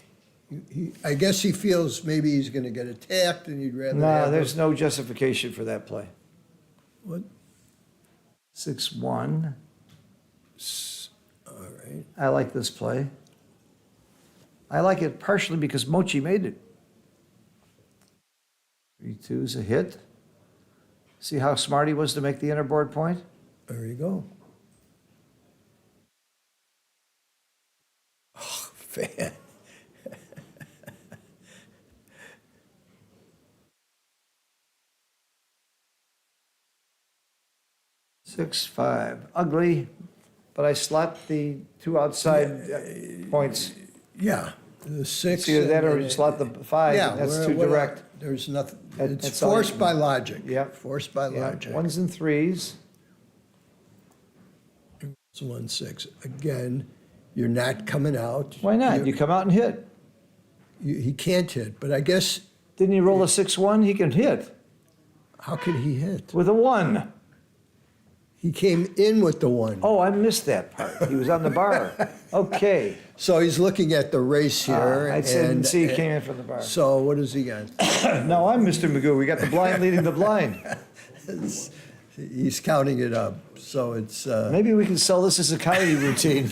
G: I guess he feels maybe he's going to get attacked, and he'd rather
E: No,
G: have
E: there's no justification for that play.
G: What?
E: 6-1.
G: All right.
E: I like this play. I like it partially because Mochi made it. 3-2 is a hit. See how smart he was to make the innerboard point?
G: There you go. Oh, fan.
E: Six, 5. Ugly, but I slot the two outside points.
G: Yeah, the 6.
E: It's either that or you slot the 5,
G: Yeah,
E: and that's
G: we're-
E: too
G: we're not-
E: direct.
G: There's nothing, it's
E: That's all you
G: forced
E: can
G: by
E: do.
G: logic.
E: Yep.
G: Forced by
E: Yeah,
G: logic.
E: 1s and 3s.
G: It's 1-6. Again, you're not coming out.
E: Why not? You come out and hit.
G: He can't hit, but I guess,
E: Didn't he roll a 6-1? He can hit
G: how could he hit?
E: with a 1.
G: He came in with the 1.
E: Oh, I missed that part. He was on the bar. Okay.
G: So he's looking at the race here.
E: I didn't
G: and-
E: see he came in from the bar.
G: So what does he got?
E: No, I'm Mr. Magoo. We got the blind leading the blind.
G: He's counting it up. So it's
E: Maybe we can sell this as a comedy routine.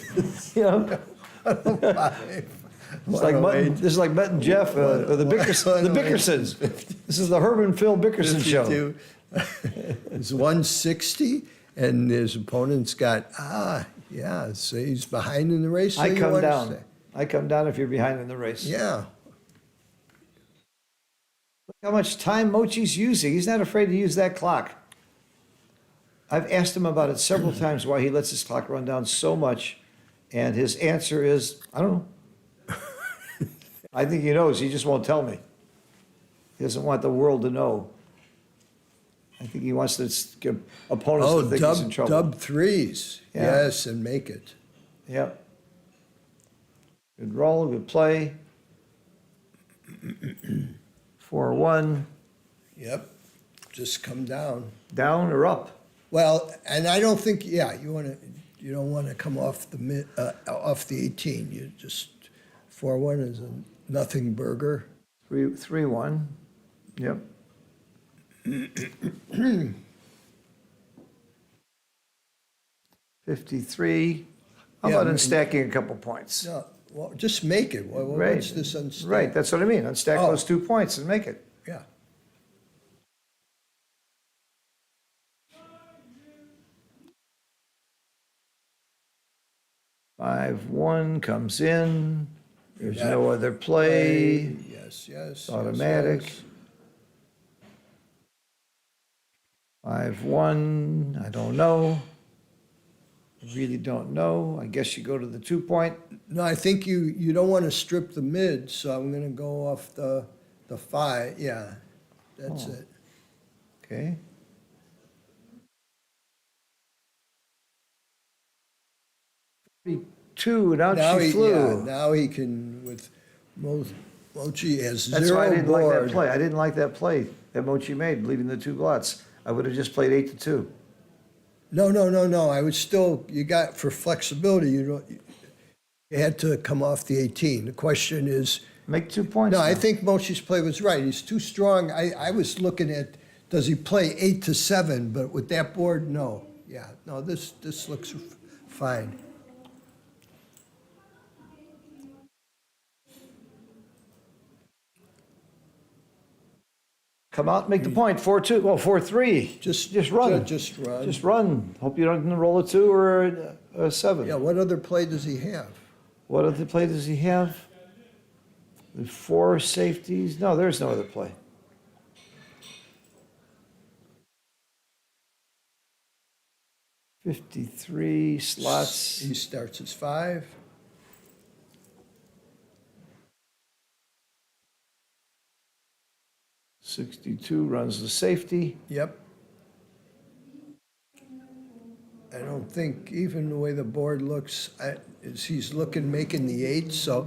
E: You know, it's like this is like Mutt and Jeff, or the Bickersons. This is the Herb and Phil Bickerson show.
G: 52, It's 160, and his opponent's got, yeah, so he's behind in the race. so
E: I
G: you
E: come
G: wanna
E: down.
G: say.
E: I come down if you're behind in the race.
G: Yeah,
E: Look how much time Mochi's using. He's not afraid to use that clock. I've asked him about it several times why he lets his clock run down so much, and his answer is, I don't know. I think he knows, he just won't tell me. He doesn't want the world to know. I think he wants to get opponents to think he's in trouble.
G: dub threes,
E: Yeah.
G: yes, and make it.
E: Yep. Good roll, good play. 4-1,
G: Yep, just come down.
E: down or up?
G: Well, and I don't think, yeah, you don't want to come off off the 18. You just, 4-1 is a nothing burger.
E: 3-1, yep. 53. How
G: Yeah,
E: about
G: I mean-
E: unstacking a couple points?
G: No, well, just make it.
E: Right.
G: What's this unstacked?
E: Right, that's what I mean. Unstack
G: Oh.
E: those 2 points and make it.
G: Yeah.
E: Five, 1 comes in. There's
G: Yeah.
E: no other play.
G: Yes, yes.
E: Automatic.
G: yes.
E: 5-1, I don't know. I really don't know. I guess you go to the 2-point.
G: No, I think you don't want to strip the mid, so I'm going to go off the 5. Yeah, that's
E: Oh.
G: it.
E: Okay. Two, and out she flew.
G: Now he can, with Mochi has
E: That's why I
G: zero
E: didn't like that
G: board.
E: play. I didn't like that play that Mochi made, leaving the 2 blots. I would have just played 8-2.
G: No. I would still, you got, for flexibility, you had to come off the 18. The question is,
E: Make 2 points.
G: no, I
E: now.
G: think Mochi's play was right. He's too strong. I was looking at, does he play 8-7? But with that board, no. Yeah, no, this looks fine.
E: Come out, make the point. 4-2. Well, 4-3. Just run.
G: Just run.
E: Just run. Hope you don't roll a 2 or a 7.
G: Yeah, what other play does he have?
E: What other play does he have? The 4 safeties? No, there's no other play. $53 slots.
G: He starts as 5.
E: $62 runs the safety.
G: Yep. I don't think, even the way the board looks, he's making the 8, so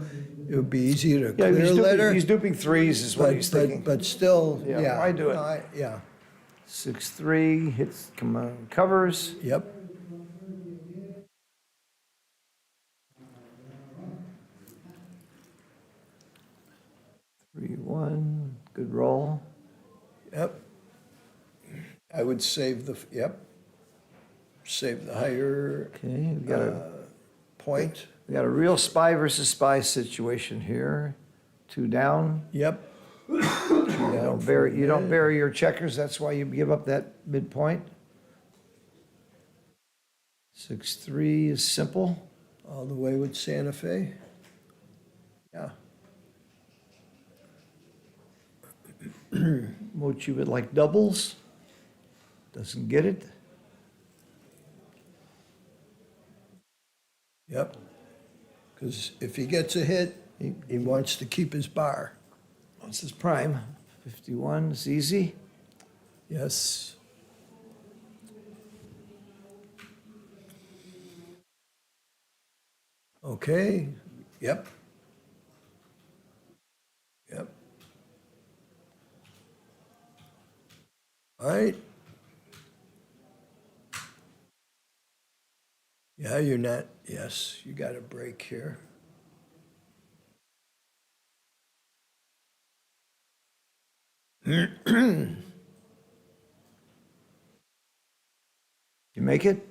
G: it would be easy to
E: Yeah,
G: clear letter.
E: he's duping 3s is what he's thinking.
G: But still,
E: Yeah,
G: yeah.
E: why do it?
G: No, yeah,
E: 6-3 hits, come on, covers.
G: yep.
E: Three, 1, good roll.
G: Yep. I would save save the higher
E: Okay,
G: point.
E: we got a real spy versus spy situation here. 2 down.
G: Yep.
E: You don't bury your checkers, that's why you give up that midpoint. 6-3 is simple.
G: All the way with Santa Fe. Yeah.
E: Mochi would like doubles. Doesn't get it.
G: Yep. Because if he gets a hit, he wants to keep his bar.
E: What's his prime? 51 is easy.
G: Yes. Okay. Yep. Yep. All right. Yeah, you're not, yes, you got a break here.
E: You make it?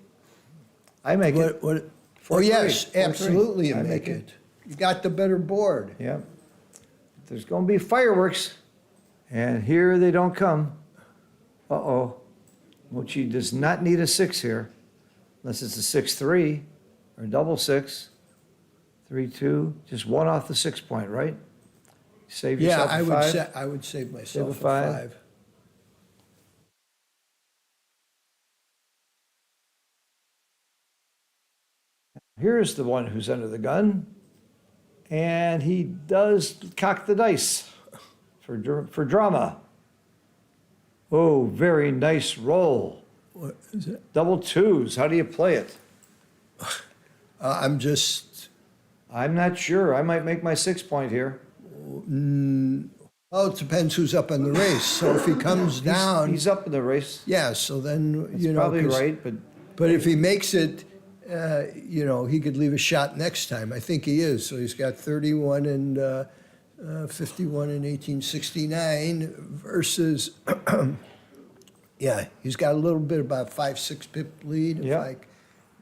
E: I make it.
G: What? Oh,
E: 4-3.
G: yes,
E: 4-3.
G: absolutely you
E: I
G: make
E: make
G: it. You got the better board.
E: Yeah. There's gonna be fireworks, and here they don't come. Uh-oh. Mochi does not need a 6 here, unless it's a 6-3 or double 6. 3-2, just one off the 6 point, right? Save
G: Yeah,
E: yourself a 5.
G: I would save myself a
E: five.
G: 5.
E: Here's the one who's under the gun, and he does cock the dice for drama. Oh, very nice roll.
G: What is it?
E: Double 2s. How do you play it?
G: I'm just,
E: I'm not sure. I might make my 6 point here.
G: well, it depends who's up in the race. So if he comes down,
E: He's up in the race.
G: yeah, so then,
E: That's
G: you know.
E: probably
G: 'cause-
E: right, but
G: But if he makes it, you know, he could leave a shot next time. I think he is. So he's got 31 and 51 in 1869 versus, yeah, he's got a little bit about 5-6 pip lead if
E: Yeah.
G: I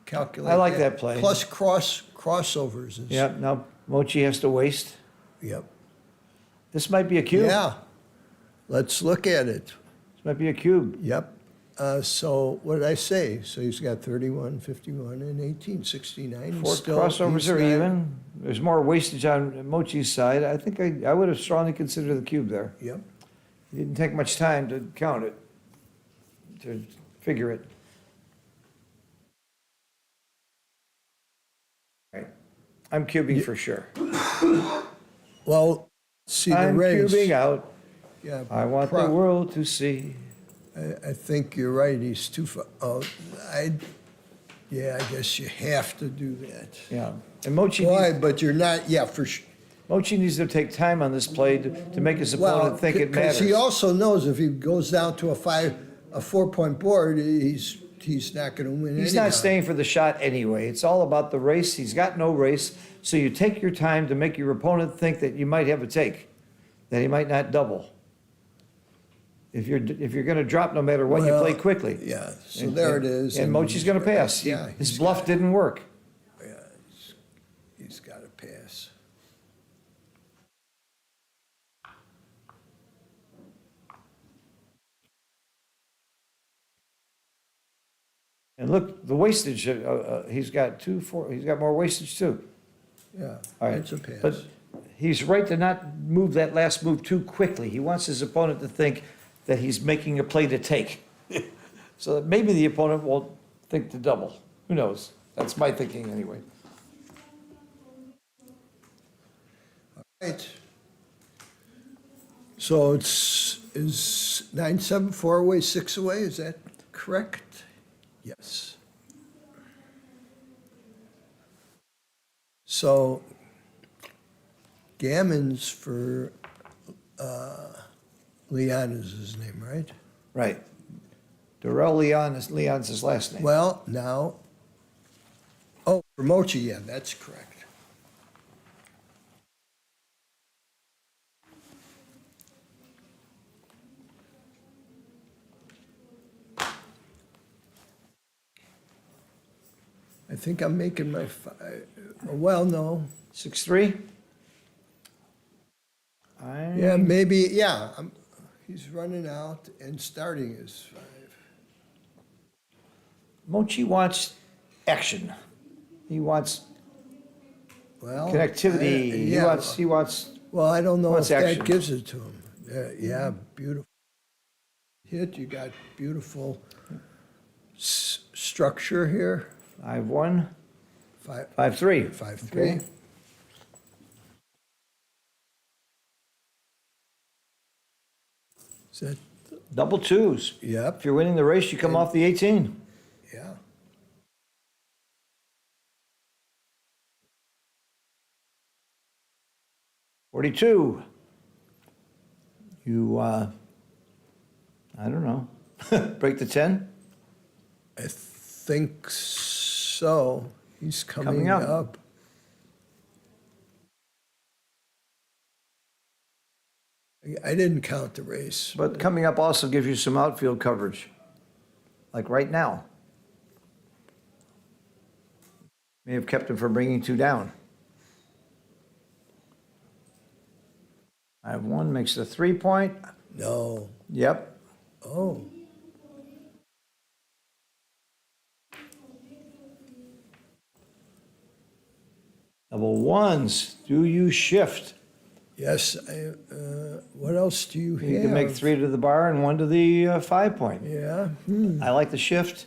G: calculate.
E: I like that play.
G: Plus crossovers. Is,
E: yeah, now Mochi has to waste.
G: Yep.
E: This might be a cube.
G: Yeah. Let's look at it.
E: This might be a cube.
G: Yep. So what did I say? So he's got 31, 51, and 1869. He's
E: 4
G: still-
E: crossovers
G: he's
E: are
G: not-
E: even. There's more wastage on Mochi's side. I think I would have strongly considered the cube there.
G: Yep.
E: It didn't take much time to count it, to figure it. Right. I'm cubing for sure.
G: Well, see the
E: I'm
G: race.
E: cubing out.
G: Yeah,
E: I want the world to see.
G: I think you're right. He's too far. Oh, yeah, I guess you have to do that.
E: Yeah. And Mochi
G: Why?
E: needs,
G: But you're not. Yeah, for sure.
E: Mochi needs to take time on this play to make his opponent think it
G: because
E: matters.
G: he also knows if he goes down to a 4-point board, he's not going to win.
E: He's
G: anyhow.
E: not staying for the shot anyway. It's all about the race. He's got no race. So you take your time to make your opponent think that you might have a take, that he might not double. If you're going to drop no matter what, you
G: Well,
E: play quickly.
G: Yeah. So there it is.
E: And Mochi's going to pass.
G: Yeah,
E: His
G: he's
E: bluff didn't work.
G: Yeah, he's got to pass.
E: And look, the wastage. He's got 2, 4. He's got more wastage too.
G: Yeah,
E: All right.
G: it's a pass.
E: But he's right to not move that last move too quickly. He wants his opponent to think that he's making a play to take. So that maybe the opponent won't think to double. Who knows? That's my thinking anyway.
G: Right. So is 9-7 4 away, 6 away? Is that correct? Yes. So Gammons for Leon is his name, right?
E: Right. Darrell Leon's his last name.
G: Well, now, oh, for Mochi, yeah, that's correct. I think I'm making my, well, no.
E: 6-3?
G: Yeah, maybe, yeah. He's running out and starting is 5.
E: Mochi wants action. He wants
G: Well.
E: connectivity.
G: yeah.
E: He wants,
G: Well, I don't know if
E: wants
G: that
E: action.
G: gives it to him. Yeah, beautiful hit. You got beautiful structure here.
E: 5-1,
G: 5-3.
E: 5-3. Okay.
G: Is that,
E: Double 2s.
G: yep,
E: If you're winning the race, you come off the 18.
G: yeah.
E: $42. You, I don't know, break the 10?
G: I think so. He's coming
E: Coming up.
G: up. I didn't count the race.
E: But coming up also gives you some outfield coverage, like right now. May have kept him from bringing 2 down. 5-1 makes it a 3 point.
G: No.
E: Yep.
G: Oh,
E: Double ones. Do you shift?
G: Yes, what else do you have?
E: You can make 3 to the bar and 1 to the 5 point.
G: Yeah,
E: I like the shift.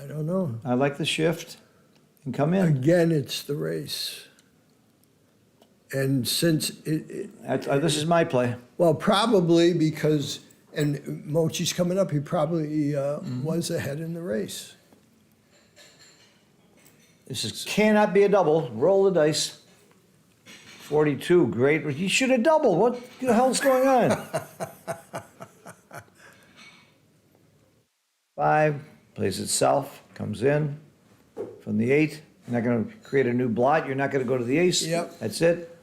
G: I don't know.
E: I like the shift and come in.
G: Again, it's the race. And since
E: This is my play.
G: well, probably because, and Mochi's coming up, he probably was ahead in the race.
E: Cannot be a double. Roll the dice. 42, great. You should have doubled. What the hell's going on? 5, plays itself, comes in from the 8. You're not going to create a new blot. You're not going to go to the ace.
G: Yep.
E: That's it.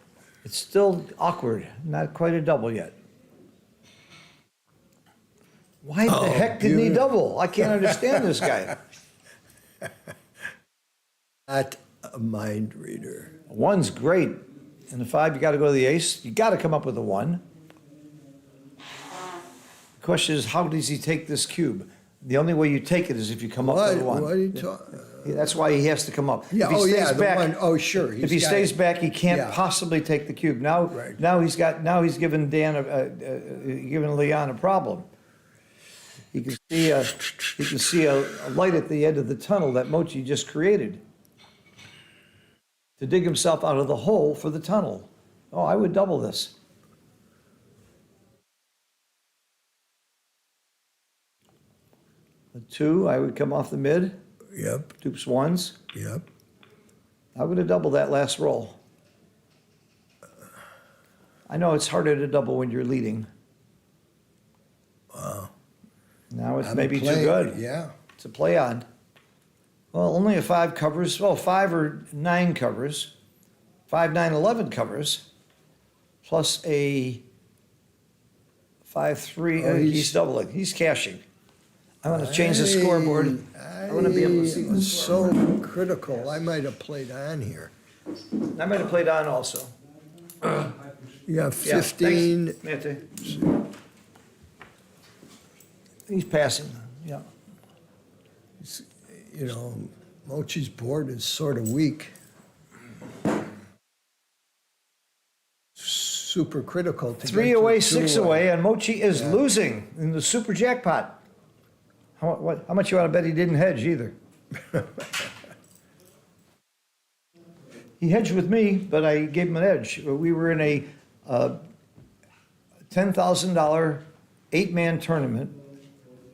E: It's still awkward. Not quite a double yet. Why the heck didn't he double? I can't understand this guy.
G: Not a mind reader.
E: 1's great. And the 5, you got to go to the ace. You got to come up with a 1. The question is, how does he take this cube? The only way you take it is if you come up with a 1.
G: What are you talking?
E: That's why he has to come up.
G: Yeah,
E: If he
G: oh,
E: stays
G: yeah, the
E: back-
G: one, oh, sure.
E: If he stays back, he can't
G: Yeah.
E: possibly take the cube. Now,
G: Right.
E: now he's given given Leon a problem. He can see a light at the end of the tunnel that Mochi just created to dig himself out of the hole for the tunnel. Oh, I would double this. The 2, I would come off the mid,
G: Yep,
E: dupes 1s.
G: yep.
E: I would have doubled that last roll. I know it's harder to double when you're leading.
G: Wow.
E: Now it's
G: I'm
E: maybe too
G: playing,
E: good.
G: Yeah.
E: It's a play on. Well, only a 5 covers. Well, 5 or 9 covers. 5, 9, 11 covers. Plus a 5, 3.
G: Oh,
E: he's
G: he's-
E: doubling. He's cashing. I want to change the scoreboard. I want to be able to see
G: I
E: the
G: was
E: scoreboard.
G: so critical. I might have played on here.
E: I might have played on also.
G: Yeah,
E: Yeah,
G: 15.
E: thanks, Mate. He's passing, yeah.
G: You know, Mochi's board is sort of weak. Super critical to
E: 3
G: get to
E: away,
G: 2
E: 6 away, and Mochi is losing in the super jackpot. How much you want to bet he didn't hedge either? He hedged with me, but I gave him an edge. We were in a $10,000 8-man tournament,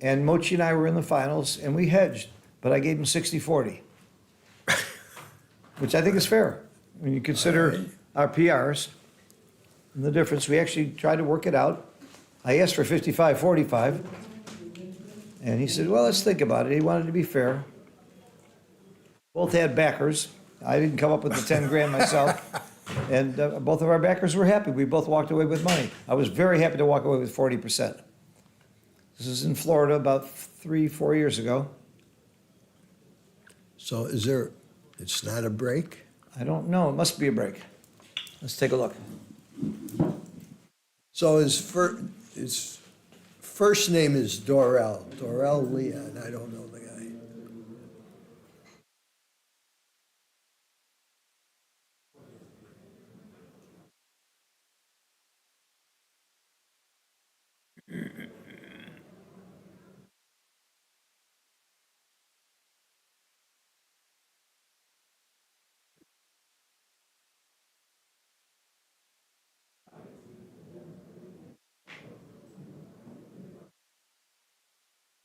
E: and Mochi and I were in the finals, and we hedged, but I gave him 60-40, which I think is fair when you consider our PRs and the difference. We actually tried to work it out. I asked for 55-45, and he said, well, let's think about it. He wanted to be fair. Both had backers. I didn't come up with the 10 grand myself. And both of our backers were happy. We both walked away with money. I was very happy to walk away with 40%. This is in Florida about 3-4 years ago.
G: So it's not a break?
E: I don't know. It must be a break. Let's take a look.
G: So his first name is Dorel Leon. I don't know the guy.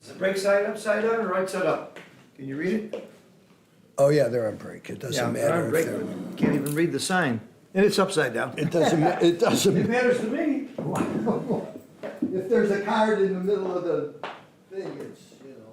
E: Is the break side upside down or right side up? Can you read it?
G: Oh, yeah, they're on break. It doesn't
E: they're
G: matter
E: on
G: if
E: break.
G: they're.
E: Can't even read the sign. And it's upside down.
G: It doesn't.
E: It matters to me.
G: If there's a card in the middle of the thing, it's, you know.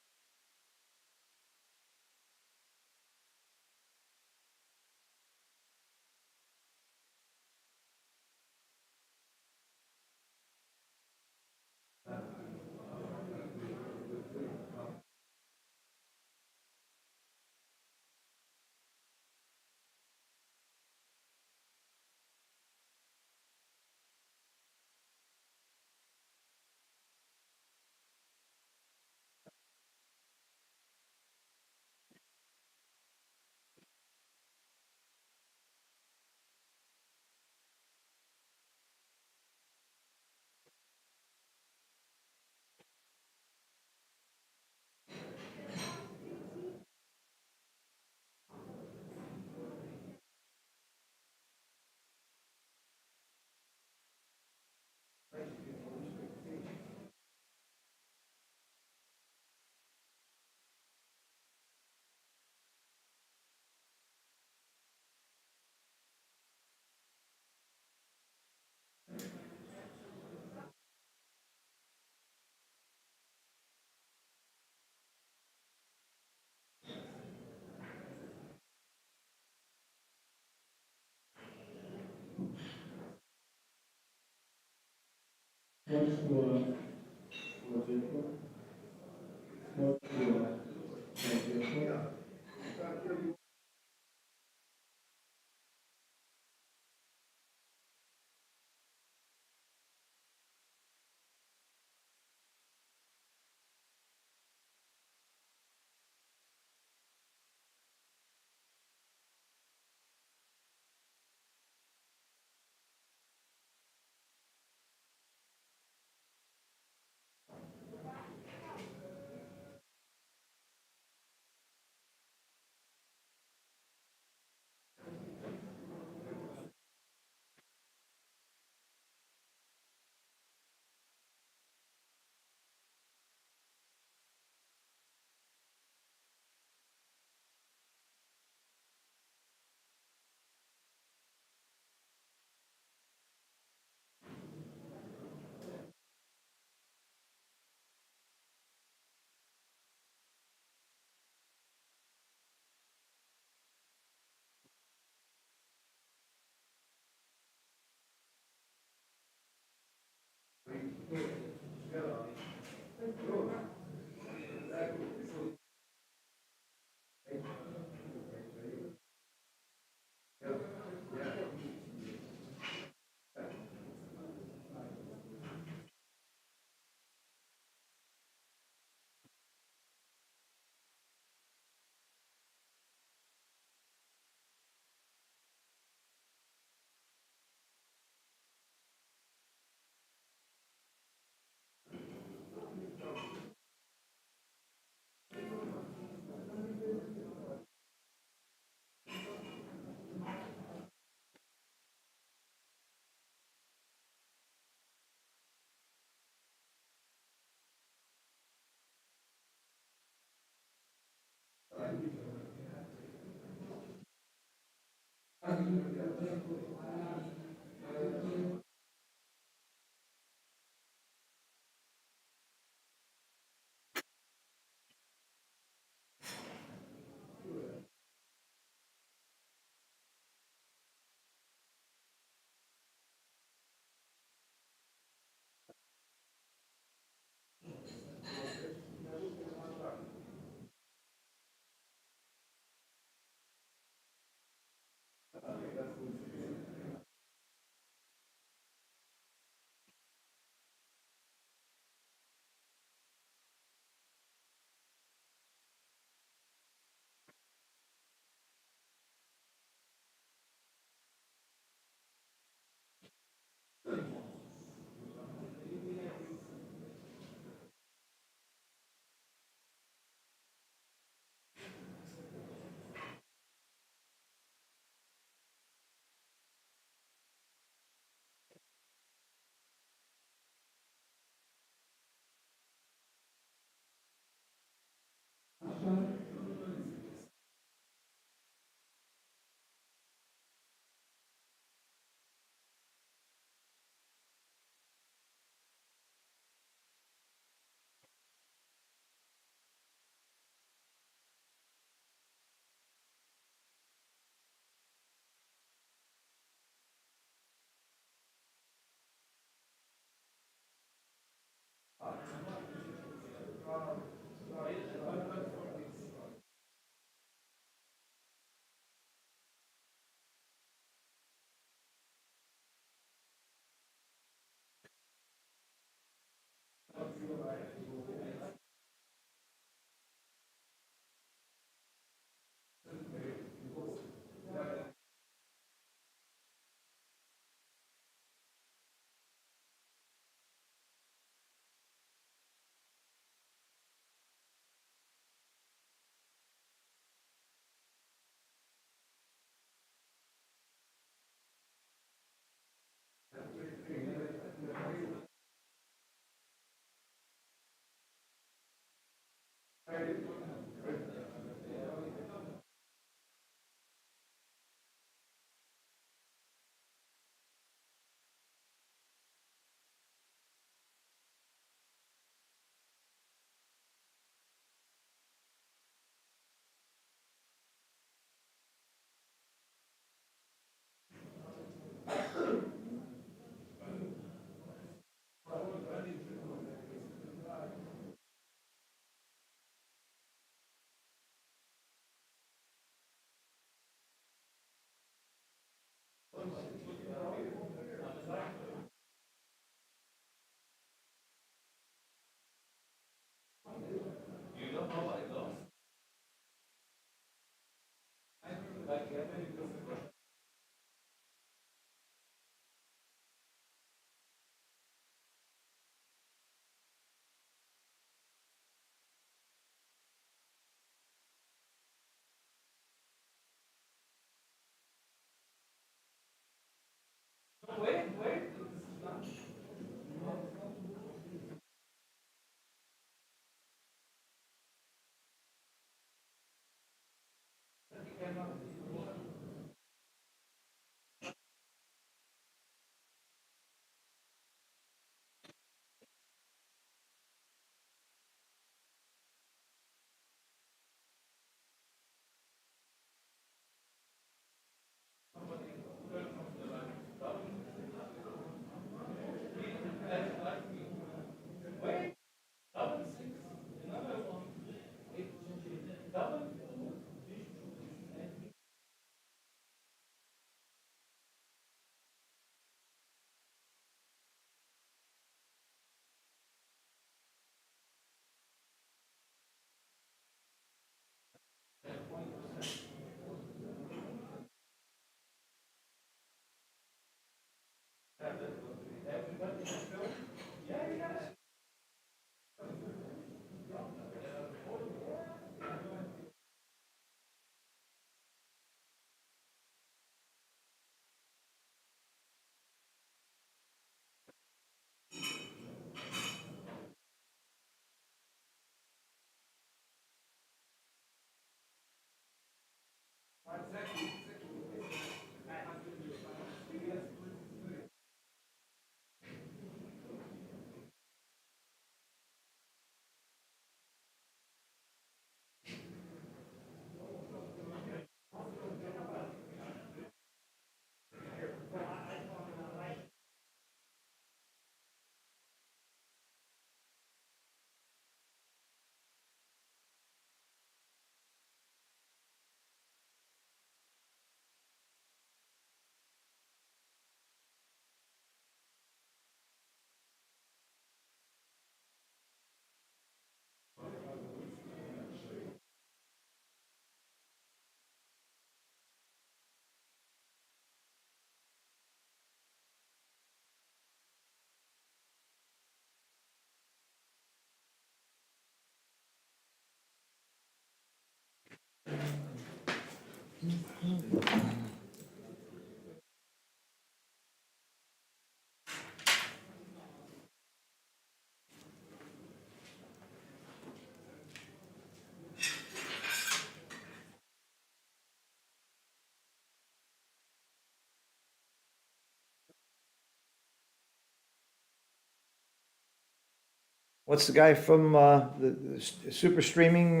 E: What's the guy from the super streaming?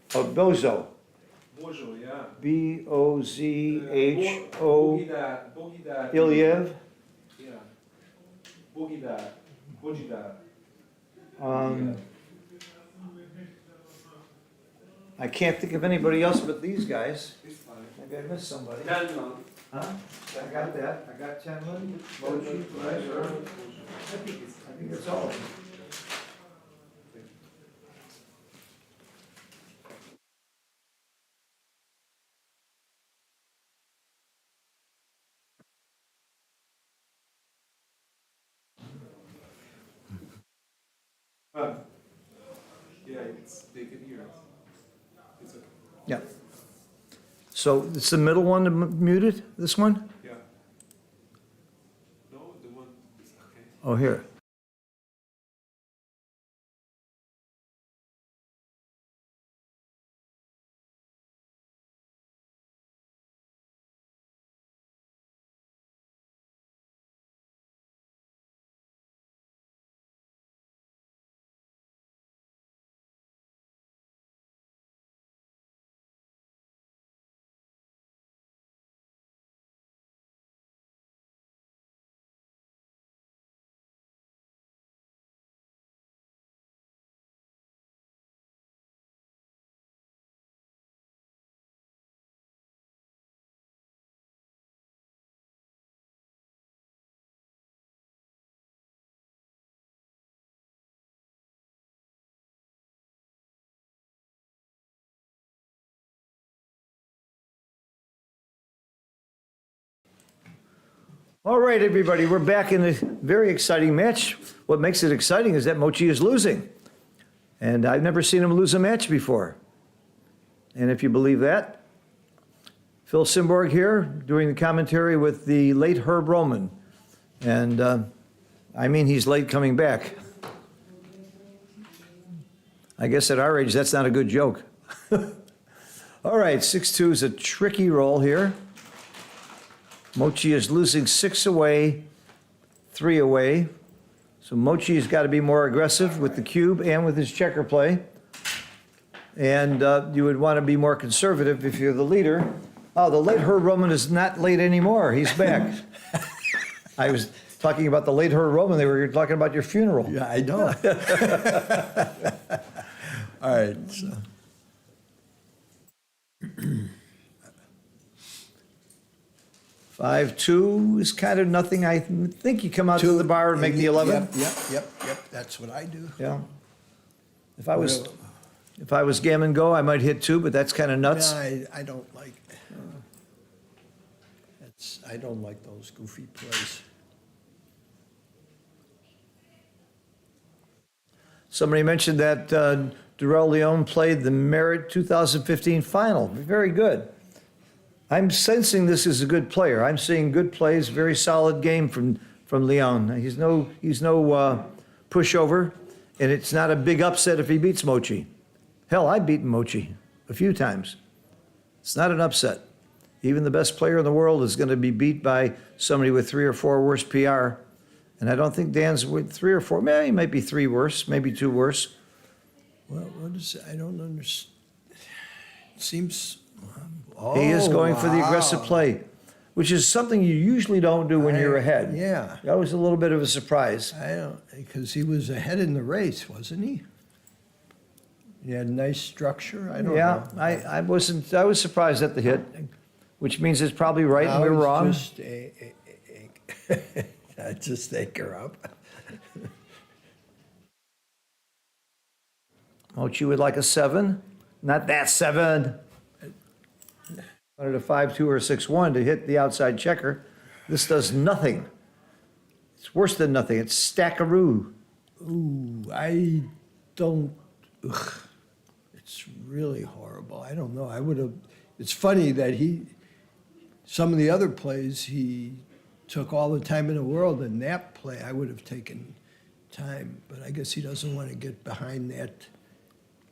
E: Bozo.
H: Bozo, yeah.
E: Bozho.
H: Boogie Dad.
E: Ilyev.
H: Yeah. Boogie Dad. Boogie Dad.
E: I can't think of anybody else but these guys.
H: It's fine.
E: Maybe I missed somebody.
H: Tenman.
E: Huh? I got that. I got Chenlin, Mochi, Reiser. I think it's all of them.
H: Yeah, they can hear us. It's okay.
E: Yeah. So it's the middle one muted, this one?
H: Yeah. No, the one is okay.
E: Oh, here. All right, everybody, we're back in a very exciting match. What makes it exciting is that Mochi is losing. And I've never seen him lose a match before. And if you believe that, Phil Simborg here doing the commentary with the late Herb Roman. And I mean, he's late coming back. I guess at our age, that's not a good joke. All right, 6-2 is a tricky roll here. Mochi is losing 6 away, 3 away. So Mochi has got to be more aggressive with the cube and with his checker play. And you would want to be more conservative if you're the leader. Oh, the late Herb Roman is not late anymore. He's back. I was talking about the late Herb Roman. They were talking about your funeral.
G: Yeah, I know. All right, so.
E: 5-2 is kind of nothing. I think you come out to the bar and make the 11.
G: Yep, that's what I do.
E: Yeah. If I was Gammon Go, I might hit 2, but that's kind of nuts.
G: No, I don't like, I don't like those goofy plays.
E: Somebody mentioned that Darrell Leone played the Merit 2015 final. Very good. I'm sensing this is a good player. I'm seeing good plays, very solid game from Leone. He's no pushover, and it's not a big upset if he beats Mochi. Hell, I've beaten Mochi a few times. It's not an upset. Even the best player in the world is going to be beat by somebody with 3 or 4 worse PR. And I don't think Dan's with 3 or 4. Maybe he might be 3 worse, maybe 2 worse.
G: Well, what is, I don't understand. It seems.
E: He is going for the aggressive play, which is something you usually don't do when you're ahead.
G: Yeah.
E: That was a little bit of a surprise.
G: I don't, because he was ahead in the race, wasn't he? He had nice structure, I don't know.
E: Yeah, I was surprised at the hit, which means it's probably right and we're
G: Now
E: wrong.
G: it's just take her up.
E: Mochi would like a 7. Not that 7. Wanted a 5-2 or a 6-1 to hit the outside checker. This does nothing. It's worse than nothing. It's stackaroo.
G: Ooh, I don't, ugh, it's really horrible. I don't know. I would have, it's funny that some of the other plays, he took all the time in the world, and that play, I would have taken time, but I guess he doesn't want to get behind that.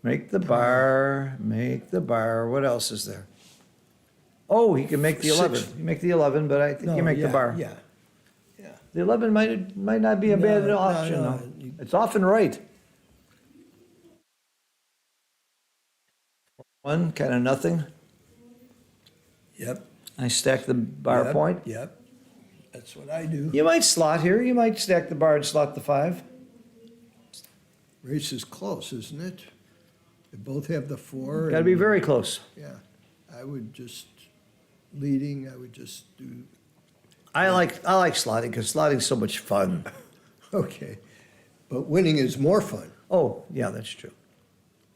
E: Make the bar, make the bar. What else is there? Oh, he can make the 11.
G: Six.
E: You make the 11, but I think you
G: No,
E: make the
G: yeah,
E: bar.
G: Yeah, yeah.
E: The 11 might not be a bad
G: No,
E: option,
G: no,
E: though.
G: you-
E: It's often right. One, kind of nothing.
G: Yep.
E: I stack the bar
G: yep,
E: point.
G: Yep, that's what I do.
E: You might slot here. You might stack the bar and slot the 5.
G: Race is close, isn't it? They both have the 4.
E: Got to be
G: and-
E: very close.
G: Yeah, I would just, leading, I would just do,
E: I like slotting because slotting's so much fun.
G: okay. But winning is more fun.
E: Oh, yeah, that's true.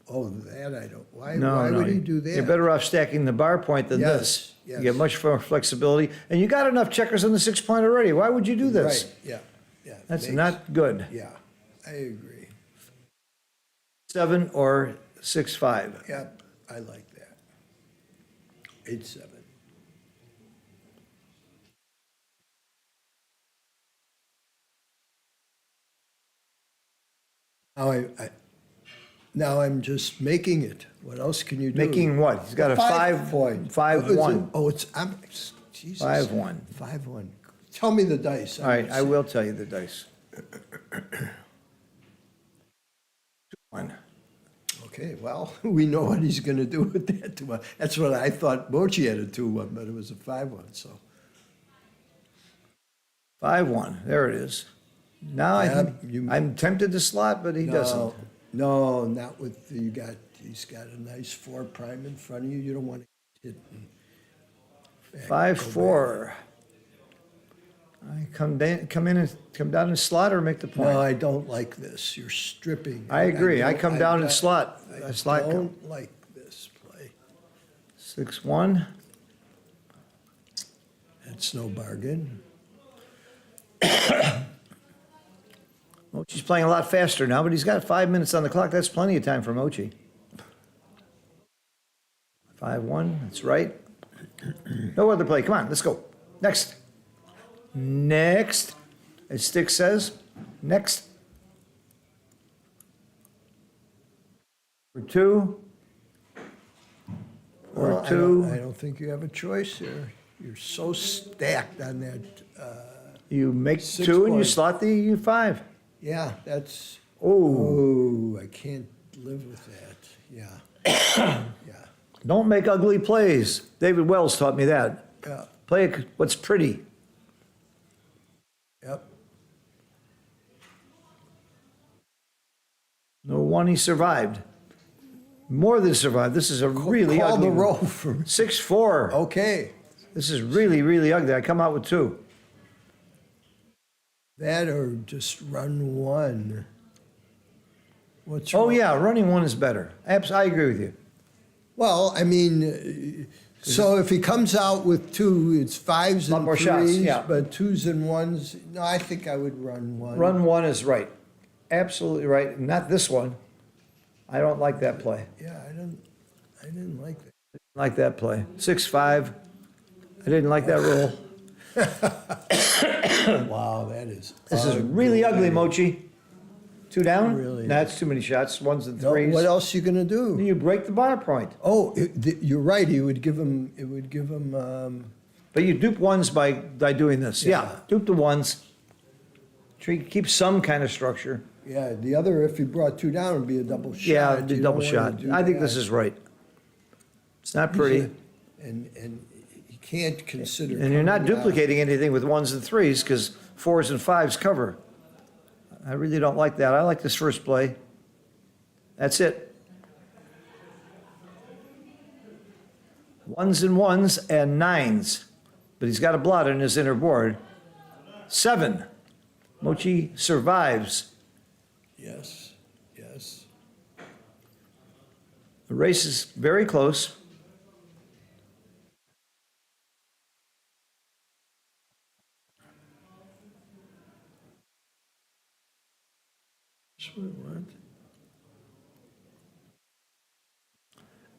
G: Oh, that I don't, why
E: No,
G: would he do that?
E: You're better off stacking the bar point than this.
G: Yes,
E: You get
G: yes.
E: much more flexibility, and you got enough checkers on the 6 point already. Why would you do this?
G: Right, yeah, yeah.
E: That's
G: makes-
E: not good.
G: Yeah, I agree.
E: 7 or 6-5.
G: Yep, I like that. 8-7. Now I'm just making it. What else can you do?
E: Making what? He's got a 5
G: point.
E: 5-1.
G: Oh, Jesus.
E: 5-1.
G: 5-1. Tell me the dice.
E: All right, I will tell you the dice. 1.
G: Okay, well, we know what he's gonna do with that 2-1. That's what I thought Mochi had a 2-1, but it was a 5-1, so.
E: 5-1. There it is. Now
G: Yeah, you-
E: I'm tempted to slot, but he doesn't.
G: No, not with, he's got a nice 4 prime in front of you. You don't want to hit. and back, go
E: 5-4. I come down and slot or make the
G: back. No,
E: point.
G: I don't like this. You're stripping.
E: I agree. I
G: don't-
E: come down and
G: don't-
E: slot.
G: I
E: I slot come.
G: don't like this play.
E: 6-1.
G: It's no bargain.
E: Mochi's playing a lot faster now, but he's got 5 minutes on the clock. That's plenty of time for Mochi. 5-1, that's right. No other play. Come on, let's go. Next. Next. As Stick says, next. For 2.
G: Well,
E: For
G: I
E: 2.
G: don't think you have a choice here. You're so stacked on that.
E: You make
G: 6
E: 2 and you
G: points.
E: slot the 5.
G: Yeah, that's.
E: Oh,
G: Oh, I can't live with that. Yeah. Yeah.
E: don't make ugly plays. David Wells taught me that.
G: Yeah.
E: Play what's pretty.
G: Yep.
E: No one, he survived. More than survived. This is a really
G: Call
E: ugly
G: the
E: one.
G: roll for.
E: 6-4.
G: Okay.
E: This is really, really ugly. I come out with 2.
G: That or just run 1. What's
E: Oh,
G: wrong?
E: yeah, running 1 is better. I agree with you.
G: Well, I mean, so if he comes out with 2, it's 5s
E: Lot
G: and
E: more
G: 3s,
E: shots, yeah.
G: but 2s and 1s. No, I think I would run 1.
E: Run 1 is right. Absolutely right. Not this one. I don't like that play.
G: Yeah, I didn't like that.
E: Like that play. 6-5. I didn't like that roll.
G: Wow, that is.
E: This is really ugly, Mochi. 2 down?
G: Really?
E: That's too many shots. 1s and
G: No,
E: 3s.
G: what else you gonna do?
E: You break the bar point.
G: Oh, you're right. He would give him. It would give him.
E: But you dupe 1s by doing this. Yeah,
G: Yeah.
E: dupe the 1s. Keep some kind of structure.
G: Yeah, the other, if he brought 2 down, would be a double shot.
E: Yeah, it'd be
G: You
E: double
G: don't
E: shot.
G: wanna do
E: I think
G: that.
E: this is right. It's not pretty.
G: And you can't consider.
E: And you're not
G: coming out.
E: duplicating anything with 1s and 3s because 4s and 5s cover. I really don't like that. I like this first play. That's it. 1s and 1s and 9s. But he's got a blot on his inner board. 7. Mochi survives.
G: Yes, yes.
E: The race is very close.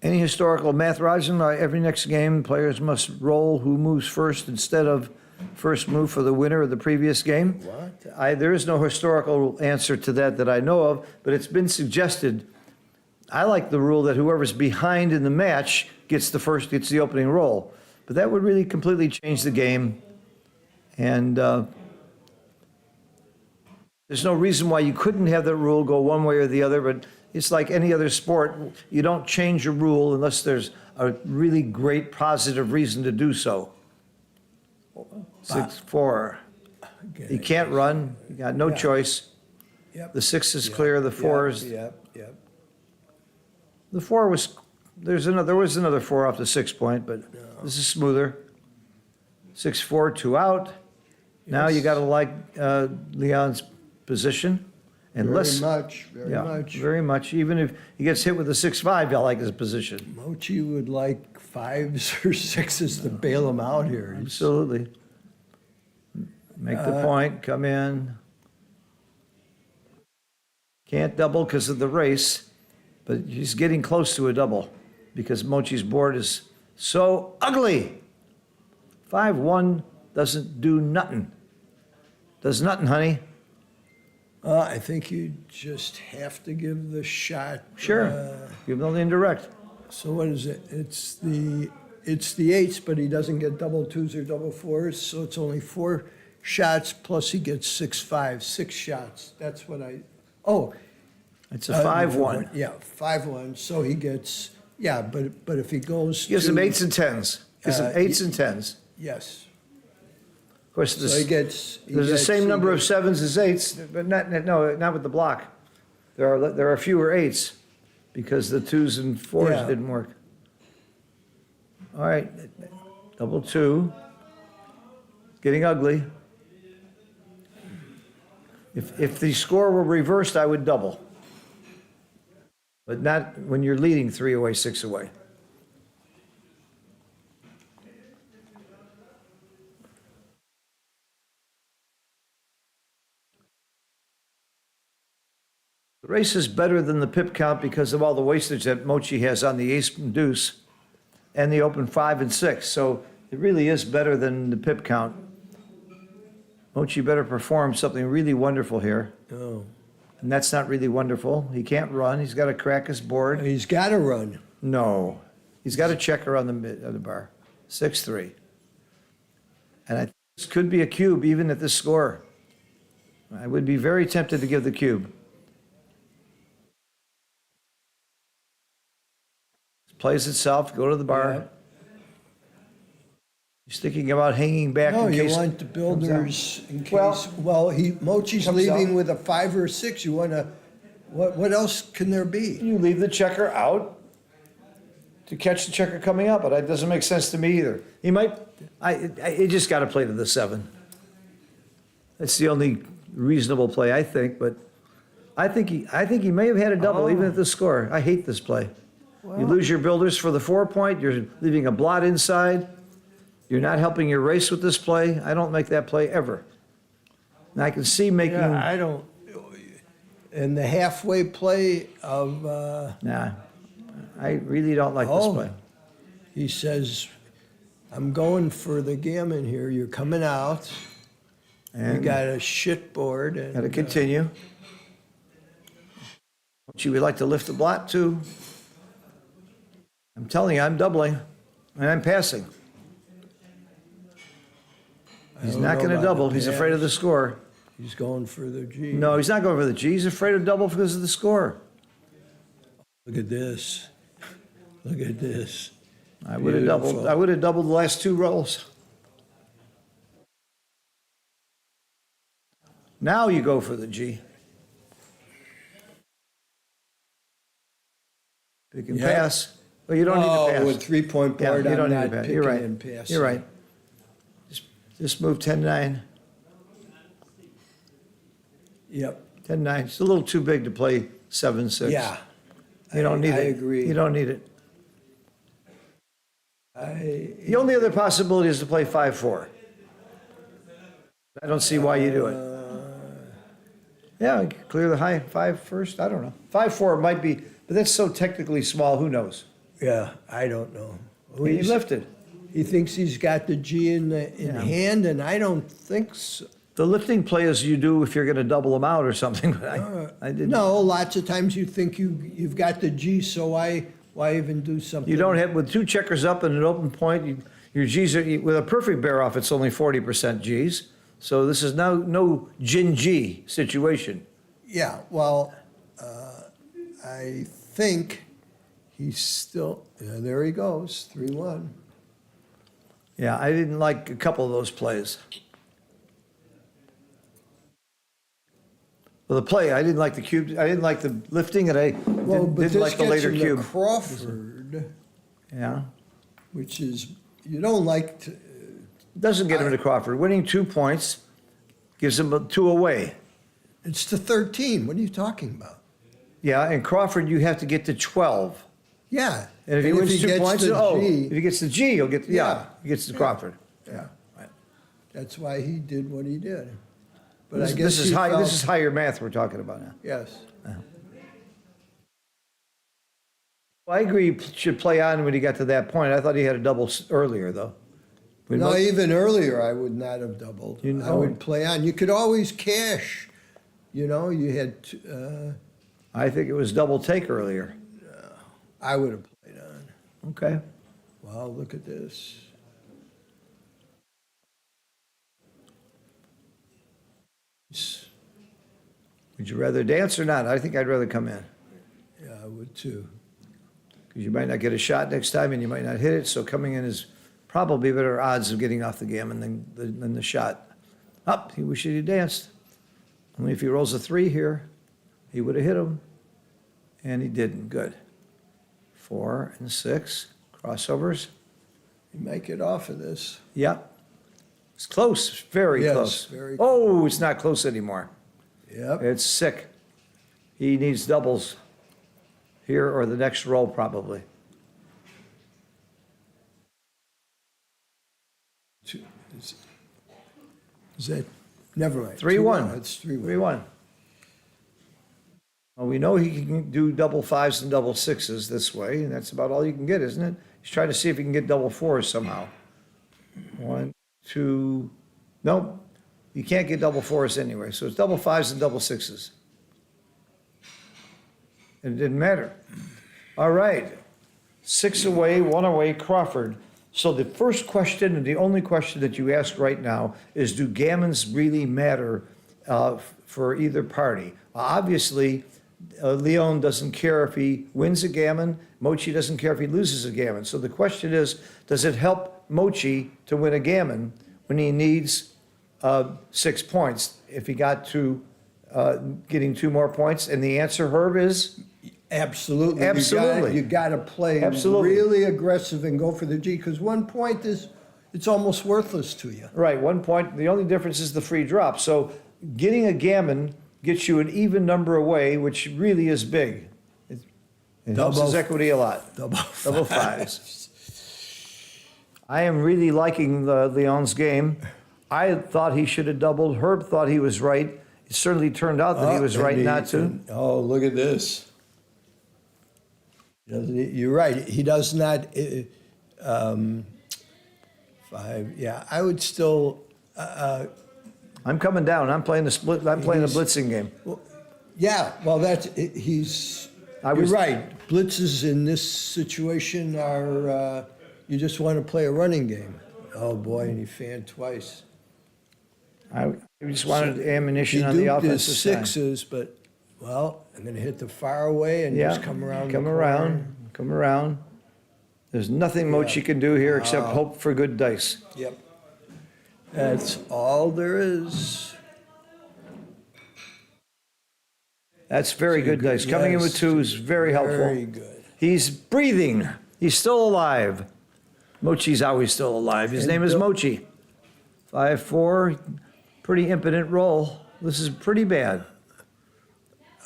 E: Any historical math, Rajan? Every next game, players must roll who moves first instead of first move for the winner of the previous game.
G: What?
E: There is no historical answer to that I know of, but it's been suggested. I like the rule that whoever's behind in the match gets the opening roll. But that would really completely change the game. And there's no reason why you couldn't have that rule go one way or the other, but it's like any other sport. You don't change a rule unless there's a really great positive reason to do so. 6-4. You can't run. You got no choice.
G: Yep.
E: The 6 is clear. The 4 is.
G: Yep.
E: The 4 was. There was another 4 off the 6 point, but this is smoother. 6-4, 2 out. Now you got to like Leon's position. And
G: Very much.
E: very much. Even if he gets hit with a 6-5, I like his position.
G: Mochi would like 5s or 6s to bail him out here.
E: Absolutely. Make the point, come in. Can't double because of the race, but he's getting close to a double because Mochi's board is so ugly. 5-1 doesn't do nothing. Does nothing, honey.
G: I think you just have to give the shot.
E: Sure. Give them the indirect.
G: So what is it? It's the 8s, but he doesn't get double 2s or double 4s, so it's only 4 shots plus he gets 6-5, 6 shots. That's what
E: It's a 5-1.
G: Yeah, 5-1. So he gets but if he goes
E: Gives him
G: to-
E: 8s and 10s. Gives him 8s and 10s.
G: Yes.
E: Of course,
G: So he gets.
E: there's the same number of 7s as 8s, but not with the block. There are fewer 8s because the 2s and 4s
G: Yeah.
E: didn't work. All right, double 2. Getting ugly. If the score were reversed, I would double. But not when you're leading 3 away, 6 away. The race is better than the pip count because of all the wastage that Mochi has on the ace and deuce and the open 5 and 6. So it really is better than the pip count. Mochi better perform something really wonderful here.
G: Oh.
E: And that's not really wonderful. He can't run. He's got to crack his board.
G: He's got to run.
E: No. He's got a checker on the bar. 6-3. And this could be a cube even at this score. I would be very tempted to give the cube. Plays itself, go to the bar.
G: Yeah.
E: He's thinking about hanging back
G: No,
E: in
G: you
E: case.
G: want the builders in case.
E: Well,
G: Mochi's
E: comes
G: leaving
E: out.
G: with a 5 or 6. You want to. What else can there be?
E: You leave the checker out to catch the checker coming up, but that doesn't make sense to me either. He might. You just got to play to the 7. That's the only reasonable play, I think. But I think he may have had a double even at the score. I hate this play. You lose your builders for the 4 point. You're leaving a blot inside. You're not helping your race with this play. I don't make that play ever. And I can see making.
G: Yeah, I don't. And the halfway play of.
E: Nah, I really don't like this play.
G: He says, I'm going for the gammon here. You're coming out. You
E: And
G: got a shit board. And,
E: got to continue. She would like to lift the blot too. I'm telling you, I'm doubling, and I'm passing. He's
G: don't
E: not
G: know
E: going to
G: about
E: double.
G: the
E: He's afraid of the score.
G: He's going for the G.
E: No, he's not going for the G. He's afraid of double because of the score.
G: Look at this. Look at this.
E: I would have doubled.
G: Beautiful.
E: I would have doubled the last 2 rolls. Now you go for the G. Pick and
G: Yeah.
E: pass. Well, you don't need to pass.
G: With 3-point
E: Yeah,
G: board,
E: you
G: I'm
E: don't need
G: not
E: to pass.
G: picking
E: You're right.
G: and passing.
E: You're right. Just move 10-9.
G: Yep.
E: 10-9. It's a little too big to play 7-6.
G: Yeah.
E: You don't need
G: I
E: it.
G: agree.
E: You don't need it.
G: I,
E: The only other possibility is to play 5-4. I don't see why you do it. Yeah, clear the high 5 first. I don't know. 5-4 might be, but that's so technically small. Who knows?
G: Yeah, I don't know.
E: He
G: He's-
E: lifted.
G: He thinks he's got the G in hand, and I don't think so.
E: The lifting play is you do if you're going to double them out or something, but I didn't.
G: No, lots of times you think you've got the G, so why even do something?
E: You don't have, with two checkers up and an open point, your Gs are, with a perfect bear off, it's only 40% Gs. So this is no gin G situation.
G: Yeah, well, I think he's still, yeah, there he goes, 3-1.
E: Yeah, I didn't like a couple of those plays. Well, the play, I didn't like the cube, I didn't like the lifting, and I
G: Well, but
E: didn't
G: this
E: like the
G: gets
E: later
G: him
E: cube.
G: to Crawford,
E: Yeah.
G: which is, you don't like to,
E: Doesn't get him to Crawford. Winning 2 points gives him 2 away.
G: it's to 13, what are you talking about?
E: Yeah, and Crawford, you have to get to 12.
G: Yeah.
E: And if he wins 2
G: gets
E: points,
G: the
E: if
G: G,
E: he gets the G, he'll get,
G: Yeah.
E: he gets to Crawford.
G: Yeah, that's why he did what he did. But I
E: This
G: guess
E: this is
G: he
E: high,
G: felt-
E: this is higher math we're talking about now.
G: Yes.
E: Well, I agree he should play on when he got to that point. I thought he had a double earlier, though. We
G: No,
E: mo-
G: even earlier, I would not have doubled.
E: You
G: I
E: know-
G: would play on. You could always cash, you had,
E: I think it was double take earlier.
G: I would have played on.
E: Okay.
G: Wow, look at this.
E: Would you rather dance or not? I think I'd rather come in,
G: Yeah, I would too.
E: because you might not get a shot next time and you might not hit it, so coming in is probably better odds of getting off the gammon than the shot. Up, he wished he danced. Only if he rolls a 3 here, he would have hit him, and he didn't. Good. 4 and 6, crossovers.
G: You might get off of this.
E: Yep. It's close, very
G: Yes,
E: close.
G: very
E: Oh, it's not close anymore.
G: Yep.
E: It's sick. He needs doubles here or the next roll probably.
G: Is that, never mind.
E: 3-1.
G: It's 3-1.
E: 3-1. Well, we know he can do double 5s and double 6s this way, and that's about all you can get, isn't it? He's trying to see if he can get double 4s somehow. 1, 2, nope. You can't get double 4s anyway, so it's double 5s and double 6s. It didn't matter. All right. 6 away, 1 away, Crawford. So the first question and the only question that you ask right now is, do gammons really matter for either party? Obviously, Leon doesn't care if he wins a gammon. Mochi doesn't care if he loses a gammon. So the question is, does it help Mochi to win a gammon when he needs 6 points? If he got to getting 2 more points, and the answer, Herb, is
G: Absolutely.
E: Absolutely.
G: You got to play
E: Absolutely.
G: really aggressive and go for the G, because 1 point it's almost worthless to you.
E: right. 1 point. The only difference is the free drop. So getting a gammon gets you an even number away, which really is big. It helps
G: Double-
E: his equity a lot.
G: Double
E: Double 5s. I am really liking Leon's game. I thought he should have doubled. Herb thought he was right. It certainly turned out that he was right not to.
G: Oh, look at this. You're right. He does not. 5. Yeah, I would still.
E: I'm coming down. I'm playing the split. I'm playing the blitzing game.
G: Yeah, well, he's.
E: I
G: You're
E: was-
G: right. Blitzes in this situation are. You just want to play a running game. Oh boy, and he fanned twice.
E: I just wanted ammunition
G: He
E: on the
G: duped his
E: offensive side.
G: 6s, but well, I'm going to hit the far away and
E: Yeah,
G: just come around.
E: come
G: the
E: around,
G: corner.
E: come around. There's nothing Mochi can do here except hope for good dice.
G: Yep. That's all there is.
E: That's very good dice. Coming in with
G: Yes,
E: 2 is very helpful.
G: Very good.
E: He's breathing. He's still alive. Mochi's always still alive. His
G: And
E: name is
G: Bill-
E: Mochi. 5-4, pretty impotent roll. This is pretty bad.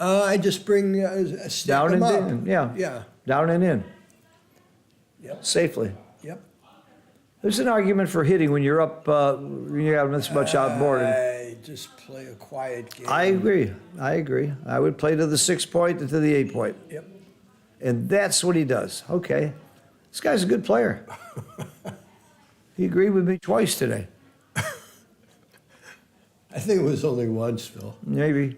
G: I just bring a step
E: Down
G: them
E: and
G: up.
E: in, yeah.
G: Yeah.
E: Down and in,
G: Yep.
E: safely.
G: Yep.
E: There's an argument for hitting when you're up, when you have this much outboard.
G: I just play a quiet game.
E: I agree. I agree. I would play to the 6 point and to the 8 point.
G: Yep.
E: And that's what he does. Okay. This guy's a good player. He agreed with me twice today.
G: I think it was only once, Phil.
E: Maybe.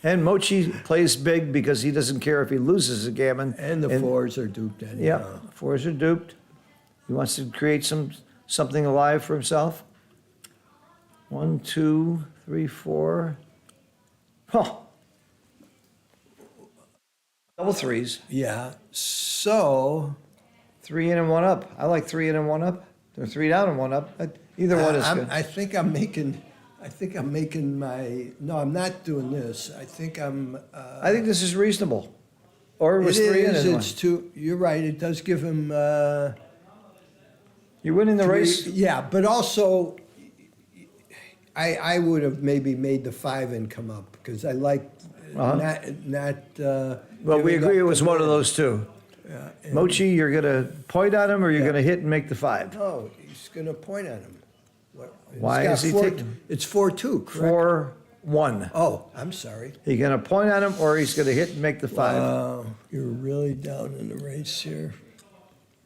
E: And Mochi plays big because he doesn't care if he loses a gammon.
G: And the fours are duped anyhow.
E: Yeah, fours are duped. He wants to create something alive for himself. 1, 2, 3, 4. Huh. Double threes.
G: Yeah. So
E: 3 in and 1 up. I like 3 in and 1 up. Or 3 down and 1 up. Either one is good.
G: I think I'm making my. No, I'm not doing this. I think I'm.
E: I think this is reasonable. Or it was
G: It
E: 3 in
G: is.
E: and 1.
G: It's two. You're right. It does give him.
E: You're winning the race.
G: Yeah, but also, I would have maybe made the 5 in come up because I like not.
E: Well, we
G: giving
E: agree it
G: up
E: was
G: the
E: one of
G: win.
E: those two.
G: Yeah, and-
E: Mochi, you're going to point at him or you're going to hit and make the 5?
G: No, he's going to point at him. What,
E: Why
G: it's got
E: is he
G: 4
E: taking-
G: It's 4-2, correct?
E: 4, 1.
G: Oh, I'm sorry.
E: He's going to point at him or he's going to hit and make the 5.
G: Wow, you're really down in the race here.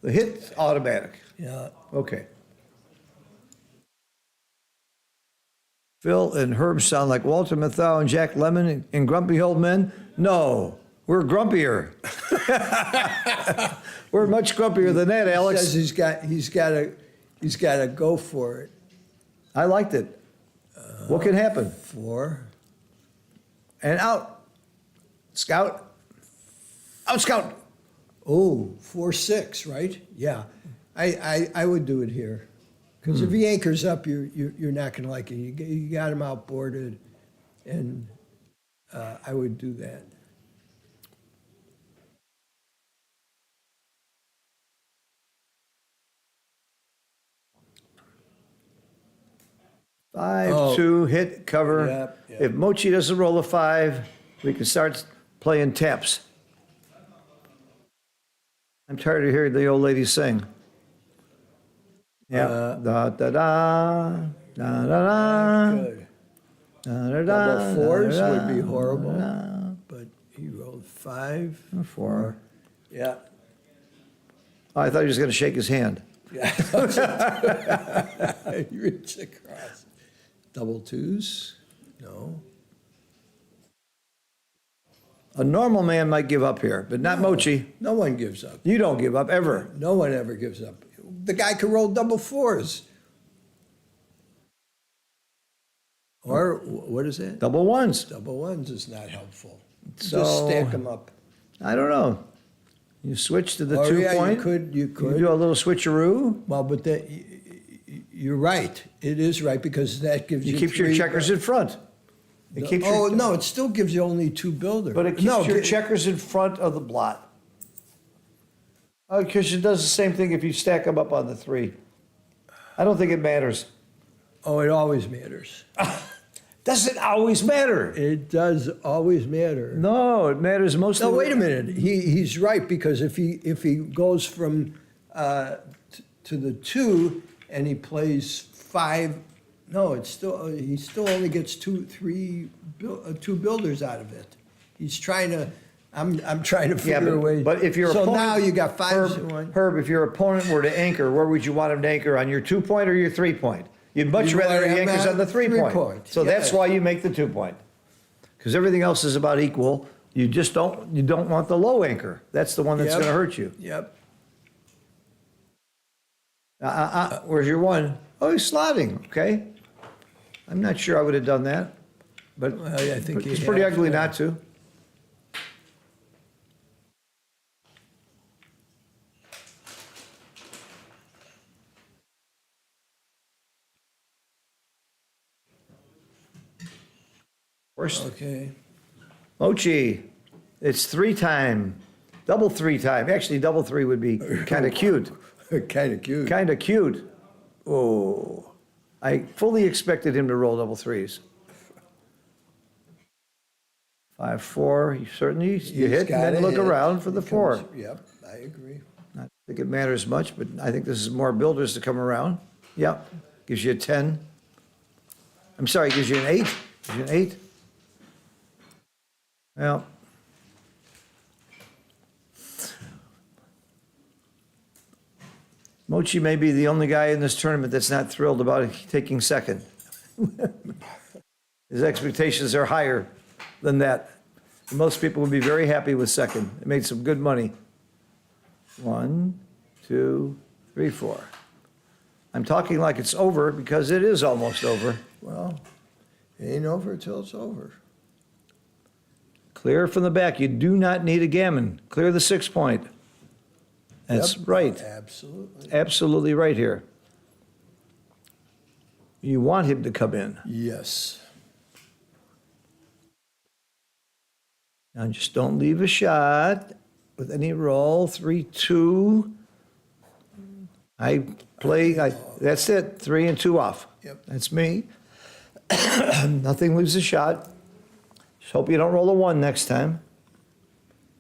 E: The hit's automatic.
G: Yeah.
E: Okay. Phil and Herb sound like Walter Matthau and Jack Lemmon and Grumpy Old Men. No, we're grumpier. We're much grumpier than that,
G: Says
E: Alex.
G: he's got to go for it.
E: I liked it. What can happen?
G: 4.
E: And out. Scout. Out, Scout.
G: Oh, 4-6, right? Yeah, I would do it here, because if he anchors up, you're not going to like it. You got him outboarded, and I would do that.
E: Five,
G: Oh.
E: 2, hit, cover.
G: Yep, yep.
E: If Mochi doesn't roll a 5, we can start playing taps. I'm tired of hearing the old lady sing. Yeah. Da da da da da da.
G: Good.
E: Da, da, da,
G: Double 4s
E: da,
G: would be
E: da,
G: horrible,
E: da,
G: but he rolled 5.
E: da. 4.
G: Yeah.
E: Oh, I thought he was going to shake his hand.
G: Yeah. You reach across. Double 2s? No.
E: A normal man might give up here, but not Mochi.
G: No one gives up.
E: You don't give up ever.
G: No one ever gives up. The guy can roll double 4s. Or what is it?
E: Double 1s.
G: Double 1s is not helpful.
E: So-
G: Just stack them up.
E: I don't know. You switch to the
G: Oh,
E: 2
G: yeah,
E: point.
G: you could.
E: You do a little switcheroo.
G: Well, but you're right. It is right because that gives you.
E: You keep your
G: 3,
E: checkers in front. It keeps
G: Oh
E: your,
G: no! It still gives you only 2 builders.
E: But it keeps
G: no,
E: your checkers in front of the blot. Because it does the same thing if you stack them up on the 3. I don't think it matters.
G: Oh, it always matters.
E: Does it always matter?
G: It does always matter.
E: No, it matters most
G: No,
E: of
G: wait a minute. He's right because if he goes from to the 2 and he plays 5, no, it's still he still only gets 2 builders out of it. He's trying to. I'm trying to
E: Yeah,
G: figure a way.
E: but if your
G: so
E: opponent,
G: now you got 5s in one.
E: Herb, if your opponent were to anchor, where would you want him to anchor? On your 2 point or your 3 point? You'd much
G: You'd
E: rather
G: want
E: he
G: him
E: anchors
G: at
E: on the 3 point.
G: 3 point,
E: So that's
G: yeah.
E: why you make the 2 point. Because everything else is about equal. You just don't want the low anchor. That's the one that's
G: Yep.
E: going to hurt you.
G: Yep.
E: Where's your 1? Oh, he's slotting. Okay. I'm not sure I would have done that, but
G: Well, I think
E: but
G: you
E: it's pretty
G: have
E: ugly
G: to.
E: not to. Worst.
G: Okay.
E: Mochi, it's 3 time, double 3 time. Actually, double 3 would be kind of cute.
G: Kind of cute.
E: Kind of cute. Oh, I fully expected him to roll double 3s. 5, 4. You certainly you
G: He's
E: hit and
G: gotta
E: then look
G: hit.
E: around for the
G: He
E: 4.
G: comes- Yep, I agree.
E: I think it matters much, but I think this is more builders to come around. Yep, gives you a 10. I'm sorry, gives you an 8. Gives you an 8. Well, Mochi may be the only guy in this tournament that's not thrilled about taking second. His expectations are higher than that. Most people would be very happy with second. It made some good money. 1, 2, 3, 4. I'm talking like it's over because it is almost over.
G: Well, it ain't over till it's over.
E: Clear from the back. You do not need a gammon. Clear the 6 point. That's
G: Yep,
E: right.
G: Absolutely.
E: Absolutely right here. You want him to come in.
G: Yes.
E: Now just don't leave a shot with any roll. 3, 2. That's it. 3 and 2 off.
G: Yep.
E: That's me. Nothing leaves a shot. Just hope you don't roll a 1 next time.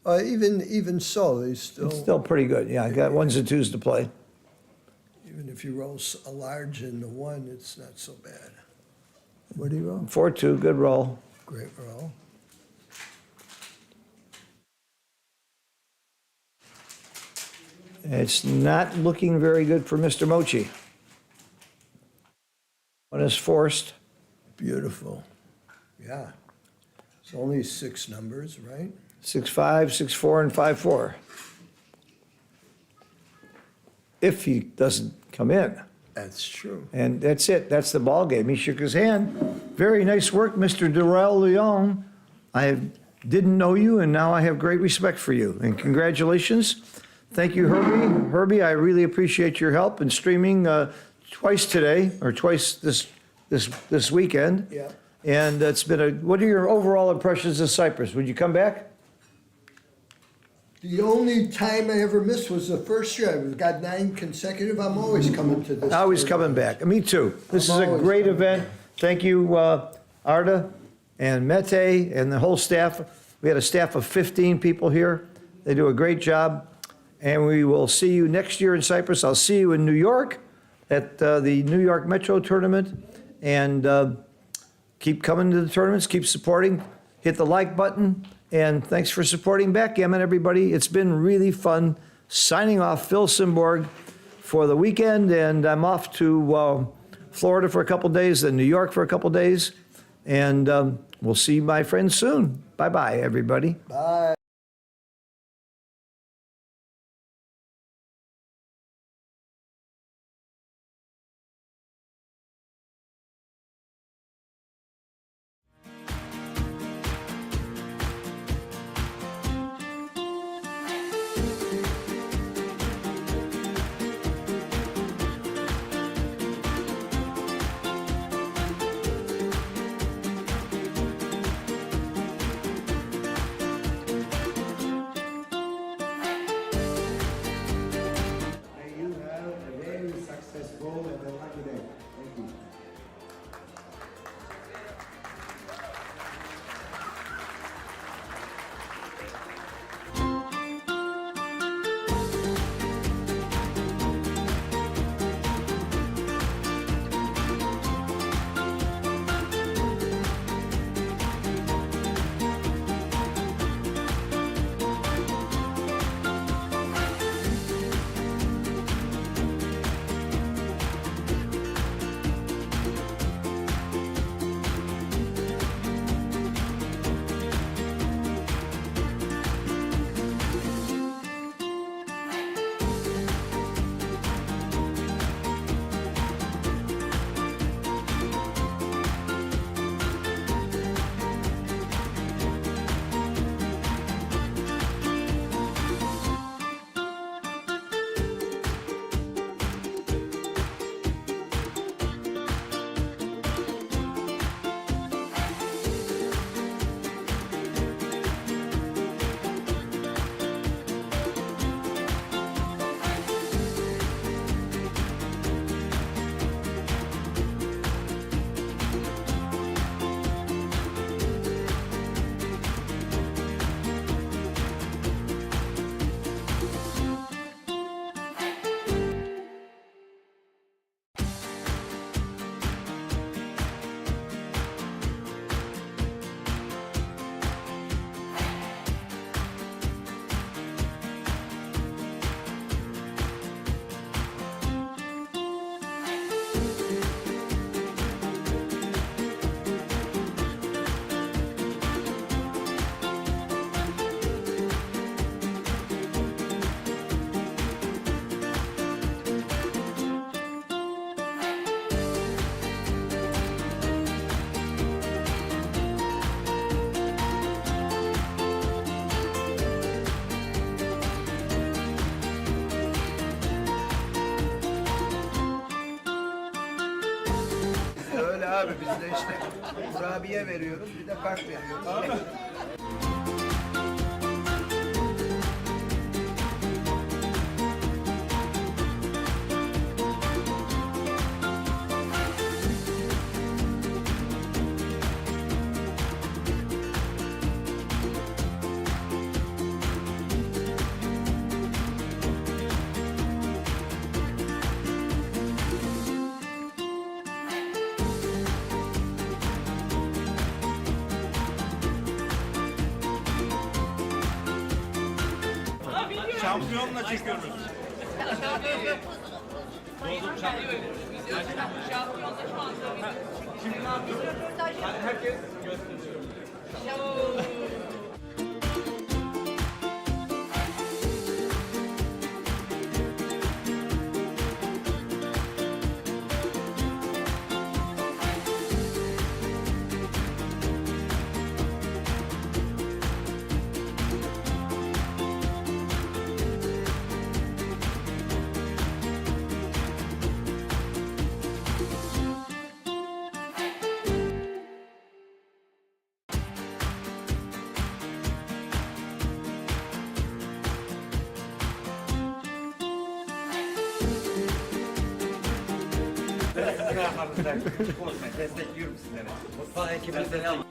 G: Even so, they still,
E: It's still pretty good. Yeah, I got 1s and 2s to play.
G: even if you roll a large and a 1, it's not so bad. What do you roll?
E: 4, 2, good roll.
G: Great roll.
E: It's not looking very good for Mr. Mochi. 1 is forced.
G: Beautiful. Yeah. It's only 6 numbers, right?
E: 6, 5, 6, 4, and 5, 4. If he doesn't come in.
G: That's true.
E: And that's it. That's the ball game. He shook his hand. Very nice work, Mr. Durrell Leon. Didn't know you, and now I have great respect for you. And congratulations. Thank you, Herbie. Herbie, I really appreciate your help in streaming twice today, or twice this weekend.
G: Yeah.
E: And it's been what are your overall impressions of Cyprus? Would you come back?
G: The only time I ever missed was the first year. We've got 9 consecutive. I'm always coming to this.
E: Always coming back. Me too. This is
G: I'm
E: a
G: always
E: great
G: coming
E: event. Thank you, Arda and Mete and the whole staff. We had a staff of 15 people here. They do a great job. And we will see you next year in Cyprus. I'll see you in New York at the New York Metro Tournament. And keep coming to the tournaments. Keep supporting. Hit the like button. And thanks for supporting Backgammon, everybody. It's been really fun. Signing off, Phil Simborg, for the weekend. And I'm off to Florida for a couple days, then New York for a couple days. And we'll see my friends soon. Bye-bye, everybody.
G: Bye.
B: abi bizde işte kurabiye veriyoruz bir de kart veriyoruz.
C: Şampiyonla çekiyoruz.
D: Şampiyonda şu anda video.
C: Herkes ne yaparız der. Bozmayın, destekliyorum sizleri. Mutfağı ekibini destekliyorum.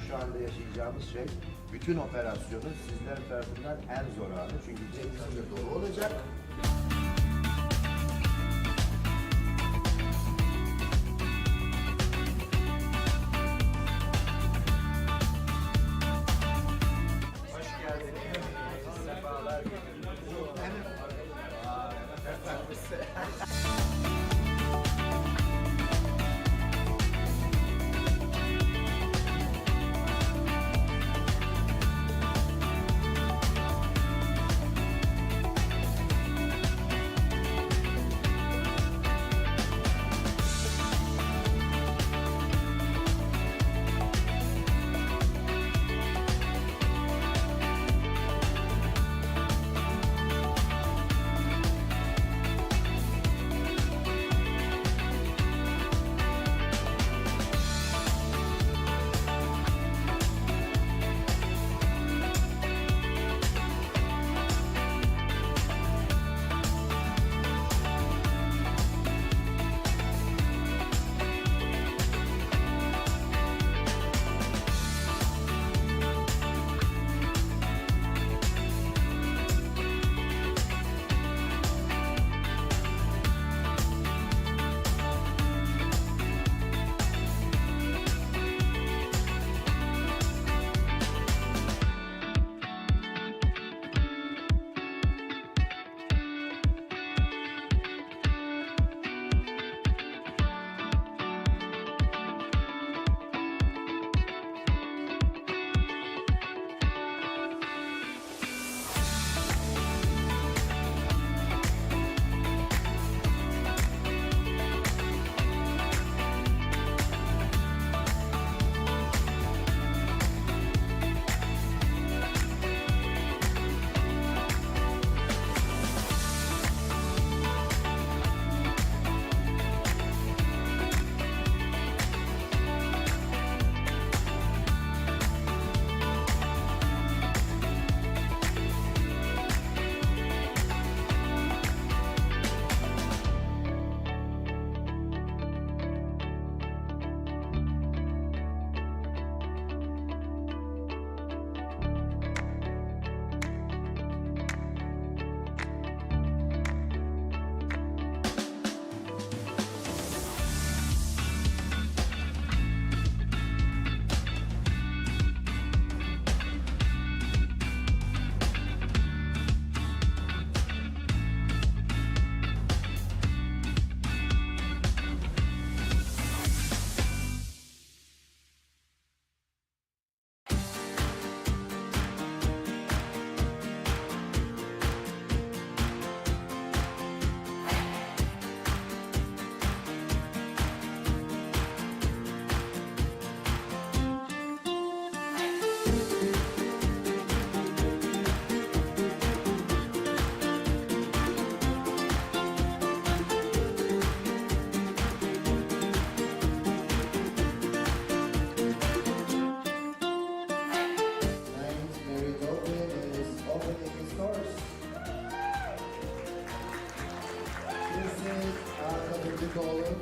B: Şu anda yaşayacağımız şey bütün operasyonun sizler tarafından en zor anı. Çünkü cebimizde dolu olacak. Hoş geldiniz. Sefalar
G: to call in?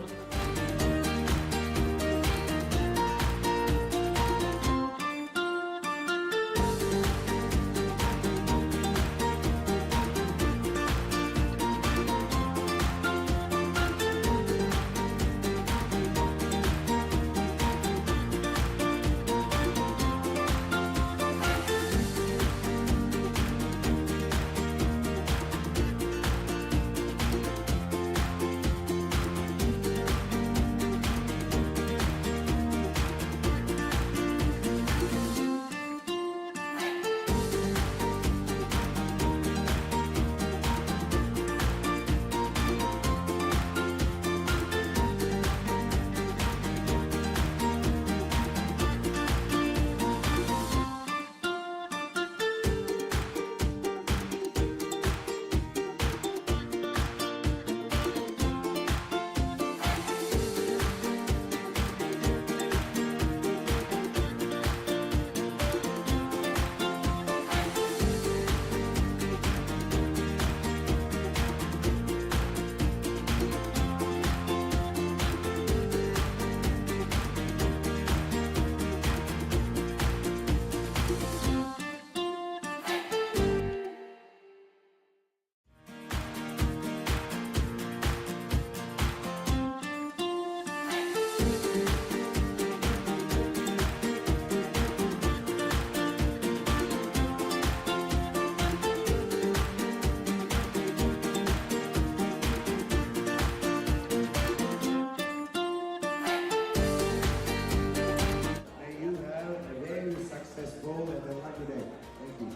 A: May you have a very successful and a lucky day. Thank you.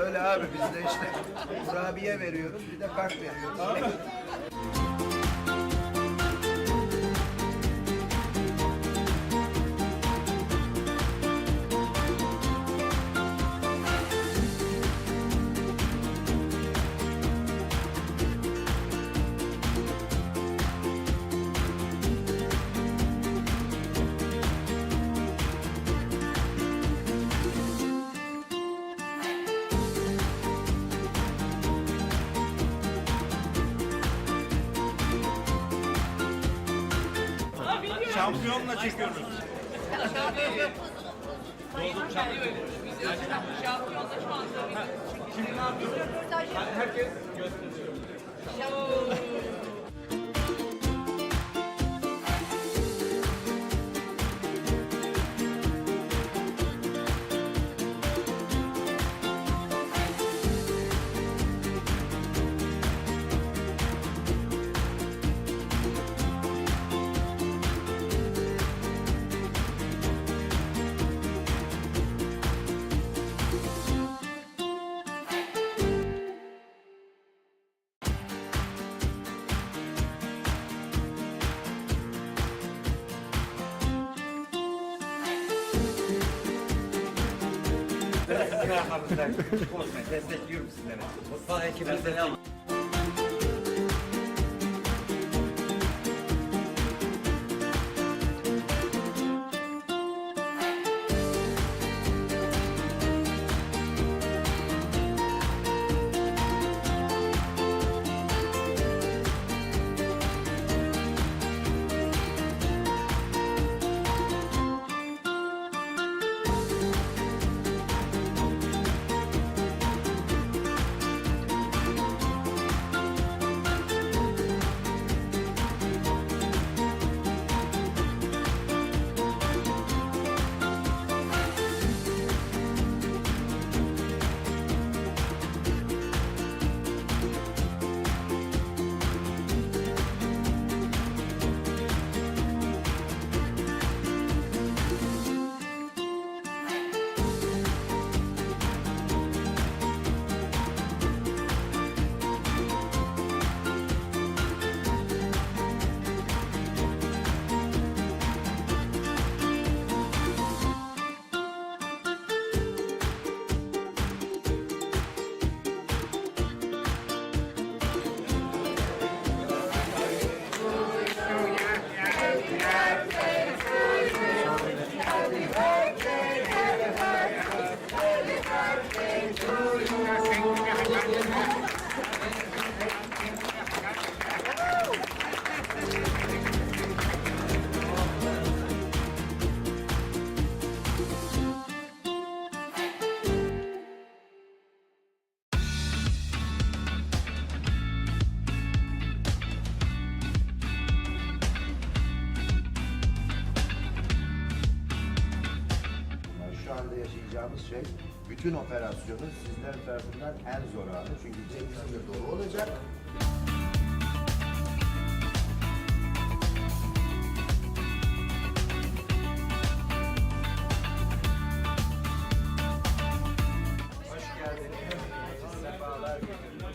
B: Öyle abi biz de işte kurabiye veriyoruz bir de kart veriyoruz.
C: Şampiyonla çekiyoruz.
D: Şampiyonda şu anda bir
C: Şimdi ne yapıyoruz? Herkes gösteriyor. arkamızda korkmayın. Destekliyorum sizleri. Mutfak ekibini destekliyorum.
B: Yani şu anda yaşayacağımız şey, bütün operasyonun sizler tarafından en zor anı. Çünkü cebinizde dolu olacak. Hoş geldiniz. Sefalar getirdiniz.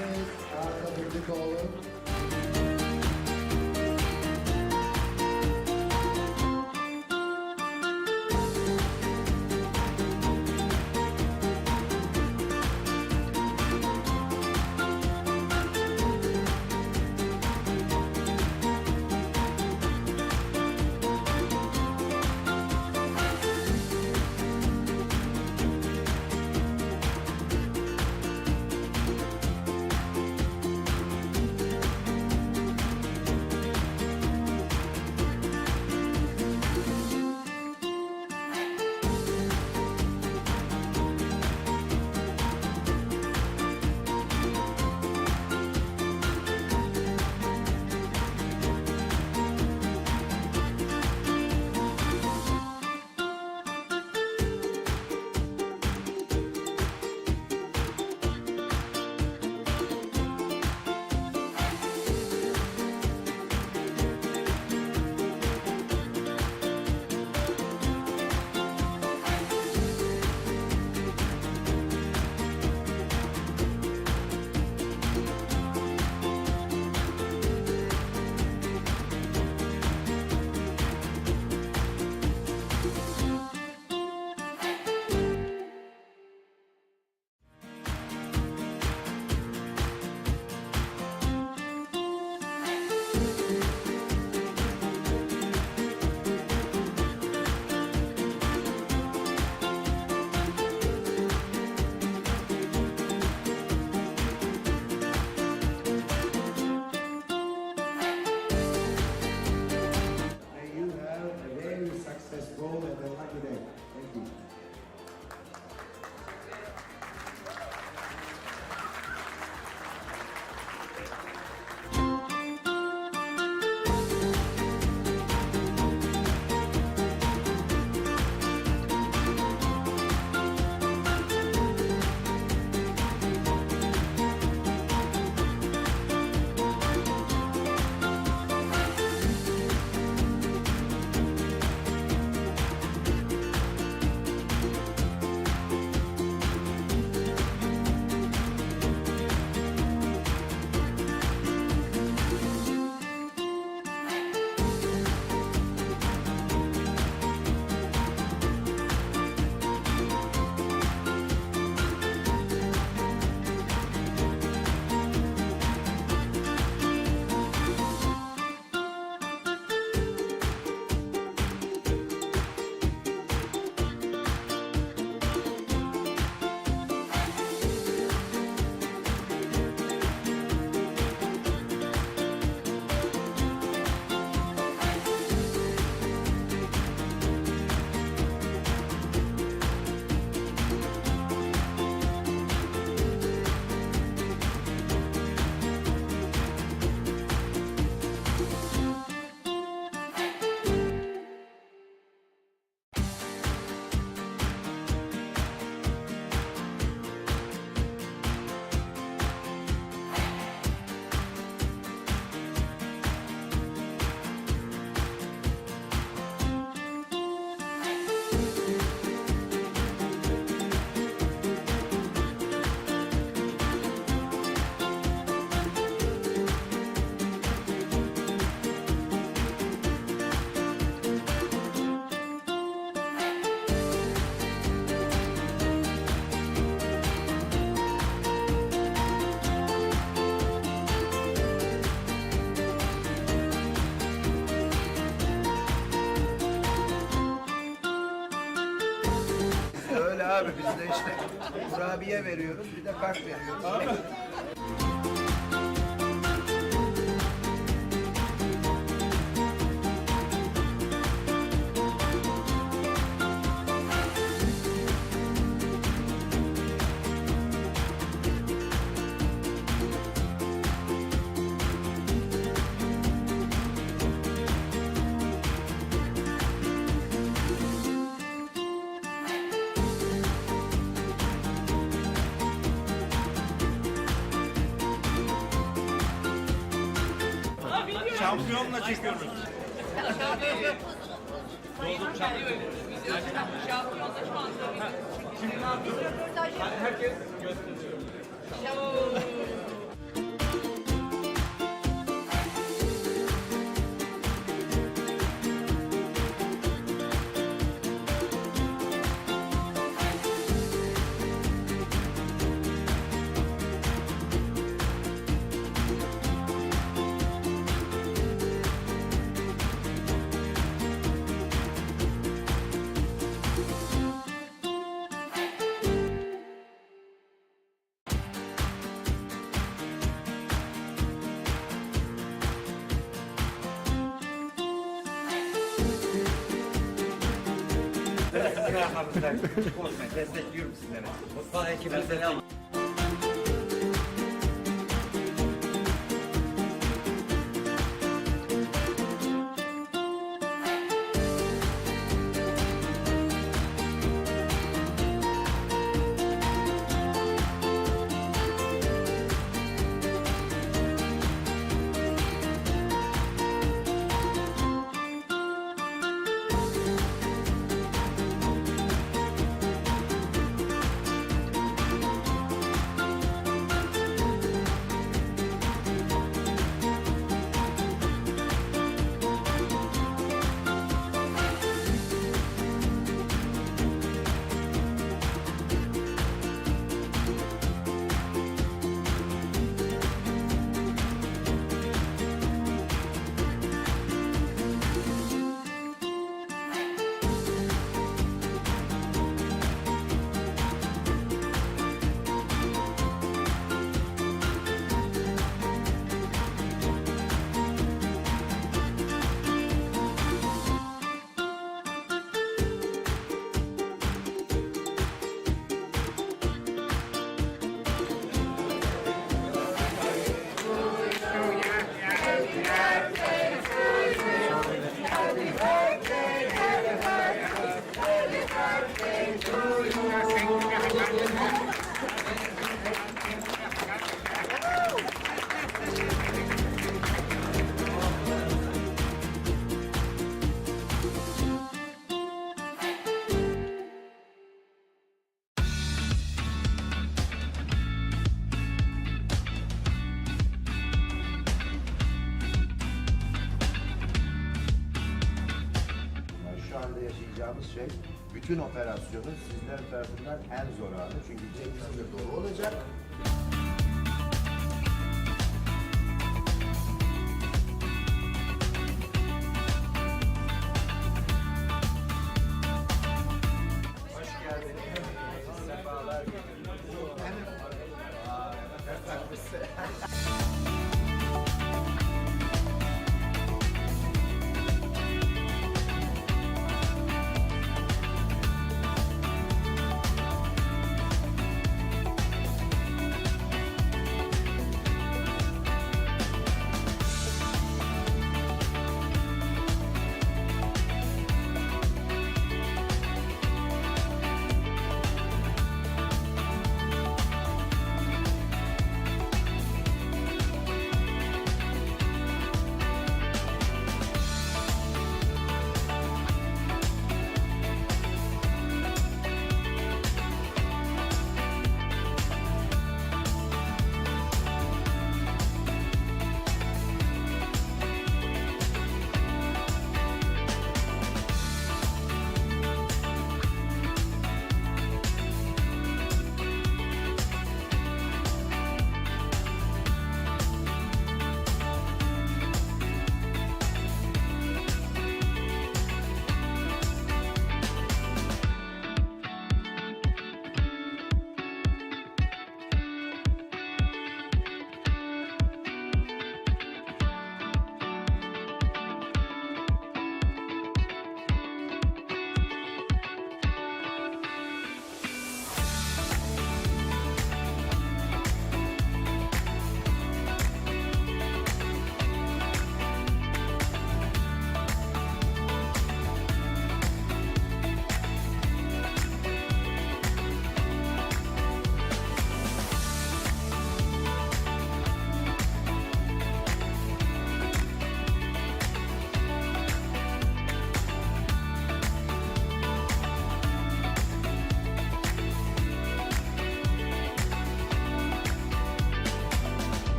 A: Mehmet Atatürkoğlu. May you have a very successful and a lucky day. Thank you.
B: Öyle abi biz de işte kurabiye veriyoruz bir de kart veriyoruz.
C: Şampiyonla çekiyoruz.
D: Şampiyonda şu anda
C: Şimdi ne yapıyoruz? Herkes gösteriyor. Sizin arkanızda korkmayın. Destekliyorum sizleri. Mutfak ekibine selam.
B: Yani şu anda yaşayacağımız şey, bütün operasyonun sizler tarafından en zor anı. Çünkü cebinizde dolu olacak. Hoş geldiniz. Sefalar getirdiniz.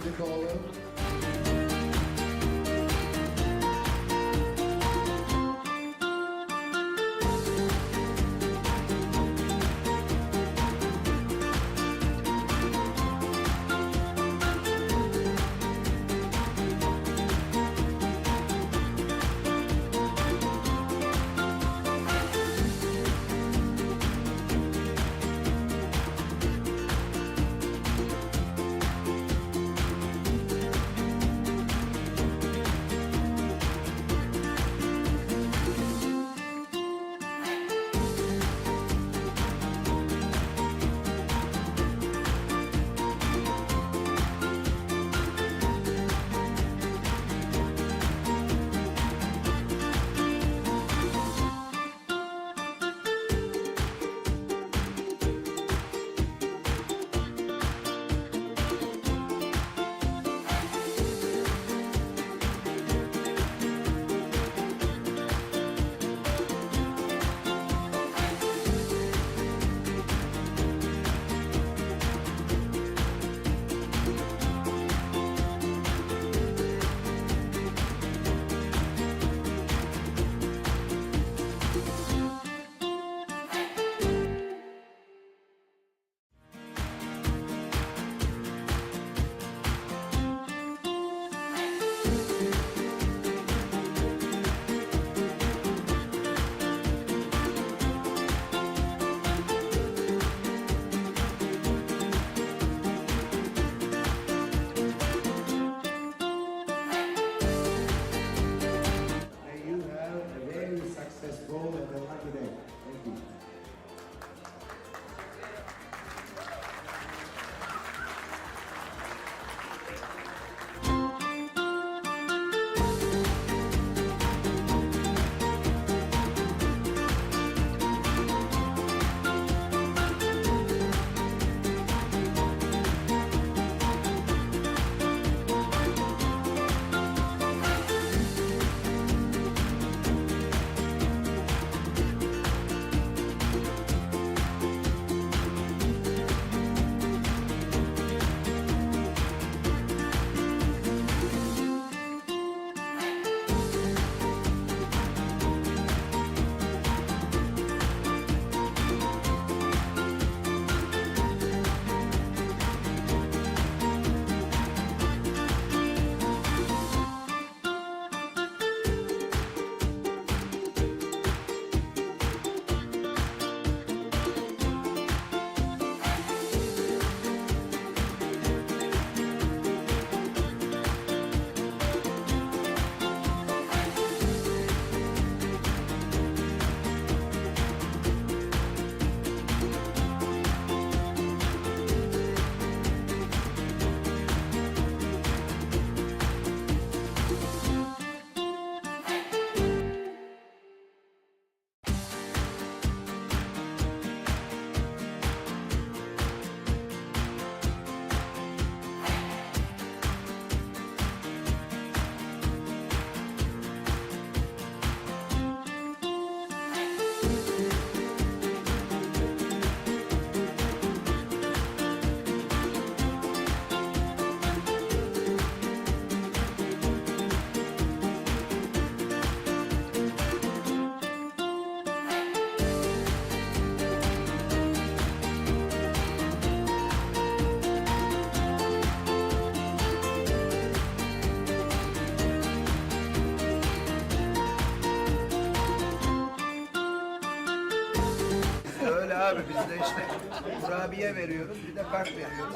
A: Nicola. May you have a very successful and a lucky day. Thank you.
B: Öyle abi biz de işte kurabiye veriyoruz bir de kart veriyoruz.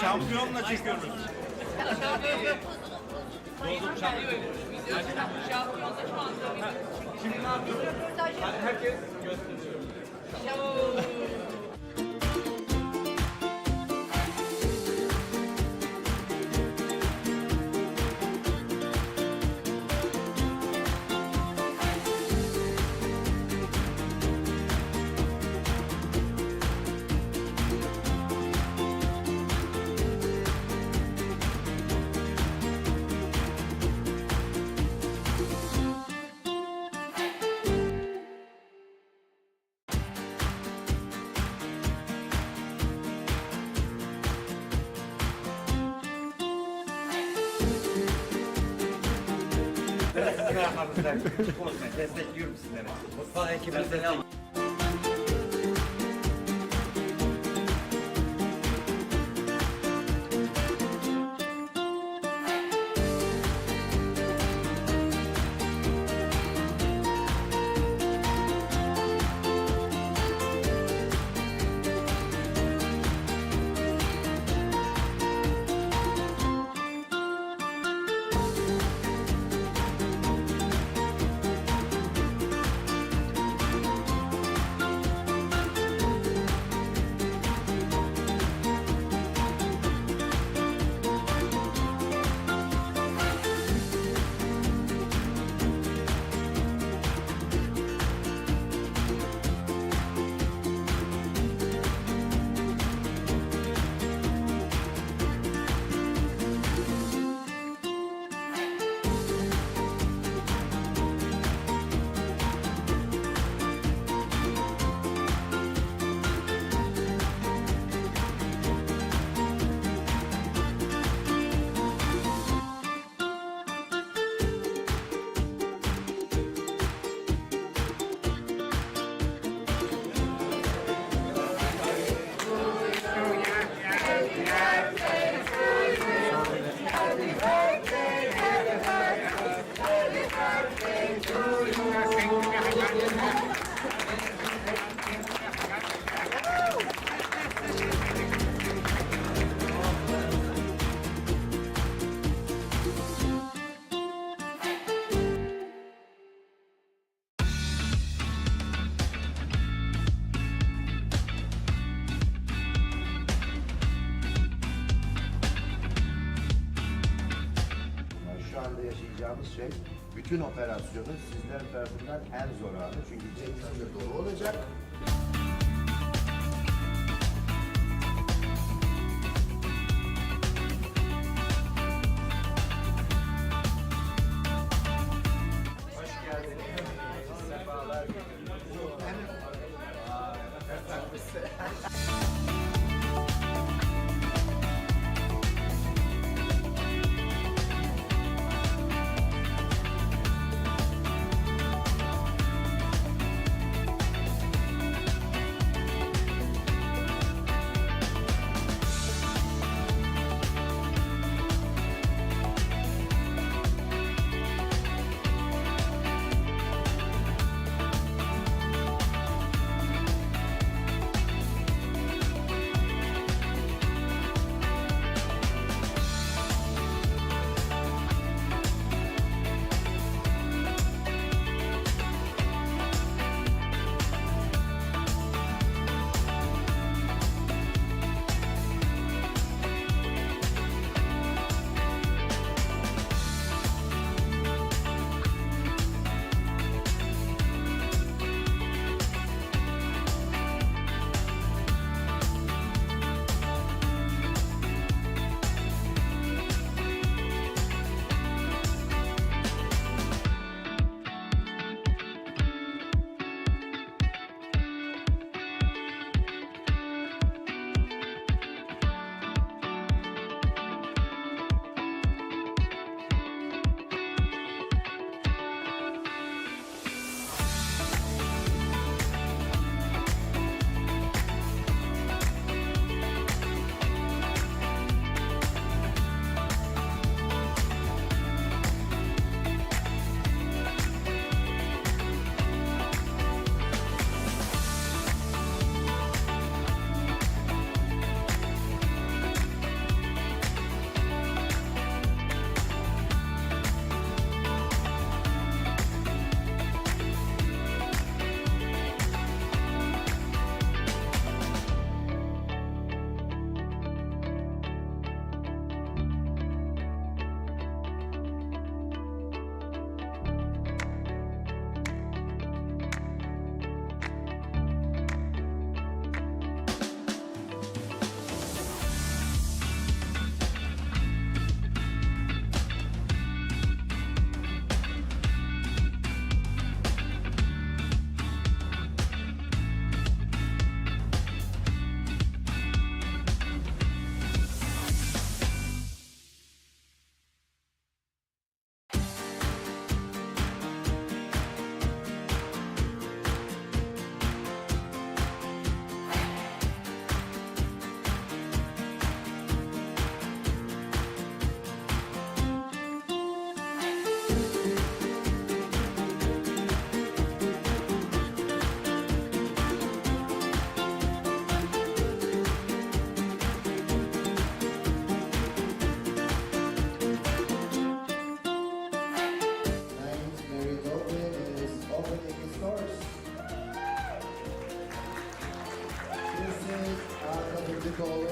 C: Şampiyonla çekiyoruz.
D: Şampiyonda şu anda video.
C: Şimdi ne yapıyoruz? Herkes gösteriyor. Sizin arkanızda konuşmayın. Destekliyorum sizleri. Mutfak ekibini destekliyorum.
B: Yani şu anda yaşayacağımız şey, bütün operasyonun sizler tarafından en zor anı. Çünkü Cengiz'in de dolu olacak. Hoş geldiniz. Sefalar
A: is Hakan Urdikoğlu.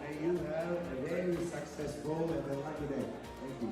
A: May you have a very successful and a lucky day. Thank you.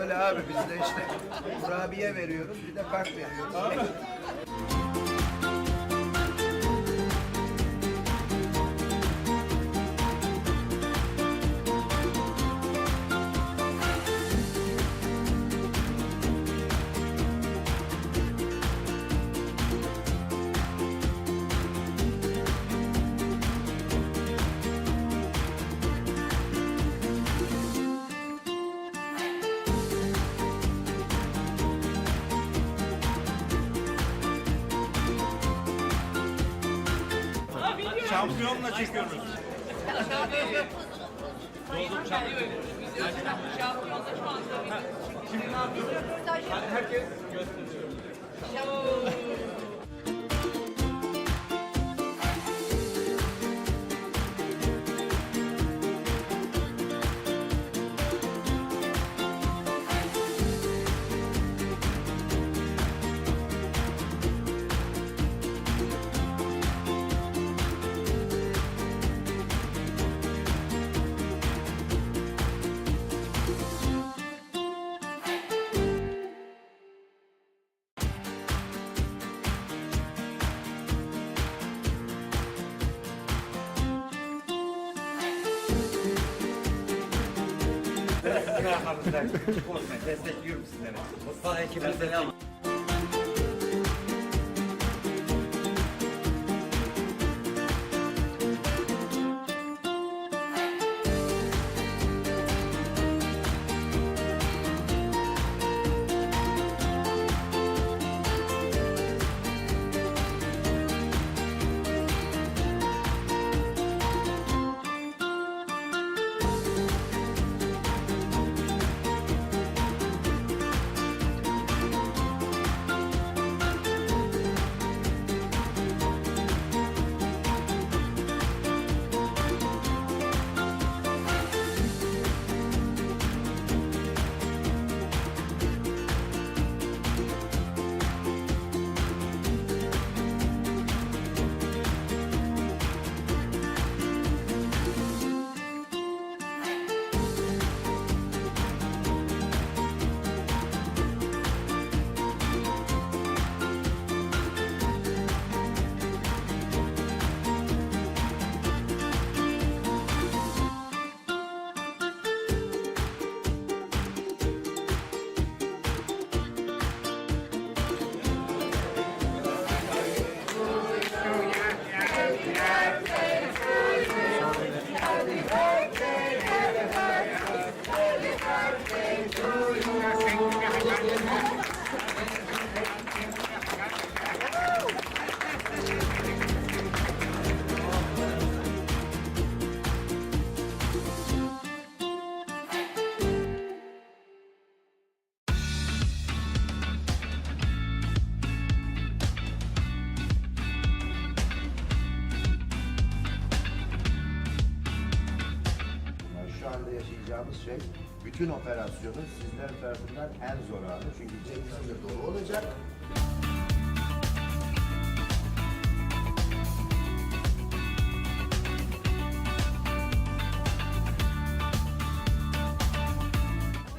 B: Öyle abi biz de işte kurabiye veriyoruz bir de kart veriyoruz.
C: Şampiyonla çekiyoruz.
D: Şampiyonda şu anda.
C: Herkes gösteriyor. arkamızda korkmayın. Destekliyorum sizleri. Mutfak ekibini destekliyorum.
B: Yani şu anda yaşayacağımız şey, bütün operasyonun sizler tarafından en zor anı. Çünkü cebiniz de dolu olacak.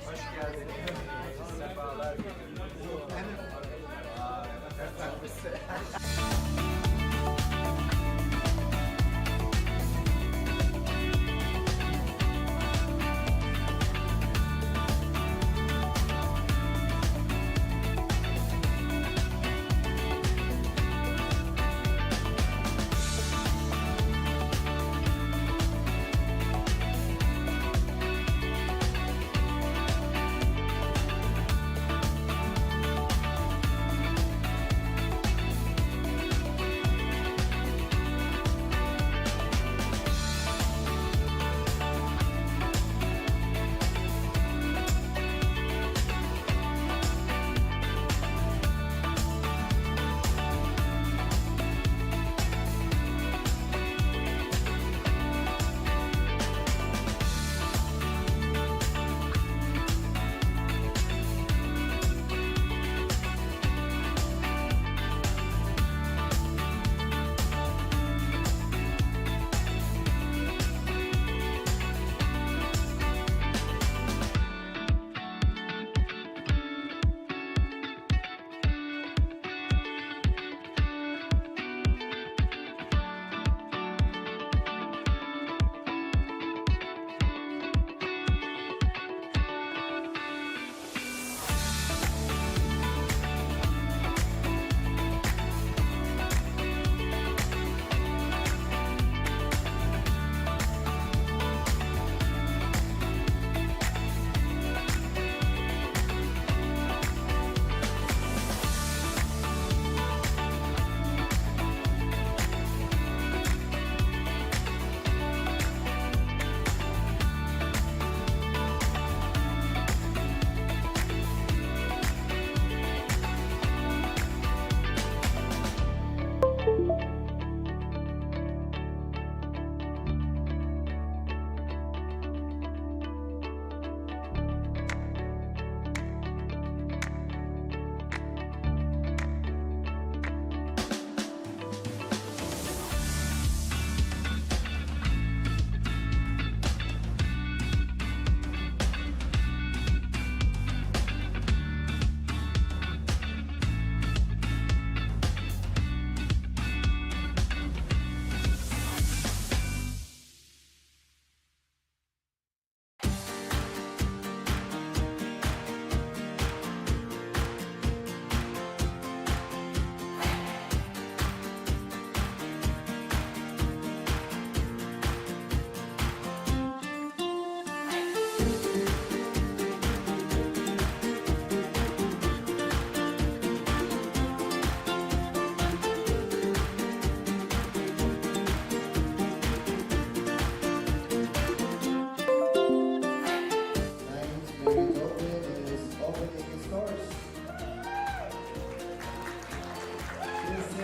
B: Hoş geldiniz. Sefalar getirdiniz.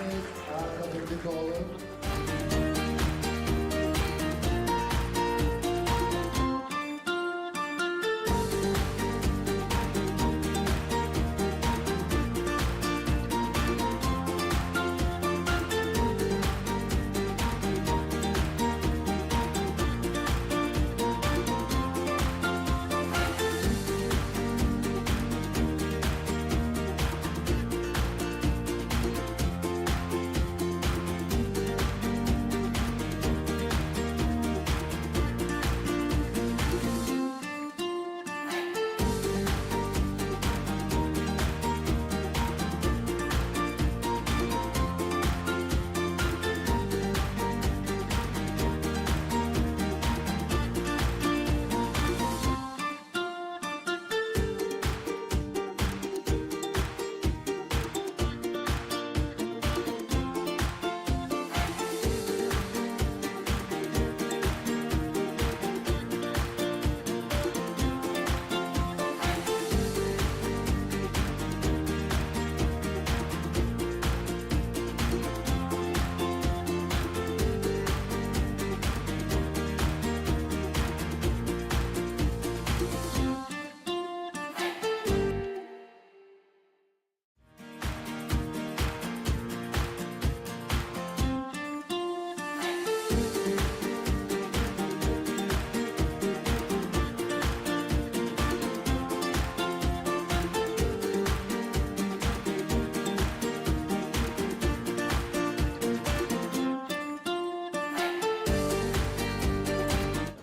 A: Evet, Atatürk oğlu.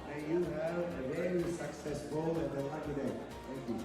A: May you have a very successful and a lucky day. Thank you.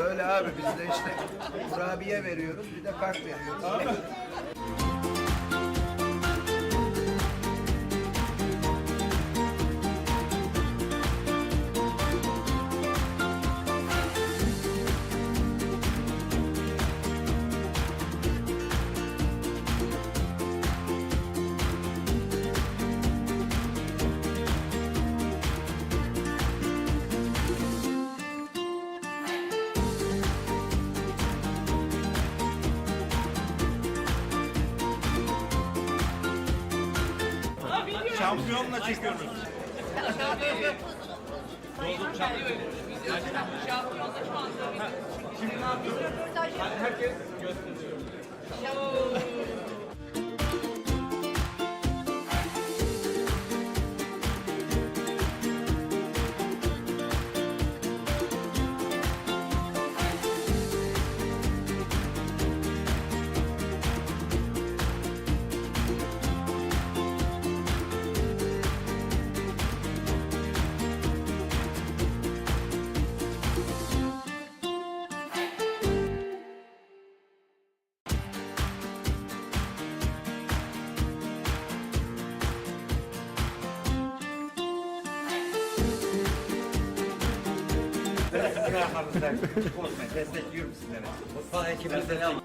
B: Öyle abi biz de işte kurabiye veriyoruz bir de kart veriyoruz.
C: Şampiyonla çekiyoruz.
D: Şampiyonda şu anda.
C: Şimdi ne yapıyoruz? Herkes gösteriyor. Sizin arkanızda korkmayın. Destekliyorum sizleri. Mutfak ekibini destekliyorum.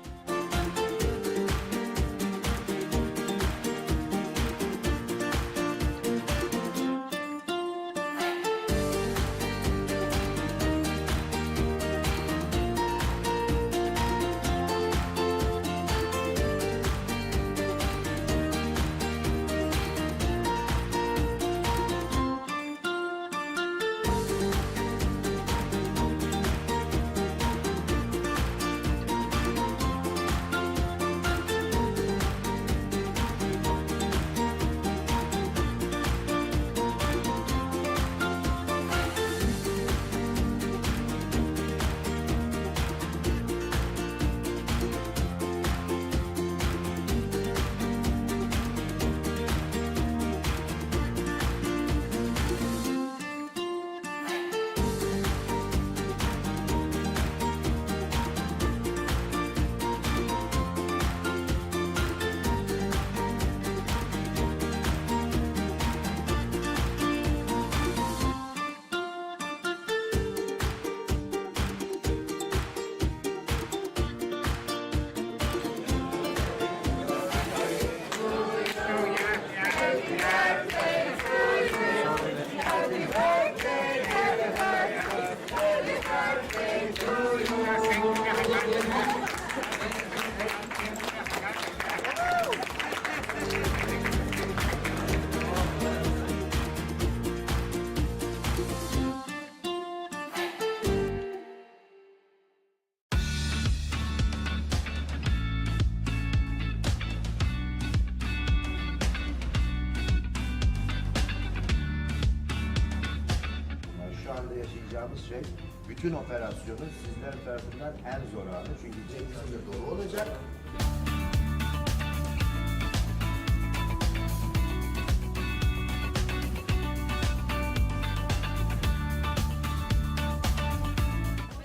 B: Yani şu anda yaşayacağımız şey, bütün operasyonun sizler tarafından en zor anı. Çünkü cebinizde dolu olacak.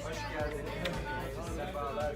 B: Hoş geldiniz. Sefalar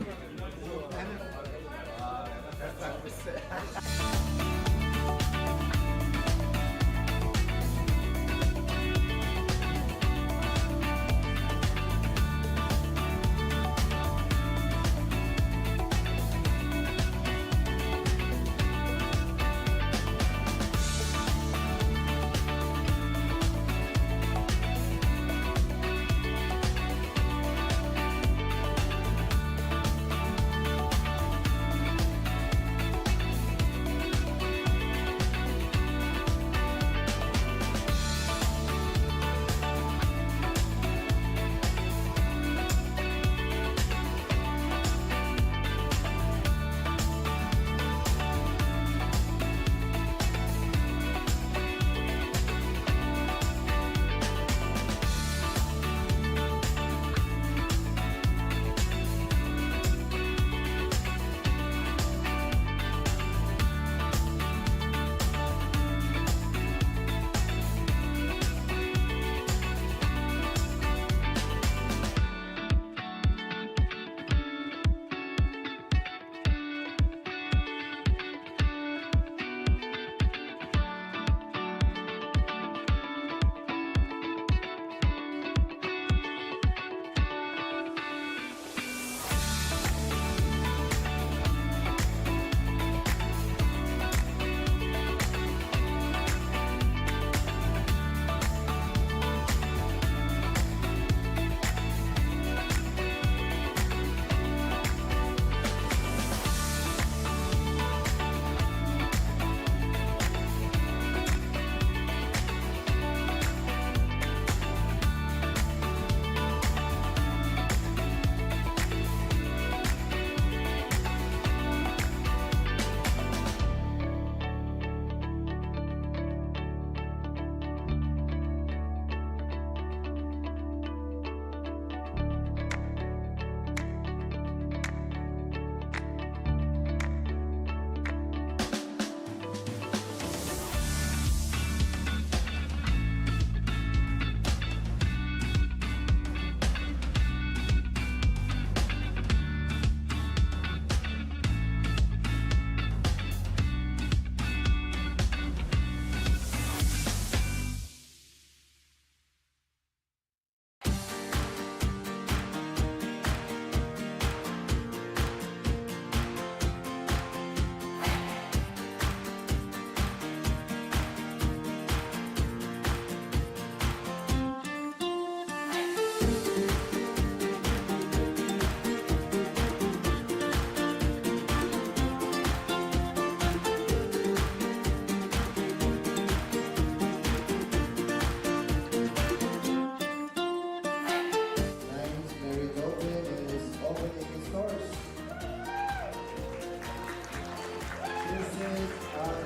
A: Evet,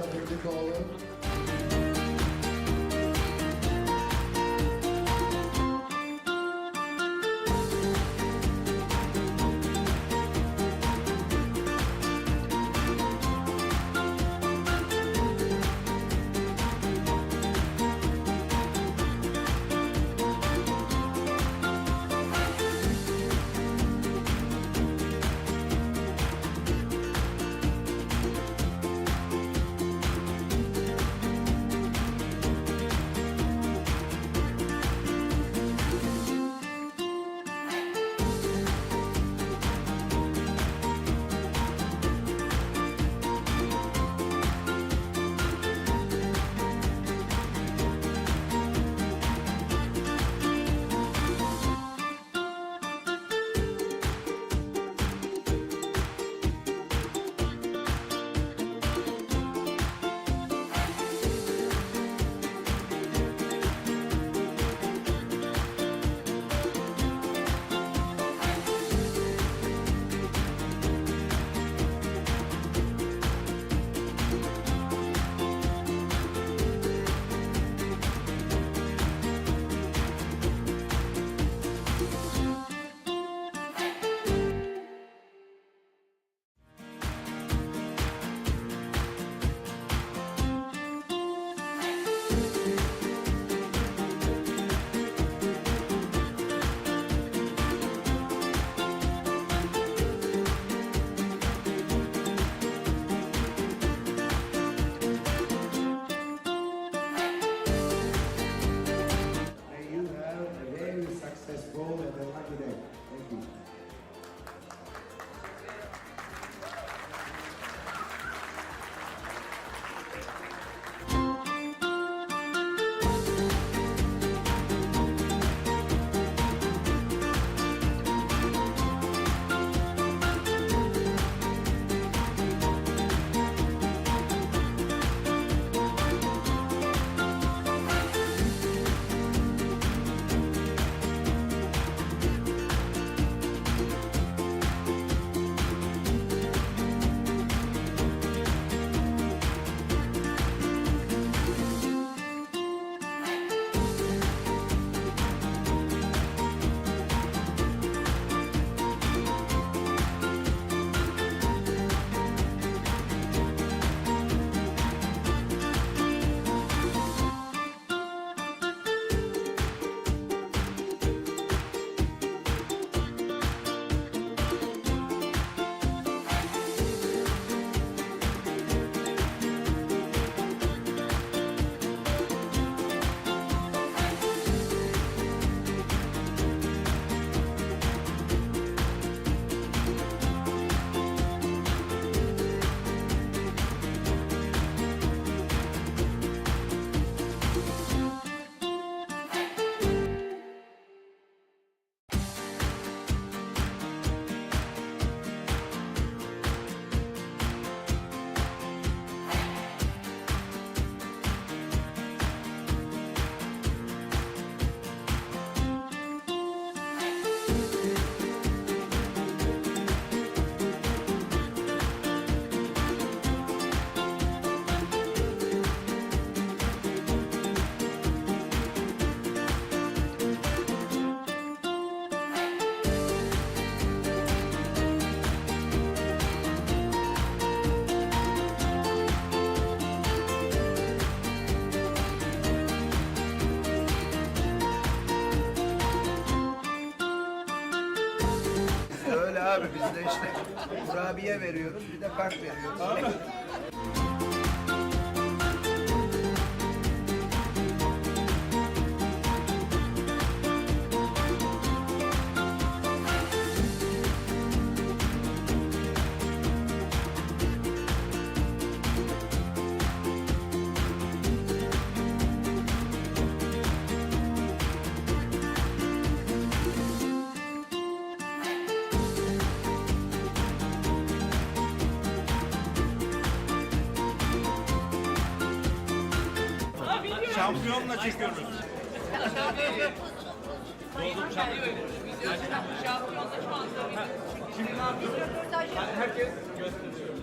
A: tabii doğru. May you have a very successful and a lucky day. Thank you.
B: Öyle abi biz de işte kurabiye veriyoruz bir de kart veriyoruz.
C: Şampiyonla çekiyoruz.
D: Şampiyonda şu anda.
C: Herkes gösteriyor.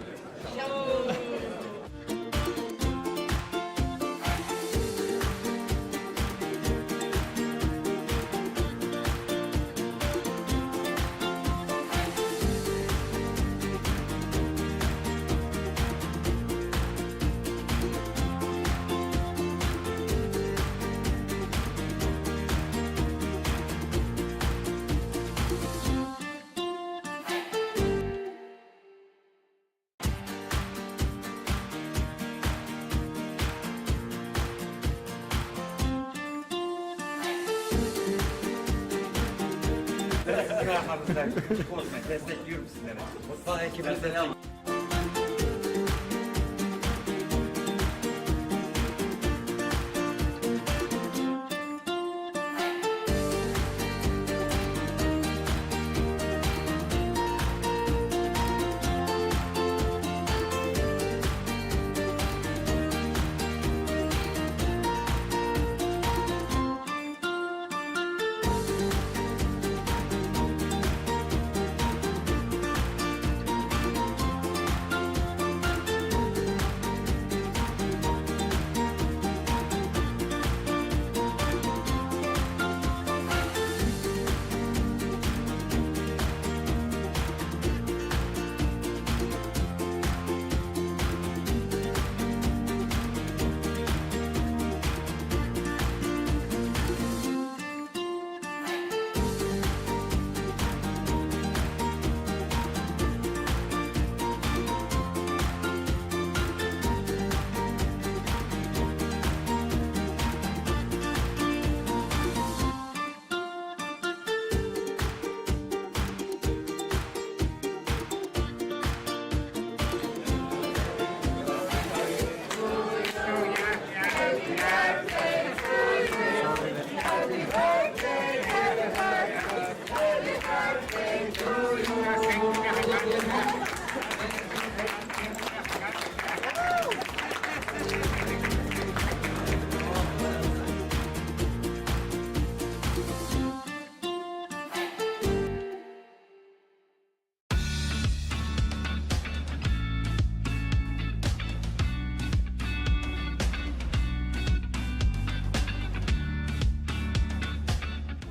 C: Sizin arkanızda korkmayın. Destekliyorum sizleri. Mutfak ekibini destekliyorum.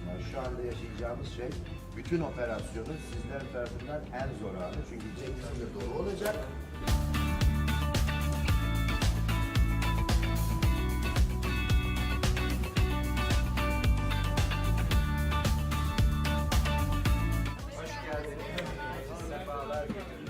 B: Yani şu anda yaşayacağımız şey, bütün operasyonun sizler tarafından en zor anı. Çünkü cebinizde dolu olacak. Hoş geldiniz. Sefalar getirdiniz.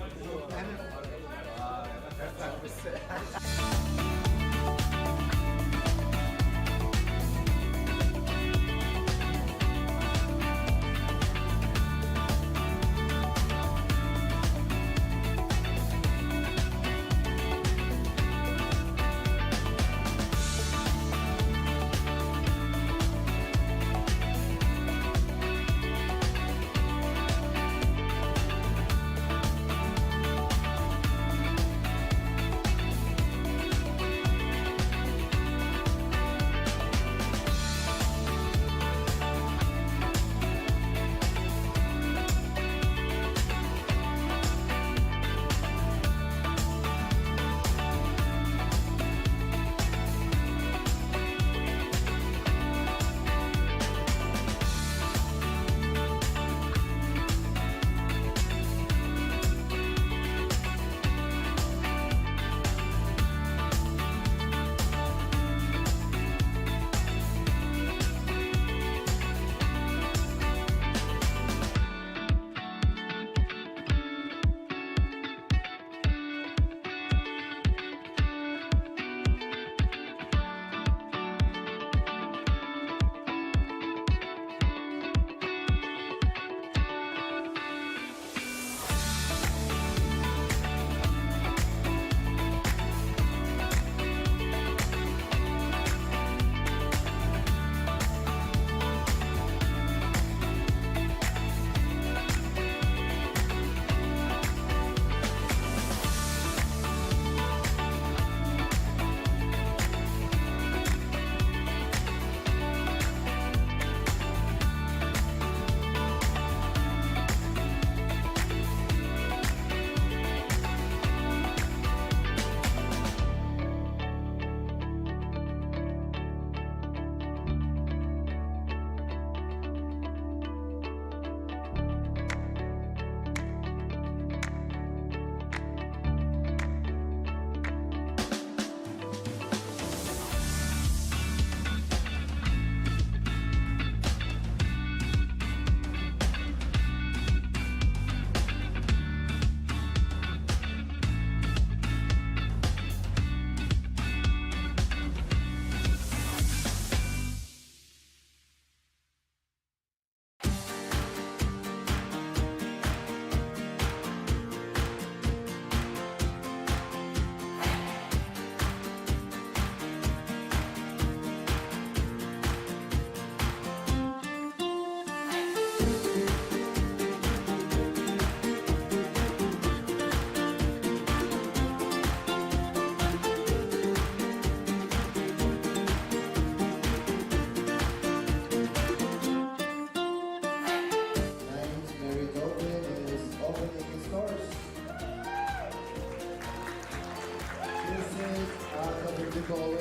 A: Topaloğlu.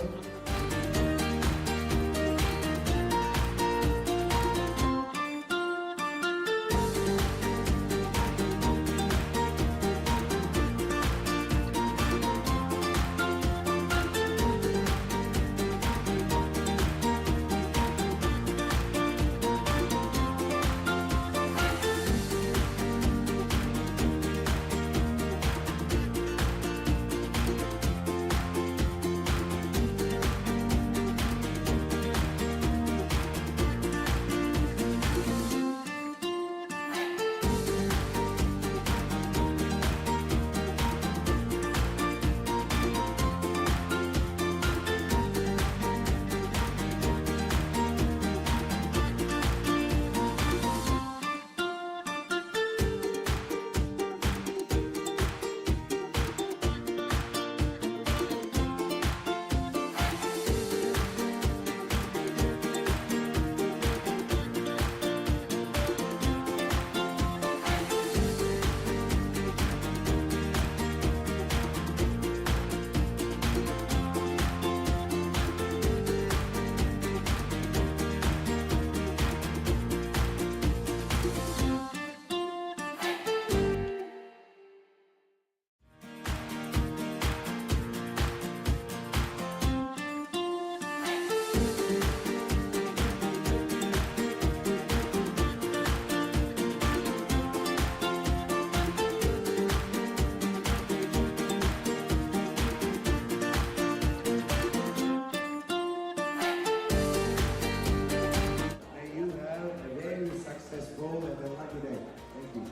A: May you have a very successful and a lucky day. Thank you.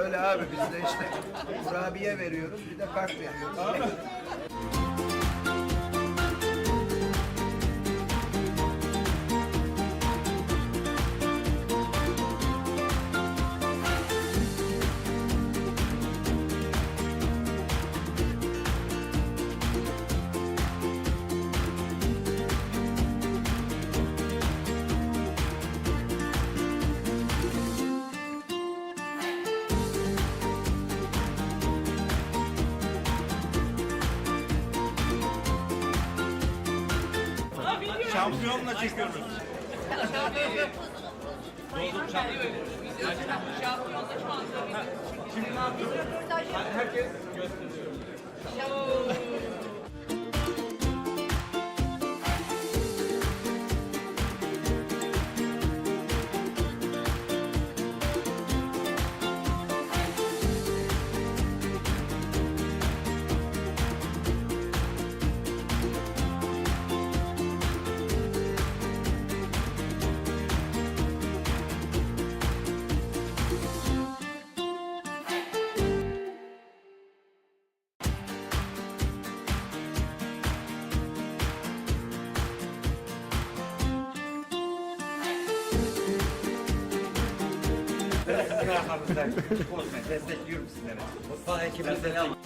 B: Öyle abi biz de işte kurabiye veriyoruz bir de kart veriyoruz.
C: Şampiyonla çekiyoruz.
D: Şampiyonda şu anda
C: Şimdi ne yapıyoruz? Herkes gösteriyor. Sizin arkanızda korkmayın. Destekliyorum sizleri. Mutfak ekibini destekliyorum.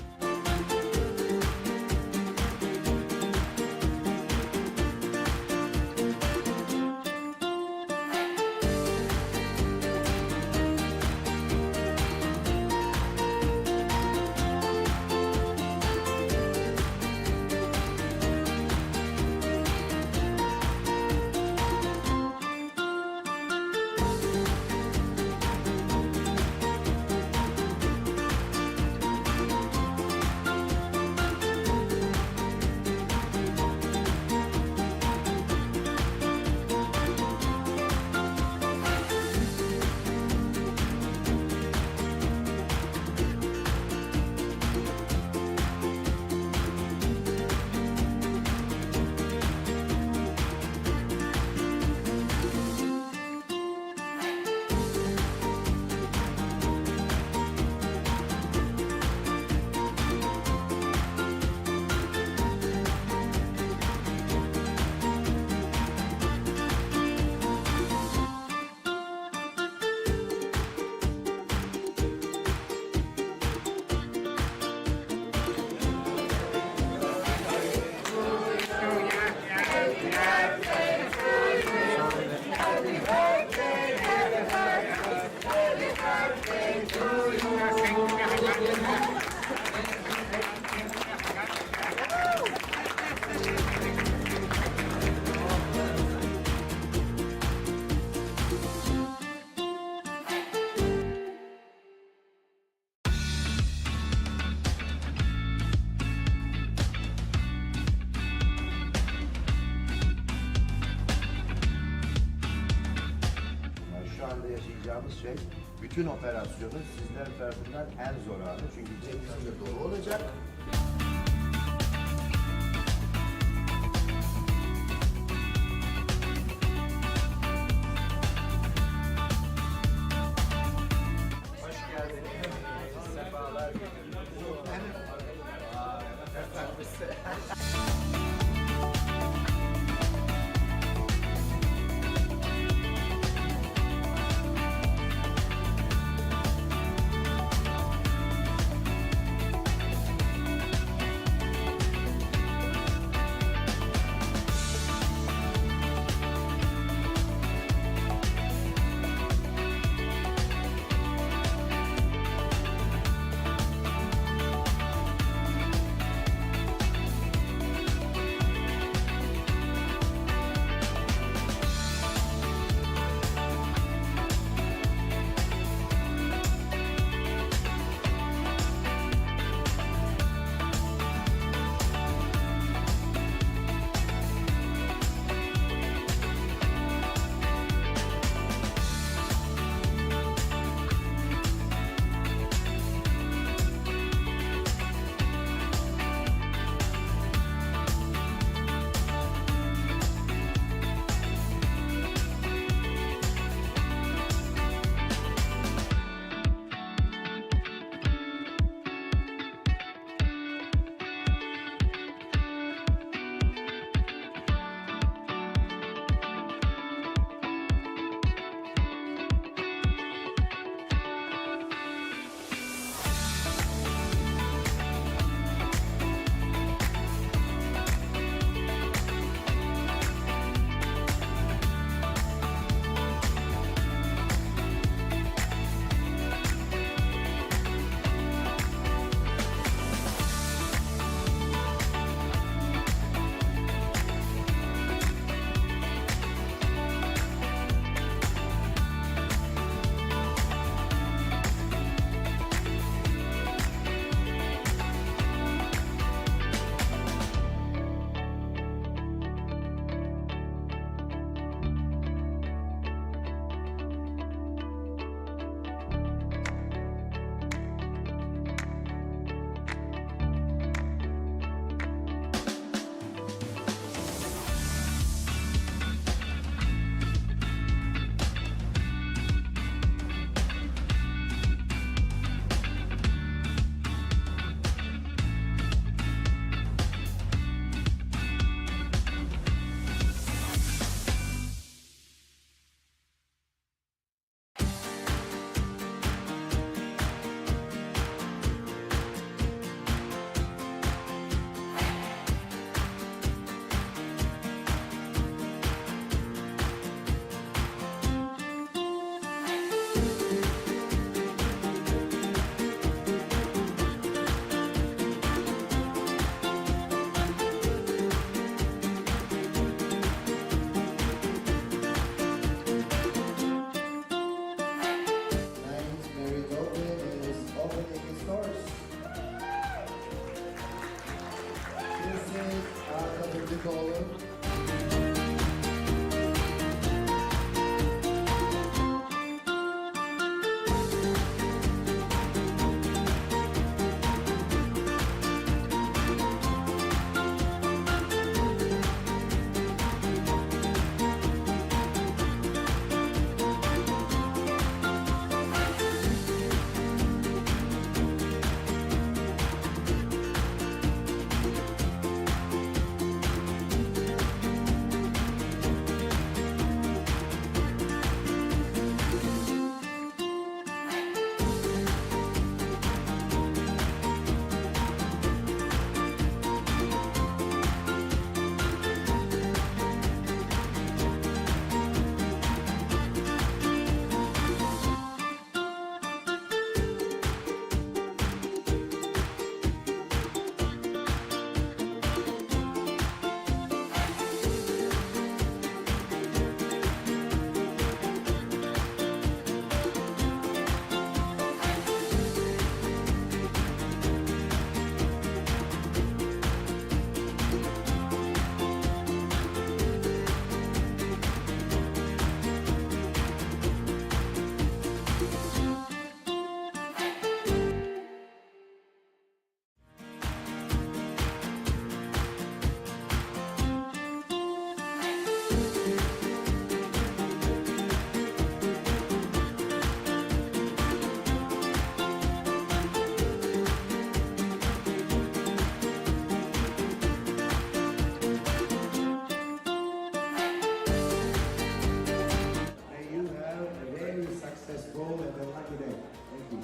B: Yani şu anda yaşayacağımız şey, bütün operasyonun sizler tarafından en zor anı. Çünkü cebinizde dolu olacak. Hoş geldiniz. Sefalar getirdiniz.
A: caller. May you have a very successful and a lucky day. Thank you.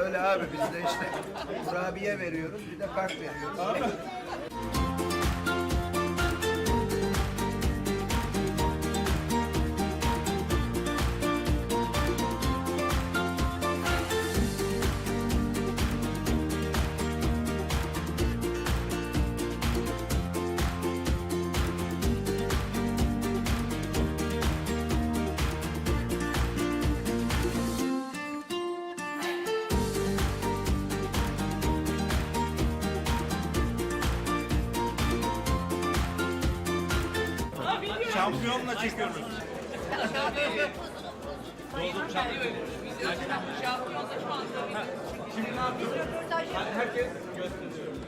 B: Öyle abi biz de işte kurabiye veriyoruz bir de kart veriyoruz.
C: Şampiyonla çekiyoruz.
D: Şampiyonda şu anda
C: Herkes gösteriyor.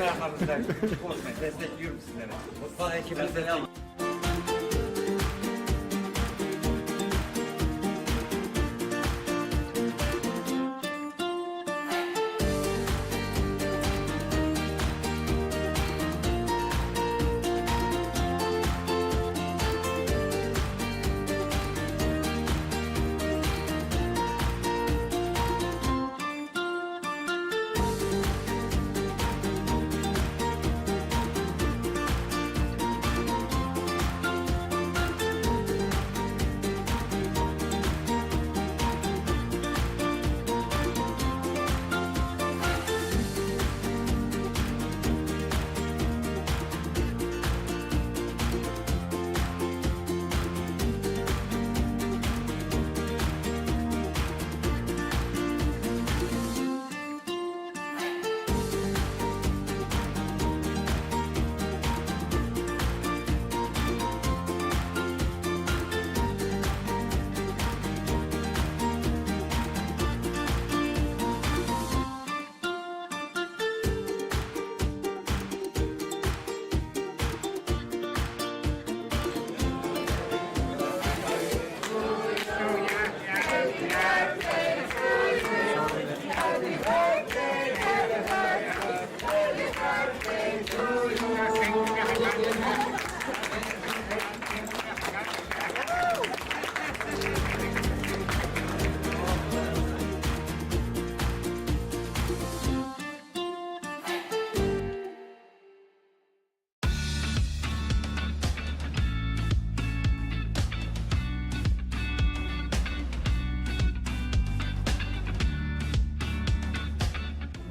C: Sizin arkanızda korkmayın. Destekliyorum sizleri. Mutfağı ekibini destekliyorum.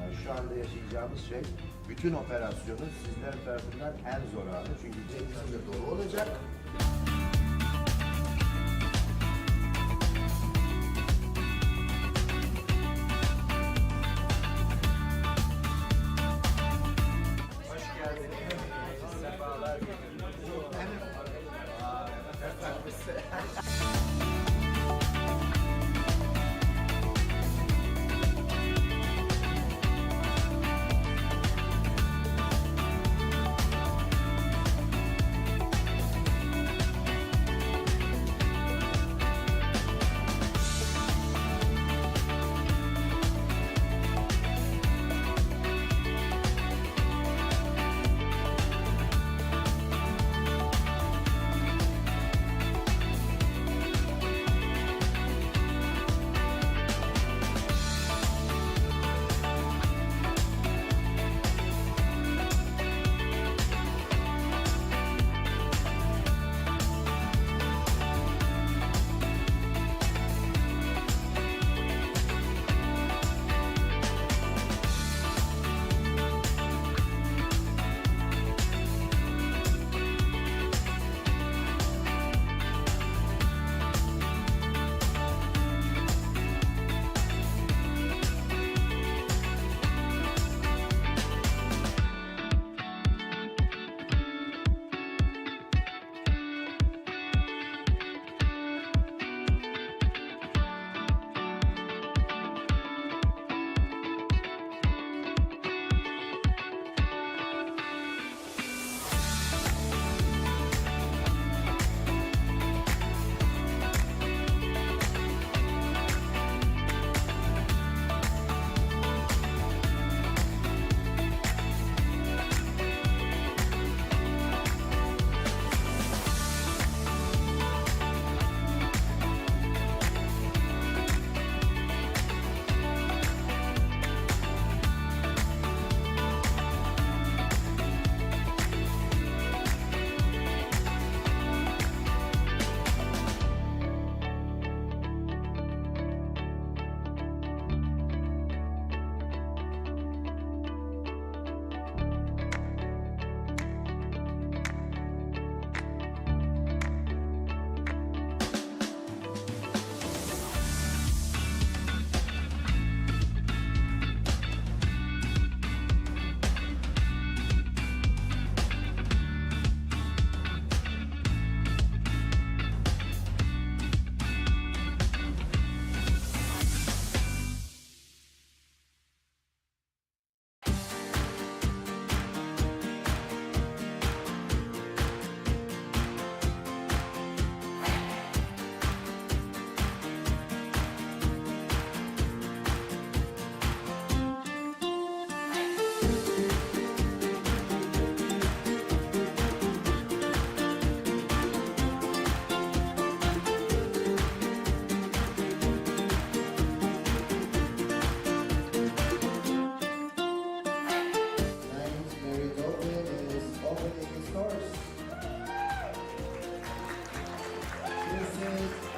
B: Yani şu anda yaşayacağımız şey, bütün operasyonun sizler tarafından en zor anı. Çünkü cebiniz de dolu olacak. Hoş geldiniz. Sefalar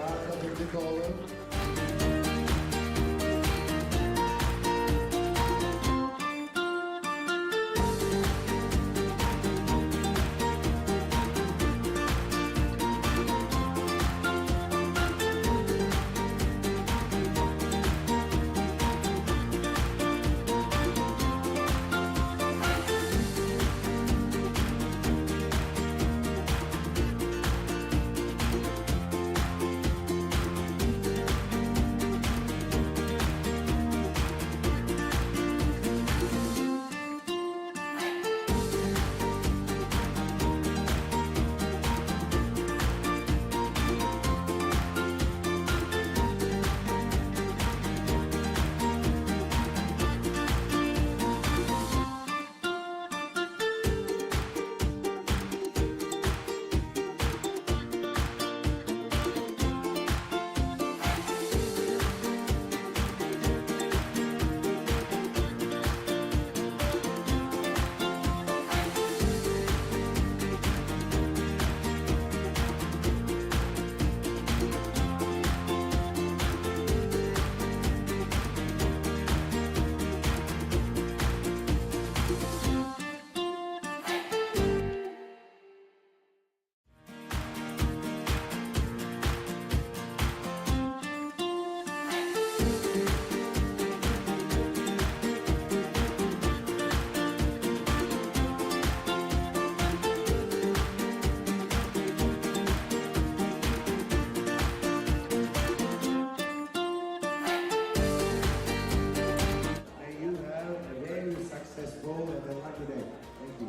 A: Hakan Ürlükoğlu. May you have a very successful and a lucky day. Thank you.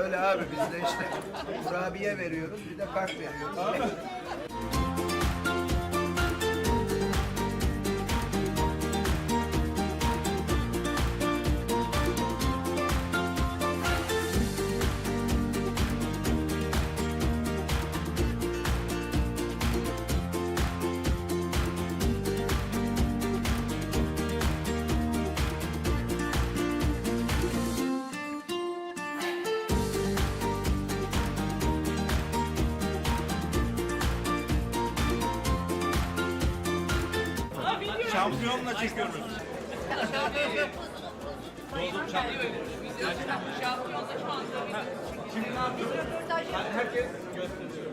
E: Öyle abi biz de işte kurabiye veriyoruz bir de kart veriyoruz.
C: Şampiyonla çekiyoruz.
D: Şampiyonda şu anda
C: Şimdi ne yapıyoruz? Herkes gösteriyor.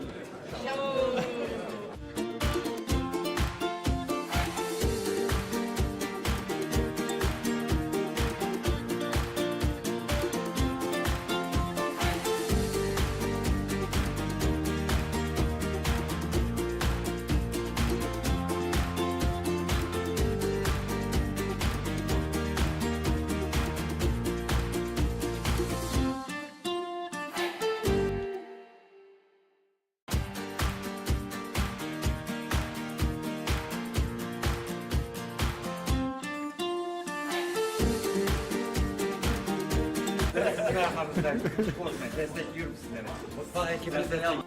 C: arkamızda. Korkmayın, destekliyorum sizleri. Mutfağı ekibini destekliyorum.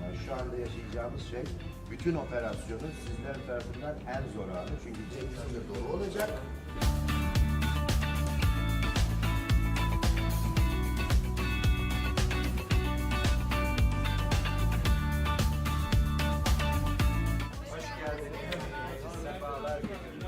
B: Yani şu anda yaşayacağımız şey, bütün operasyonun sizler tarafından en zor anı. Çünkü cebinizde dolu olacak. Hoş geldiniz. Sefalar getirdiniz.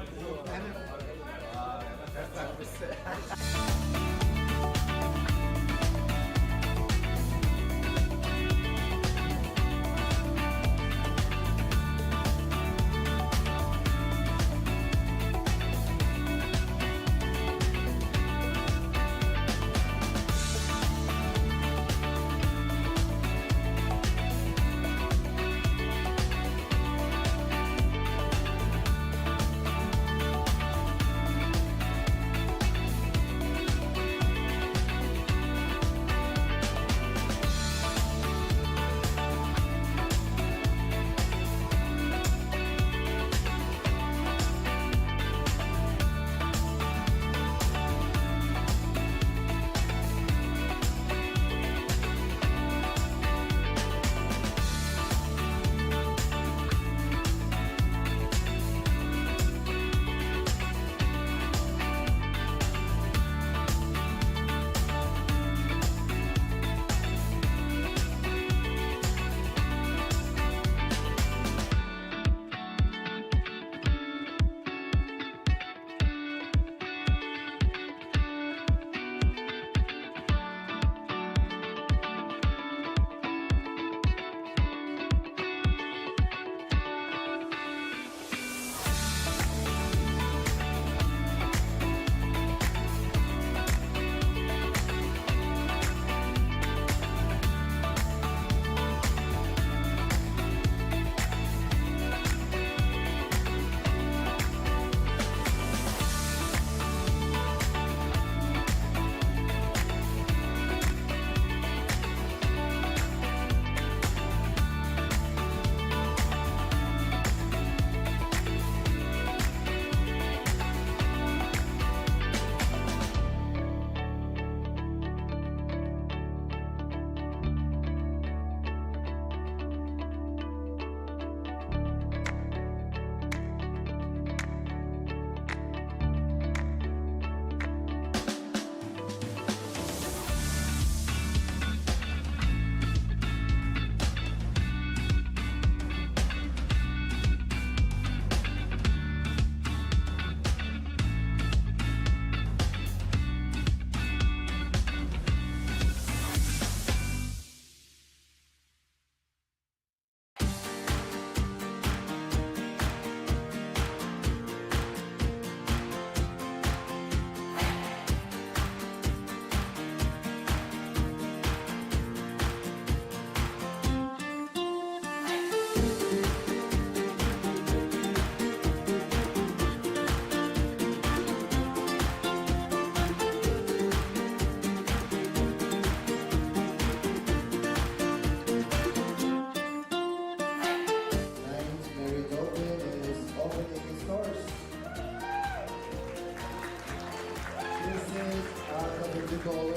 A: Hakan Ürlükoğlu.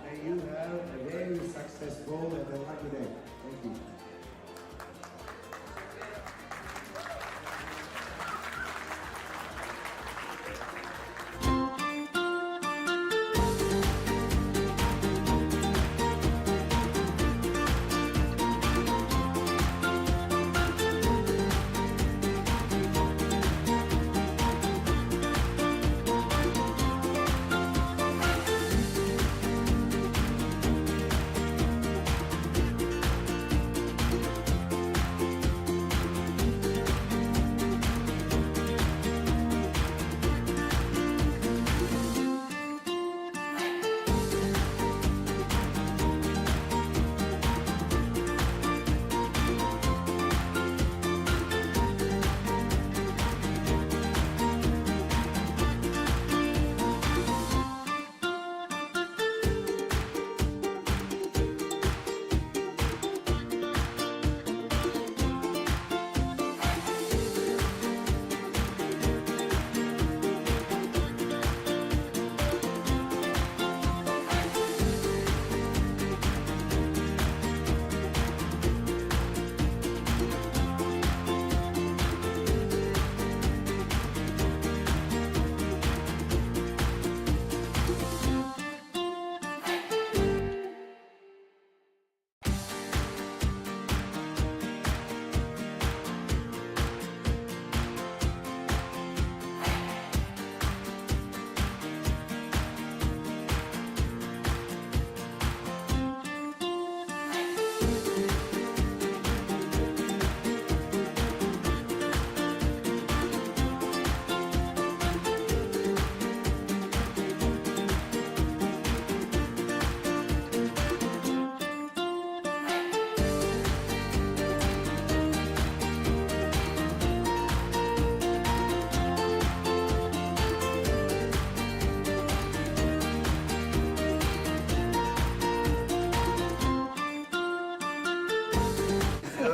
A: May you have a very successful and a lucky day. Thank you.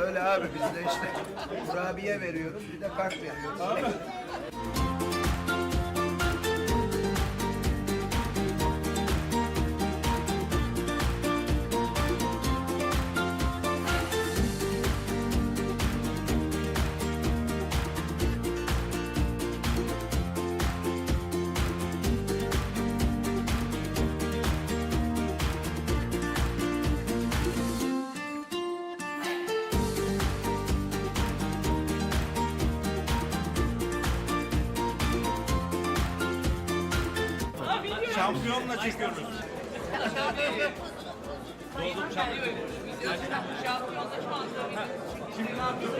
B: Öyle abi biz de işte kurabiye veriyoruz bir de kart veriyoruz.
C: Şampiyonla çekiyoruz.
D: Şampiyonda şu anda
C: Şimdi ne yapıyoruz?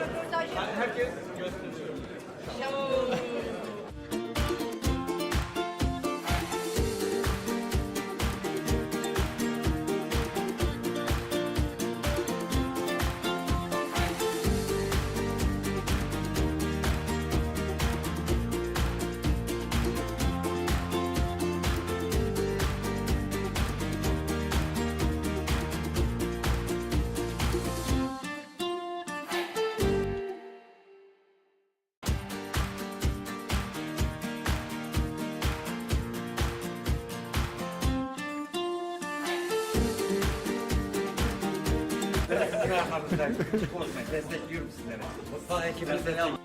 C: Herkes gösteriyor. Sizin arkanızda korkmayın. Destekliyorum sizleri. Mutfağa ekibinize alın.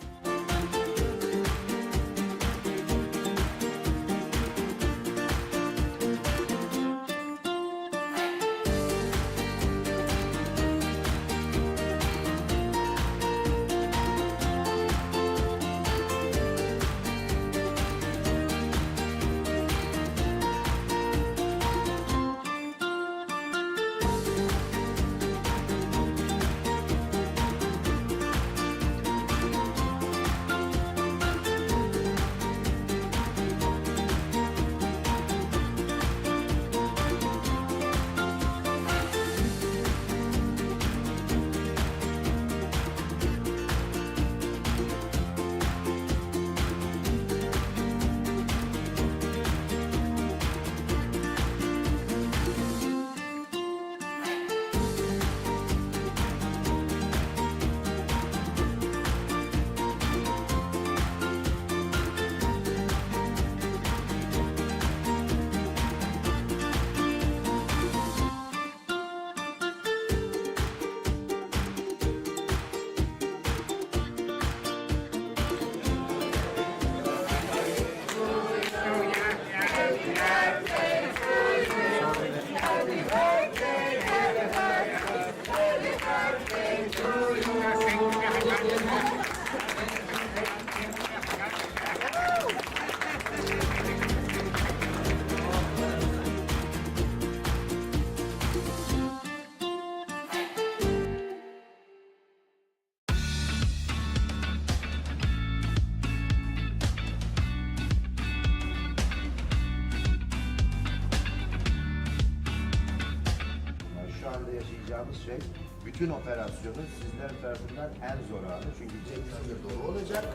B: Yani şu anda yaşayacağımız şey, bütün operasyonun sizler tarafından en zor anı. Çünkü cebinizde dolu olacak.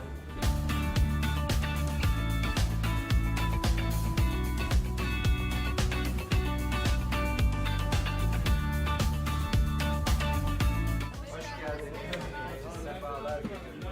B: Hoş geldiniz. Sefalar getirdiniz.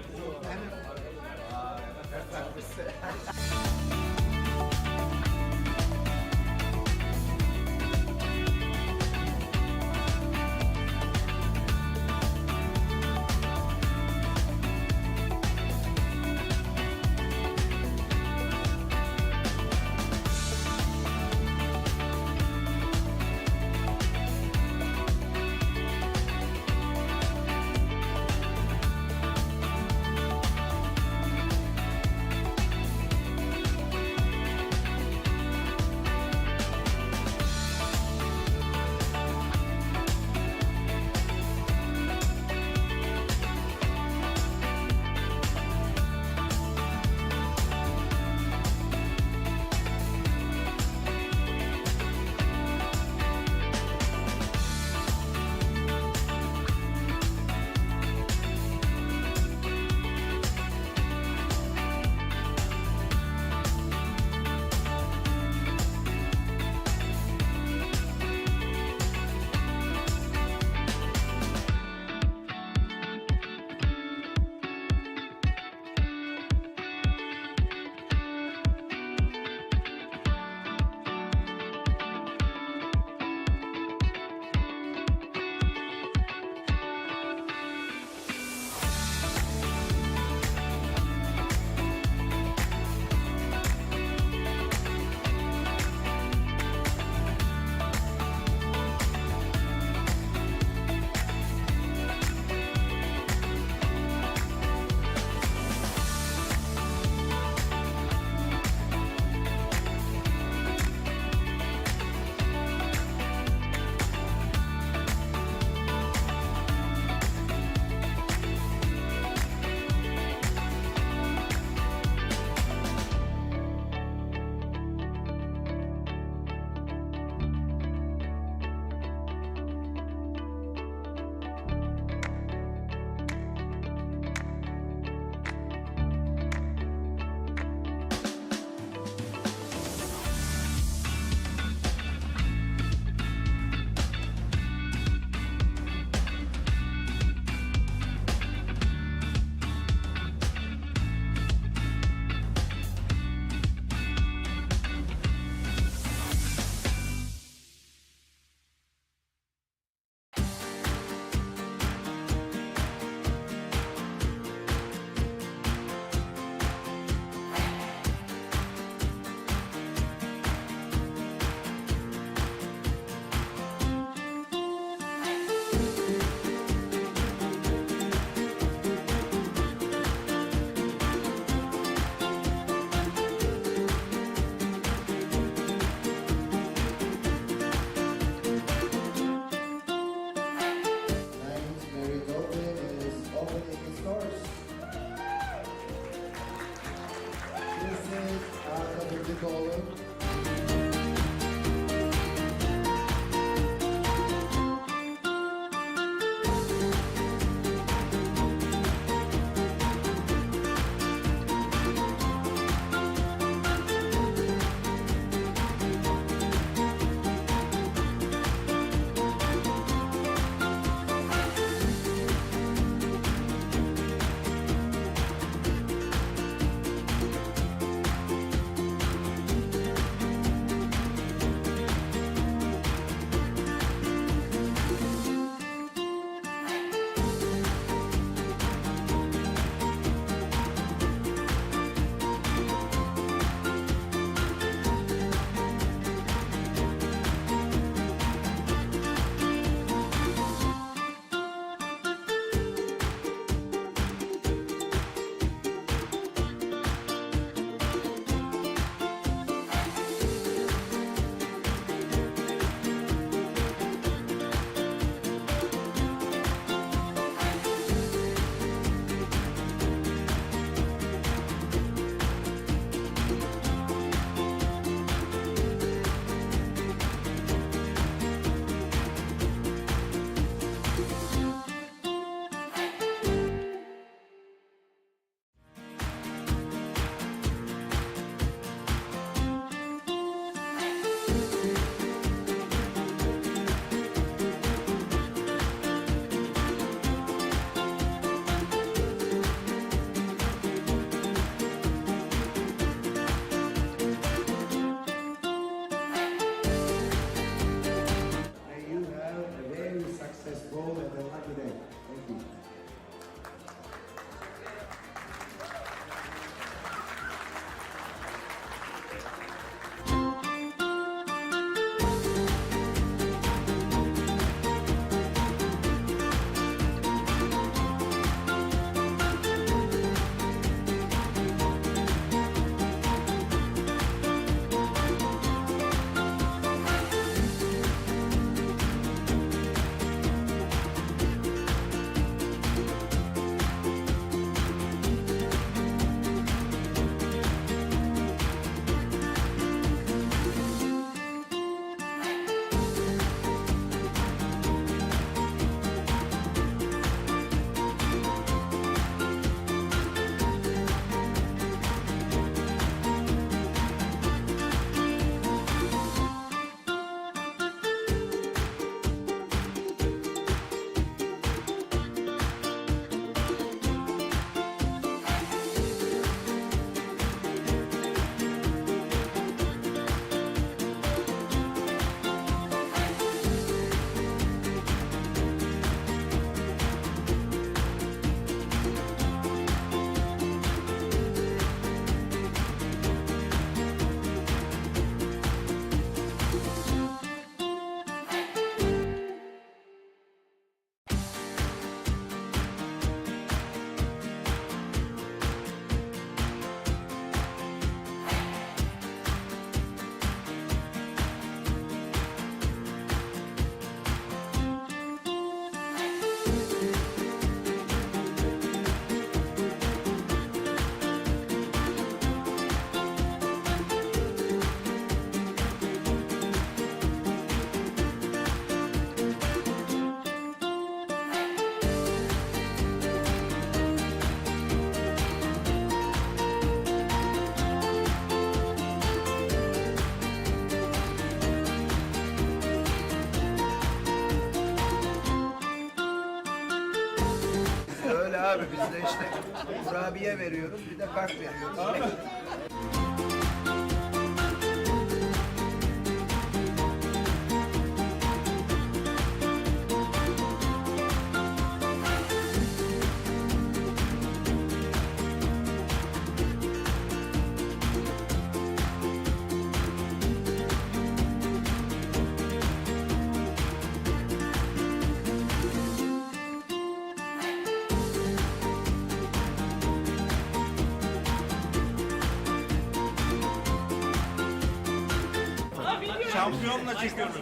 G: girdik oğlum.
A: May you have a very successful and a lucky day. Thank you.
B: Öyle abi biz de işte kurabiye veriyorum bir de kart veriyoruz.
C: Şampiyonla çekiyoruz.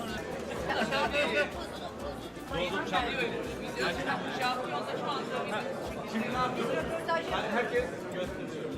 D: Şampiyonda şu anda video.
C: Şimdi ne yapıyoruz? Herkes gösteriyor.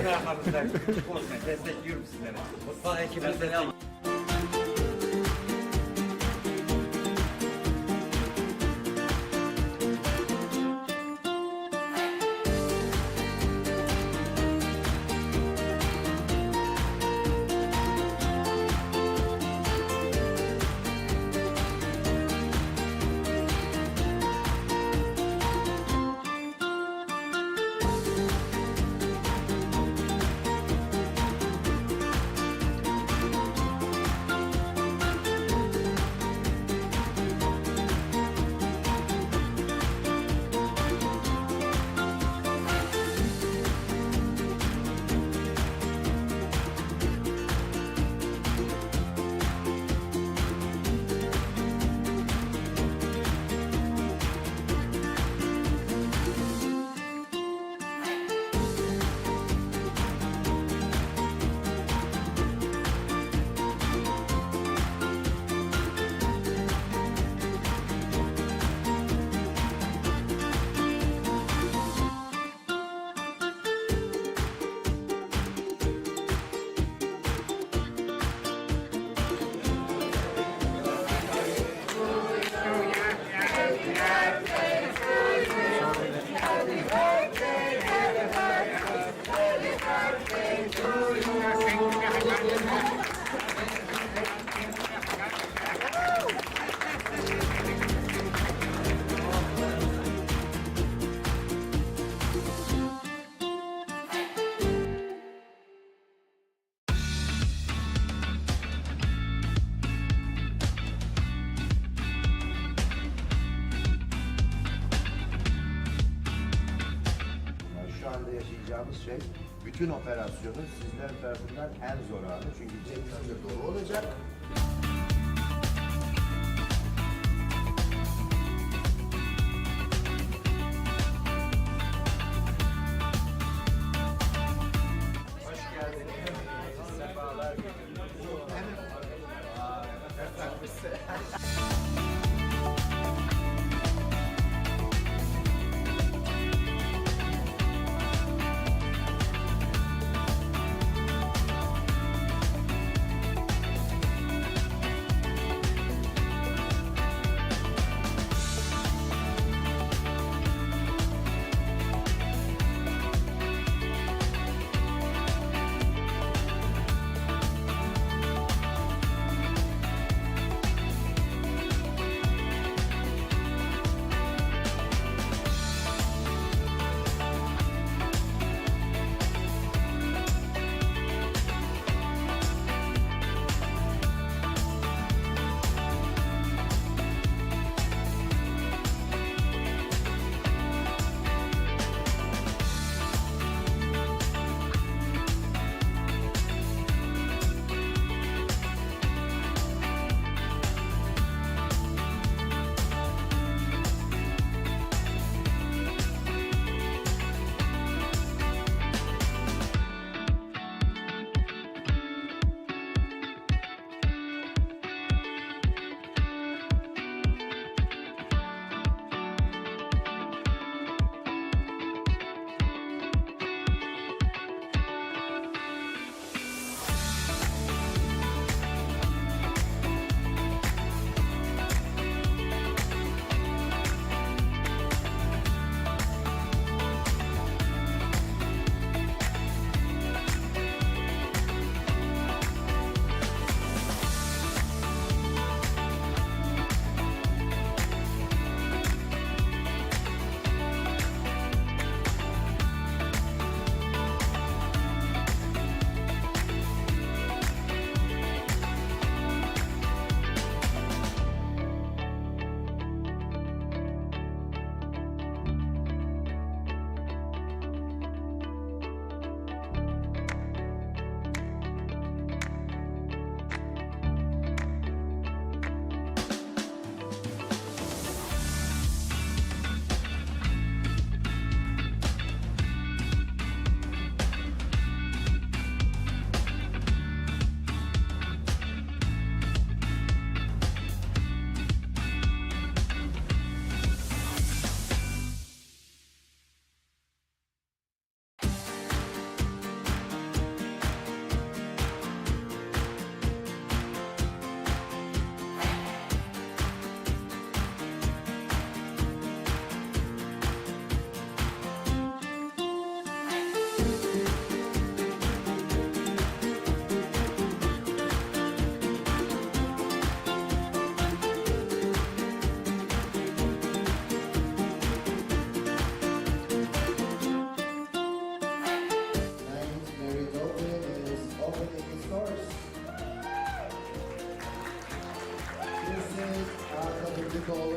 C: sizin arkanızda. Korkmayın, destekliyorum sizleri. Mutfak ekibini destekliyorum.
B: Yani şu anda yaşayacağımız şey, bütün operasyonun sizler tarafından en zor anı. Çünkü cebinizde dolu olacak. Hoş geldiniz. Sefalar getirdiniz.
A: is Atatürkoğlu.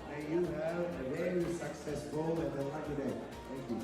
A: May you have a very successful and a lucky day. Thank you.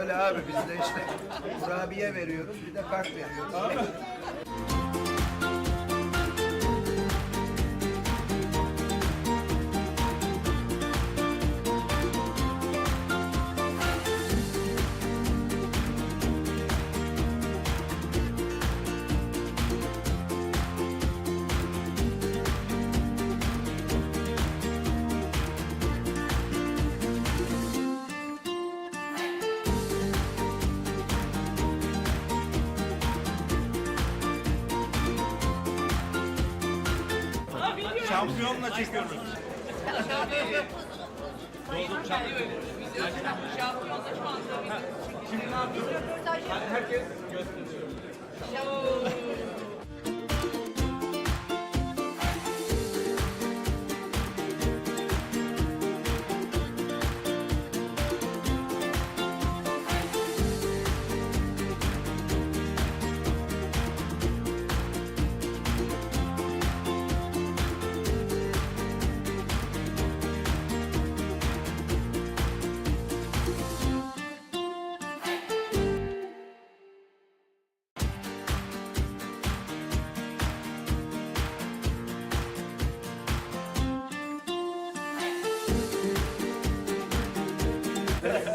B: Öyle abi biz de işte kurabiye veriyoruz bir de kart veriyoruz.
C: Şampiyonla çekiyoruz.
D: Şampiyonda şu anda video.
C: Şimdi ne yapıyoruz? Herkes gösteriyor.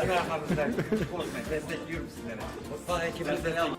C: Sizin arkanızda korkmayın. Destekliyorum sizleri. Mutfak ekibini destekliyorum.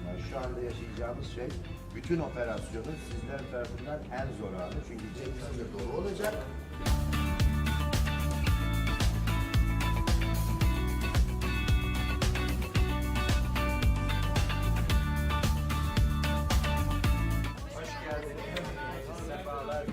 B: Yani şu anda yaşayacağımız şey, bütün operasyonun sizler tarafından en zor anı. Çünkü cebiniz de dolu olacak. Hoş geldiniz. Sefalar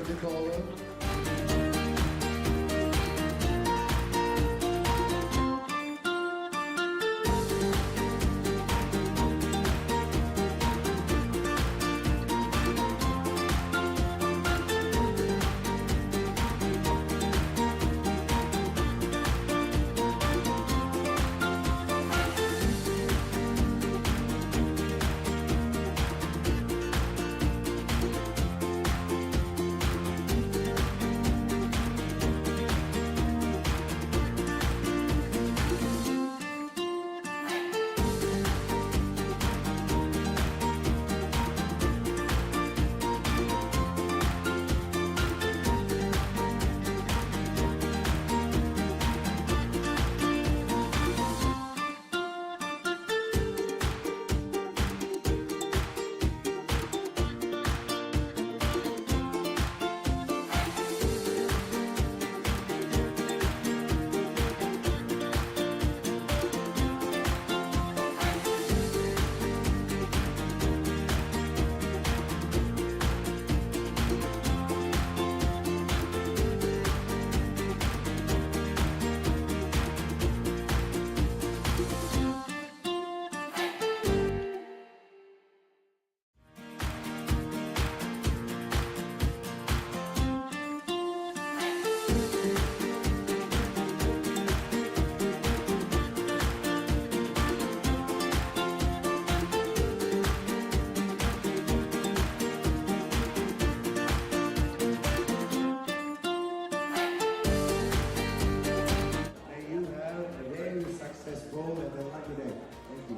A: Kurdikoğlu. May you have a very successful and a lucky day. Thank you.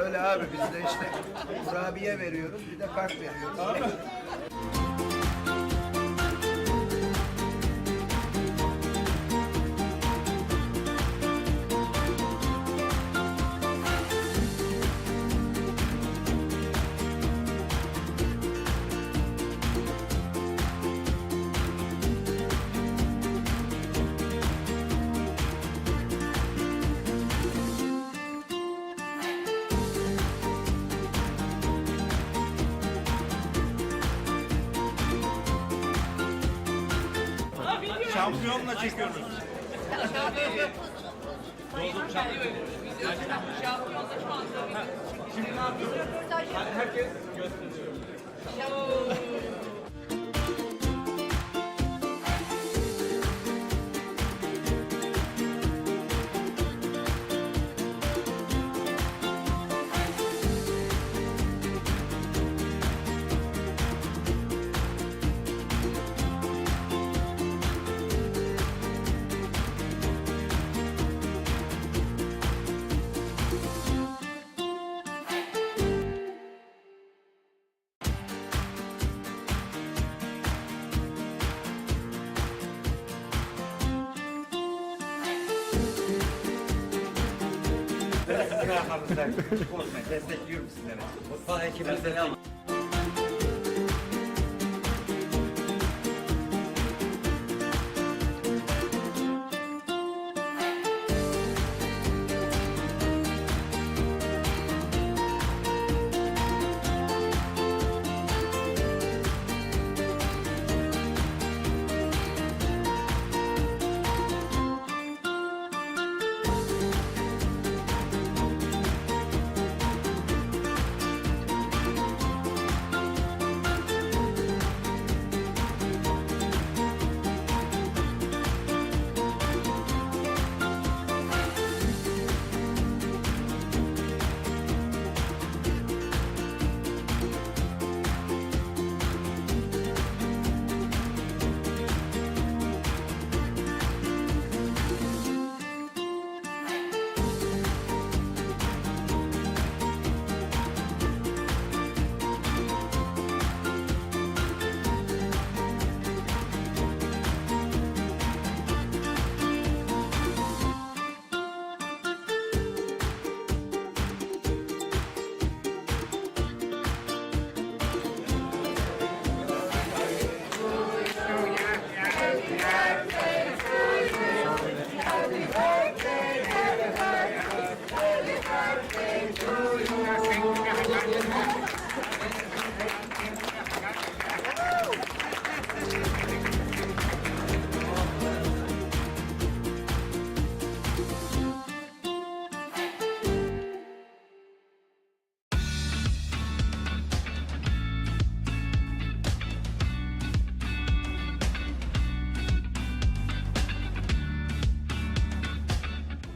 B: Öyle abi biz de işte kurabiye veriyoruz bir de kart veriyoruz.
C: Şampiyonla çekiyoruz.
D: Şampiyonda şu anda
C: Şimdi ne yapıyoruz? Herkes gösteriyor. Sizin arkanızda korkmayın. Destekliyorum sizleri. Mutfak ekibini destekliyorum.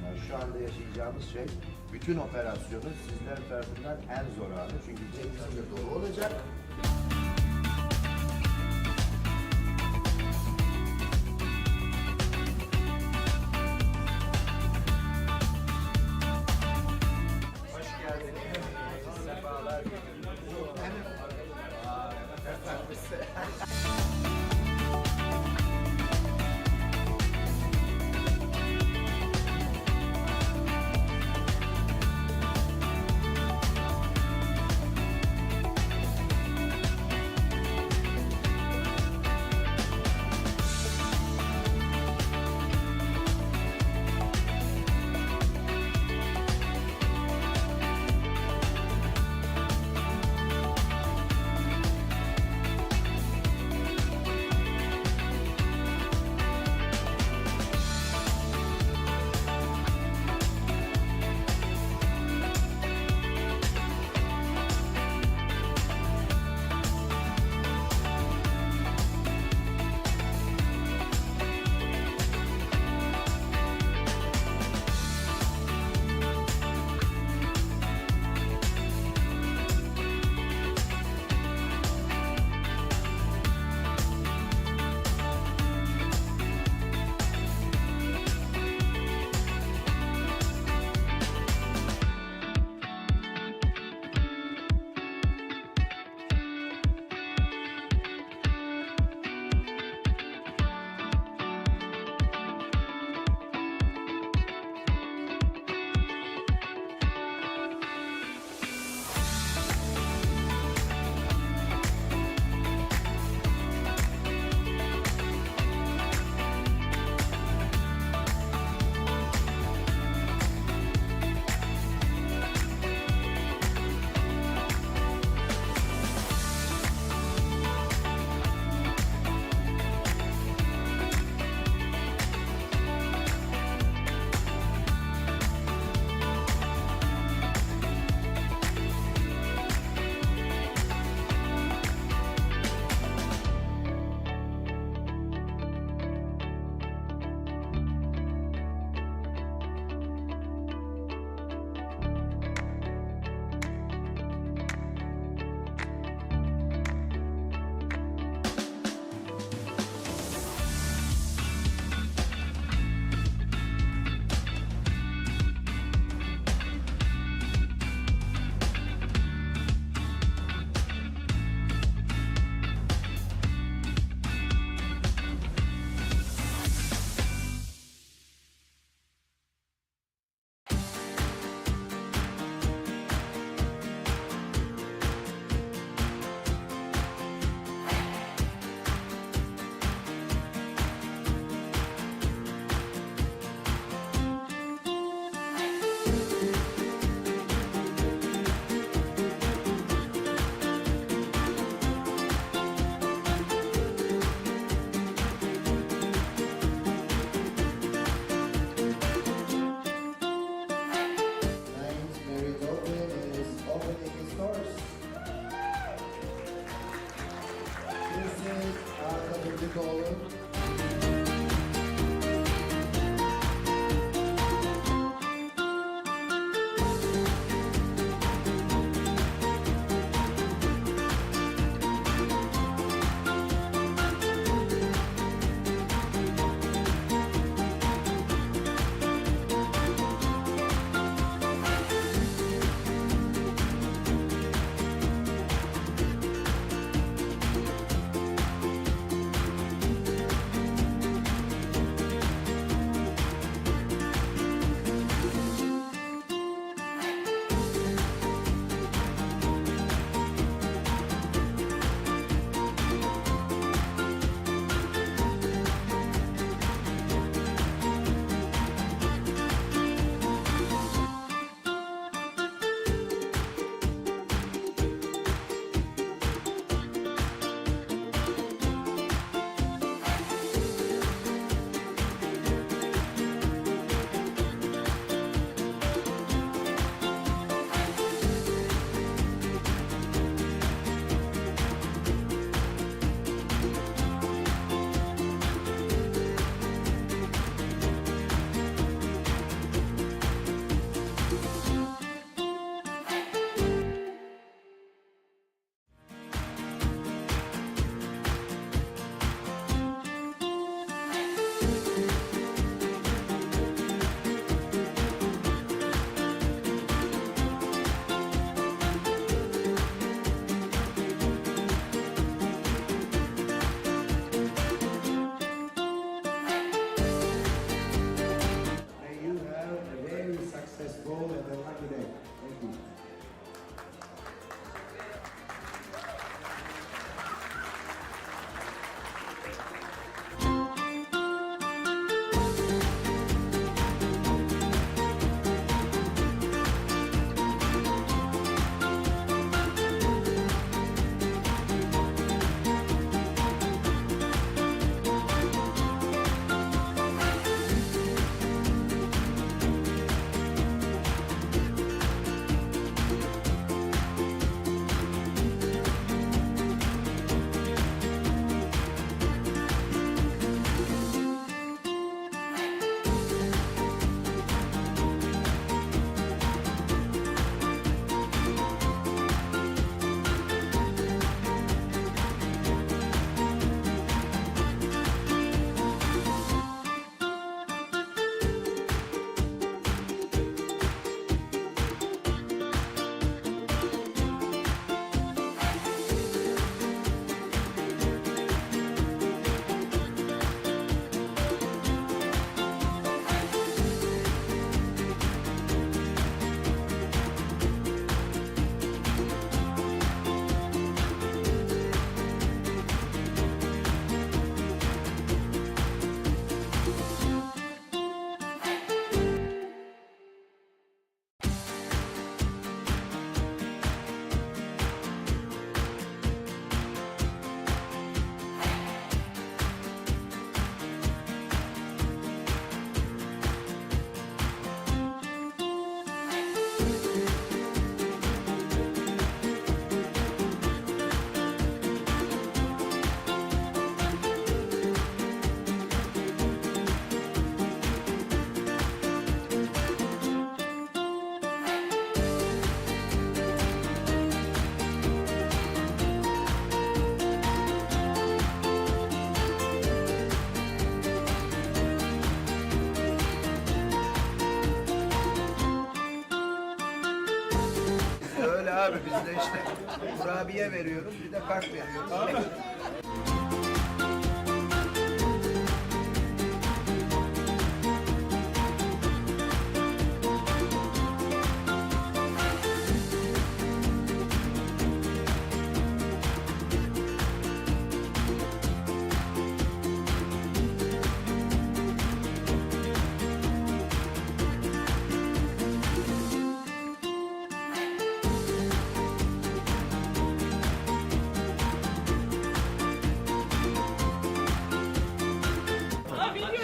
B: Yani şu anda yaşayacağımız şey, bütün operasyonun sizler tarafından en zor anı. Çünkü cebimizin de dolu olacak. Hoş geldiniz. Sefalar
A: This is Hakan Ünlüoğlu. May you have a very successful and a lucky day. Thank you.
B: Öyle abi biz de işte kurabiye veriyoruz bir de kart veriyoruz.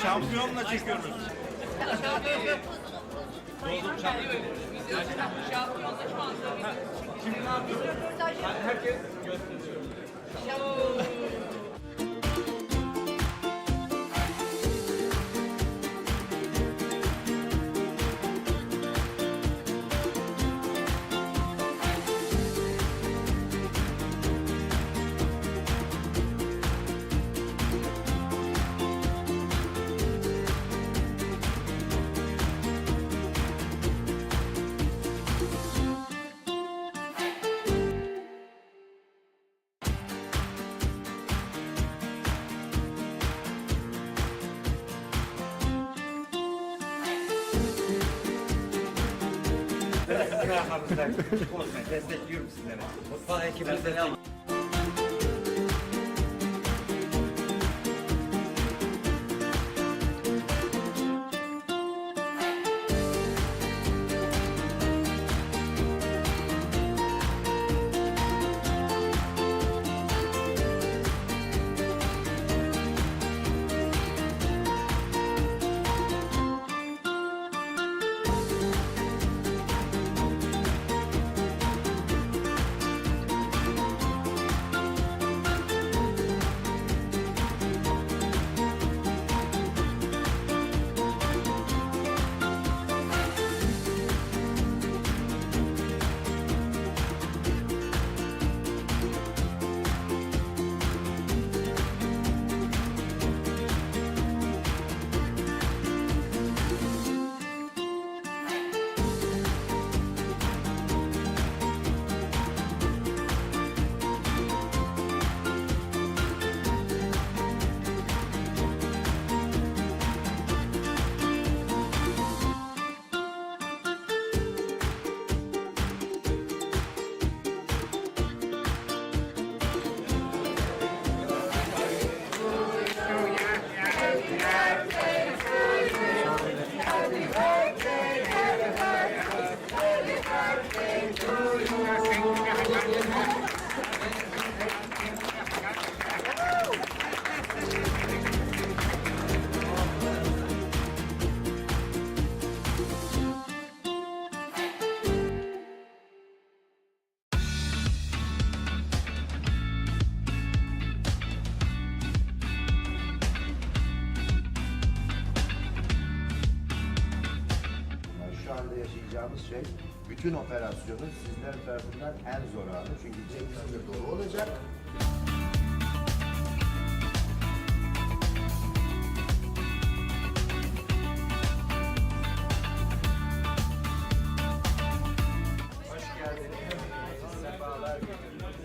C: Şampiyonla çekiyoruz.
D: Şampiyonda şu anda.
C: Şimdi ne yapıyoruz? Herkes gösteriyor. Sizin arkanızda bozmayın. Destekliyorum sizleri. Mutfak ekibini destekliyorum.
B: Yani şu anda yaşayacağımız şey, bütün operasyonun sizler tarafından en zor anı. Çünkü Cengiz de dolu olacak. Hoş geldiniz. Sefalar getirdiniz.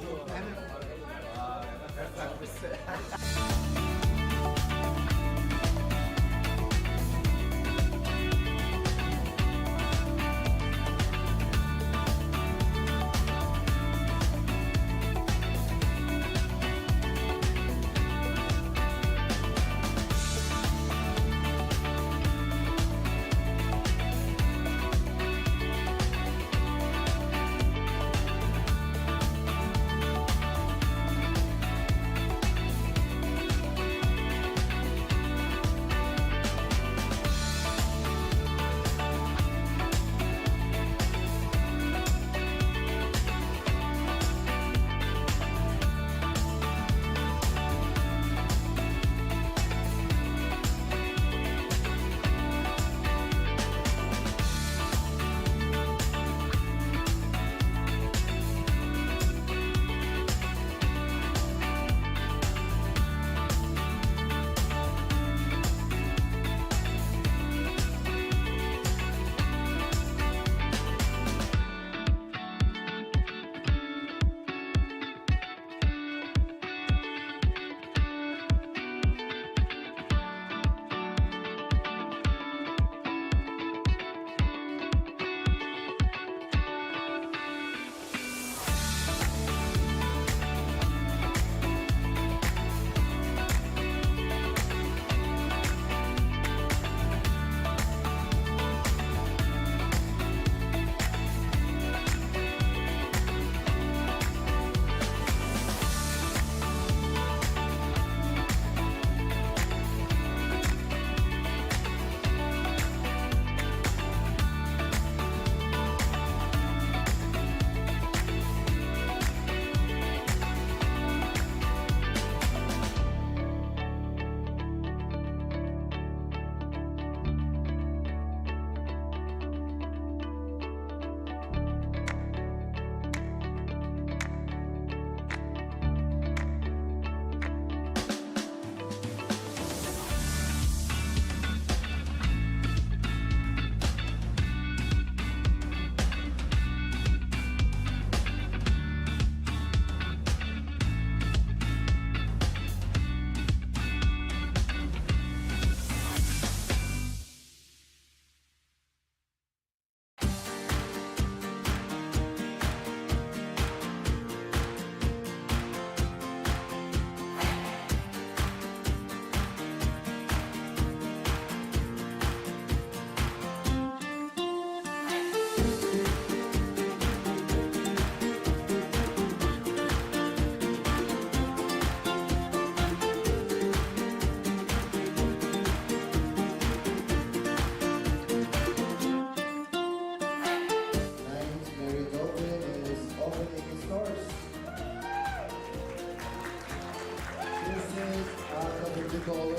A: is Hakan Ürtükoğlu.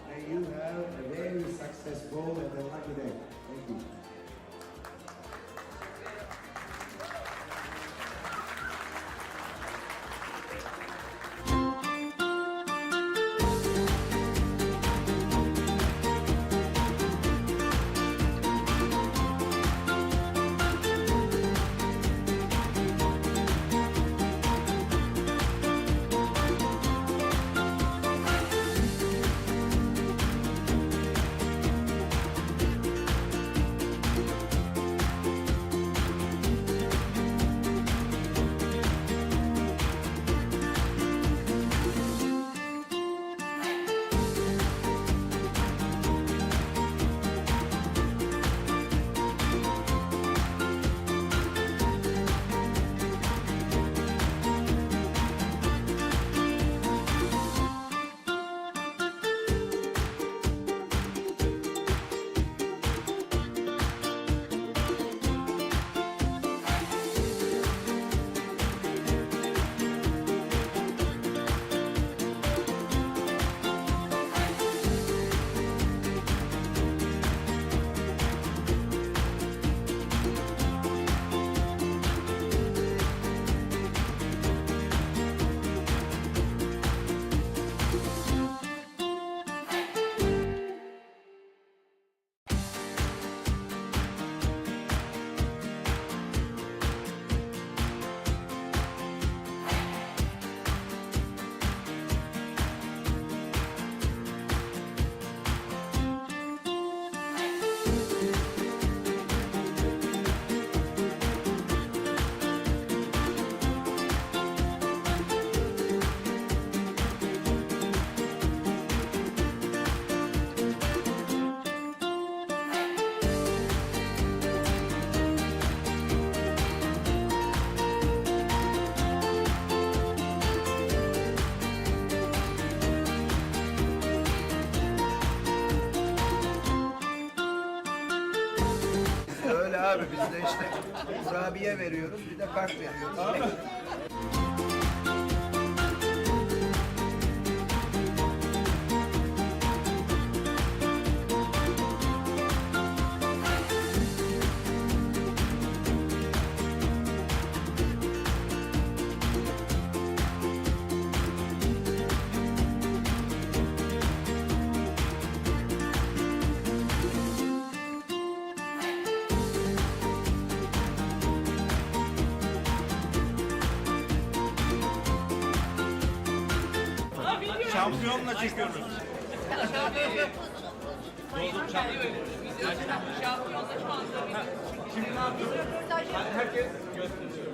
A: May you have a very successful and a lucky day. Thank you.
B: Öyle abi biz de işte kurabiye veriyoruz bir de kart veriyoruz.
C: Şampiyonla çekiyoruz.
D: Şampiyonda şu anda
C: Şimdi ne yapıyoruz? Herkes gösteriyor.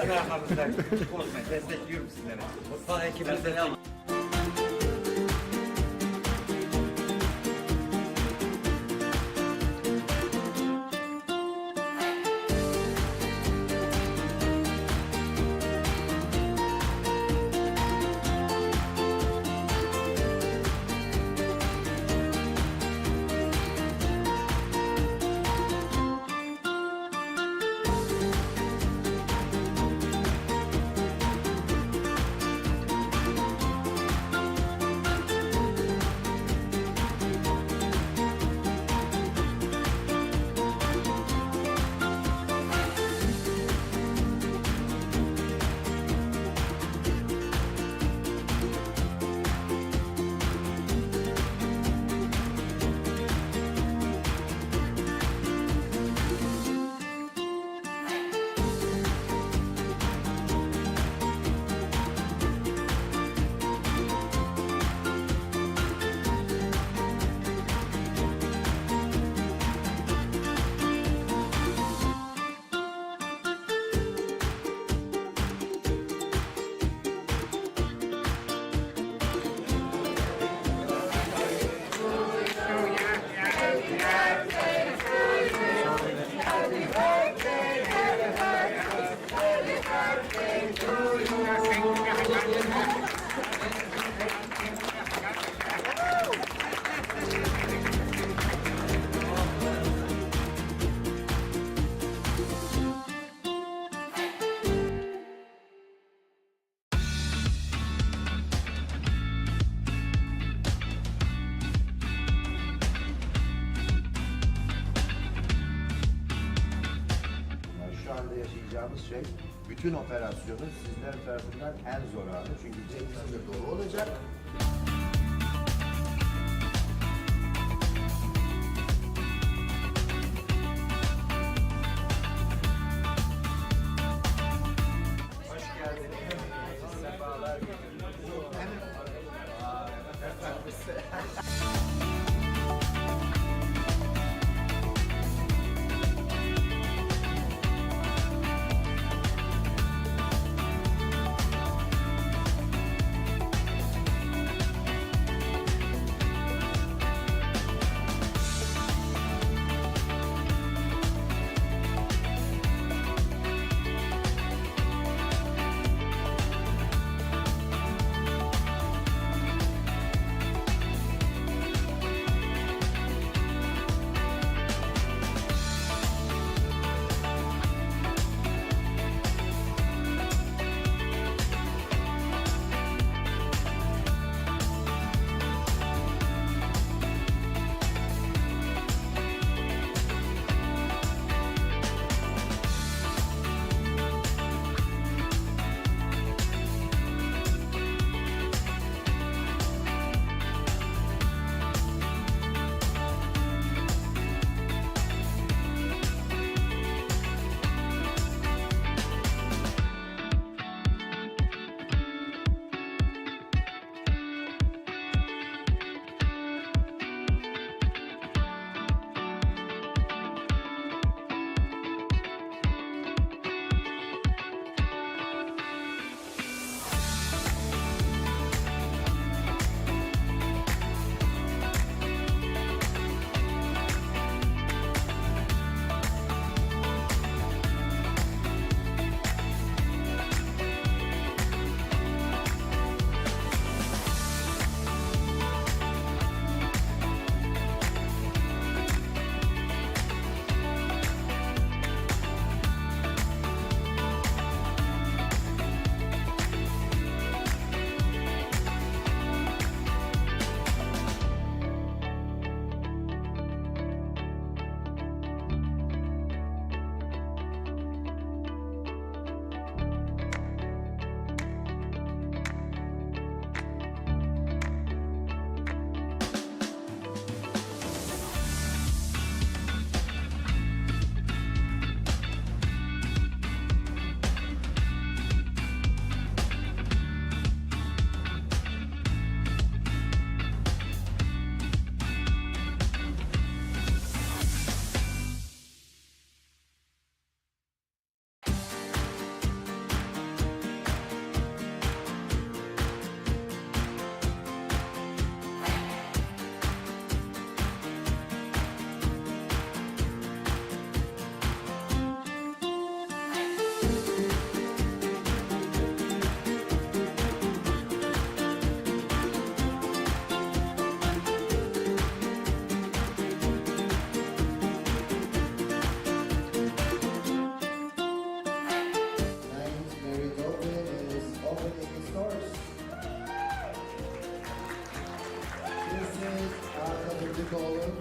C: Sizin arkanızda korkmayın. Destekliyorum sizleri. Mutfak ekibini destekliyorum.
B: Yani şu anda yaşayacağımız şey, bütün operasyonun sizler tarafından en zor anı. Çünkü Cengiz'in de dolu olacak. Hoş geldiniz. Sefalar getirdiniz.
A: Herkes arkadaşlık olun.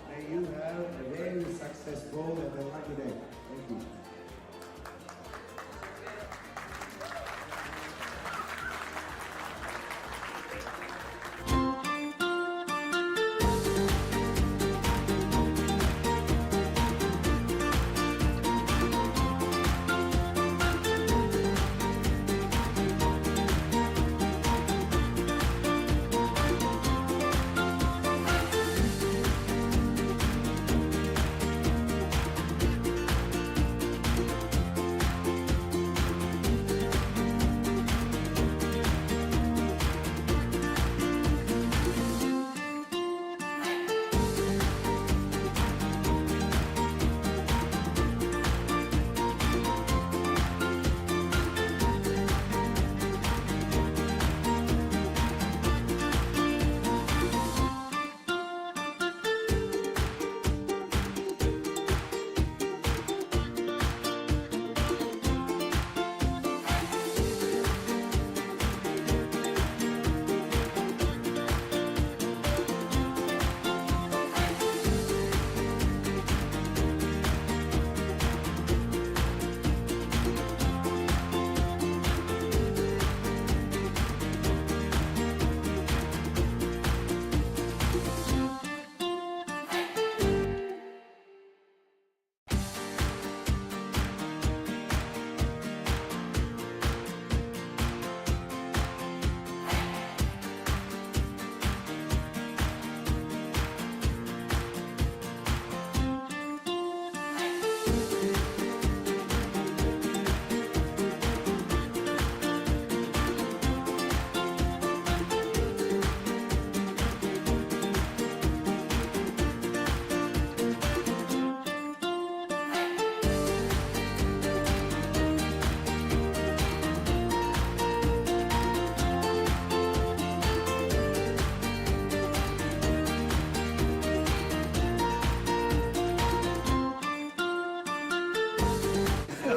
A: May you have a very successful and a lucky day. Thank you.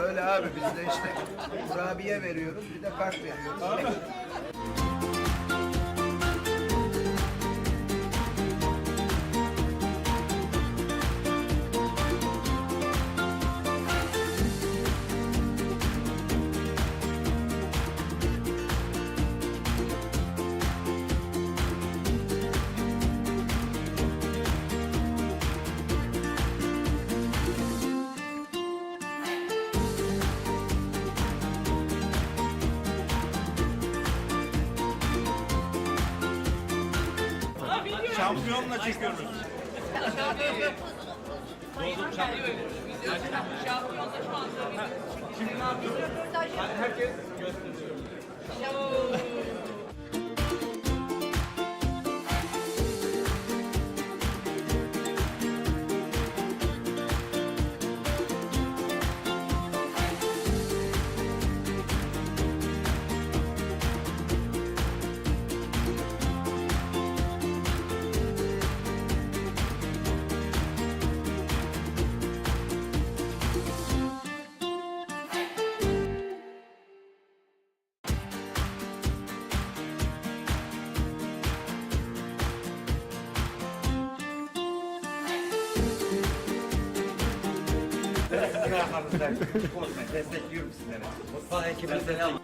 B: Öyle abi biz de işte kurabiye veriyoruz bir de kart veriyoruz.
C: Şampiyonla çekiyoruz.
D: Şampiyonda şu anda
C: Şimdi ne yapıyoruz? Herkes gösteriyor. Sizin arkanızda korkmayın. Destekliyorum sizleri. Mutfak ekibini destekliyorum.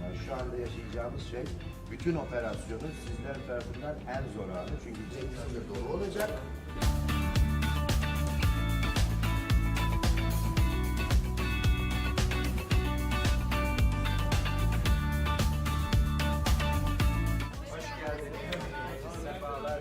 B: Yani şu anda yaşayacağımız şey, bütün operasyonun sizler tarafından en zor anı. Çünkü cebinizde dolu olacak. Hoş geldiniz. Sefalar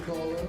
A: taller.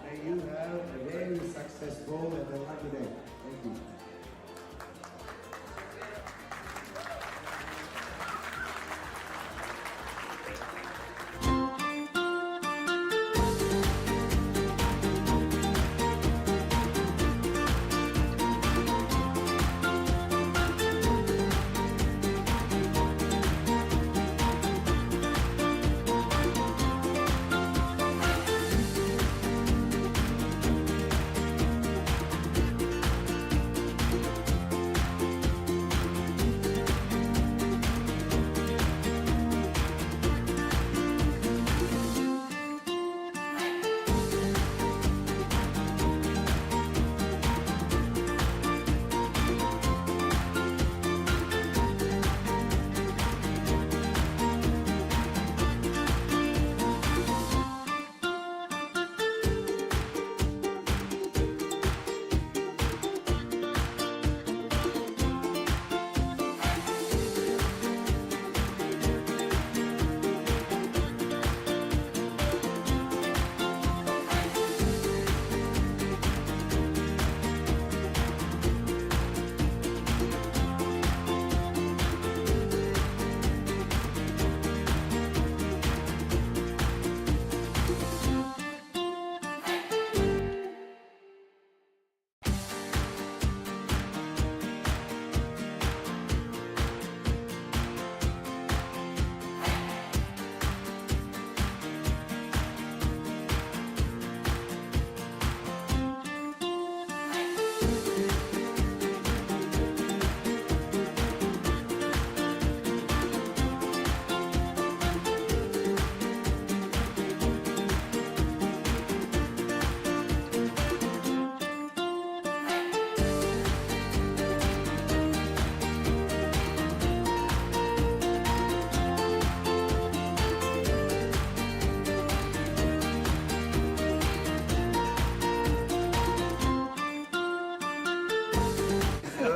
A: May you have a very successful and a lucky day. Thank you.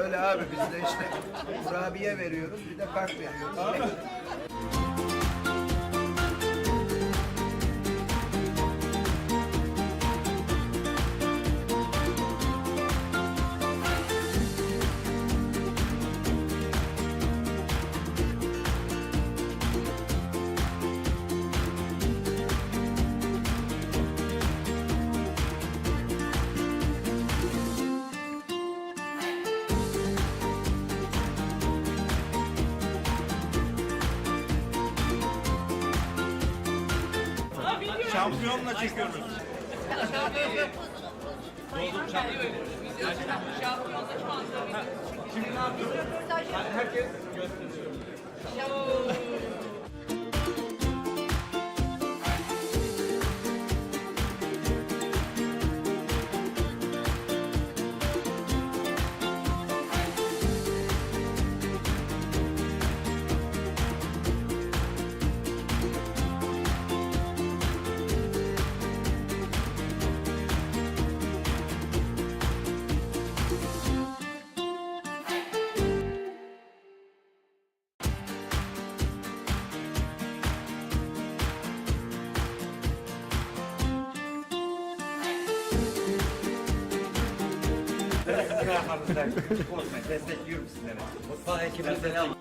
B: Öyle abi biz de işte kurabiye veriyoruz bir de kart veriyoruz.
C: Şampiyonla çekiyoruz.
D: Şampiyonda şu anda
C: Şimdi ne yapıyoruz? Herkes gösteriyor. Sizin arkanızda korkmayın. Destekliyorum sizleri. Mutfak ekibini destekliyorum.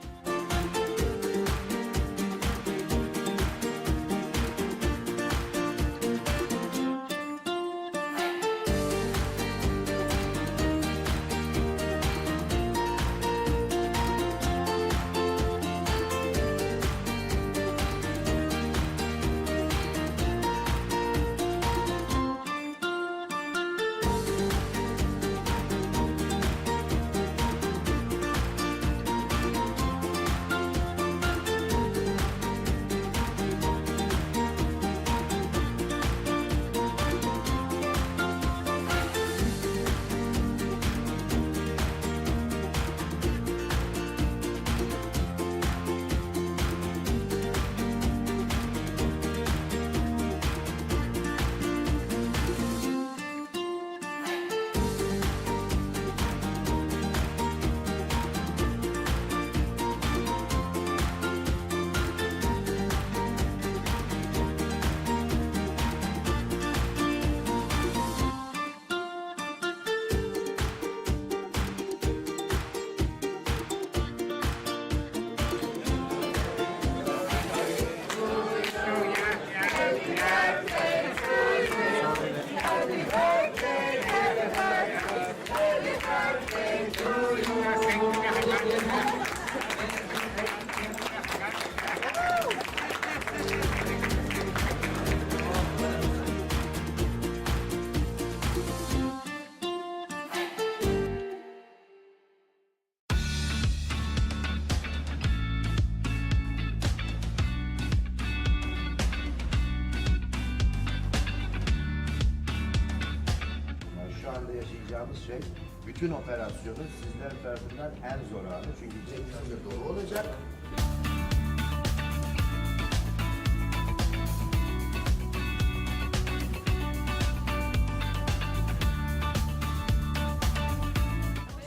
B: Yani şu anda yaşayacağımız şey, bütün operasyonun sizler tarafından en zor anı. Çünkü cebinizde dolu olacak.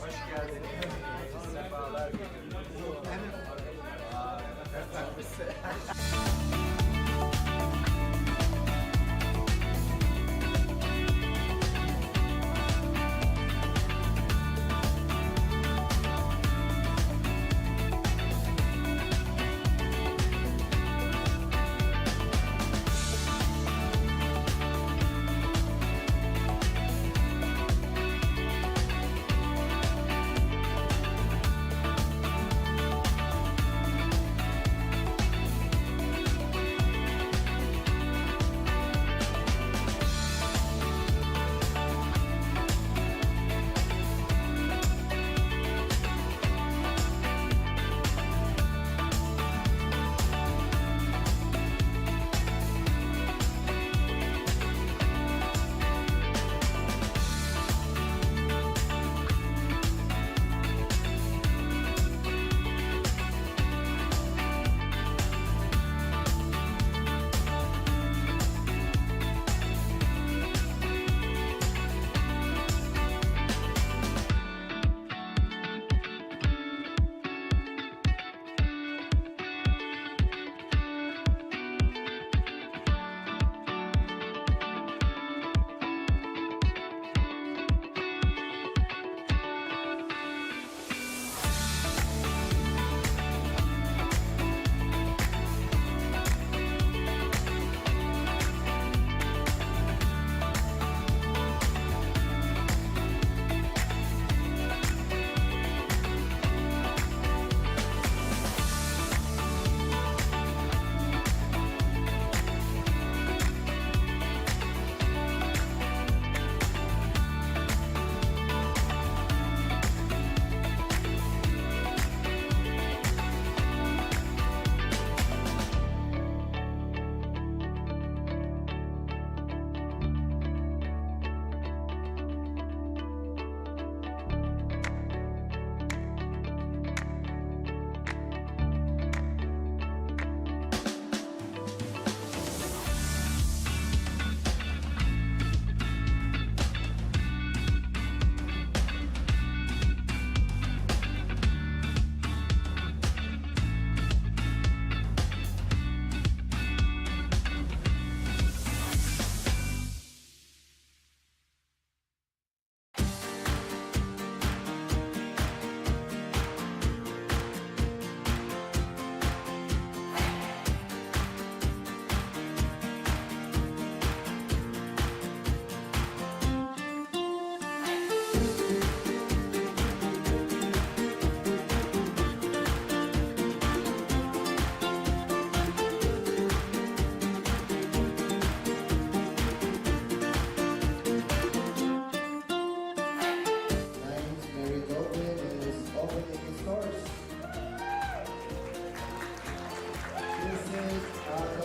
B: Hoş geldiniz. Sefalar getirdiniz.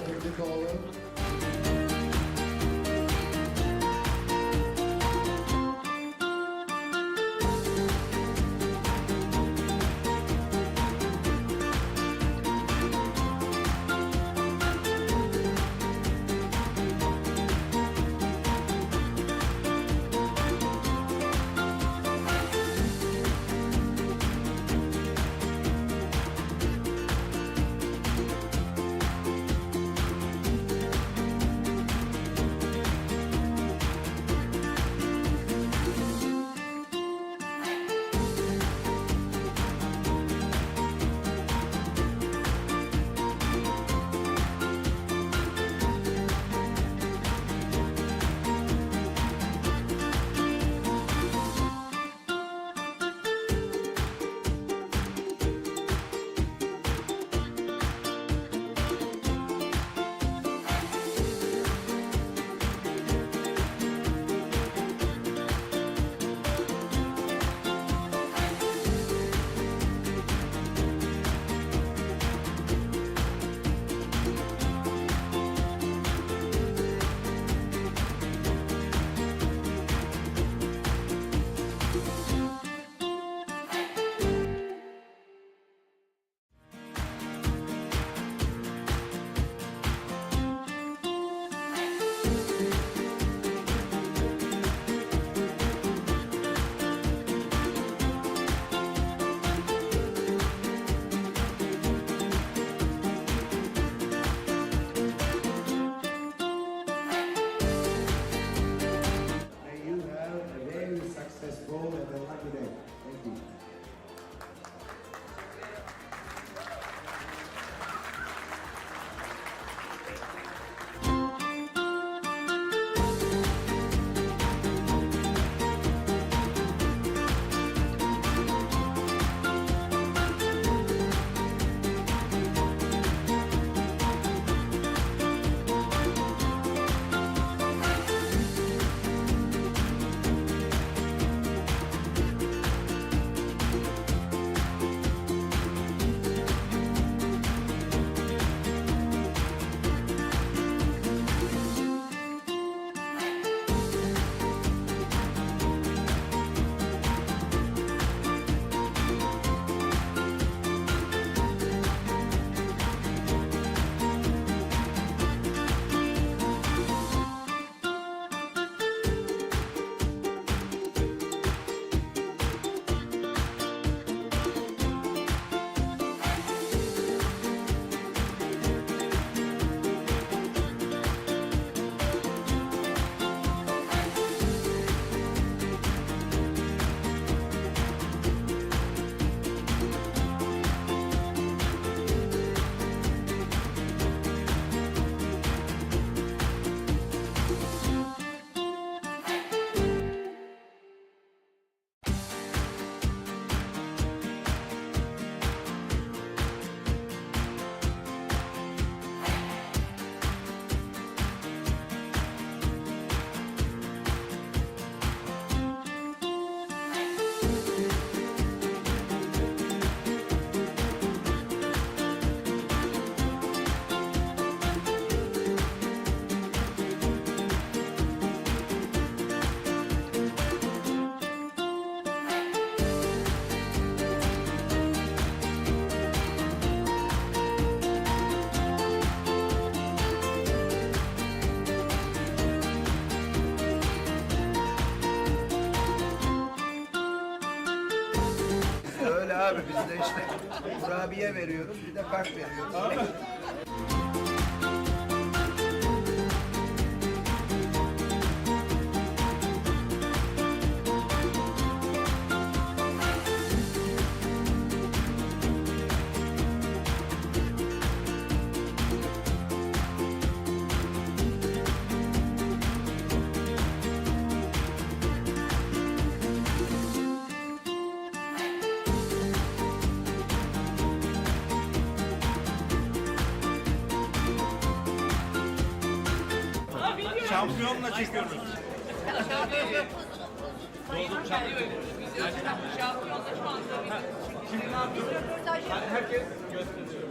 A: Sırtıkoğlu. May you have a very successful and a lucky day. Thank you.
B: Öyle abi biz de işte kurabiye veriyoruz bir de kart veriyoruz.
C: Şampiyonla çekiyoruz.
D: Şampiyonda şu anda
C: Herkes gösteriyor.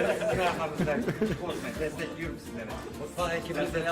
C: Sizin arkanızda. Korkmayın, destekliyorum sizleri. Mutfağı ekibinize